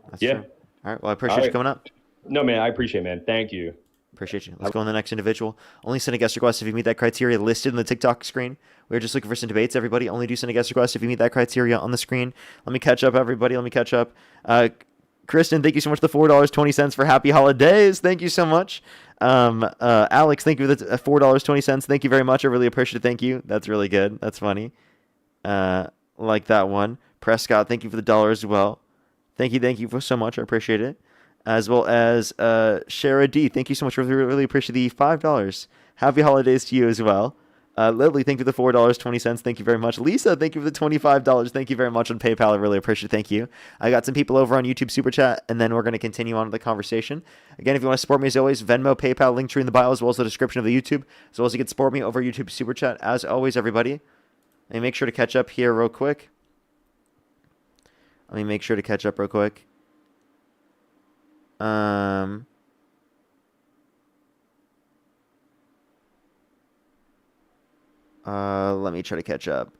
that's true. All right. Well, I appreciate you coming up. No, man, I appreciate it, man. Thank you. Appreciate you. Let's go on to the next individual. Only send a guest request if you meet that criteria listed in the TikTok screen. We're just looking for some debates, everybody. Only do send a guest request if you meet that criteria on the screen. Let me catch up, everybody. Let me catch up. Kristen, thank you so much for the $4.20 for happy holidays. Thank you so much. Alex, thank you for the $4.20. Thank you very much. I really appreciate it. Thank you. That's really good. That's funny. Like that one. Prescott, thank you for the dollar as well. Thank you for so much. I appreciate it. As well as Shara D. Thank you so much. Really appreciate the $5. Happy holidays to you as well. Lily, thank you for the $4.20. Thank you very much. Lisa, thank you for the $25. Thank you very much on PayPal. I really appreciate it. Thank you. I got some people over on YouTube Super Chat, and then we're going to continue on with the conversation. Again, if you want to support me as always, Venmo, PayPal, link tree in the bio, as well as the description of the YouTube, as well as you can support me over YouTube Super Chat. As always, everybody, and make sure to catch up here real quick. Let me make sure to catch up real quick. Let me try to catch up.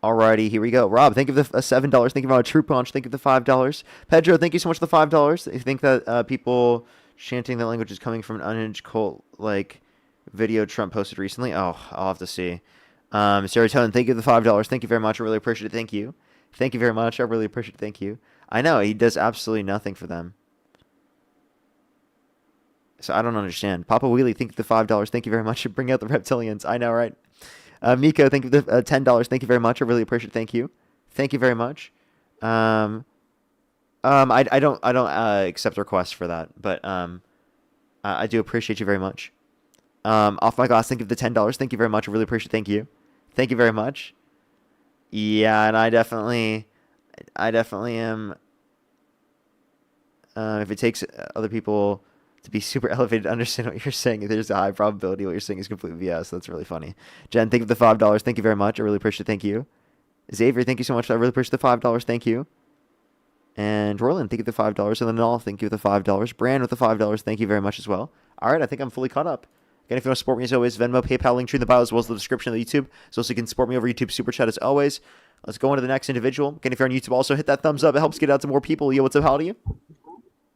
Alrighty, here we go. Rob, thank you for the $7. Thank you for my True Punch. Thank you for the $5. Pedro, thank you so much for the $5. I think that people chanting that language is coming from an unhinged cult like video Trump posted recently. Oh, I'll have to see. Serotonin, thank you for the $5. Thank you very much. I really appreciate it. Thank you. Thank you very much. I really appreciate it. Thank you. I know he does absolutely nothing for them. So I don't understand. Papa Wheelie, thank you for the $5. Thank you very much. Bring out the reptilians. I know, right? Miko, thank you for the $10. Thank you very much. I really appreciate it. Thank you. Thank you very much. I don't accept requests for that, but I do appreciate you very much. Off my glass, thank you for the $10. Thank you very much. I really appreciate it. Thank you. Thank you very much. Yeah, and I definitely am. If it takes other people to be super elevated to understand what you're saying, there's a high probability what you're saying is complete BS. That's really funny. Jen, thank you for the $5. Thank you very much. I really appreciate it. Thank you. Xavier, thank you so much. I really appreciate the $5. Thank you. And Roland, thank you for the $5. And then Null, thank you for the $5. Brand with the $5. Thank you very much as well. All right, I think I'm fully caught up. Again, if you want to support me as always, Venmo, PayPal, link tree in the bio as well as the description of the YouTube. So also you can support me over YouTube Super Chat as always. Let's go on to the next individual. Again, if you're on YouTube, also hit that thumbs up. It helps get out to more people. Yo, what's up? How old are you?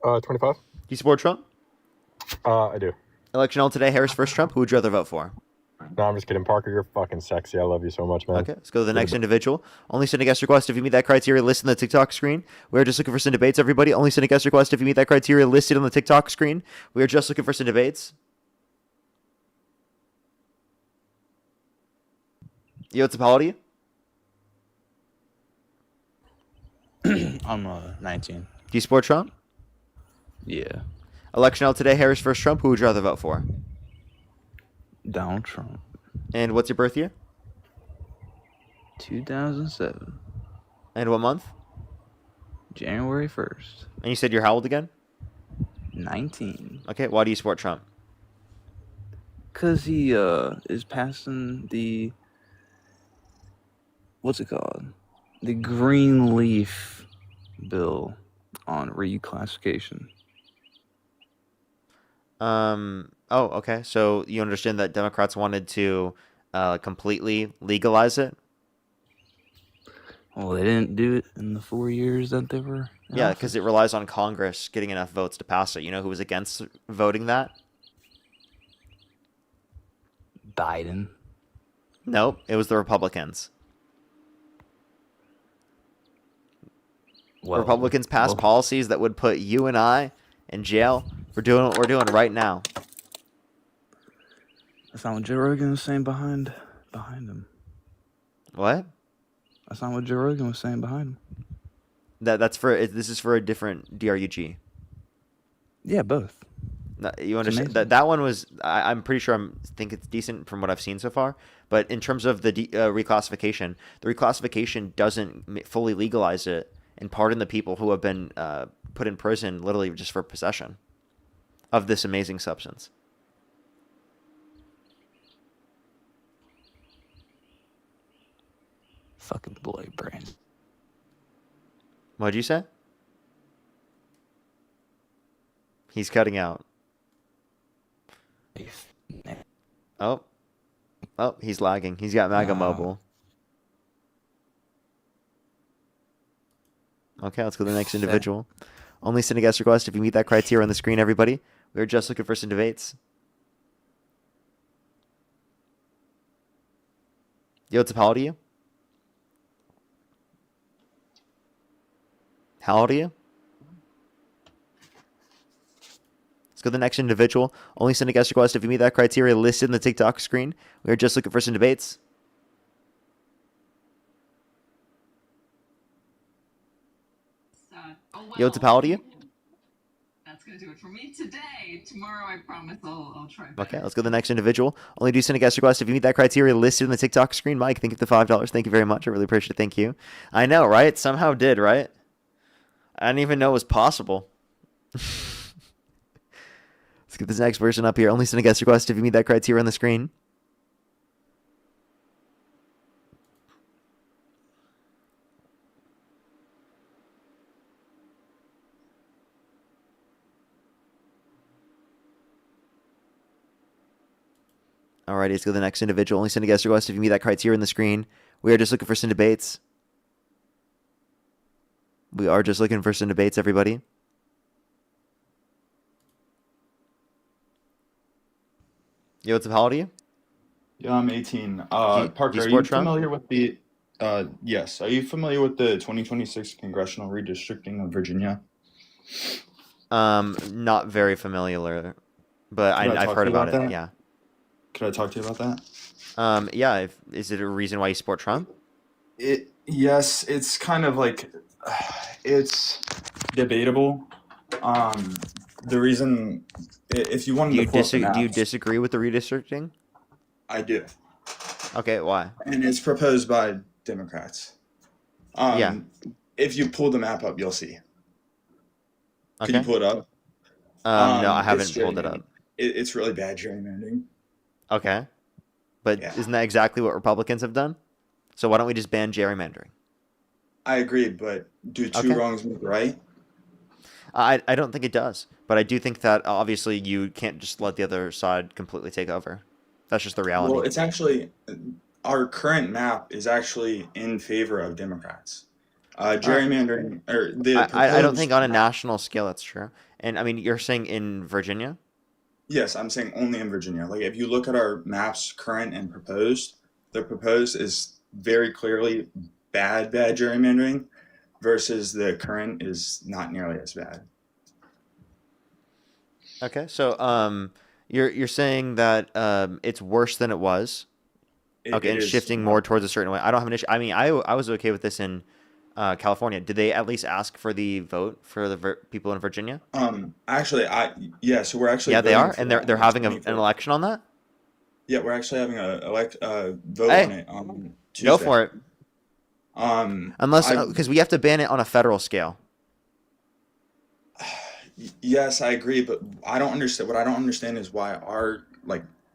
25. Do you support Trump? I do. Election all today, Harris versus Trump. Who would you rather vote for? No, I'm just kidding. Parker, you're fucking sexy. I love you so much, man. Okay, let's go to the next individual. Only send a guest request if you meet that criteria listed on the TikTok screen. We are just looking for some debates, everybody. Only send a guest request if you meet that criteria listed on the TikTok screen. We are just looking for some debates. Yo, what's up? How old are you? I'm 19. Do you support Trump? Yeah. Election out today, Harris versus Trump. Who would you rather vote for? Donald Trump. And what's your birth year? 2007. And what month? January 1st. And you said you're how old again? 19. Okay, why do you support Trump? Because he is passing the... What's it called? The Green Leaf bill on reclassification. Oh, okay. So you understand that Democrats wanted to completely legalize it? Well, they didn't do it in the 4 years that they were in Yeah, office. because it relies on Congress getting enough votes to pass it. You know who was against voting that? Biden. Nope, it was the Republicans. Well, Republicans passed policies that would put you and I in jail for doing what we're doing right now. That's not what Joe Rogan was saying behind him. What? That's not what Joe Rogan was saying behind him. This is for a different DRUG. Yeah, both. No, you understand that one was. I'm pretty sure. Think it's decent from what I've seen so far. But in terms of the reclassification, the reclassification doesn't fully legalize it and pardon the people who have been put in prison literally just for possession of this amazing substance. Fucking boy brain. What'd you say? He's cutting out. Oh, he's lagging. He's got MAGA mobile. Okay, let's go to the next individual. Only send a guest request if you meet that criteria on the screen, everybody. We're just looking for some debates. Yo, what's up? How old are you? How old are you? Let's go to the next individual. Only send a guest request if you meet that criteria listed in the TikTok screen. We're just looking for some debates. Yo, what's up? How old are you? That's going to do it for me today. Tomorrow, I promise I'll try better. Okay, let's go to the next individual. Only do send a guest request if you meet that criteria listed in the TikTok screen. Mike, thank you for the $5. Thank you very much. I really appreciate it. Thank you. I know, right? Somehow did, right? I didn't even know it was possible. Let's get this next person up here. Only send a guest request if you meet that criteria on the screen. Alrighty, let's go to the next individual. Only send a guest request if you meet that criteria in the screen. We are just looking for some debates. We are just looking for some debates, everybody. Yo, what's up? How old are you? Yeah, I'm 18. Do Parker, you are support you Trump? familiar with the yes, are you familiar with the 2026 congressional redistricting of Virginia? Not very familiar, but Could I I've talk heard to you about about it. that? Yeah. Could I talk to you about that? Yeah. Is it a reason why you support Trump? Yes, it's kind of like it's debatable. The reason, if you wanted to pull up the Do you maps, disagree with the redistricting? I do, Okay, why? and it's proposed by Democrats. Yeah. If you pull the map up, you'll see. Could you Okay. pull it up? No, I It's haven't pulled it gerrymandering. up. It's really bad gerrymandering. Okay. But Yeah, isn't that exactly what Republicans have done? So why don't we just ban gerrymandering? I agree, but do two Okay. wrongs make a right? I don't think it does, but I do think that obviously you can't just let the other side completely take over. That's just the Well, reality. it's actually our current map is actually in favor of Democrats. Gerrymandering or the I don't think proposed on a map. national scale that's true. And I mean, you're saying in Virginia? Yes, I'm saying only in Virginia. Like if you look at our maps, current and proposed, the proposed is very clearly bad gerrymandering versus the current is not nearly as bad. Okay. So you're saying that it's worse than it was. Okay, It and is shifting more towards a certain way. I don't have an issue. I mean, I was okay with this in California. Did they at least ask for the vote for the people in Virginia? Actually yeah, so we're actually Yeah, they voting are, for and that they're on the having an 24th. election on that. Yeah, we're actually having a vote on Hey, it on go Tuesday. for it. Unless I because we have to ban it on a federal scale. yes, I agree, but I don't understand. What I don't understand is why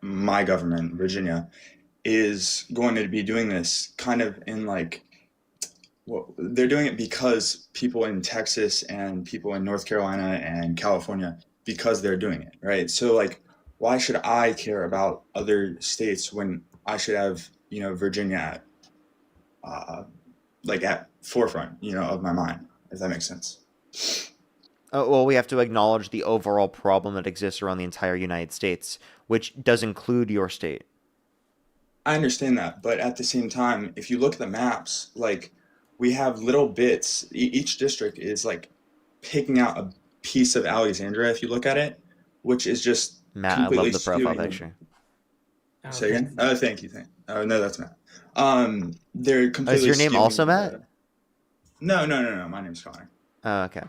my government, Virginia, is going to be doing this kind of in like, well, they're doing it because people in Texas and people in North Carolina and California, because they're doing it, right? So like, why should I care about other states when I should have, Virginia at, at forefront, of my mind, if that makes sense. Well, we have to acknowledge the overall problem that exists around the entire United States, which does include your state. I understand that, but at the same time, if you look at the maps, like we have little bits. Each district is like picking out a piece of Alexandria. If you look at it, which is just Matt, I completely love the profile skewing the. picture. Say again? Oh, thank you. Oh no, that's Matt. They're Is completely your name also skewing Matt? the. No. My name's Connor. Oh, okay.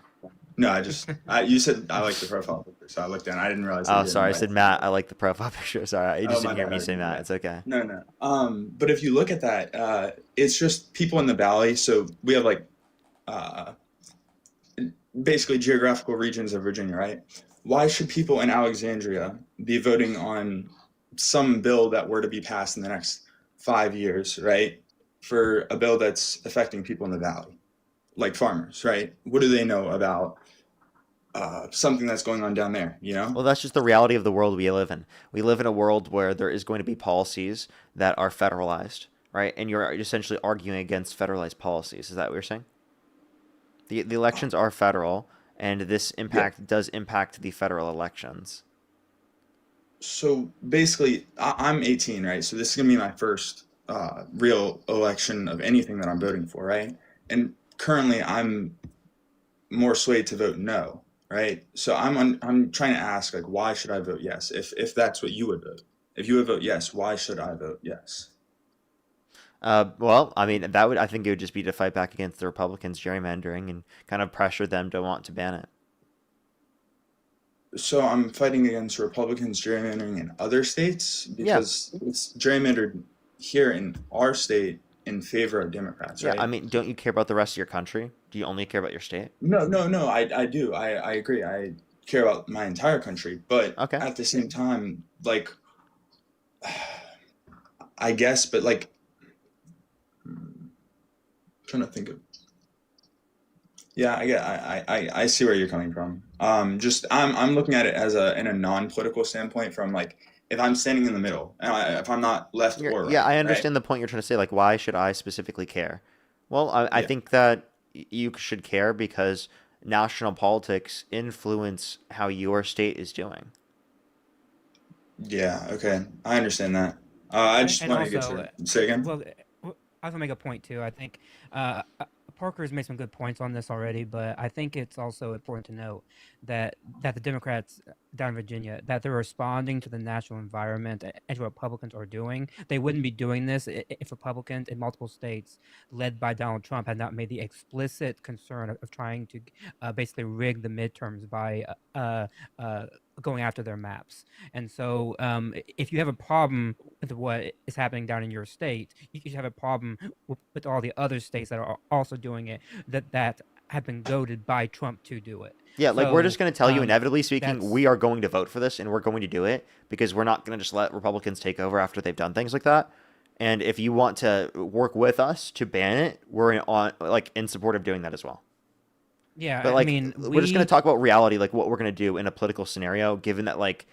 No, you said I like the profile picture, so I looked down. I didn't realize that you Oh, didn't sorry. I like said it. Matt. I like the profile picture. Sorry, you Oh, just my didn't hear bad. me I say didn't do Matt. that. It's okay. No. But if you look at that, it's just people in the valley. So we have like uh, basically geographical regions of Virginia, right? Why should people in Alexandria be voting on some bill that were to be passed in the next 5 years, right? For a bill that's affecting people in the valley, like farmers, right? What do they know about something that's going on down there, Well, that's just the reality of the world we live in. We live in a world where there is going to be policies that are federalized, right? And you're essentially arguing against federalized policies. Is that what you're saying? The elections are federal, and this does impact the federal elections. So basically, I'm 18, right? So this is gonna be my first real election of anything that I'm voting for, right? And currently, I'm more swayed to vote no, right? So I'm trying to ask like, why should I vote yes? If that's what you would vote, if you would vote yes, why should I vote yes? Well, I mean, I think it would just be to fight back against the Republicans gerrymandering and kind of pressure them to want to ban it. So I'm fighting against Republicans gerrymandering in other states Yeah. because it's gerrymandered here in our state in favor of Democrats, Yeah, right? I mean, don't you care about the rest of your country? Do you only care about your state? No, I do. I agree. I care about my entire country, but Okay. at the same time, like, I guess, but like, trying to think of. Yeah, I see where you're coming from. Just I'm looking at it as in a non-political standpoint from like if I'm standing in the middle, and if I'm not left or Yeah, right, I right? understand the point you're trying to say. Like, why should I specifically care? Well, I Yeah. think that you should care because national politics influence how your state is doing. Yeah. Okay. I understand that. I just And wanted to get also, to say again. well, I was gonna make a point too. I think Parker's made some good points on this already, but I think it's also important to note that the Democrats down in Virginia, that they're responding to the national environment and what Republicans are doing. They wouldn't be doing this if Republicans in multiple states, led by Donald Trump, had not made the explicit concern of trying to basically rig the midterms by going after their maps. And so, if you have a problem with what is happening down in your state, you should have a problem with all the other states that are also doing it, that have been goaded by Trump to do it. Yeah, like we're just So, going to tell you, inevitably speaking, that's we are going to vote for this and we're going to do it because we're not going to just let Republicans take over after they've done things like that. And if you want to work with us to ban it, we're in support of doing that as well. yeah. But I like, mean, we're just going to talk about reality, like what we're going to do in a political scenario, given that like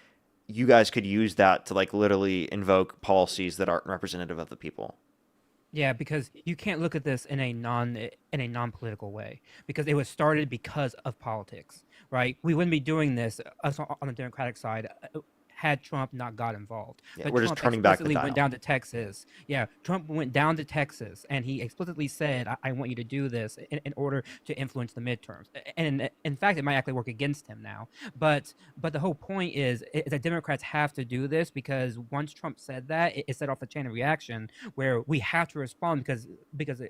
you guys could use that to like literally invoke policies that aren't representative of the people. Yeah, because you can't look at this in a non-political way, because it was started because of politics, right? We wouldn't be doing this us on the Democratic side had Trump not got involved. Yeah, But we're just Trump turning back the explicitly dial. went down to Texas. Yeah, Trump went down to Texas, and he explicitly said, "I want you to do this in order to influence the midterms." And in fact, it might actually work against him now. But the whole point is that Democrats have to do this because once Trump said that, it set off a chain of reaction where we have to respond because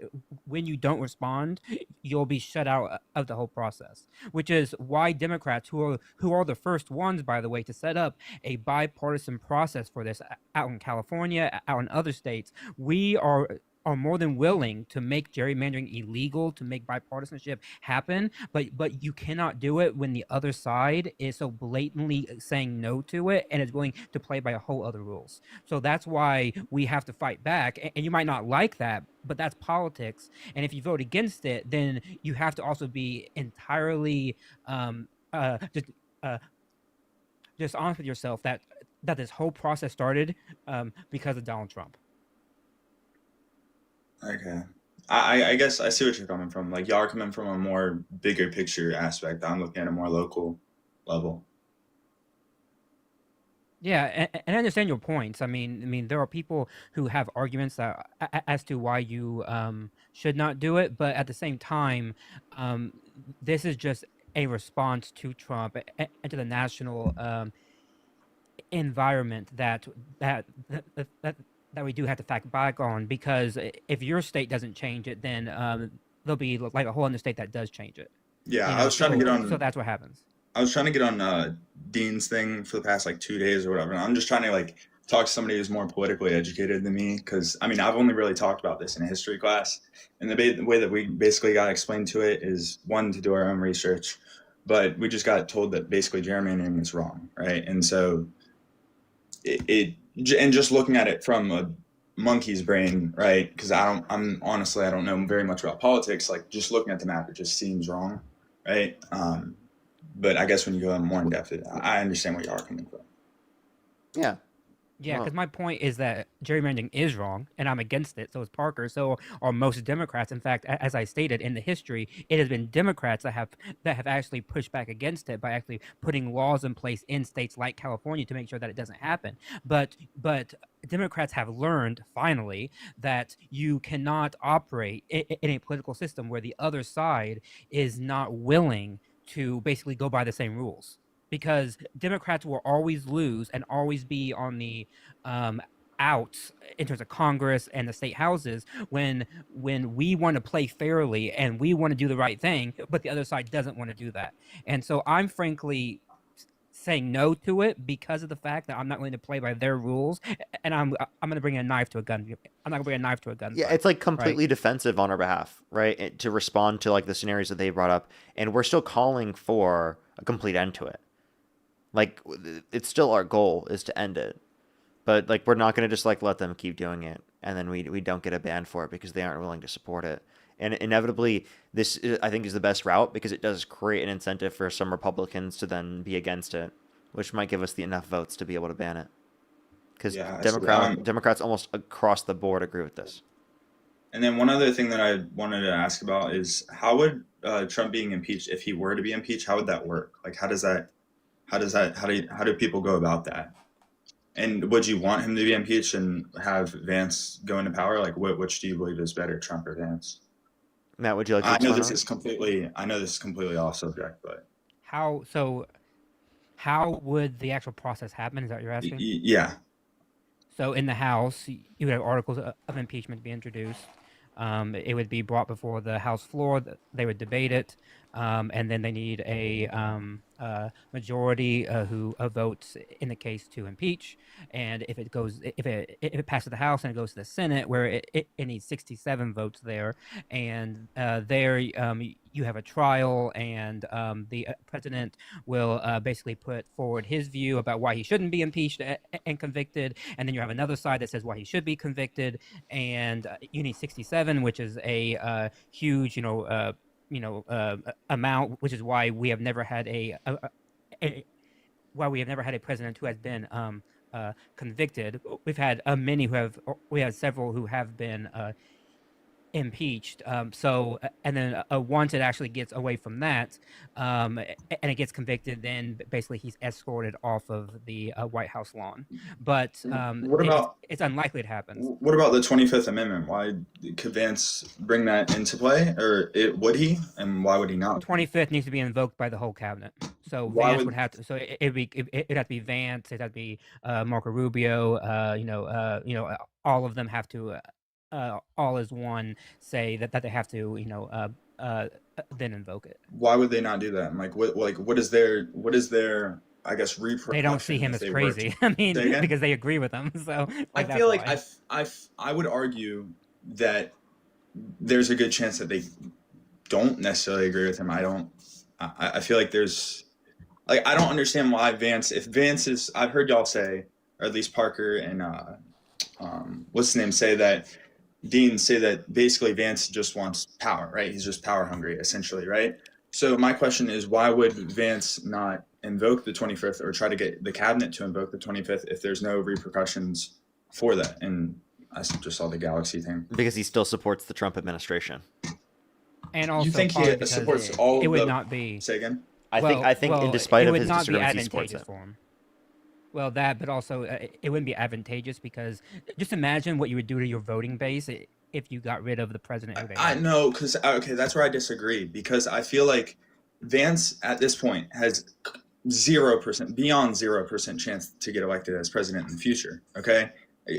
when you don't respond, you'll be shut out of the whole process. Which is why Democrats, who are the first ones, by the way, to set up a bipartisan process for this out in California, out in other states, we are more than willing to make gerrymandering illegal, to make bipartisanship happen, but you cannot do it when the other side is so blatantly saying no to it and is willing to play by a whole other rules. So that's why we have to fight back. And you might not like that, but that's politics. And if you vote against it, then you have to also be entirely just just honest with yourself that this whole process started because of Donald Trump. Okay. I guess I see what you're coming from. Like y'all are coming from a more bigger picture aspect. I'm looking at a more local level. Yeah, and I understand your points. I mean, there are people who have arguments that, as to why you should not do it, but at the same time, this is just a response to Trump and to the national environment that we do have to fact back on. Because if your state doesn't change it, then there'll be like a whole other state that does change it. Yeah, You I know, was trying to get so on. that's what happens. I was trying to get on Dean's thing for the past like 2 days or whatever. And I'm just trying to like talk to somebody who's more politically educated than me, because I mean I've only really talked about this in a history class, and the way that we basically got explained to it is one, to do our own research, but we just got told that basically gerrymandering is wrong, right? And so and just looking at it from a monkey's brain, right? Because I'm honestly I don't know very much about politics. Like just looking at the map, it just seems wrong, right? But I guess when you go more in depth, I understand where you are coming from. Yeah. Yeah, Well, because my point is that gerrymandering is wrong, and I'm against it. So is Parker. So are most Democrats. In fact, as I stated in the history, it has been Democrats that have actually pushed back against it by actually putting laws in place in states like California to make sure that it doesn't happen. But Democrats have learned finally that you cannot operate in a political system where the other side is not willing to basically go by the same rules, because Democrats will always lose and always be on the outs in terms of Congress and the state houses when we want to play fairly and we want to do the right thing, but the other side doesn't want to do that. And so I'm frankly saying no to it because of the fact that I'm not willing to play by their rules, and I'm going to bring a knife to a gun. I'm not going to bring a knife to a gun. yeah, it's like right? completely defensive on our behalf, right? To respond to like the scenarios that they brought up, and we're still calling for a complete end to it. Like it's still our goal is to end it, but like we're not going to just like let them keep doing it, and then we don't get a ban for it because they aren't willing to support it. And inevitably, this I think is the best route because it does create an incentive for some Republicans to then be against it, which might give us the enough votes to be able to ban it. because Yeah, I see. Democrats almost across the board agree with this. And then one other thing that I wanted to ask about is how would Trump being impeached, if he were to be impeached, how would that work? Like, how do people go about that? And would you want him to be impeached and have Vance go into power? Like, which do you believe is better, Trump or Vance? Matt, would you like to I know expound this on is completely off subject, but How would the actual process happen? Is that what you're asking? Yeah. So in the House, you would have articles of impeachment be introduced. It would be brought before the House floor. They would debate it, and then they need a majority who votes in the case to impeach. And if it passes the House and it goes to the Senate, where it needs 67 votes there, and there you have a trial, and the president will basically put forward his view about why he shouldn't be impeached and convicted, and then you have another side that says why he should be convicted, and you need 67, which is a huge, amount, which is why we have never had a president who has been convicted. We've had we have several who have been impeached. And then once it actually gets away from that, and it gets convicted, then basically he's escorted off of the White House lawn. But it's unlikely it happens. What about the 25th Amendment? Why could Vance bring that into play, or would he, and why would he not? 25th needs to be invoked by the whole cabinet. So Vance would have to. So it'd have to be Vance. It'd have to be Marco Rubio. All of them have to. All as one say that they have to, then invoke it. Why would they not do that? Like, what is their, I guess, repercussion? They don't see him as crazy. I mean, because they agree with him. So I feel like I would argue that there's a good chance that they don't necessarily agree with him. I feel like there's, like, I don't understand why if Vance is, I've heard y'all say, or at least Parker and what's his name Dean say that basically Vance just wants power, right? He's just power hungry, essentially, right? So my question is, why would Vance not invoke the 25th or try to get the cabinet to invoke the 25th if there's no repercussions for that? And I just saw the galaxy thing. Because he still supports the Trump administration. And also, you think he supports all? It would not be. Say again. I think in despite of his disagreements, he supports it. Well, that, but also it wouldn't be advantageous because just imagine what you would do to your voting base if you got rid of the president. I know, because that's where I disagree, because I feel like Vance at this point has 0%, beyond 0% chance to get elected as president in the future. Okay,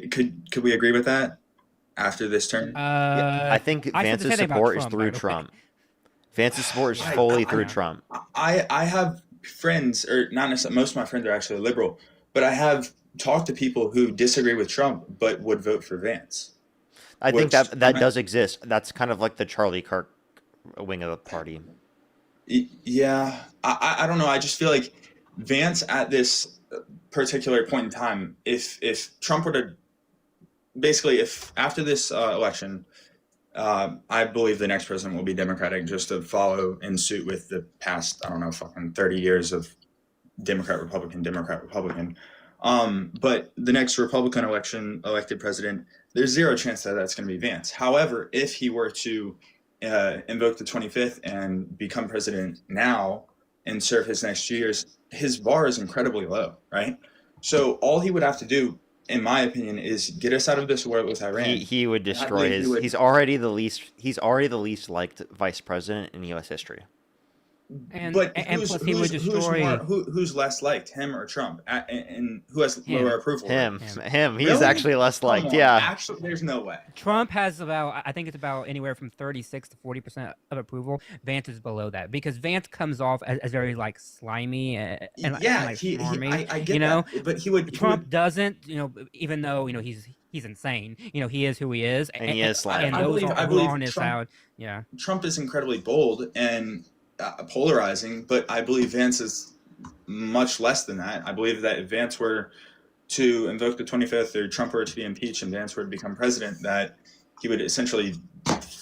could we agree with that after this term? I think Vance's support is through Trump. Vance's support is fully through Trump. I have friends, or not necessarily, most of my friends are actually liberal, but I have talked to people who disagree with Trump but would vote for Vance. I think that does exist. That's kind of like the Charlie Kirk wing of the party. Yeah, I don't know. I just feel like Vance at this particular point in time, if Trump were to basically, if after this election, I believe the next president will be Democratic, just to follow in suit with the past, I don't know, fucking 30 years of Democrat, Republican. But the next Republican elected president, there's zero chance that that's going to be Vance. However, if he were to invoke the 25th and become president now and serve his next 2 years, his bar is incredibly low, right? So all he would have to do, in my opinion, is get us out of this war with Iran. He would destroy he's already the least liked vice president in U.S. history. But who's less liked, him or Trump, and who has lower approval? Him. He's Really? actually less liked. Come on. Yeah. Actually, there's no way. Trump has I think it's about anywhere from 36 to 40% of approval. Vance is below that because Vance comes off as very like slimy and smarmy. I get that, but Trump doesn't, even though he's insane. He is who he is, and he is slimy. And I believe on his side. Yeah. Trump is incredibly bold and polarizing, but I believe Vance is much less than that. I believe that if Vance were to invoke the 25th or Trump were to be impeached and Vance were to become president, that he would essentially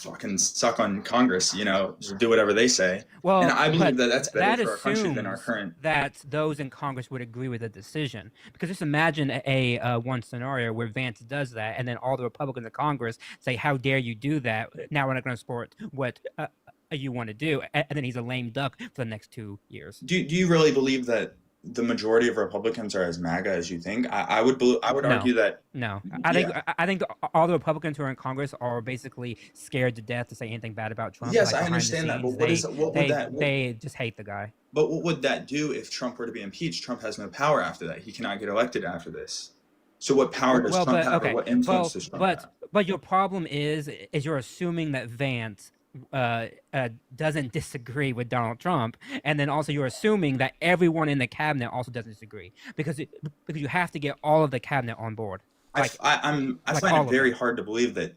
fucking suck on Congress, just do whatever they say. Well, And I believe but that that's better that for our country than our assumes current. that those in Congress would agree with the decision. Because just imagine a one scenario where Vance does that, and then all the Republicans in Congress say, "How dare you do that? Now we're not going to support what you want to do," and then he's a lame duck for the next 2 years. Do you really believe that the majority of Republicans are as MAGA as you think? I would argue that. No, I think all the Republicans who are in Congress are basically scared to death to say anything bad about Trump. Yes, like, I understand that, but they just hate the guy. But what would that do if Trump were to be impeached? Trump has no power after that. He cannot get elected after this. So what power does Trump have, or what influence does Trump have? But your problem is you're assuming that Vance doesn't disagree with Donald Trump, and then also you're assuming that everyone in the cabinet also doesn't disagree because you have to get all of the cabinet on board. I find it very hard to believe that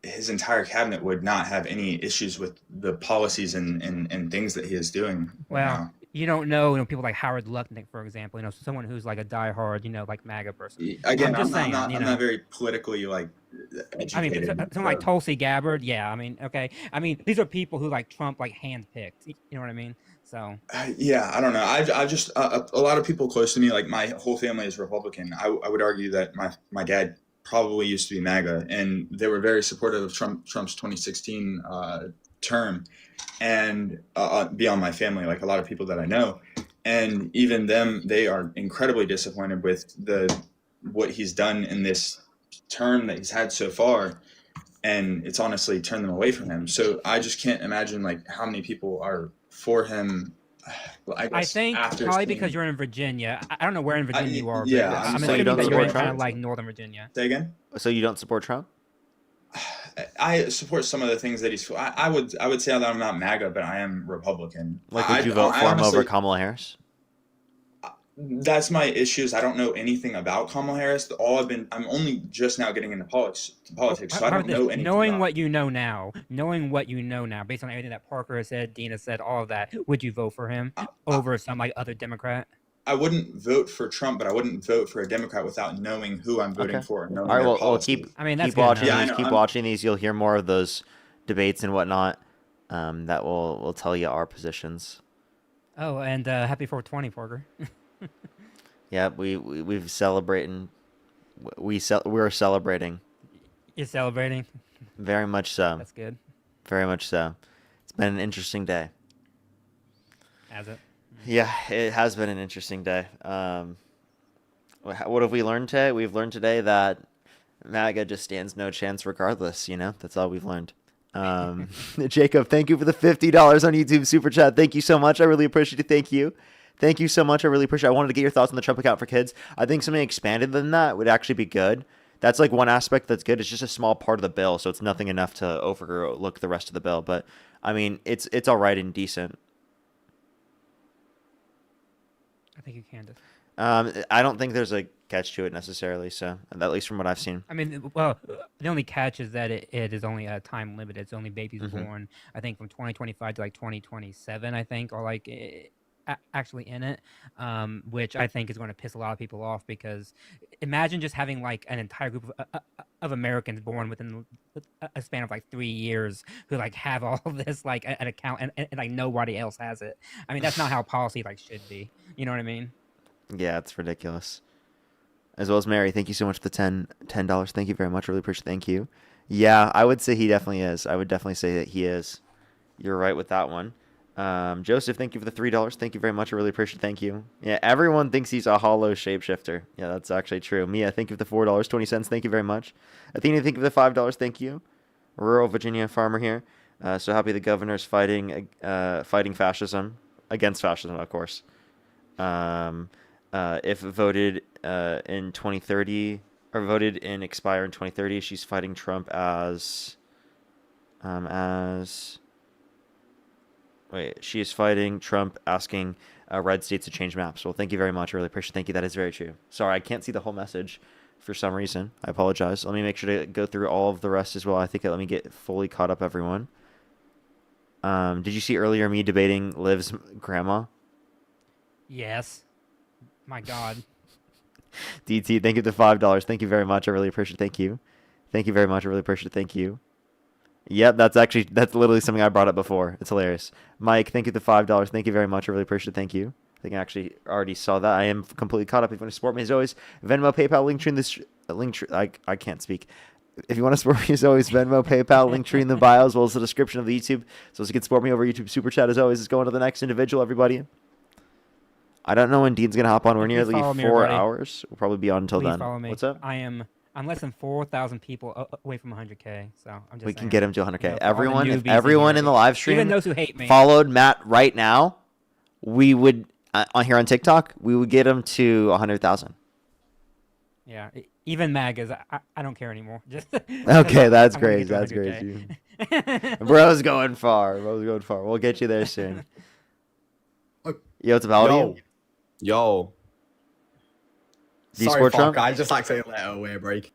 his entire cabinet would not have any issues with the policies and things that he is doing. Well, you don't know, people like Howard Lutnick, for example, someone who's like a diehard, like MAGA person. Again, I'm not very politically educated. I mean, someone like Tulsi Gabbard, yeah. I mean, okay. I mean, these are people who like Trump like handpicked. You know what I mean? So. Yeah, I don't know. I just a lot of people close to me, like my whole family is Republican. I would argue that my dad probably used to be MAGA, and they were very supportive of Trump's 2016 term, and beyond my family, like a lot of people that I know, and even them, they are incredibly disappointed with what he's done in this term that he's had so far, and it's honestly turned them away from him. So I just can't imagine like how many people are for him. I think probably because you're in Virginia. I don't know where in Virginia you are. Yeah, but I'm so you assuming don't that you're support in kind of Trump? like Northern Virginia. Say again? So you don't support Trump? I support some of the things that he's. I would say that I'm not MAGA, but I am Republican. Like, would you vote for him over Kamala Harris? That's my issues. I don't know anything about Kamala Harris. I'm only just now getting into politics, so I don't know anything. Knowing what you know now, based on everything that Parker has said, Dina said, all of that, would you vote for him over some like other Democrat? I wouldn't vote for Trump, but I wouldn't vote for a Democrat without knowing who I'm voting for. And knowing All right, their well, policies. keep watching these. Keep watching these. You'll hear more of those debates and whatnot. That will tell you our positions. Oh, and happy 420, Parker. Yeah, we've celebrating. We're celebrating. You're celebrating. Very much so. That's good. Very much so. It's been an interesting day. Has it? Yeah, it has been an interesting day. What have we learned today? We've learned today that MAGA just stands no chance regardless, That's all we've learned. Jacob, thank you for the $50 on YouTube Super Chat. Thank you so much. I really appreciate it. Thank you. Thank you so much. I really appreciate it. I wanted to get your thoughts on the Trump account for kids. I think something expanded than that would actually be good. That's like one aspect that's good. It's just a small part of the bill, so it's nothing enough to overlook the rest of the bill. But, I mean, it's all right and decent. I think you can. I don't think there's a catch to it necessarily, so at least from what I've seen. I mean, well, the only catch is that it is only time limited. It's only babies born, I think, from 2025 to like 2027, I think, or like actually in it, which I think is going to piss a lot of people off because imagine just having like an entire group of Americans born within a span of like 3 years who like have all of this like an account and like nobody else has it. I mean, that's not how policy like should be. You know what I mean? Yeah, it's ridiculous. As well as Mary, thank you so much for the $10. Thank you very much. Really appreciate it. Thank you. Yeah, I would say he definitely is. I would definitely say that he is. You're right with that one. Joseph, thank you for the $3. Thank you very much. I really appreciate it. Thank you. Yeah, everyone thinks he's a hollow shapeshifter. Yeah, that's actually true. Mia, thank you for the $4.20. Thank you very much. Athena, thank you for the $5. Thank you. Rural Virginia farmer here. So happy the governor's fighting fascism. Against fascism, of course. If voted in 2030 or voted in expire in 2030, she's fighting Trump she is fighting Trump asking red states to change maps. Well, thank you very much. I really appreciate it. Thank you. That is very true. Sorry, I can't see the whole message for some reason. I apologize. Let me make sure to go through all of the rest as well. I think let me get fully caught up, everyone. Did you see earlier me debating Liv's grandma? Yes. My God. DT, thank you for the $5. Thank you very much. I really appreciate it. Thank you. Thank you very much. I really appreciate it. Thank you. Yep, that's literally something I brought up before. It's hilarious. Mike, thank you for the $5. Thank you very much. I really appreciate it. Thank you. I think I actually already saw that. I am completely caught up. If you want to support me as always, Venmo, PayPal, link tree in this link tree. I can't speak. If you want to support me as always, Venmo, PayPal, link tree in the bio as well as the description of the YouTube. So as you can support me over YouTube Super Chat as always. It's going to the next individual, everybody. I don't know when Dean's gonna hop on. We're Please nearly follow me, 4 everybody. hours. We'll probably be on until Please then. follow me. What's up? I'm less than 4,000 people away from 100K, so I'm just We can saying. get him to 100K. You know, for all the Everyone, if newbies everyone here, in the live stream even those who hate me, followed Matt right now, we would on here on TikTok, we would get him to 100,000. yeah, even MAGAs, I don't care anymore. Just Okay, that's I'm gonna great. get to That's 100K. great. Bro's going far. Bro's going far. We'll get you there soon. Yo, what's up, how old are you? Yo. Do you Sorry, support fuck. Trump? I just like saying let it away, break.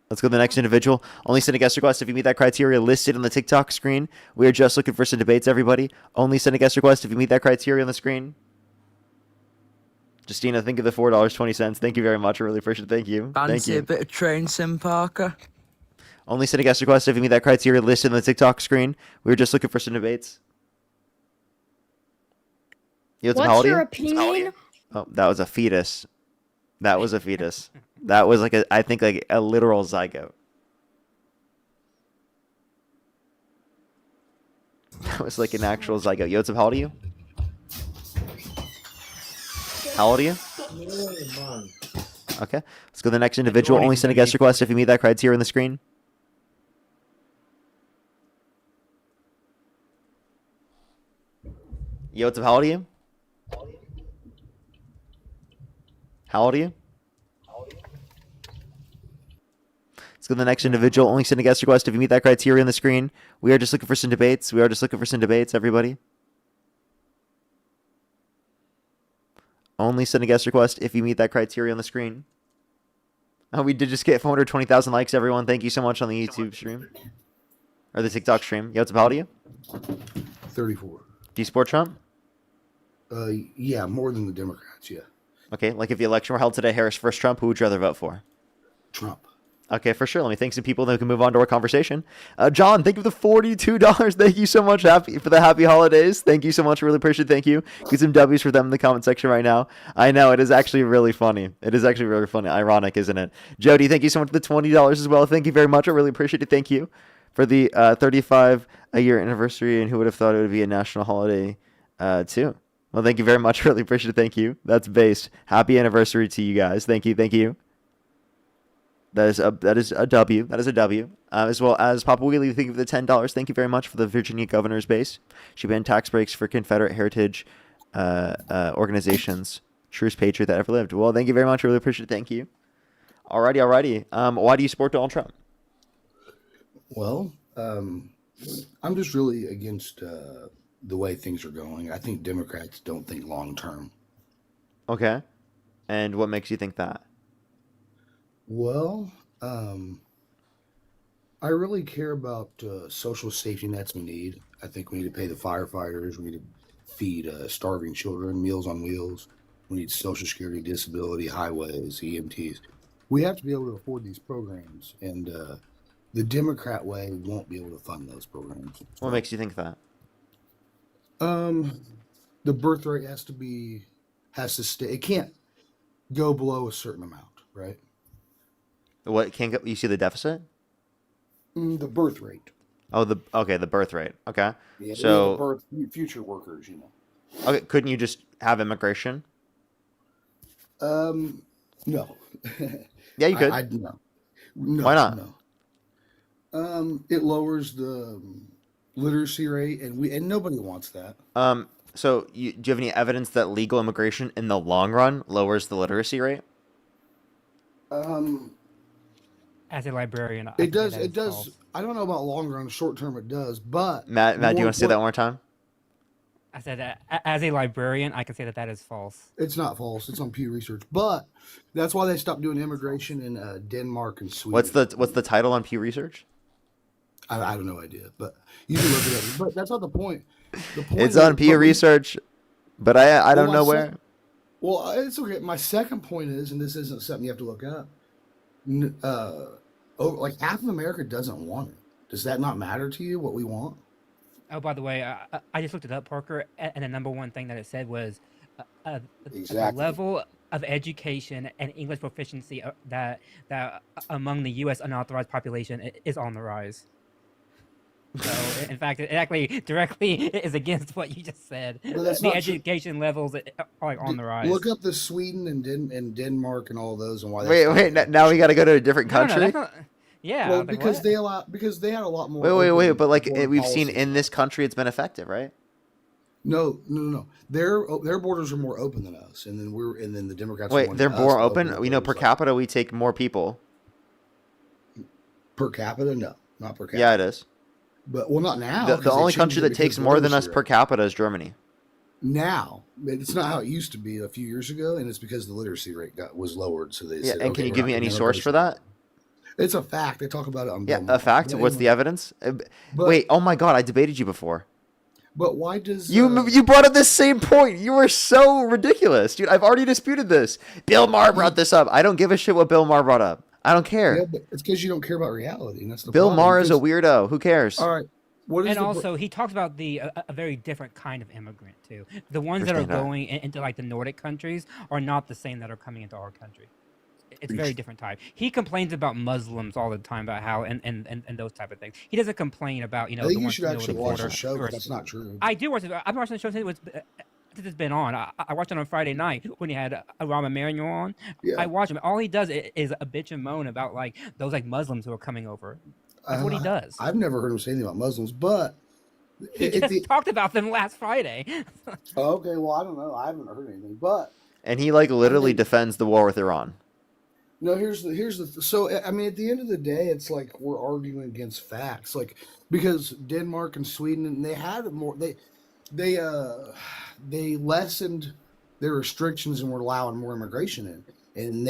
Let's go to the next individual. Only send a guest request if you meet that criteria listed on the TikTok screen. We are just looking for some debates, everybody. Only send a guest request if you meet that criteria on the screen. Justina, think of the $4.20. Thank you very much. I really appreciate it. Thank you. Thank Fancy you. a bit of train sim, Parker? Only send a guest request if you meet that criteria listed on the TikTok screen. We were just looking for some debates. Yo, how old What's are your you? opinion? Oh, that was a fetus. That was a fetus. That was I think like a literal zygote. That was like an actual zygote. Yo, how old are you? How old are you? Okay. Let's go to the next individual. Only send a guest request if you meet that criteria on the screen. Yo, how old are you? How old are you? Let's go to the next individual. Only send a guest request if you meet that criteria on the screen. We are just looking for some debates. Everybody. Only send a guest request if you meet that criteria on the screen. Oh, we did just get 420,000 likes, everyone. Thank you so much on the YouTube stream. Or the TikTok stream. Yo, how old are you? 34. Do you support Trump? Yeah, more than the Democrats, yeah. Okay, like if the election were held today, Harris versus Trump, who would you rather vote for? Trump. Okay, for sure. Let me thank some people, then we can move on to our conversation. John, thank you for the $42. Thank you so much for the happy holidays. Thank you so much. Really appreciate it. Thank you. Get some W's for them in the comment section right now. I know, it is actually really funny. It is actually really funny. Ironic, isn't it? Jody, thank you so much for the $20 as well. Thank you very much. I really appreciate it. Thank you for the 35-year anniversary, and who would have thought it would be a national holiday too. Well, thank you very much. Really appreciate it. Thank you. That's based. Happy anniversary to you guys. Thank you. Thank you. That is a W. That is a W. As well as Papa Wheelie, thank you for the $10. Thank you very much for the Virginia Governor's Base. She banned tax breaks for Confederate heritage organizations. Truest patriot that ever lived. Well, thank you very much. Really appreciate it. Thank you. Alrighty. Why do you support Donald Trump? Well, I'm just really against the way things are going. I think Democrats don't think long term. Okay. And what makes you think that? Well, I really care about social safety nets we need. I think we need to pay the firefighters. We need to feed starving children, Meals on Wheels. We need Social Security, disability, highways, EMTs. We have to be able to afford these programs, and the Democrat way won't be able to fund those programs. What makes you think that? The birth rate has to stay. It can't go below a certain amount, right? What can't go, you see the deficit? The birth rate. Oh, the birth rate. Okay. Yeah, So future workers, you know. okay, couldn't you just have immigration? No. Yeah, you could. No. Why not? No. It lowers the literacy rate, and nobody wants that. So do you have any evidence that legal immigration in the long run lowers the literacy rate? As a librarian, It does. It does. I don't know about long run. Short term, it does. But Matt, do you want to say that one more time? I said that as a librarian, I can say that is false. It's not false. It's on Pew Research. But that's why they stopped doing immigration in Denmark and Sweden. What's the title on Pew Research? I have no idea, but you can look it up. But that's not the point. The point It's is on Pew Research, but I don't know where. Well, it's okay. My second point is, and this isn't something you have to look up. Like half of America doesn't want it. Does that not matter to you? What we want? Oh, by the way, I just looked it up, Parker, and the number one thing that it said was the Exactly. level of education and English proficiency that among the U.S. unauthorized population is on the rise. So, in fact, it actually directly is against what you just said. But that's The not true. education levels are like on the rise. Look up the Sweden and Denmark and all those and why. Wait. Now we got to go to a different No, country. that's not, yeah. Well, like, because what? they had a lot more. Wait. open But like foreign we've seen policies. in this country, it's been effective, right? No. Their borders are more open than us, and then the Democrats. Wait, want they're us more to open. up We know per theirs, capita we take more people. per capita. No, not per capita. Yeah, it is. But well, not now. The 'cause they only changed country it that because takes of the more than us literacy per rate. capita is Germany. Now, it's not how it used to be a few years ago, and it's because the literacy rate was lowered. So they Yeah, said, and okay, can you we're give not me gonna any have source for immigration. that? It's a fact. They talk about it on Yeah, Bill a fact. Maher. What's the evidence? Wait, oh my God, I debated you before. But why does You brought up this same point. You were so ridiculous, dude. I've already disputed this. Bill Maher brought this up. I don't give a shit what Bill Maher brought up. I don't care. Yeah, but it's because you don't care about reality, and that's the Bill problem. Maher is a because- weirdo. Who cares? All right. What is And the also, he talks about a very different kind of immigrant too. The ones that are Understand that. going into like the Nordic countries are not the same that are coming into our country. It's a very different type. He complains about Muslims all the time about how and those type of things. He doesn't complain about I the think you ones should in the actually border. watch the show, but that's not true. I do watch it. I've been watching the show since it's been on. I watched it on Friday night when he had Rahm Emanuel on. Yeah. I watch him. All he does is a bitch and moan about like those like Muslims who are coming over. That's what he does. I've never heard him say anything about Muslims, but He just talked about them last Friday. okay, well, I don't know. I haven't heard anything, but And he like literally defends the war with Iran. no. Here's the. So I mean, at the end of the day, it's like we're arguing against facts, like because Denmark and Sweden, and they had more. They lessened their restrictions and were allowing more immigration in, and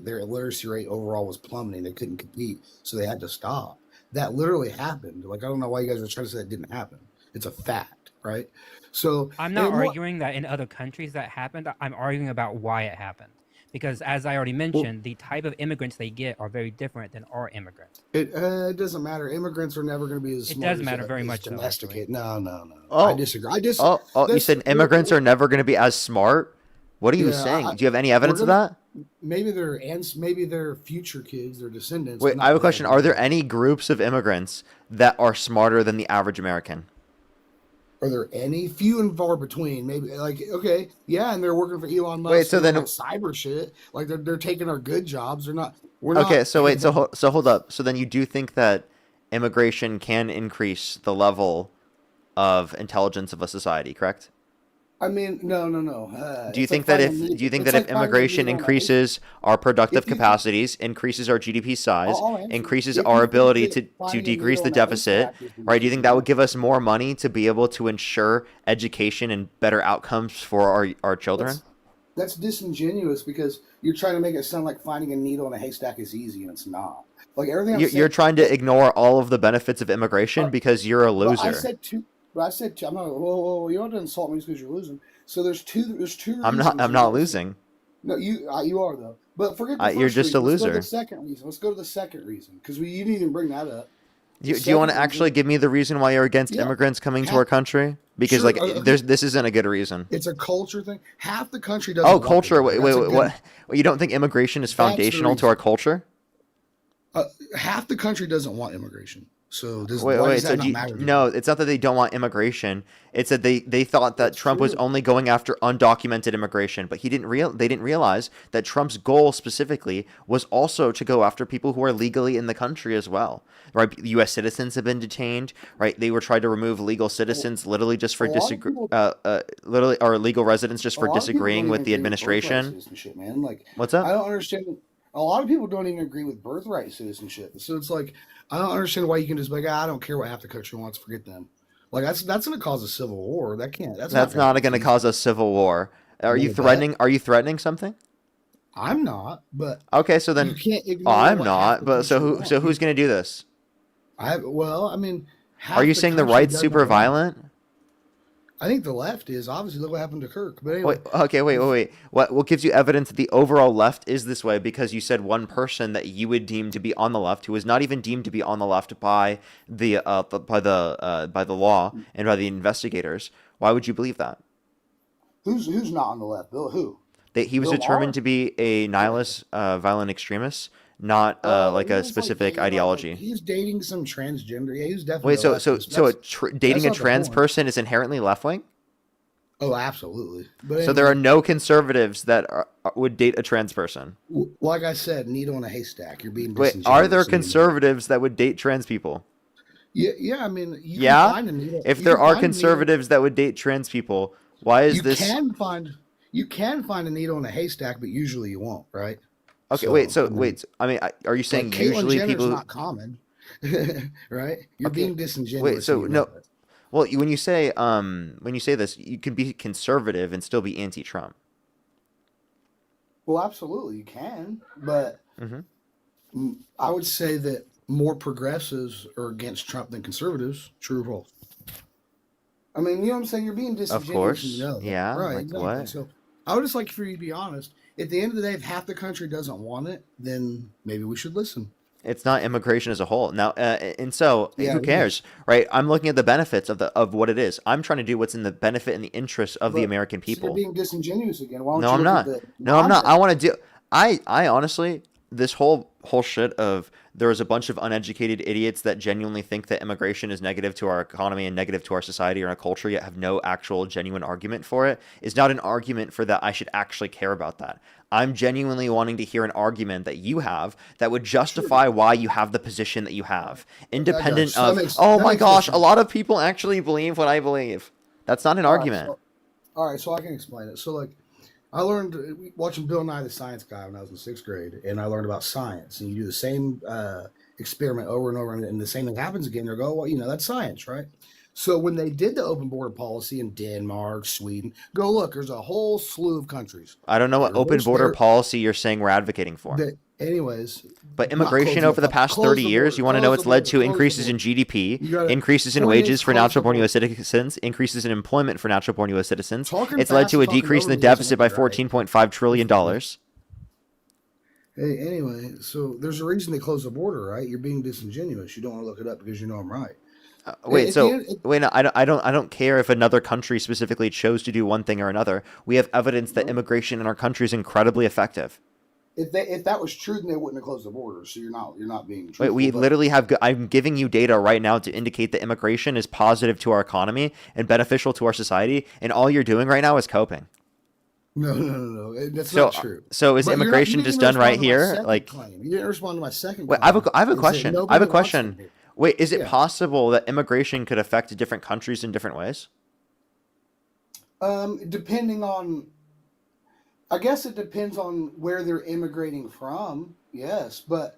their literacy rate overall was plummeting. They couldn't compete, so they had to stop. That literally happened. Like I don't know why you guys are trying to say that didn't happen. It's a fact, right? So I'm not and what- arguing that in other countries that happened. I'm arguing about why it happened. Because as I already mentioned, the type of immigrants they get are very different than our immigrants. It doesn't matter. Immigrants are never going to be as It smart does as, matter very as much, though, domesticated. No. Oh, I disagree. You you said immigrants are never going to be as smart. What are you saying? Do you have any evidence of that? Maybe they're future kids, their descendants. Wait, but I have a not question. them. Are there any groups of immigrants that are smarter than the average American? Are there any? Few and far between. Maybe like okay, yeah, and they're working for Elon Musk. Wait, so doing, then- like, cyber shit. Like they're taking our good jobs. They're not. We're not. Okay, so wait, so hold up. So then you do think that immigration can increase the level of intelligence of a society, correct? I mean, no. Do you It's think like that finding do you think it's that like if finding immigration needle on a increases our productive If you- capacities, increases our GDP size, I'll answer. increases If you our think ability that to finding a decrease needle the in a deficit, haystack is right? Do you think that would give us more money to be able to ensure education and better outcomes for our children? That's disingenuous because you're trying to make it sound like finding a needle in a haystack is easy, and it's not. Like everything I'm You're saying, trying to ignore all of the benefits of immigration because you're a But loser. I said two. I'm not. Whoa! You don't have to insult me just because you're losing. So there's two. I'm reasons not you- losing. No, you are though. But forget the first You're just a reason. Let's go to loser. the second reason. Let's go to the second reason because you didn't even bring that up. Do you want to second actually give me the reason why you're against Yeah. immigrants coming to Half- our country? Because Sure, like okay. this isn't a good reason. It's a culture thing. Half the country doesn't. Oh, want culture. it. Wait, That's a wait, good- what? You don't think immigration is That's the foundational to our culture? Half the country doesn't want immigration. So why Wait. does So that not matter? to you? no, it's not that they don't want immigration. It's that they thought that Trump was only going after undocumented immigration, but they didn't realize that Trump's goal specifically was also to go after people who are legally in the country as well. Right? U.S. citizens have been detained. Right? They were trying to remove legal citizens literally just for a lot of people- literally or legal residents just for A lot of people disagreeing don't with even the agree with birthright administration. citizenship, man. Like, What's that? I don't understand. A lot of people don't even agree with birthright citizenship. So it's like I don't understand why you can just be like, I don't care what half the country wants, forget them. Like that's going to cause a civil war. That can't. That's not going to cause a civil war. Are you No, threatening? Are you threatening something? I'm not, but Okay, so then you can't ignore I'm what half not. the But so country who? wants. So who's going to do this? I mean, half Are you the saying the country right's doesn't super want it. violent? I think the left is obviously look what happened to Kirk. But anyway, Wait. What gives you evidence that the overall left is this way? Because you said one person that you would deem to be on the left, who is not even deemed to be on the left by the law and by the investigators. Why would you believe that? who's not on the left? Bill who? That he was Bill determined Maher? to be a nihilist, violent extremist, not like a specific ideology. He's dating some transgender. Yeah, he was definitely. Wait, so a leftist. dating a not the trans point. person is inherently left wing? Oh, absolutely. But So there are anyway, no conservatives that would date a trans person. like I said, needle in a haystack. You're being Wait, disingenuous. are there and- conservatives that would date trans people? Yeah. I mean, you can Yeah? find a needle. If you there can are find a needle- conservatives that would date trans people, why is you this? You can find a needle in a haystack, but usually you won't, right? Okay, So, wait. I mean, are you saying like Caitlyn usually Jenner's people? not common, right? You're Okay, being disingenuous. Wait, so when you know no. that. Well, when you say this, you can be conservative and still be anti-Trump. Well, absolutely, you can, but Mm-hmm. I would say that more progressives are against Trump than conservatives. True or false? I mean, you know what I'm saying? You're being disingenuous. course, and you know that. yeah, Right, like exactly. what? So I would just like for you to be honest. At the end of the day, if half the country doesn't want it, then maybe we should listen. It's not immigration as a whole now, and so Yeah, who it cares, right? I'm looking at the benefits of what it is. I'm trying to do what's in the benefit and the interest of the But- American So you're people. being disingenuous again. Why don't No, you I'm look not. at the No, I'm not. I non- want to do. I honestly, this whole shit of there is a bunch of uneducated idiots that genuinely think that immigration is negative to our economy and negative to our society or our culture, yet have no actual genuine argument for it, is not an argument for that I should actually care about that. I'm genuinely wanting to hear an argument that you have that would justify why you have the position that you have, independent That of, makes- oh that my makes gosh, sense. a lot of people actually believe what I believe. That's not an All right, argument. all right, so I can explain it. So, like, I learned watching Bill Nye the Science Guy when I was in 6th grade, and I learned about science. And you do the same experiment over and over, and the same thing happens again. They go, well, you know, that's science, right? So when they did the open border policy in Denmark, Sweden, go look. There's a whole slew of countries. I don't know what They're open most- border they're- policy you're saying we're advocating for. Anyways, But not immigration close over the enough. past Close 30 the years, border, you want to close know the it's led border, to close the increases in border. GDP, You gotta- increases in point is wages for close the natural born border. U.S. citizens, increases in employment for natural born U.S. citizens. Talking It's led fast to a and talking decrease in the over me doesn't deficit by make it right. $14.5 trillion. Hey, anyway, so there's a reason they closed the border, right? You're being disingenuous. You don't want to look it up because you know I'm right. Wait, At so the end- wait, no, I don't care if another country specifically chose to do one thing or another. We have evidence that immigration in our country is incredibly effective. If that was true, then they wouldn't have closed the border. So you're not being truthful. Wait, we but- literally have. I'm giving you data right now to indicate that immigration is positive to our economy and beneficial to our society, and all you're doing right now is coping. No. That's So- not true. so is But you're not- immigration you didn't just even done right respond to my here? second Like- claim. You didn't respond to my second. Wait, claim. I have a and say question. I have nobody a wants question. them here. Wait, is it Yeah. possible that immigration could affect different countries in different ways? Depending on, I guess it depends on where they're immigrating from. Yes, but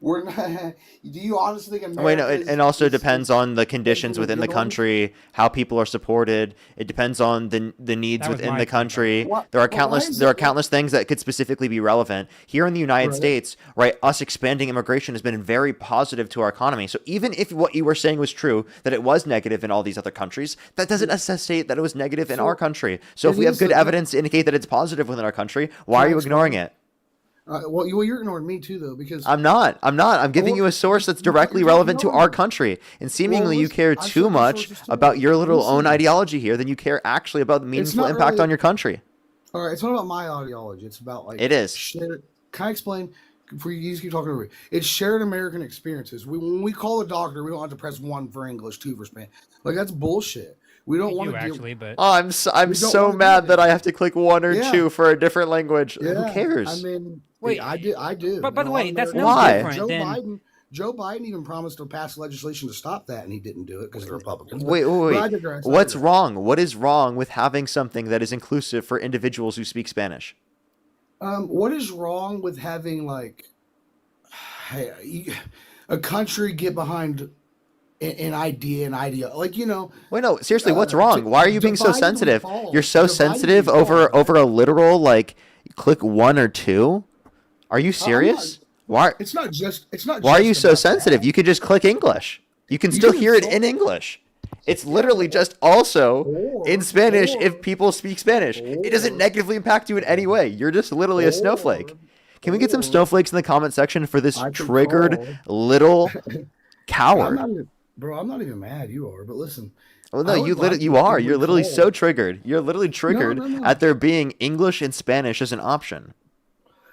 we're not. Do you honestly think America? Wait, no, is- and also is- depends on the conditions within the good ones? country, how people are supported. It depends on the needs That was within my the take on country. What- There are why countless is there are it- countless things that could specifically be relevant. Here in the United Right. States, right, us expanding immigration has been very positive to our economy. So even if what you were saying was true, that it was negative in all these other countries, that doesn't necessitate that it was negative in So, our country. So if it we have is good a- evidence to indicate that it's positive within our country, why Can are I you explain? ignoring it? Well, you're ignoring me too, though, because I'm not. I'm giving Well, you a source that's you're directly not relevant to our ignoring me. country. And seemingly you listen, care I too said the much sources too. about your little own Listen. ideology here than you care actually about the meaningful not impact really- on your country. all right, it's not about my ideology. It's about like It is. shared. Can I explain? Before you just keep talking over me, it's shared American experiences. When we call a doctor, we don't have to press 1 for English, 2 for Spanish. Like that's bullshit. We don't We want do to deal. actually, but Oh, I'm We so don't wanna do mad that that. I have to click 1 or Yeah. 2 for a different language. Yeah, Who cares? I mean, Wait, I do. but by And the a lot way, of that's Americans no do. Why? different Joe Biden even promised to pass legislation to stop that, and he didn't do it because of the Republicans. But- Wait. but I digress, I What's digress. wrong? What is wrong with having something that is inclusive for individuals who speak Spanish? What is wrong with having like a country get behind an idea, like Wait, no, seriously, what's Uh, wrong? d- Why are you being so divided we sensitive? fall. You're so Divided we sensitive fall. over a literal like click 1 or 2? Are you serious? Why? It's not just. Why are you just so about sensitive? that. You could just click English. You can You still can hear it insult- in English. It's literally just also in Spanish if people speak Spanish. It doesn't negatively impact you in any way. You're just literally a snowflake. Can we get some snowflakes in the comment section for this triggered little coward? I'm not even mad. You are, but listen. Well, no, you are. You're literally so triggered. You're literally triggered at there being English and Spanish as an option.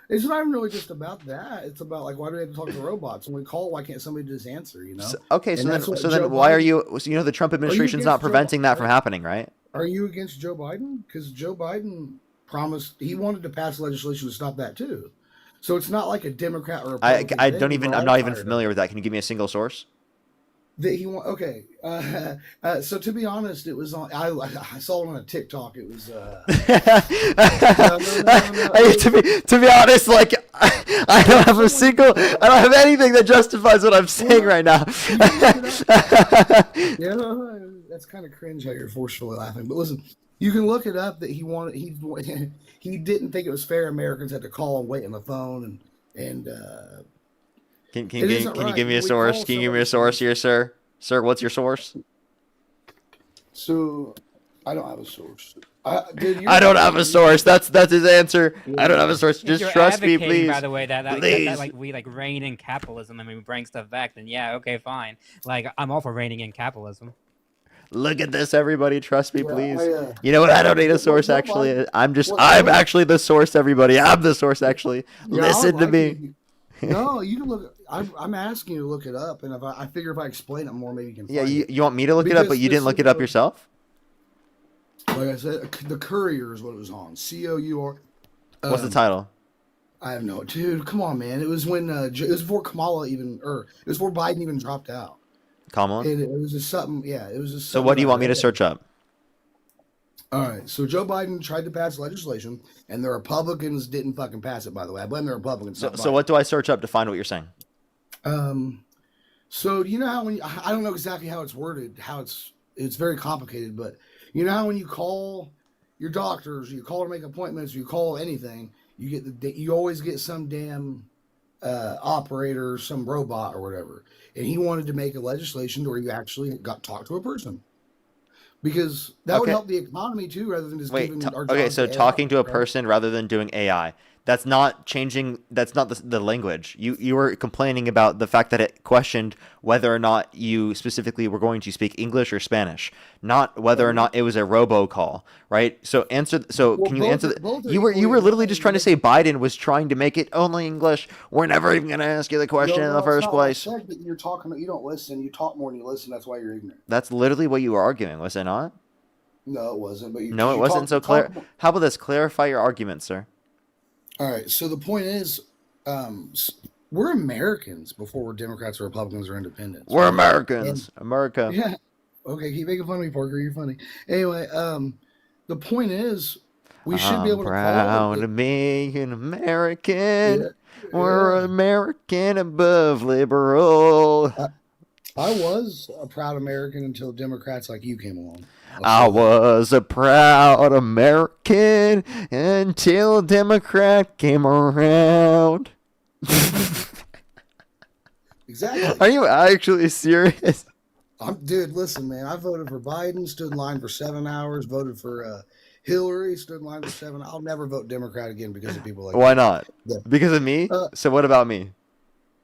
It's not even really just about that. It's about like, why do we have to talk to robots? When we call, why can't somebody just answer? You know? So then why are you? So, the Trump administration's not preventing that from happening, right? Are you against Joe Biden? Because Joe Biden promised he wanted to pass legislation to stop that too. So it's not like a Democrat or a Republican. I'm not even familiar with that. Can you give me a single source? That he want okay. So to be honest, it was on. I saw it on a TikTok. It was. To be honest, like I don't have anything that justifies what I'm saying right now. Yeah, that's kind of cringe how you're forcefully laughing. But listen, you can look it up that he didn't think it was fair Americans had to call and wait on the phone and. Can you give me a source? Can you give me a source here, sir? Sir, what's your source? So, I don't have a source. I don't have a source. That's his answer. I don't have a source. Just trust me, please. By the way, that we rein in capitalism and we bring stuff back. Then yeah, okay, fine. Like I'm all for reining in capitalism. Look at this, everybody. Trust me, please. You know what? I don't need a source, actually. I'm actually the source, everybody. I'm the source, actually. Listen to me. No, you can look. I'm asking you to look it up, and if I figure if I explain it more, maybe you can. Yeah, you want me to look it up, but you didn't look it up yourself. Like I said, the Courier is what it was on. COUR. What's the title? I have no, dude. Come on, man. It was when it was before Kamala it was before Biden even dropped out. Kamala. It was just something. Yeah, it was just. So what do you want me to search up? All right, so Joe Biden tried to pass legislation, and the Republicans didn't fucking pass it. By the way, I blame the Republicans. So what do I search up to find what you're saying? So you know how I don't know exactly how it's worded, it's very complicated, but you know how when you call your doctors, you call to make appointments, you call anything, you always get some damn operator, some robot or whatever, and he wanted to make a legislation where you actually got talk to a person. Because that would help the economy too, rather than just giving our jobs. Okay, so talking to a person rather than doing AI. That's not changing. That's not the language. You were complaining about the fact that it questioned whether or not you specifically were going to speak English or Spanish, not whether or not it was a robocall, right? So answer. So can you answer? You were literally just trying to say Biden was trying to make it only English. We're never even going to ask you the question in the first place. You're talking. You don't listen. You talk more than you listen. That's why you're ignorant. That's literally what you were arguing, was it not? No, it wasn't. But no, it wasn't. So clear. How about this? Clarify your argument, sir. All right. So the point is, we're Americans before we're Democrats or Republicans or independents. We're Americans. America. Yeah. Okay. Keep making fun of me, Parker. You're funny. Anyway, the point is, we should be able to call proud to be an American. Yeah. We're American above liberal. I was a proud American until Democrats like you came along. I was a proud American until a Democrat came around. Exactly. Are you actually serious? Dude, listen, man. I voted for Biden, stood in line for 7 hours, voted for Hillary, stood in line for 7. I'll never vote Democrat again because of people like Why not? Yeah. Because of me? So what about me?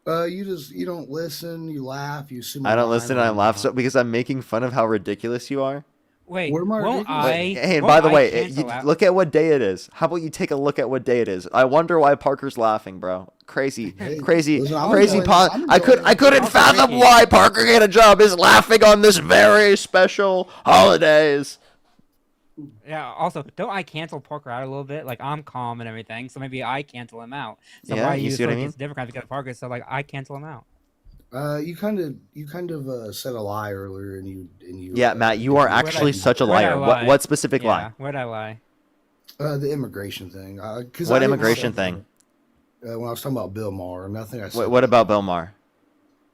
You don't listen, you laugh, you assume. I don't listen and I laugh because I'm making fun of how ridiculous you are. Wait, won't Hey, and by the way, look at what day it is. How about you take a look at what day it is? I wonder why Parker's laughing, bro. Crazy. I couldn't fathom why Parker Get a Job is laughing on this very special holidays. Yeah, also, don't I cancel Parker out a little bit? Like, I'm calm and everything, so maybe I cancel him out. So yeah, why you see what I mean? It's Democrat because of Parker, so like I cancel him out. You kind of said a lie earlier, and you. Yeah, Matt, you are actually such a liar. What specific lie? Where'd I lie? The immigration thing. What immigration thing? When I was talking about Bill Maher, nothing I said. What about Bill Maher?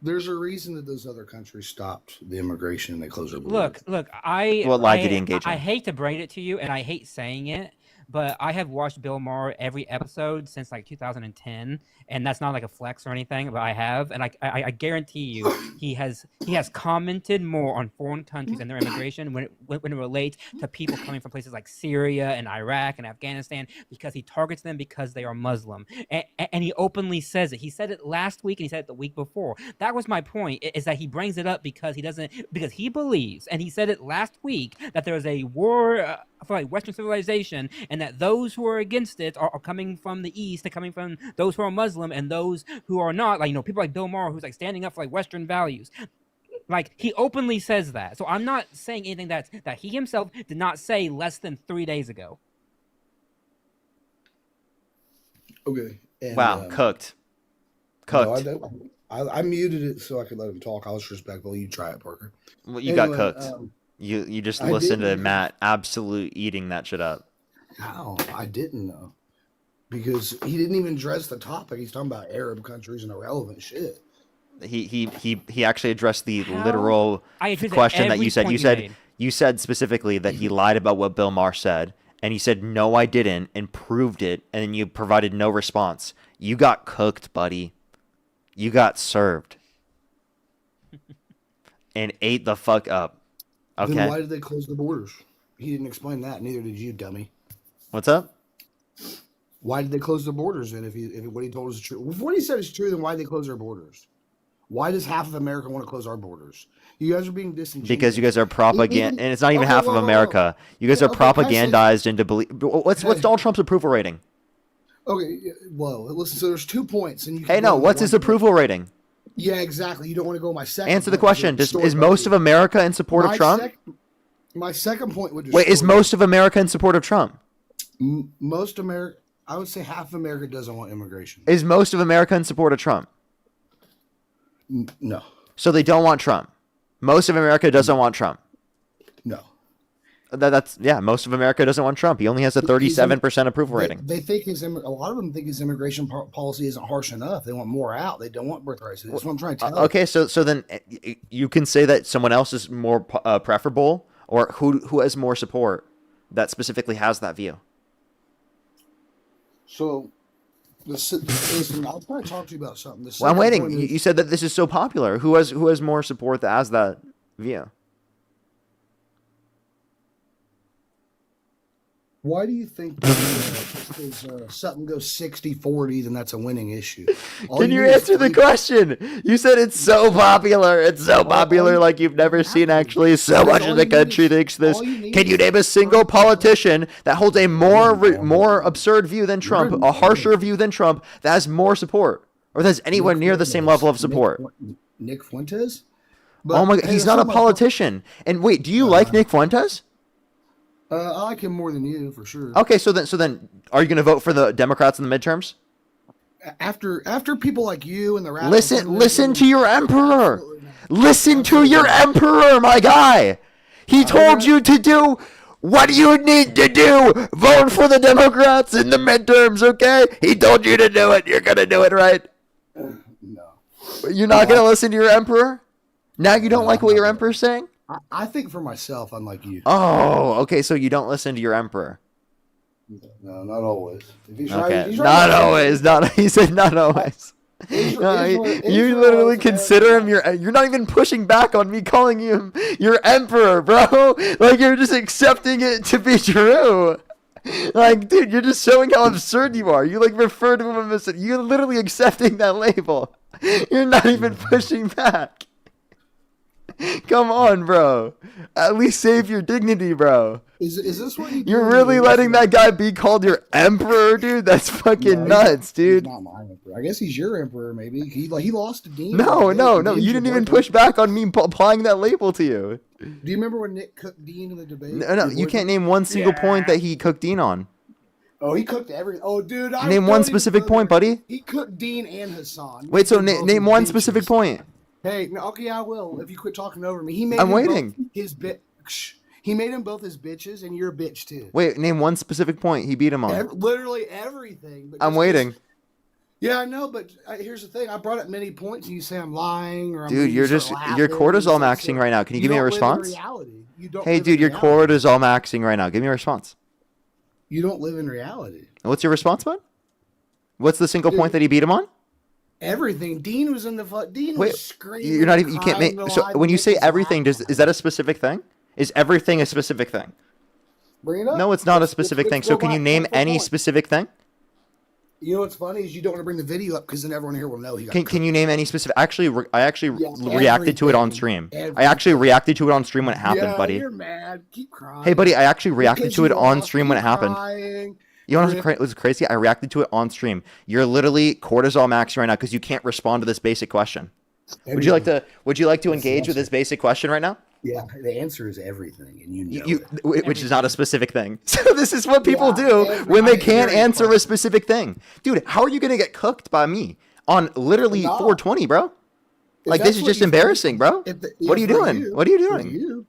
There's a reason that those other countries stopped the immigration and they closed their borders. Look, what lie did he engage in? I hate to break it to you, and I hate saying it, but I have watched Bill Maher every episode since like 2010, and that's not like a flex or anything, but I have, and I guarantee you, he has commented more on foreign countries and their immigration when it relates to people coming from places like Syria and Iraq and Afghanistan, because he targets them because they are Muslim, and he openly says it. He said it last week and he said it the week before. That was my point, is that he brings it up because he believes, and he said it last week, that there is a war for like Western civilization, and that those who are against it are coming from the East, they're coming from those who are Muslim, and those who are not, like, people like Bill Maher, who's like standing up for like Western values. Like, he openly says that. So I'm not saying anything that he himself did not say less than 3 days ago. Okay. And, wow, cooked. Cooked. No, I muted it so I could let him talk. I was respectful. You try it, Parker. Well, you got cooked. You just listened to Matt absolute eating that shit up. How? I didn't know. Because he didn't even address the topic. He's talking about Arab countries and irrelevant shit. He actually addressed the literal question that you said. You said specifically that he lied about what Bill Maher said, and he said, no, I didn't, and proved it, and then you provided no response. You got cooked, buddy. You got served. And ate the fuck up. Okay. Then why did they close the borders? He didn't explain that. Neither did you, dummy. What's up? Why did they close the borders then? If what he told us is true, if what he said is true, then why did they close their borders? Why does half of America want to close our borders? You guys are being disingenuous. Because you guys are propaganda, and it's not even half of America. You guys are propagandized into believe. What's Donald Trump's approval rating? Okay, well, listen. So there's 2 points, and you. Hey, no, what's his approval rating? Yeah, exactly. You don't want to go my second. Answer the question. Is most of America in support of Trump? My second point would. Wait, is most of America in support of Trump? Most America, I would say half of America doesn't want immigration. Is most of America in support of Trump? No. So they don't want Trump. Most of America doesn't want Trump. No. That's most of America doesn't want Trump. He only has a 37% approval rating. They think a lot of them think his immigration policy isn't harsh enough. They want more out. They don't want birth rights. That's what I'm trying to tell you. Okay, so then you can say that someone else is more preferable, or who has more support that specifically has that view. So, listen, I'll try to talk to you about something. Well, I'm waiting. You said that this is so popular. Who has more support that has that view? Why do you think that something goes 60-40, then that's a winning issue? Can you answer the question? You said it's so popular. It's so popular like you've never seen, actually. So much of the country thinks this. Can you name a single politician that holds a more absurd view than Trump, a harsher view than Trump, that has more support, or that's anywhere near the same level of support? Nick Fuentes? Oh my God, he's not a politician. And wait, do you like Nick Fuentes? I like him more than you, for sure. Okay, so then, are you going to vote for the Democrats in the midterms? After people like you and the radicals... Listen to your emperor. Listen to your emperor, my guy. He told you to do what you need to do. Vote for the Democrats in the midterms, okay? He told you to do it. You're going to do it, right? No. You're not going to listen to your emperor? Now you don't like what your emperor's saying? I think for myself, unlike you. Oh, okay, so you don't listen to your emperor. No, not always. Okay, not always. He said not always. You literally consider him you're not even pushing back on me calling him your emperor, bro. Like, you're just accepting it to be true. Like, dude, you're just showing how absurd you are. You like refer to him as you're literally accepting that label. You're not even pushing back. Come on, bro. At least save your dignity, bro. Is this what you're really letting that guy be called your emperor, dude? That's fucking nuts, dude. He's not my emperor. I guess he's your emperor, maybe. He lost to Dean. No. You didn't even push back on me applying that label to you. Do you remember when Nick cooked Dean in the debate? No. You can't name one single point that he cooked Dean on. Oh, he cooked every. Oh, dude. Name one specific point, buddy. He cooked Dean and Hassan. Wait, so name one specific point. Hey, okay, I will. If you quit talking over me, I'm waiting. He made them both his bitches, and you're a bitch too. Wait, name one specific point he beat him on. Literally everything. But I'm waiting. Yeah, I know, but here's the thing. I brought up many points, and you say I'm lying, or dude, you're cortisol maxing right now. Can you give me a response? Hey, dude, your cortisol maxing right now. Give me a response. You don't live in reality. What's your response, bud? What's the single point that he beat him on? Everything. Dean was in the Dean Wait, was screaming. you're not even. You can't crying, make. So alive, when you say Nick was everything, laughing. is that a specific thing? Is everything a specific thing? Bring it up. No, it's not a specific thing. let's So go can you back name point for any point. specific thing? You know what's funny is you don't want to bring the video up because then everyone here will know he got. Can you name any specific? Actually, I actually Yes, reacted to it on stream. I actually reacted to it on stream when it happened, Yeah, buddy. you're mad. Keep crying. Hey, buddy, I actually reacted Because to it you on lost, stream when it keep happened. crying. You know what was crazy? I reacted to it on stream. You're literally cortisol maxing right now because you can't respond to this basic question. Would you like to engage with this basic question right now? Yeah, the answer is everything, and you know it. Which is not a specific thing. So this is what people do when they can't answer a specific thing. Dude, how are you gonna get cooked by me on literally 420, bro? Like this is just embarrassing, bro. What are you doing? What are you doing?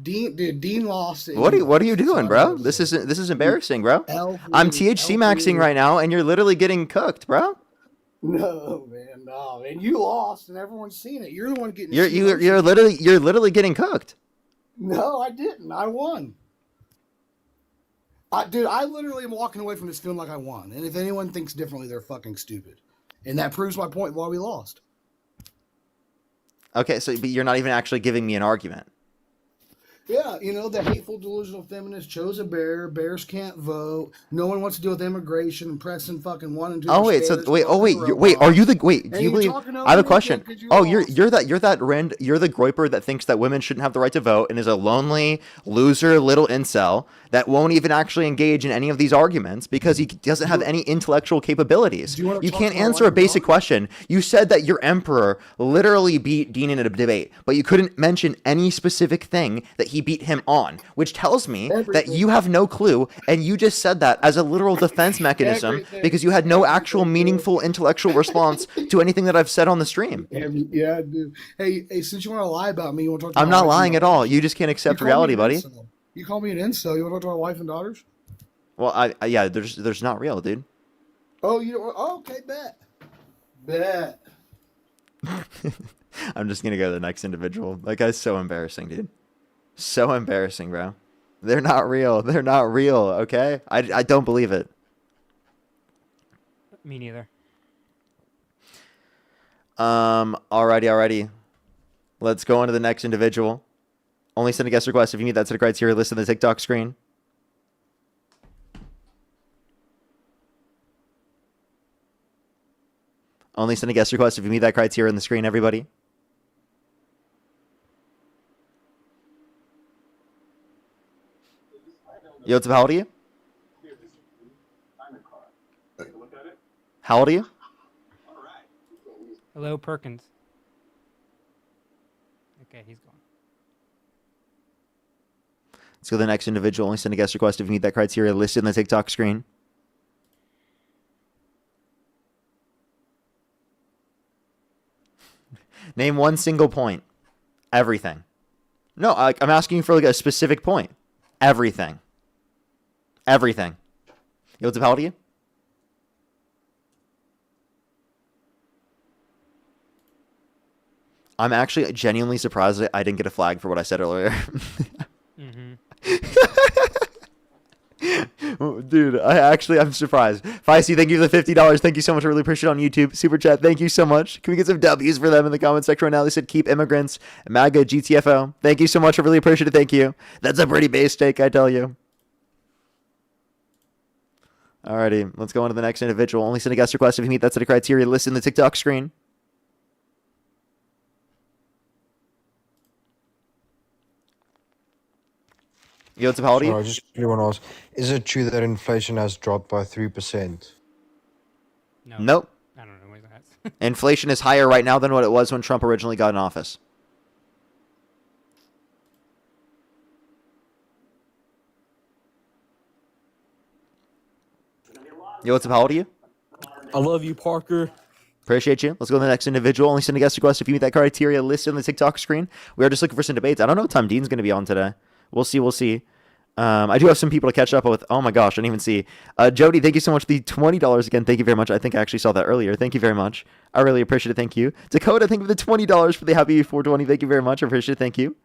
Dean lost it. What are you doing, bro? This is embarrassing, bro. I'm THC maxing right now, and you're literally getting cooked, bro. No, man, no, and you lost, and everyone's seen it. You're the one getting. You're literally getting cooked. No, I didn't. I won. Dude, I literally am walking away from this feeling like I won. And if anyone thinks differently, they're fucking stupid. And that proves my point why we lost. Okay, but you're not even actually giving me an argument. Yeah, you know, the hateful, delusional feminists chose a bear. Bears can't vote. No one wants to deal with immigration and pressing fucking 1 and 2. Oh wait, so wait, are you the wait? Do you believe? I have a question. Oh, you're the groiper that thinks that women shouldn't have the right to vote and is a lonely loser, little incel that won't even actually engage in any of these arguments because he doesn't have any intellectual capabilities. You can't answer a basic question. You said that your emperor literally beat Dean in a debate, but you couldn't mention any specific thing that he beat him on, which tells me that you have no clue, and you just said that as a literal defense mechanism because you had no actual meaningful intellectual response to anything that I've said on the stream. Yeah, dude. Hey, since you want to lie about me, you want to talk to I'm not lying at all. You just can't accept reality, buddy. You call me an incel. You want to talk to my wife and daughters? Well, yeah, there's not real, dude. Oh, okay, bet. I'm just gonna go to the next individual. That guy's so embarrassing, dude. So embarrassing, bro. They're not real. They're not real, okay? I don't believe it. Me neither. Alrighty. Let's go on to the next individual. Only send a guest request if you need that set of criteria listed on the TikTok screen. Only send a guest request if you meet that criteria on the screen, everybody. Yo, what's up? How old are you? How old are you? Hello, Perkins. Okay, he's gone. Let's go to the next individual. Only send a guest request if you meet that criteria listed in the TikTok screen. Name one single point. Everything. No, I'm asking you for like a specific point. Everything. Everything. Yo, what's up? How old are you? I'm actually genuinely surprised that I didn't get a flag for what I said earlier. Dude, I'm surprised. Feisty, thank you for the $50. Thank you so much. I really appreciate it on YouTube. Super chat, thank you so much. Can we get some W's for them in the comment section right now? They said keep immigrants. MAGA, GTFO. Thank you so much. I really appreciate it. Thank you. That's a pretty base take, I tell you. Alrighty, let's go on to the next individual. Only send a guest request if you meet that set of criteria listed in the TikTok screen. Yo, what's up? How old are you? Sorry, just everyone else. Is it true that inflation has dropped by 3%? No. Nope. I don't know what that. Inflation is higher right now than what it was when Trump originally got in office. Yo, what's up? How old are you? I love you, Parker. Appreciate you. Let's go to the next individual. Only send a guest request if you meet that criteria listed on the TikTok screen. We are just looking for some debates. I don't know what time Dean's going to be on today. We'll see. I do have some people to catch up with. Oh my gosh, I didn't even see. Jody, thank you so much for the $20 again. Thank you very much. I think I actually saw that earlier. Thank you very much. I really appreciate it. Thank you. Dakota, thank you for the $20 for the Happy 420. Thank you very much. I appreciate it. Thank you.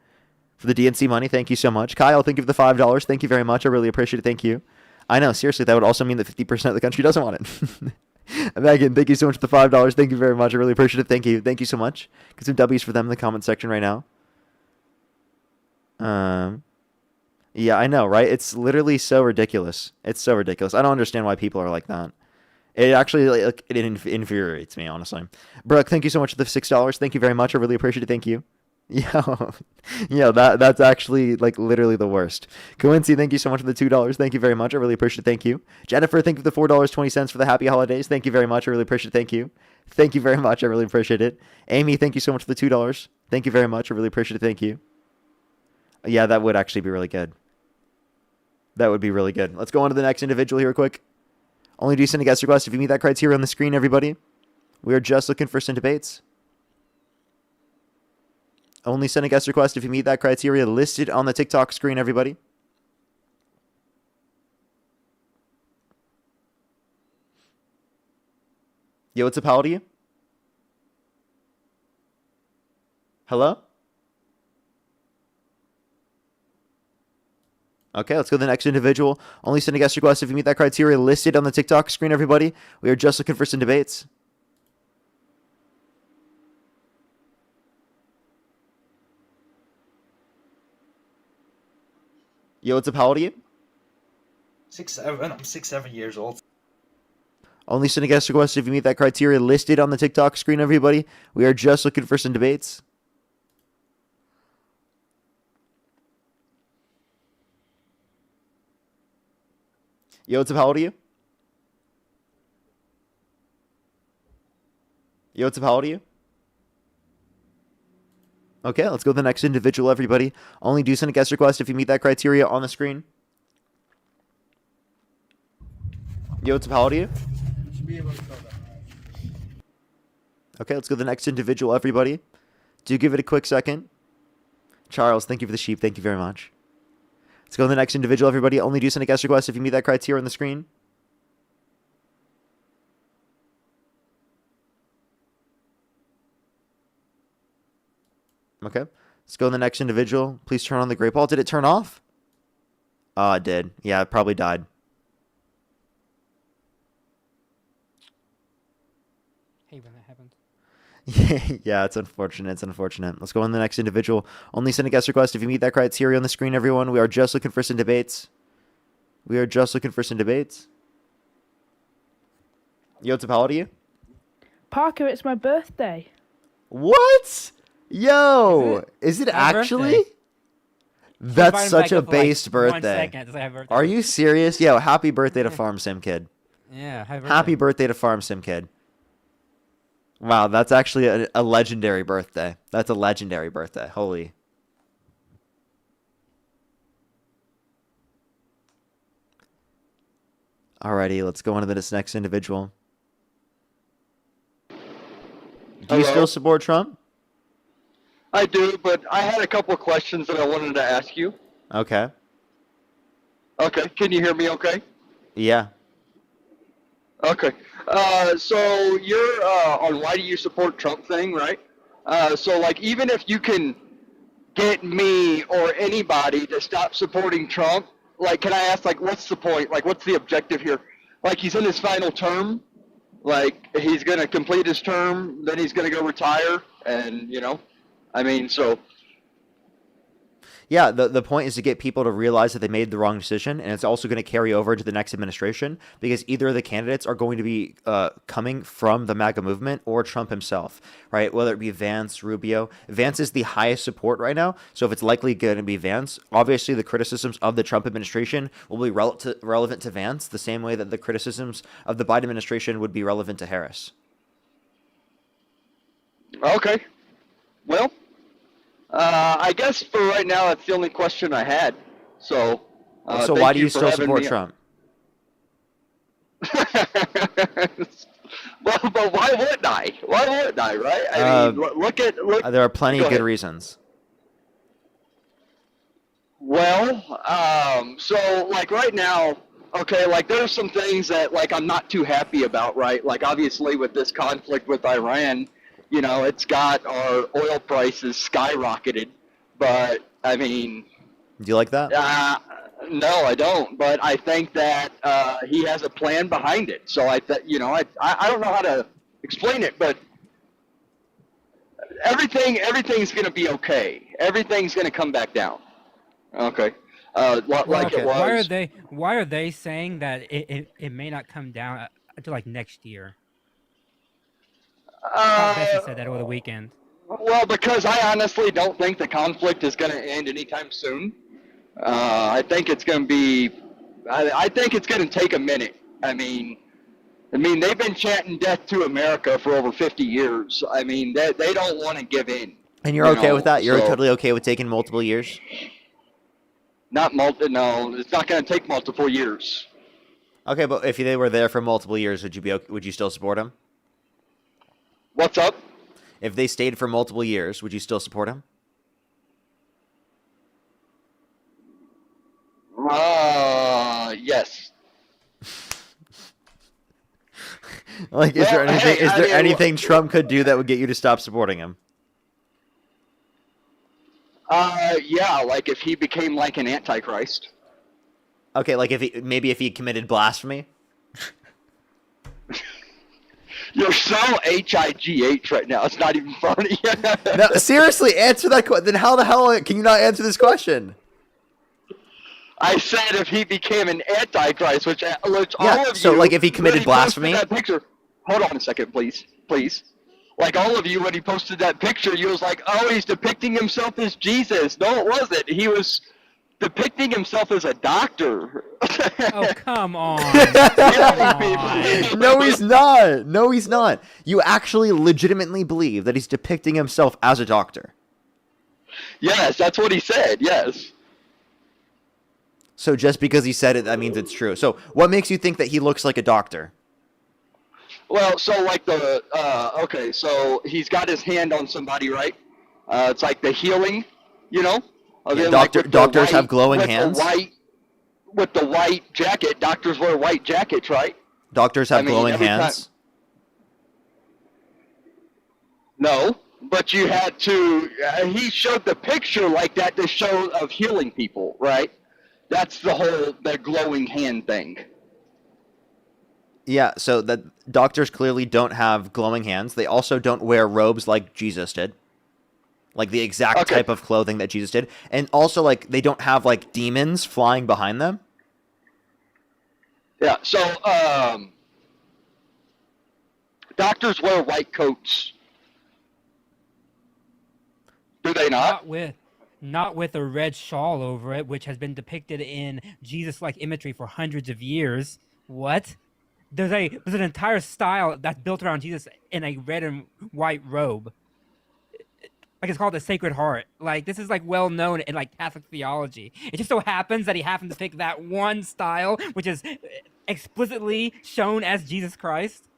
For the DNC money, thank you so much. Kyle, thank you for the $5. Thank you very much. I really appreciate it. Thank you. I know, seriously, that would also mean that 50% of the country doesn't want it. Megan, thank you so much for the $5. Thank you very much. I really appreciate it. Thank you. Thank you so much. Get some W's for them in the comment section right now. Yeah, I know, right? It's literally so ridiculous. It's so ridiculous. I don't understand why people are like that. It actually like it infuriates me, honestly. Brooke, thank you so much for the $6. Thank you very much. I really appreciate it. Thank you. Yeah, yeah, that's actually like literally the worst. Coincy, thank you so much for the $2. Thank you very much. I really appreciate it. Thank you. Jennifer, thank you for the $4.20 for the happy holidays. Thank you very much. I really appreciate it. Thank you. Thank you very much. I really appreciate it. Amy, thank you so much for the $2. Thank you very much. I really appreciate it. Thank you. Yeah, that would actually be really good. That would be really good. Let's go on to the next individual here quick. Only do send a guest request if you meet that criteria on the screen, everybody. We are just looking for some debates. Only send a guest request if you meet that criteria listed on the TikTok screen, everybody. Yo, what's up? How old are you? Hello? Okay, let's go to the next individual. Only send a guest request if you meet that criteria listed on the TikTok screen, everybody. We are just looking for some debates. Yo, what's up? How old are you? 6'7". I'm 6'7" years old. Only send a guest request if you meet that criteria listed on the TikTok screen, everybody. We are just looking for some debates. Yo, what's up? How old are you? Yo, what's up? How old are you? Okay, let's go to the next individual, everybody. Only do send a guest request if you meet that criteria on the screen. Yo, what's up? How old are you? Okay, let's go to the next individual, everybody. Do give it a quick second. Charles, thank you for the sheep. Thank you very much. Let's go to the next individual, everybody. Only do send a guest request if you meet that criteria on the screen. Okay. Let's go to the next individual. Please turn on the great ball. Did it turn off? Oh, it did. Yeah, it probably died. Hey, when that happens. Yeah, it's unfortunate. It's unfortunate. Let's go on to the next individual. Only send a guest request if you meet that criteria on the screen, everyone. We are just looking for some debates. We are just looking for some debates. Yo, what's up? How old are you? Parker, it's my birthday. What? Yo, is it Happy actually? birthday. That's such a Back up for, like, based 1 birthday. second to say happy birthday. Are you serious? Yo, happy birthday to Farm Sim Kid. Yeah, Happy birthday to Farm Sim Kid. Wow, that's actually a legendary birthday. That's a legendary birthday. Holy. Alrighty, let's go on to this next individual. Do you still support Trump? I do, but I had a couple of questions that I wanted to ask you. Okay. Okay, can you hear me okay? Yeah. Okay. So you're on why do you support Trump thing, right? So like even if you can get me or anybody to stop supporting Trump, like can I ask like what's the point? Like what's the objective here? Like he's in his final term, like he's gonna complete his term, then he's gonna go retire, and you know, I mean so. Yeah, the point is to get people to realize that they made the wrong decision, and it's also going to carry over into the next administration because either of the candidates are going to be coming from the MAGA movement or Trump himself, right? Whether it be Vance, Rubio. Vance is the highest support right now, so if it's likely going to be Vance, obviously the criticisms of the Trump administration will be relevant to Vance the same way that the criticisms of the Biden administration would be relevant to Harris. Okay. Well, I guess for right now, that's the only question I had. So, So why do you still support Trump? Well, but why wouldn't I? Why wouldn't I? Right? I mean, look. There are plenty of Go good ahead. reasons. Well, so like right now, okay, like there's some things that like I'm not too happy about, right? Like obviously with this conflict with Iran, you know, it's got our oil prices skyrocketed. But I mean, Do you like that? No, I don't. But I think that he has a plan behind it. So I don't know how to explain it, but everything's going to be okay. Everything's going to come back down. Okay. Like it was. Why are they saying that it may not come down until like next year? Pat Bessie said that over the weekend. Well, because I honestly don't think the conflict is going to end anytime soon. I think it's going to be. I think it's going to take a minute. I mean, they've been chanting "Death to America" for over 50 years. I mean, they don't want to give in. And you're okay with that? You're totally okay with taking multiple years? No, it's not going to take multiple years. Okay, but if they were there for multiple years, would you still support them? What's up? If they stayed for multiple years, would you still support them? Yes. Like, is there anything Trump could do that would get you to stop supporting him? Yeah, like if he became like an antichrist. Okay, like if he committed blasphemy. You're so HIGH right now. It's not even funny. No, seriously, answer that question. Then how the hell can you not answer this question? I said if he became an antichrist, which all of you. So like if he committed blasphemy. That picture. Hold on a second, please. Like all of you, when he posted that picture, you was like, "Oh, he's depicting himself as Jesus." No, it wasn't. He was depicting himself as a doctor. Oh, come on. No, he's not. No, he's not. You actually legitimately believe that he's depicting himself as a doctor. Yes, that's what he said. Yes. So just because he said it, that means it's true. So what makes you think that he looks like a doctor? Well, so like okay, so he's got his hand on somebody, right? It's like the healing, you know? Yeah, doctors have glowing hands. With the white jacket, doctors wear white jackets, right? Doctors have glowing hands. No, but you had to. He showed the picture like that to show of healing people, right? That's the glowing hand thing. Yeah, so that doctors clearly don't have glowing hands. They also don't wear robes like Jesus did. Like the exact type of clothing that Jesus did. And also, like, they don't have, like, demons flying behind them. Yeah, so, doctors wear white coats. Do they not? Not with a red shawl over it, which has been depicted in Jesus-like imagery for hundreds of years. What? There's an entire style that's built around Jesus in a red and white robe. Like, it's called the Sacred Heart. Like, this is, like, well known in, like, Catholic theology. It just so happens that he happened to pick that one style, which is explicitly shown as Jesus Christ.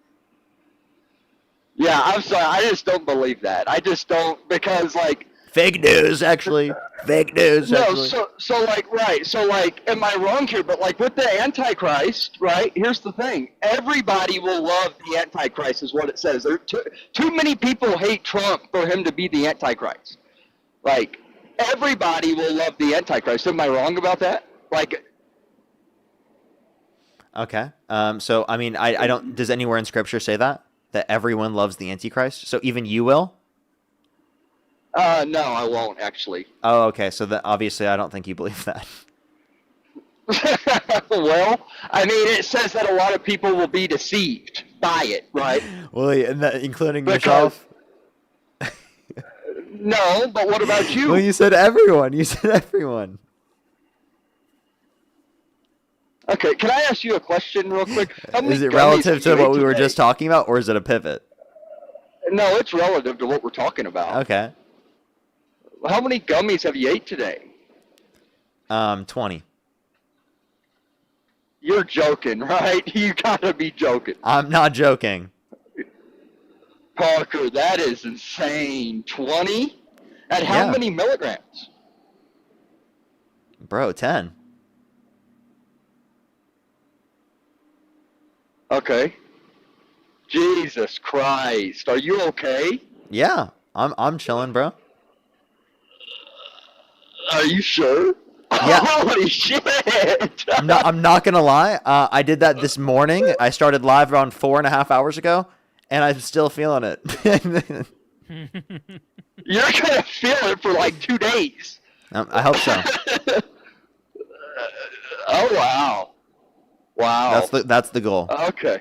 Yeah, I'm sorry. I just don't believe that. I just don't, because, like... Fake news, actually. Fake news, actually. No, so like, right. So, like, am I wrong here? But, like, with the Antichrist, right, here's the thing. Everybody will love the Antichrist is what it says. There too many people hate Trump for him to be the Antichrist. Like, everybody will love the Antichrist. Am I wrong about that? Like... Okay. So, I mean, I don't... Does anywhere in Scripture say that? That everyone loves the Antichrist? So even you will? No, I won't, actually. Oh, okay. So that obviously I don't think you believe that. Well, I mean, it says that a lot of people will be deceived by it, right? Well, including yourself? No, but what about you? Well, you said everyone. You said everyone. Okay, can I ask you a question real quick? Is it relative to what we were just talking about, or is it a pivot? No, it's relative to what we're talking about. Okay. How many gummies have you ate today? 20. You're joking, right? You gotta be joking. I'm not joking. Parker, that is insane. 20? At how many milligrams? Bro, 10. Okay. Jesus Christ. Are you okay? Yeah, I'm chilling, bro. Are you sure? Holy shit! I'm not gonna lie. I did that this morning. I started live around 4.5 hours ago, and I'm still feeling it. You're gonna feel it for like 2 days. I hope so. Oh wow! Wow. That's the goal. Okay.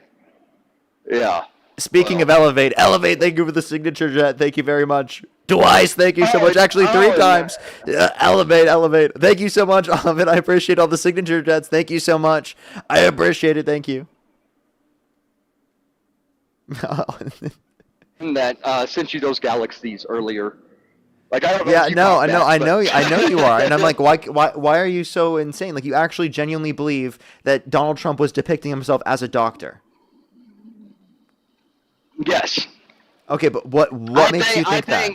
Yeah. Speaking of elevate, thank you for the signature jet. Thank you very much. Twice, thank you so much. Actually, 3 times. Elevate. Thank you so much, Ahmed. I appreciate all the signature jets. Thank you so much. I appreciate it. Thank you. That sent you those galaxies earlier. Like I don't know. Yeah, if you no, caught I know, that, I know, but- I know you are, and I'm like, why are you so insane? Like, you actually genuinely believe that Donald Trump was depicting himself as a doctor? Yes. Okay, but what makes you think that?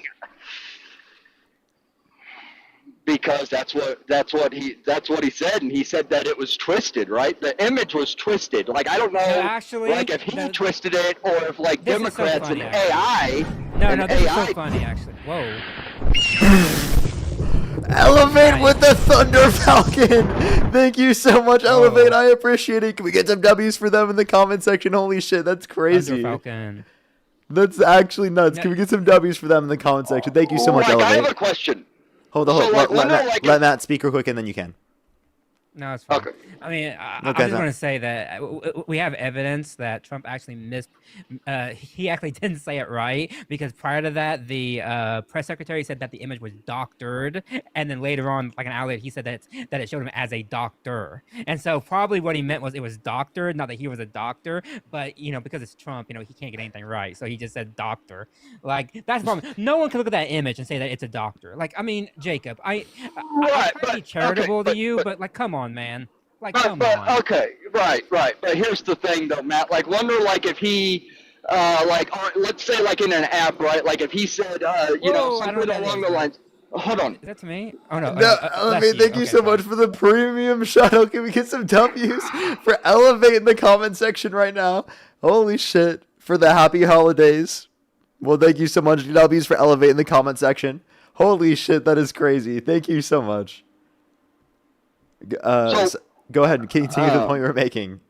Because that's what he said, and he said that it was twisted, right? The image was twisted. Like I don't know, actually, like if he twisted it or if like This is so Democrats funny, and actually. AI. No, this is so funny, actually. Whoa. Elevate with the Thunder Falcon. Thank you so much, Elevate. I appreciate it. Can we get some W's for them in the comment section? Holy shit, that's crazy. Thunder Falcon. That's actually nuts. Can we get some W's for them in the comment section? Thank you so much, Like, I Elevate. have a question. Hold on. So, like, Let Matt speak real quick, and then you can. No, it's fine. I mean, I Okay, just no. want to say that we have evidence that Trump actually missed. He actually didn't say it right because prior to that, the press secretary said that the image was doctored, and then later on, like an hour later, he said that it showed him as a doctor. And so probably what he meant was it was doctored, not that he was a doctor, but because it's Trump, he can't get anything right, so he just said doctor. Like that's the problem. No one can look at that image and say that it's a doctor. Like I mean, Jacob, I try to be charitable to you, but like, come on, man. Like, come on. Okay, right. But here's the thing, though, Matt. Like, wonder like if he, let's say like in an app, right? Like if he said, Whoa, I don't know something what that along is, the man. lines. Hold on. Is that to me? Oh no. No, that's Elevate, thank you Okay, so fine. much for the premium shuttle. Can we get some W's for Elevate in the comment section right now? Holy shit. For the happy holidays. Well, thank you so much, W's for Elevate in the comment section. Holy shit, that is crazy. Thank you so much. Go ahead and continue the point you were making.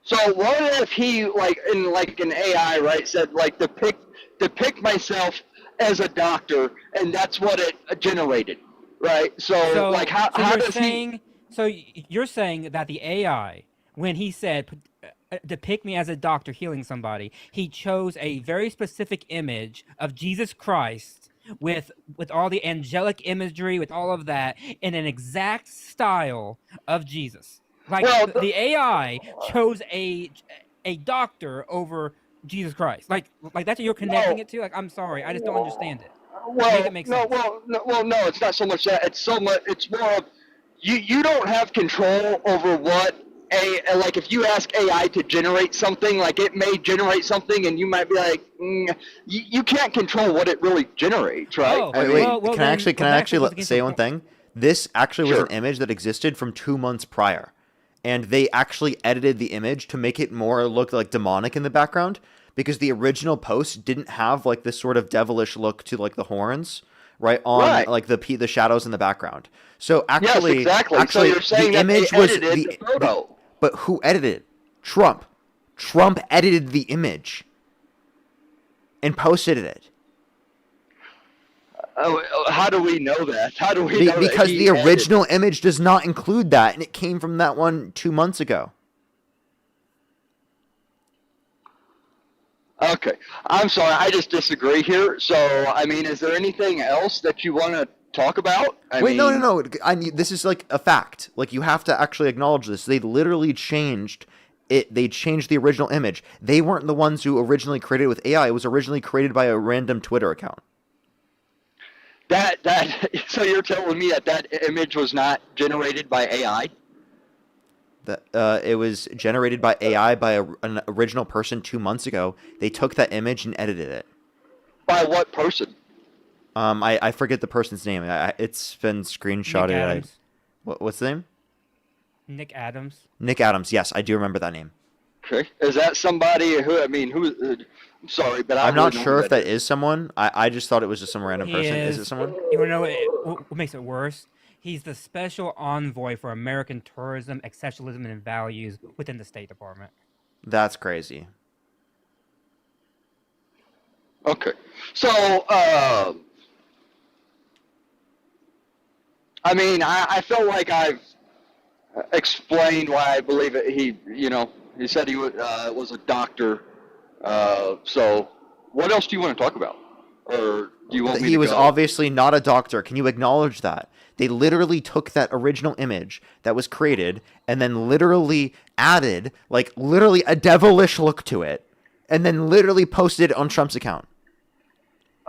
So what if he like in an AI, right, said like depict myself as a doctor, and that's what it generated, right? So like how you're does saying, So you're saying that the AI, when he said depict me as a doctor healing somebody, he chose a very specific image of Jesus Christ with all the angelic imagery, with all of that, in an exact style of Jesus. Like the AI chose a doctor over Jesus Christ. Like that's what you're connecting it to. Like I'm sorry, I just don't understand it. Make it make sense. No, it's not so much that. It's more of you don't have control over what like if you ask AI to generate something, like it may generate something, and you might be like, you can't control what it really generates, right? Wait, can I actually say one thing? This actually was an image that existed from 2 months prior, and they actually edited the image to make it more look like demonic in the background, because the original post didn't have like this sort of devilish look to like the horns, right on like the shadows in the background. So actually, yes, exactly. So you're saying the image that they was edited the photo. But who edited it? Trump. Trump edited the image and posted it. How do we know that? How do we know because that the original image does not include that, and it came from that one 2 months ago. Okay, I'm sorry, I just disagree here. So, I mean, is there anything else that you want to talk about? No. This is like a fact. Like, you have to actually acknowledge this. They literally changed it. They changed the original image. They weren't the ones who originally created it with AI. It was originally created by a random Twitter account. So you're telling me that image was not generated by AI? That it was generated by AI by an original person 2 months ago. They took that image and edited it. By what person? I forget the person's name. It's been screenshotted. Nick Adams. What's the name? Nick Adams. Nick Adams. Yes, I do remember that name. Okay, is that somebody who? I mean, who? I'm sorry, but I'm not sure if that is someone. I just thought it was just some random person. Is it someone? You want to know what makes it worse? He's the special envoy for American tourism, exceptionalism, and values within the State Department. That's crazy. Okay. So, I mean, I feel like I've explained why I believe it. He said he was a doctor. So, what else do you want to talk about? Or do you want me He to was go? obviously not a doctor. Can you acknowledge that? They literally took that original image that was created and then literally added, like, literally a devilish look to it, and then literally posted it on Trump's account.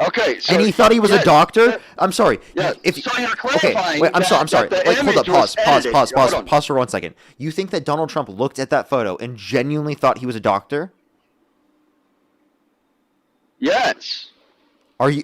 Okay, so And he thought he was a doctor? I'm sorry. Yeah, so you're clarifying Okay, wait, I'm sorry. that the Like, hold up, image was edited. Hold on. pause for 1 second. You think that Donald Trump looked at that photo and genuinely thought he was a doctor? Yes.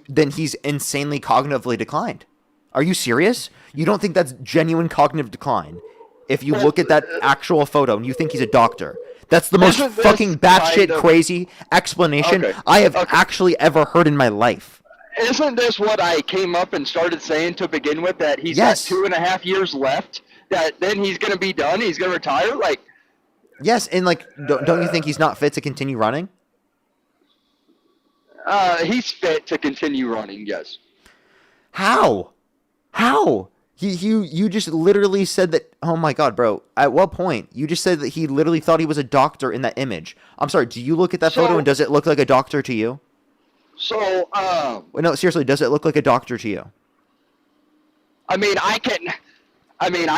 Then he's insanely cognitively declined. Are you serious? You don't think that's genuine cognitive decline? If you look at that actual photo and you think he's a doctor, that's the most Isn't this fucking batshit kind of- crazy explanation Okay, I have actually ever heard in my life. Isn't this what I came up and started saying to begin with? That he's Yes. got 2.5 years left. That then he's going to be done. He's going to retire. Like, Yes, and like, don't you think he's not fit to continue running? he's fit to continue running. Yes. How? You just literally said that. Oh my god, bro! At what point you just said that he literally thought he was a doctor in that image? I'm sorry. Do you look at that photo and does it look like a doctor to you? So, Wait, no, seriously, does it look like a doctor to you? I mean, I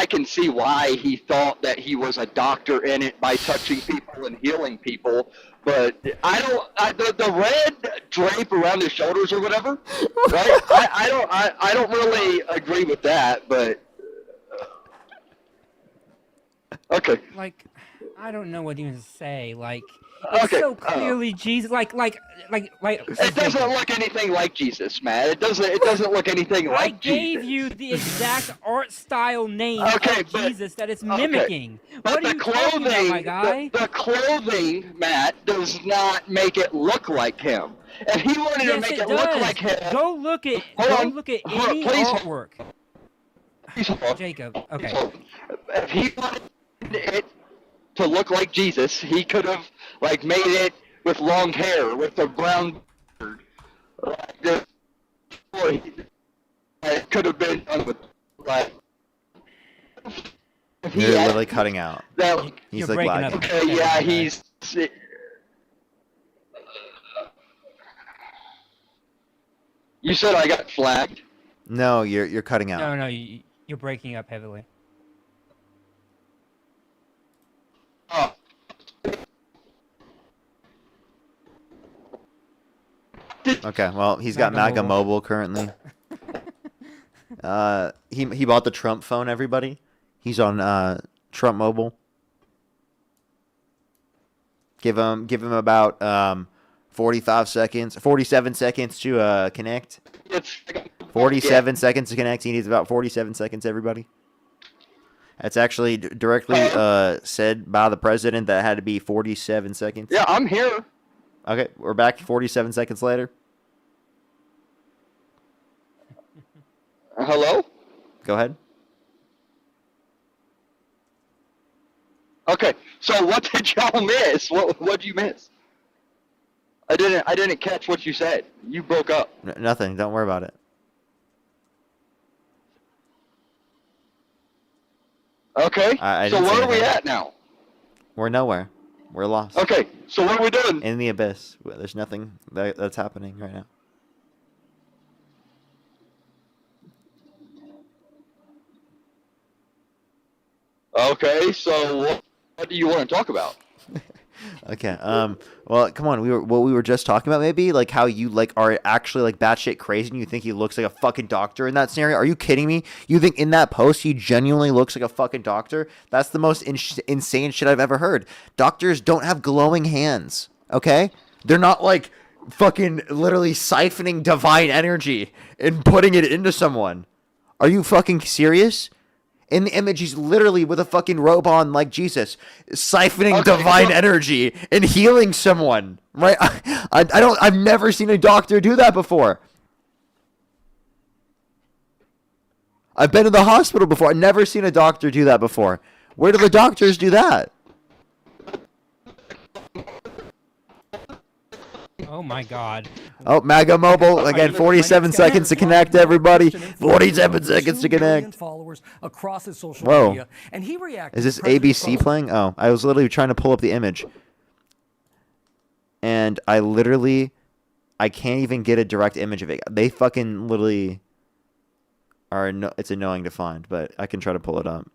can see why he thought that he was a doctor in it by touching people and healing people, but the red drape around his shoulders or whatever, right? I don't really agree with that, but okay. Like, I don't know what even to say. Like, Okay, it's so clearly Jesus. Like. It doesn't look anything like Jesus, man. It doesn't look anything I like gave Jesus. you the exact art style name Okay, of but- Jesus that it's mimicking. But What are the you talking about, my clothing, guy? the clothing, Matt, does not make it look like him. If he wanted to Yes, make it it look does. like him, Go look at Hold on, any please. artwork. Please hold on. Jacob, okay. Please hold on. If he wanted it to look like Jesus, he could have like made it with long hair, with a brown beard. Like this. It could have been done with like. If he You're had- literally cutting out. That, He's You're like breaking lagging. up. okay, yeah, he's. You said I got flagged. No, you're cutting out. No, you're breaking up heavily. Oh. Okay, well, he's got MAGA MAGA mobile. mobile currently. He bought the Trump phone. Everybody, he's on Trump mobile. Give him about 47 seconds to connect. 47 seconds to connect. He needs about 47 seconds. Everybody. That's actually directly said by the president that it had to be 47 seconds. Yeah, I'm here. Okay, we're back 47 seconds later. Hello? Go ahead. Okay, so what did y'all miss? What'd you miss? I didn't catch what you said. You broke up. Nothing. Don't worry about it. Okay. I So didn't say where are we anything. at now? We're nowhere. We're lost. Okay. So what are we doing? In the abyss. There's nothing that's happening right now. Okay. So what do you want to talk about? Okay. Well, come on. What we were just talking about, maybe like how you like are actually like batshit crazy, and you think he looks like a fucking doctor in that scenario. Are you kidding me? You think in that post he genuinely looks like a fucking doctor? That's the most insane shit I've ever heard. Doctors don't have glowing hands. Okay, they're not like fucking literally siphoning divine energy and putting it into someone. Are you fucking serious? In the image, he's literally with a fucking robe on like Jesus, siphoning divine energy and healing someone. Right? I've never seen a doctor do that before. I've been to the hospital before. I've never seen a doctor do that before. Where do the doctors do that? Oh my God. Oh, MAGA Mobile again. 47 seconds to connect, everybody. 47 seconds to connect. Followers across his social Whoa. media, and he reacted. Is this ABC playing? Oh, I was literally trying to pull up the image. And I can't even get a direct image of it. They fucking literally are, it's annoying to find, but I can try to pull it up.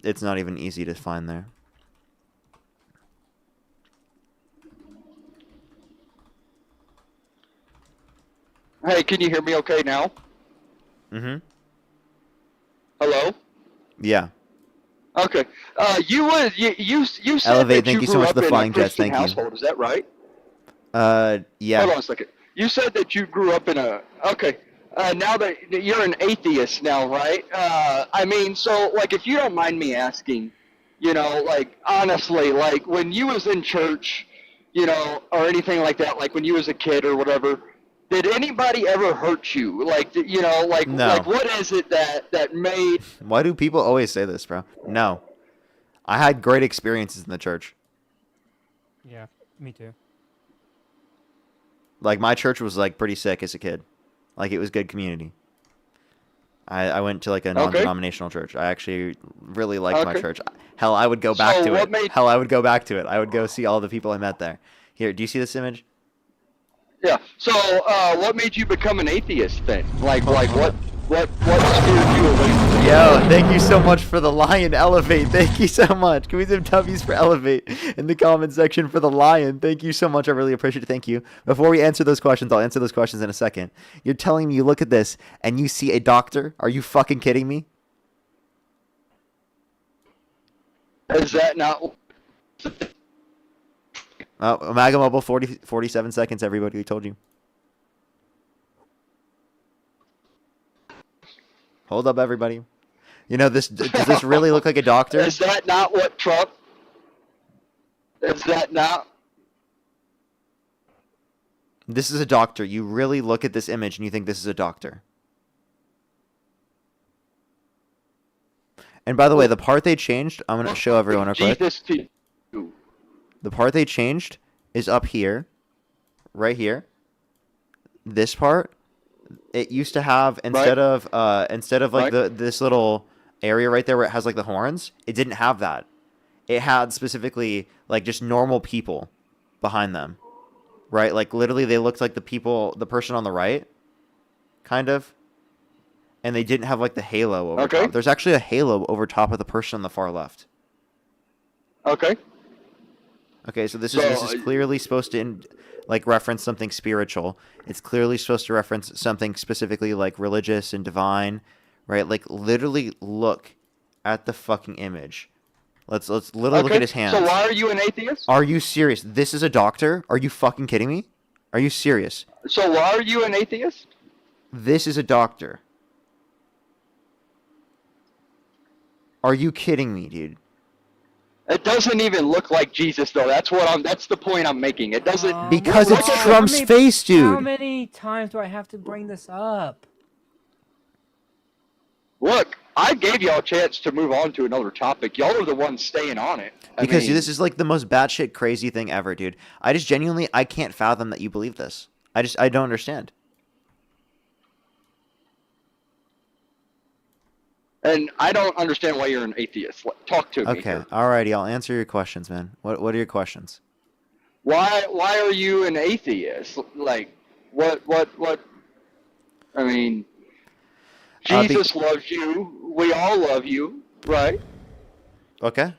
It's not even easy to find there. Hey, can you hear me okay now? Mm-hmm. Hello? Yeah. Okay. You said Elevate, that thank you so grew much up for the in flying a jets, Christian thank you. household. Is that right? Yeah. Hold on a second. You said that you grew up in a. Okay. Now that you're an atheist now, right? I mean, so like, if you don't mind me asking, like honestly, like when you was in church, or anything like that, like when you was a kid or whatever, did anybody ever hurt you? Like, No. like what is it that made? Why do people always say this, bro? No. I had great experiences in the church. Yeah, me too. Like, my church was, like, pretty sick as a kid. Like, it was good community. I went to, like, a non-denominational church. I actually really liked my church. Hell, I would go back to it. Hell, I would go back to it. I would go see all the people I met there. Here, do you see this image? Yeah. So, what made you become an atheist then? Like what steered you away from it? Yo, thank you so much for the lion. Elevate. Thank you so much. Can we some W's for Elevate in the comment section for the lion? Thank you so much. I really appreciate it. Thank you. Before we answer those questions, I'll answer those questions in a second. You're telling me you look at this and you see a doctor? Are you fucking kidding me? Is that not? MAGA Mobile, 47 seconds, everybody. We told you. Hold up, everybody. Does this really look like a doctor? Is that not what Trump? Is that not? This is a doctor. You really look at this image and you think this is a doctor. And by the way, the part they changed, I'm going to show everyone real quick. Jesus to you. The part they changed is up here, right here. This part, it used to have instead of like this little area right there where it has like the horns, it didn't have that. It had specifically like just normal people behind them, right? Like literally they looked like the person on the right, kind of. And they didn't have like the halo over top. There's actually a halo over top of the person on the far left. Okay. Okay, so this is clearly supposed to like reference something spiritual. It's clearly supposed to reference something specifically like religious and divine, right? Like literally look at the fucking image. Let's literally look at his hands. So why are you an atheist? Are you serious? This is a doctor? Are you fucking kidding me? Are you serious? So why are you an atheist? This is a doctor. Are you kidding me, dude? It doesn't even look like Jesus, though. That's the point I'm making. It doesn't. Because it's Trump's face, dude. How many times do I have to bring this up? Look, I gave y'all a chance to move on to another topic. Y'all are the ones staying on it. Because this is like the most batshit crazy thing ever, dude. I just genuinely, I can't fathom that you believe this. I don't understand. And I don't understand why you're an atheist. Talk to me. Okay, Here. alrighty, I'll answer your questions, man. What are your questions? Why are you an atheist? Like, what? I mean, Jesus loves you. We all love you, right? Okay.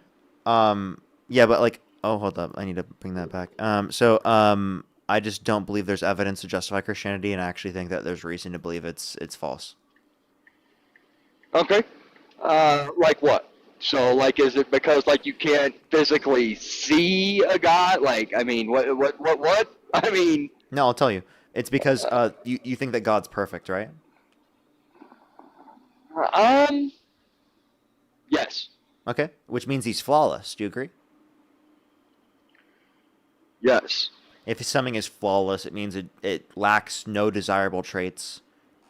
Yeah, but like, oh, hold up, I need to bring that back. I just don't believe there's evidence to justify Christianity, and I actually think that there's reason to believe it's false. Okay. Like what? So, like, is it because, like, you can't physically see a God? Like, I mean, what? I mean... No, I'll tell you. It's because, you think that God's perfect, right? Yes. Okay, which means he's flawless. Do you agree? Yes. If something is flawless, it means it lacks no desirable traits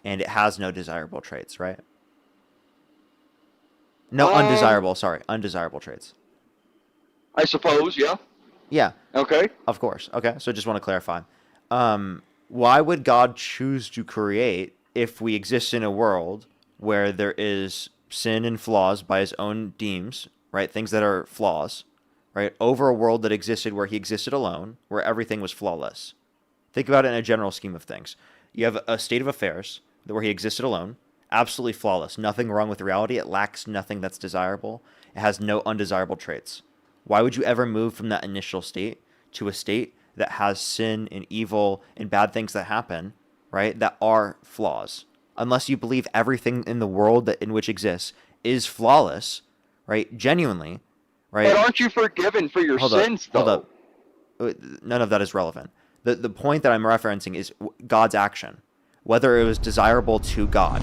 and it has no desirable traits, right? No, undesirable traits. I suppose, yeah. Yeah. Okay. Of course. Okay. So just want to clarify. Why would God choose to create if we exist in a world where there is sin and flaws by his own deems, right? Things that are flaws, right? Over a world that existed where he existed alone, where everything was flawless. Think about it in a general scheme of things. You have a state of affairs where he existed alone, absolutely flawless, nothing wrong with reality. It lacks nothing that's desirable. It has no undesirable traits. Why would you ever move from that initial state to a state that has sin and evil and bad things that happen, right? That are flaws. Unless you believe everything in the world that in which exists is flawless, right? Genuinely, right? But aren't you forgiven for your sins, though? Hold up. None of that is relevant. The point that I'm referencing is God's action, whether it was desirable to God.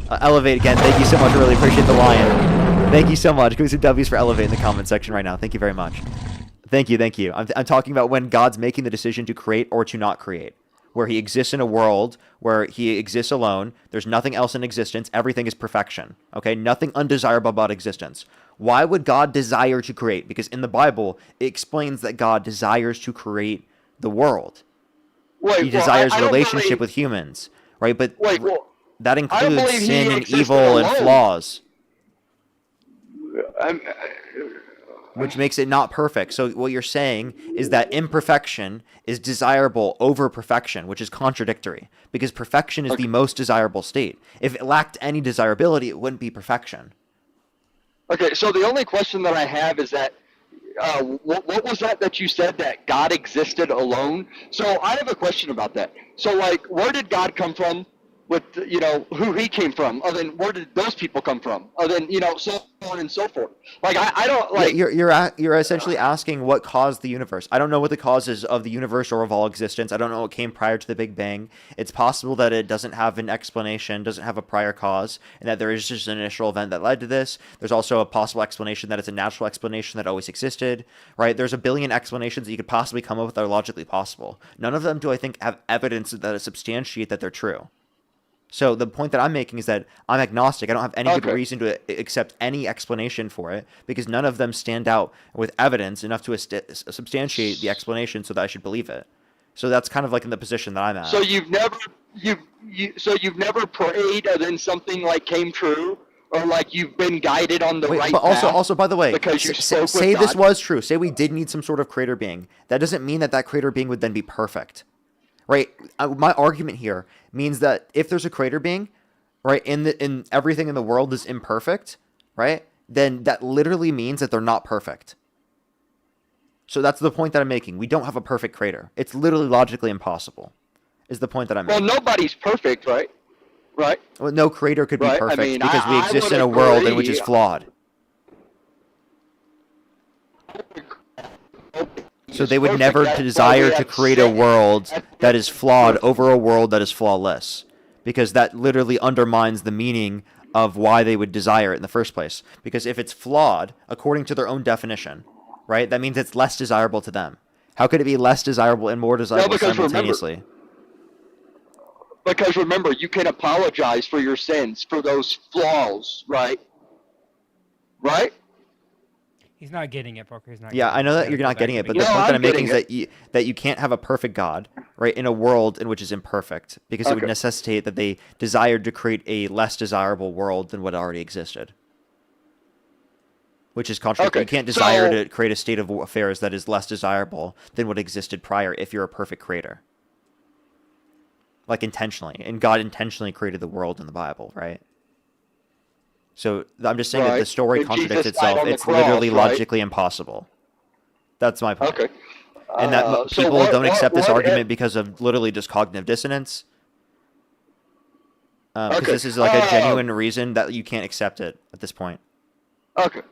Elevate again. Thank you so much. I really appreciate the lion. Thank you so much. Give me some W's for Elevate in the comment section right now. Thank you very much. Thank you. Thank you. I'm talking about when God's making the decision to create or to not create, where he exists in a world where he exists alone. There's nothing else in existence. Everything is perfection. Okay. Nothing undesirable about existence. Why would God desire to create? Because in the Bible, it explains that God desires to create the world. He desires relationship with humans, right? But that includes sin and evil and flaws, which makes it not perfect. So what you're saying is that imperfection is desirable over perfection, which is contradictory, because perfection is the most desirable state. If it lacked any desirability, it wouldn't be perfection. Okay, so the only question that I have is that what was that you said, that God existed alone? So I have a question about that. So, like, where did God come from with, who he came from? Then where did those people come from? Then, so on and so forth. Like, I don't, like... Yeah, you're essentially asking what caused the universe. I don't know what the causes of the universe or of all existence. I don't know what came prior to the Big Bang. It's possible that it doesn't have an explanation, doesn't have a prior cause, and that there is just an initial event that led to this. There's also a possible explanation that it's a natural explanation that always existed, right? There's a billion explanations that you could possibly come up with that are logically possible. None of them do I think have evidence that substantiate that they're true. So the point that I'm making is that I'm agnostic. I don't have any good reason to accept any explanation for it, because none of them stand out with evidence enough to substantiate the explanation so that I should believe it. So that's kind of like in the position that I'm at. So you've never prayed and then something like came true, or like you've been guided on the right but path? Also, by the way, because you spoke say with this God? was true. Say we did need some sort of creator being. That doesn't mean that creator being would then be perfect. Right, my argument here means that if there's a creator being, right, in everything in the world is imperfect, right, then that literally means that they're not perfect. So that's the point that I'm making. We don't have a perfect creator. It's literally logically impossible, is the point that I'm making. Well, nobody's perfect, right? Right. Well, no creator could be Right, I perfect mean, because we I exist would in a world in agree. which is flawed. So they would never desire to create a world that is flawed over a world that is flawless, because that literally undermines the meaning of why they would desire it in the first place. Because if it's flawed, according to their own definition, right, that means it's less desirable to them. How could it be less desirable and more desirable simultaneously? Because remember, you can apologize for your sins, for those flaws, right? Right? He's not getting it, Poker. He's not. Yeah, I know that you're not getting it, but the point that I'm making is that you can't have a perfect God, right, in a world in which is imperfect, because it would necessitate that they desired to create a less desirable world than what already existed, which is contradictory. You can't desire to create a state of affairs that is less desirable than what existed prior if you're a perfect creator, like intentionally. And God intentionally created the world in the Bible, right? So I'm just saying that the story contradicts itself. It's literally logically impossible. That's my point. Okay. And that people don't accept this argument because of literally just cognitive dissonance. Because this is like a genuine reason that you can't accept it at this point. Okay.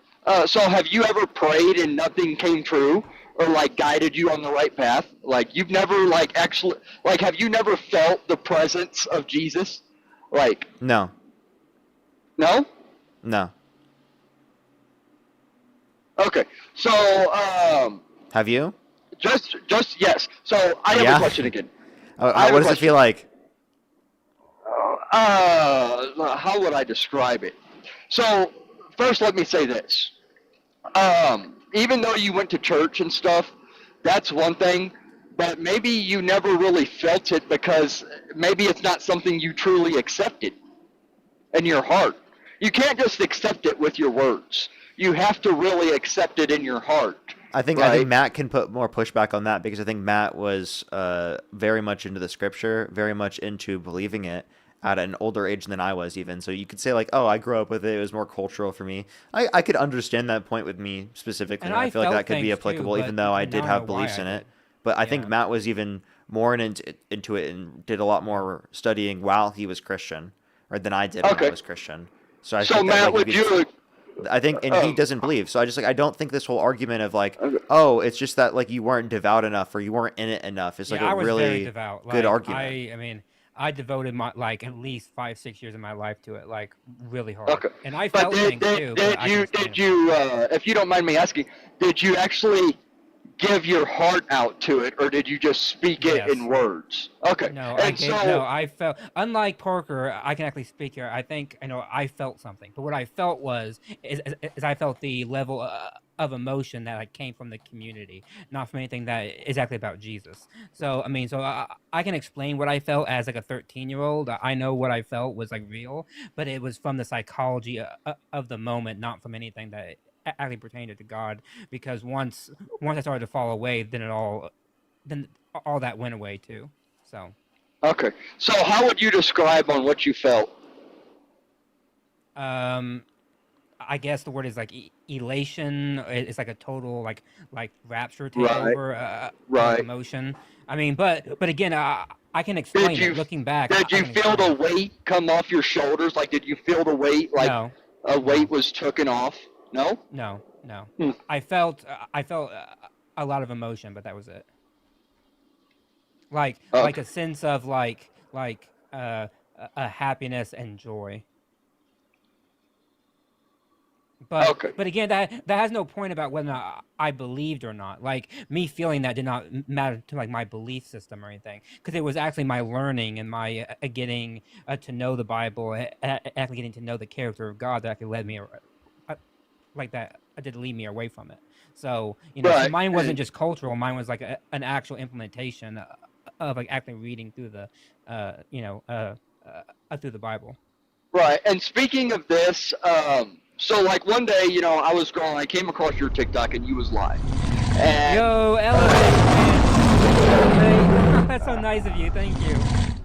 So have you ever prayed and nothing came true, or like guided you on the right path? Like you've never have you never felt the presence of Jesus? Like no. No? No. Okay. So have you? Just yes. So I have a question again. What does it feel like? How would I describe it? So, first, let me say this. Even though you went to church and stuff, that's one thing, but maybe you never really felt it because maybe it's not something you truly accepted in your heart. You can't just accept it with your words. You have to really accept it in your heart. I think Matt can put more pushback on that because I think Matt was very much into the scripture, very much into believing it at an older age than I was even. So you could say like, oh, I grew up with it. It was more cultural for me. I could understand that point with me specifically. And I feel like that could be applicable even though I did have beliefs in it. But I think Matt was even more into it and did a lot more studying while he was Christian or than I did when I was Christian. So I think Matt, that, would you... I think, and he doesn't believe. So I don't think this whole argument of like, oh, it's just that like you weren't devout enough or you weren't in it enough. It's like I a was really very devout. good Like, argument. I mean, I devoted my at least 5-6 years of my life to it, like really hard. Okay. And I But felt things too. did you, if you don't mind me asking, did you actually give your heart out to it, or did you just speak it in words? Okay. No, And I felt, unlike Parker, I can actually speak here. I think, I felt something. But what I felt is I felt the level of emotion that came from the community, not from anything that is exactly about Jesus. So, I mean, I can explain what I felt as like a 13-year-old. I know what I felt was like real, but it was from the psychology of the moment, not from anything that actually pertained to God. Because once I started to fall away, then all that went away too. So. Okay. So how would you describe on what you felt? I guess the word is like elation. It's like a total like rapture takeover of emotion. I mean, but again, I can explain it. Looking back, Did you feel the weight come off your shoulders? Like, did you feel the weight like a weight was taken off? No. No. I felt a lot of emotion, but that was it. Like a sense of like a happiness and joy. But again, that has no point about whether or not I believed or not. Like, me feeling that did not matter to like my belief system or anything, because it was actually my learning and my getting to know the Bible, actually getting to know the character of God that actually led me like that did lead me away from it. So so mine wasn't just cultural. Mine was like an actual implementation of like actually reading through the through the Bible. Right. And speaking of this, so like one day, I came across your TikTok and you was live. And Yo, Elevate, man. Elevate. That's so nice of you. Thank you.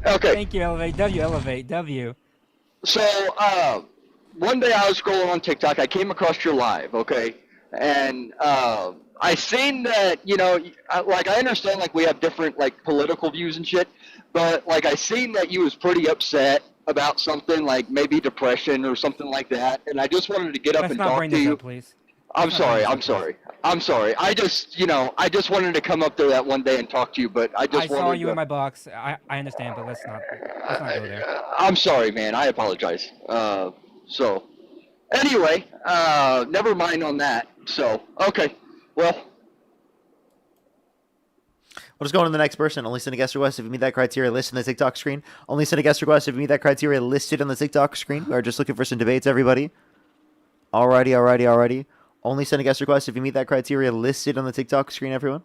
Okay. Thank you, Elevate. W. So, one day I was scrolling on TikTok. I came across your live, okay? And I seen that, I understand, like, we have different, like, political views and shit, but, like, I seen that you was pretty upset about something, like maybe depression or something like that, and I just wanted to get up and talk to you. Up, please. I'm sorry. I just wanted to come up there that one day and talk to you, but I saw you in my box. I understand, but let's not go there. I'm sorry, man. I apologize. So, anyway, never mind on that. So, okay. Well, We'll just go on to the next person. Only send a guest request if you meet that criteria listed on the TikTok screen. Only send a guest request if you meet that criteria listed on the TikTok screen. We're just looking for some debates, everybody. Alrighty. Only send a guest request if you meet that criteria listed on the TikTok screen, everyone.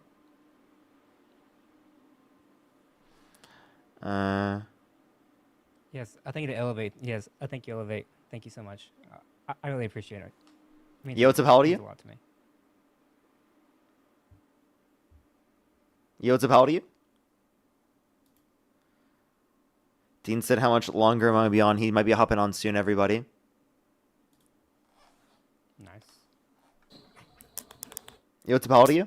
Yes, I think you elevate. Yes, I think you elevate. Thank you so much. I really appreciate it. Yo, what's up? How old are you? Means a lot to me. Yo, what's up? How old are you? Dean said, how much longer am I going to be on? He might be hopping on soon, everybody. Nice. Yo, what's up? How old are you?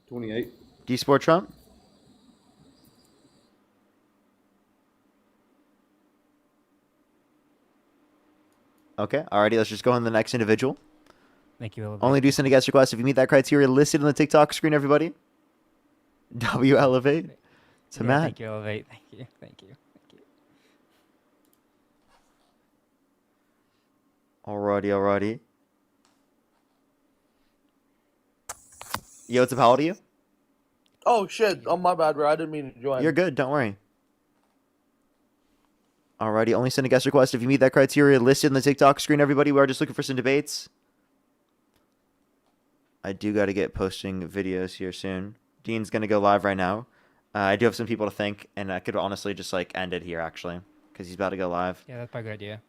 28. Do you support Trump? Okay, alrighty, let's just go on to the next individual. Thank you, Elevate. Only do send a guest request if you meet that criteria listed on the TikTok screen, everybody. W Elevate to Matt. Thank you, Elevate. Thank you. Alrighty. Yo, what's up? How old are you? Oh shit! Oh my bad, bro. I didn't mean to join. You're good. Don't worry. Alrighty, only send a guest request if you meet that criteria listed in the TikTok screen, everybody. We are just looking for some debates. I do got to get posting videos here soon. Dean's going to go live right now. I do have some people to thank, and I could honestly just, like, end it here, actually, because he's about to go live. Yeah, that's probably a good idea.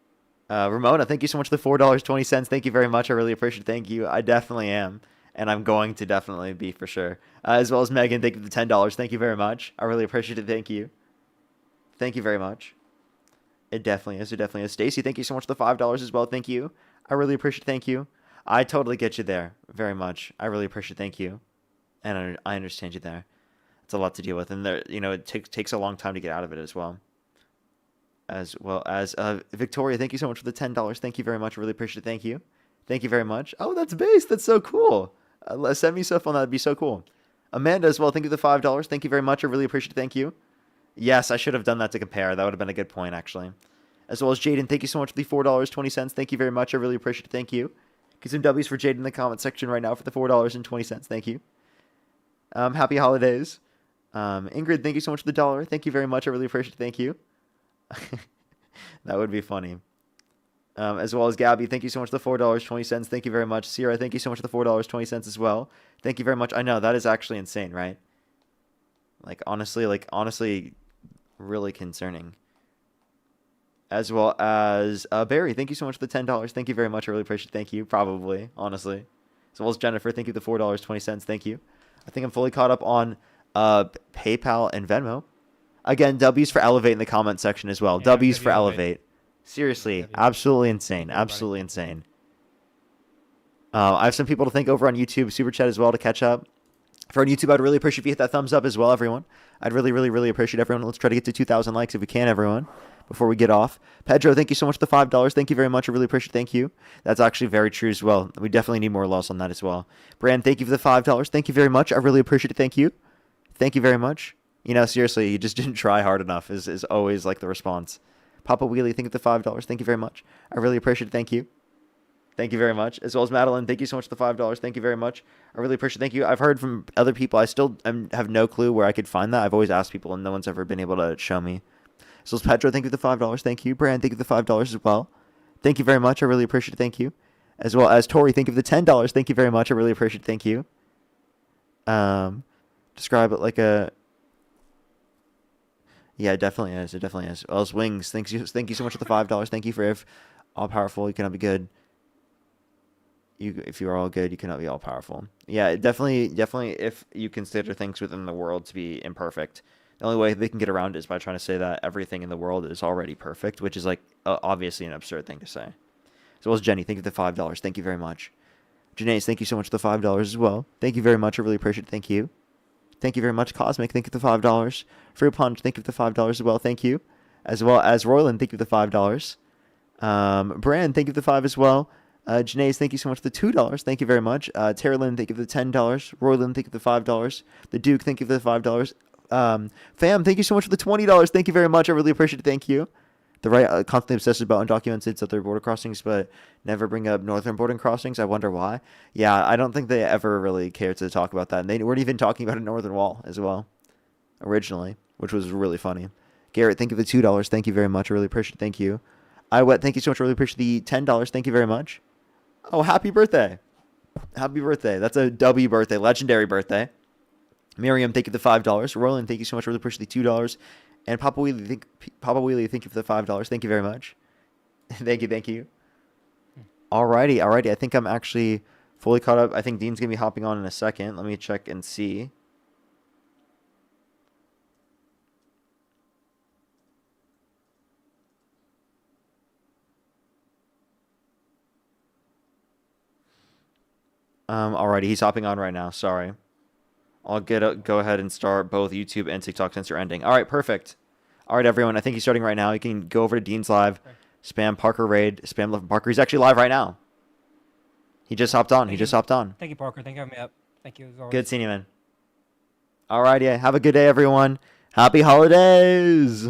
Ramona, thank you so much for the $4.20. Thank you very much. I really appreciate it. Thank you. I definitely am, and I'm going to definitely be for sure. As well as Megan, thank you for the $10. Thank you very much. I really appreciate it. Thank you. Thank you very much. It definitely is. It definitely is. Stacy, thank you so much for the $5 as well. Thank you. I really appreciate it. Thank you. I totally get you there very much. I really appreciate it. Thank you. And I understand you there. It's a lot to deal with. And there, you know, it takes a long time to get out of it as well. As well as Victoria, thank you so much for the $10. Thank you very much. I really appreciate it. Thank you. Thank you very much. Oh, that's base. That's so cool. Send me stuff on that. That'd be so cool. Amanda as well. Thank you for the $5. Thank you very much. I really appreciate it. Thank you. Yes, I should have done that to compare. That would have been a good point, actually. As well as Jaden, thank you so much for the $4.20. Thank you very much. I really appreciate it. Thank you. Get some W's for Jaden in the comment section right now for the $4.20. Thank you. Happy holidays. Ingrid, thank you so much for the $1. Thank you very much. I really appreciate it. Thank you. That would be funny. As well as Gabby, thank you so much for the $4.20. Thank you very much. Sierra, thank you so much for the $4.20 as well. Thank you very much. I know, that is actually insane, right? Honestly, really concerning. As well as Barry, thank you so much for the $10. Thank you very much. I really appreciate it. Thank you. Probably, honestly. As well as Jennifer, thank you for the $4.20. Thank you. I think I'm fully caught up on PayPal and Venmo. Again, W's for Elevate in the comment section as well. Yeah, W's for Elevate. Seriously, absolutely insane. Absolutely insane. I have some people to thank over on YouTube, Super Chat as well to catch up. For on YouTube, I'd really appreciate if you hit that thumbs up as well, everyone. I'd really, really, really appreciate everyone. Let's try to get to 2,000 likes if we can, everyone, before we get off. Pedro, thank you so much for the $5. Thank you very much. I really appreciate it. Thank you. That's actually very true as well. We definitely need more loss on that as well. Brand, thank you for the $5. Thank you very much. I really appreciate it. Thank you. Thank you very much. You know, seriously, you just didn't try hard enough is always like the response. Papa Wheelie, thank you for the $5. Thank you very much. I really appreciate it. Thank you. Thank you very much. As well as Madeline, thank you so much for the $5. Thank you very much. I really appreciate it. Thank you. I've heard from other people. I still have no clue where I could find that. I've always asked people, and no one's ever been able to show me. So, Pedro, thank you for the $5. Thank you. Brand, thank you for the $5 as well. Thank you very much. I really appreciate it. Thank you. As well as Tori, thank you for the $10. Thank you very much. I really appreciate it. Thank you. Describe it like a... Yeah, it definitely is. It definitely is. Well, as Wings, thank you so much for the $5. Thank you for if all powerful, you cannot be good. If you are all good, you cannot be all powerful. Yeah, definitely. If you consider things within the world to be imperfect, the only way they can get around it is by trying to say that everything in the world is already perfect, which is like obviously an absurd thing to say. As well as Jenny, thank you for the $5. Thank you very much. Janae, thank you so much for the $5 as well. Thank you very much. I really appreciate it. Thank you. Thank you very much, Cosmic. Thank you for the $5. Free Punch, thank you for the $5 as well. Thank you. As well as Royland, thank you for the $5. Brand, thank you for the $5 as well. Janae, thank you so much for the $2. Thank you very much. Terralyn, thank you for the $10. Royland, thank you for the $5. The Duke, thank you for the $5. Fam, thank you so much for the $20. Thank you very much. I really appreciate it. Thank you. The right constantly obsessed about undocumented southern border crossings, but never bring up northern border crossings. I wonder why. Yeah, I don't think they ever really cared to talk about that. And they weren't even talking about a northern wall as well, originally, which was really funny. Garrett, thank you for the $2. Thank you very much. I really appreciate it. Thank you. Iwet, thank you so much. I really appreciate the $10. Thank you very much. Oh, happy birthday. Happy birthday. That's a W birthday, legendary birthday. Miriam, thank you for the $5. Roland, thank you so much. I really appreciate the $2. And Papa Wheelie, thank you for the $5. Thank you very much. Thank you. Alrighty. I think I'm actually fully caught up. I think Dean's going to be hopping on in a second. Let me check and see. Alrighty, he's hopping on right now. Sorry. I'll go ahead and start both YouTube and TikTok since you're ending. All right, perfect. All right, everyone. I think he's starting right now. You can go over to Dean's Live, spam Parker Raid, spam Love Parker. He's actually live right now. He just hopped on. Thank you, Parker. Thank you for having me up. Thank you as always. Good seeing you, man. All right, yeah. Have a good day, everyone. Happy holidays.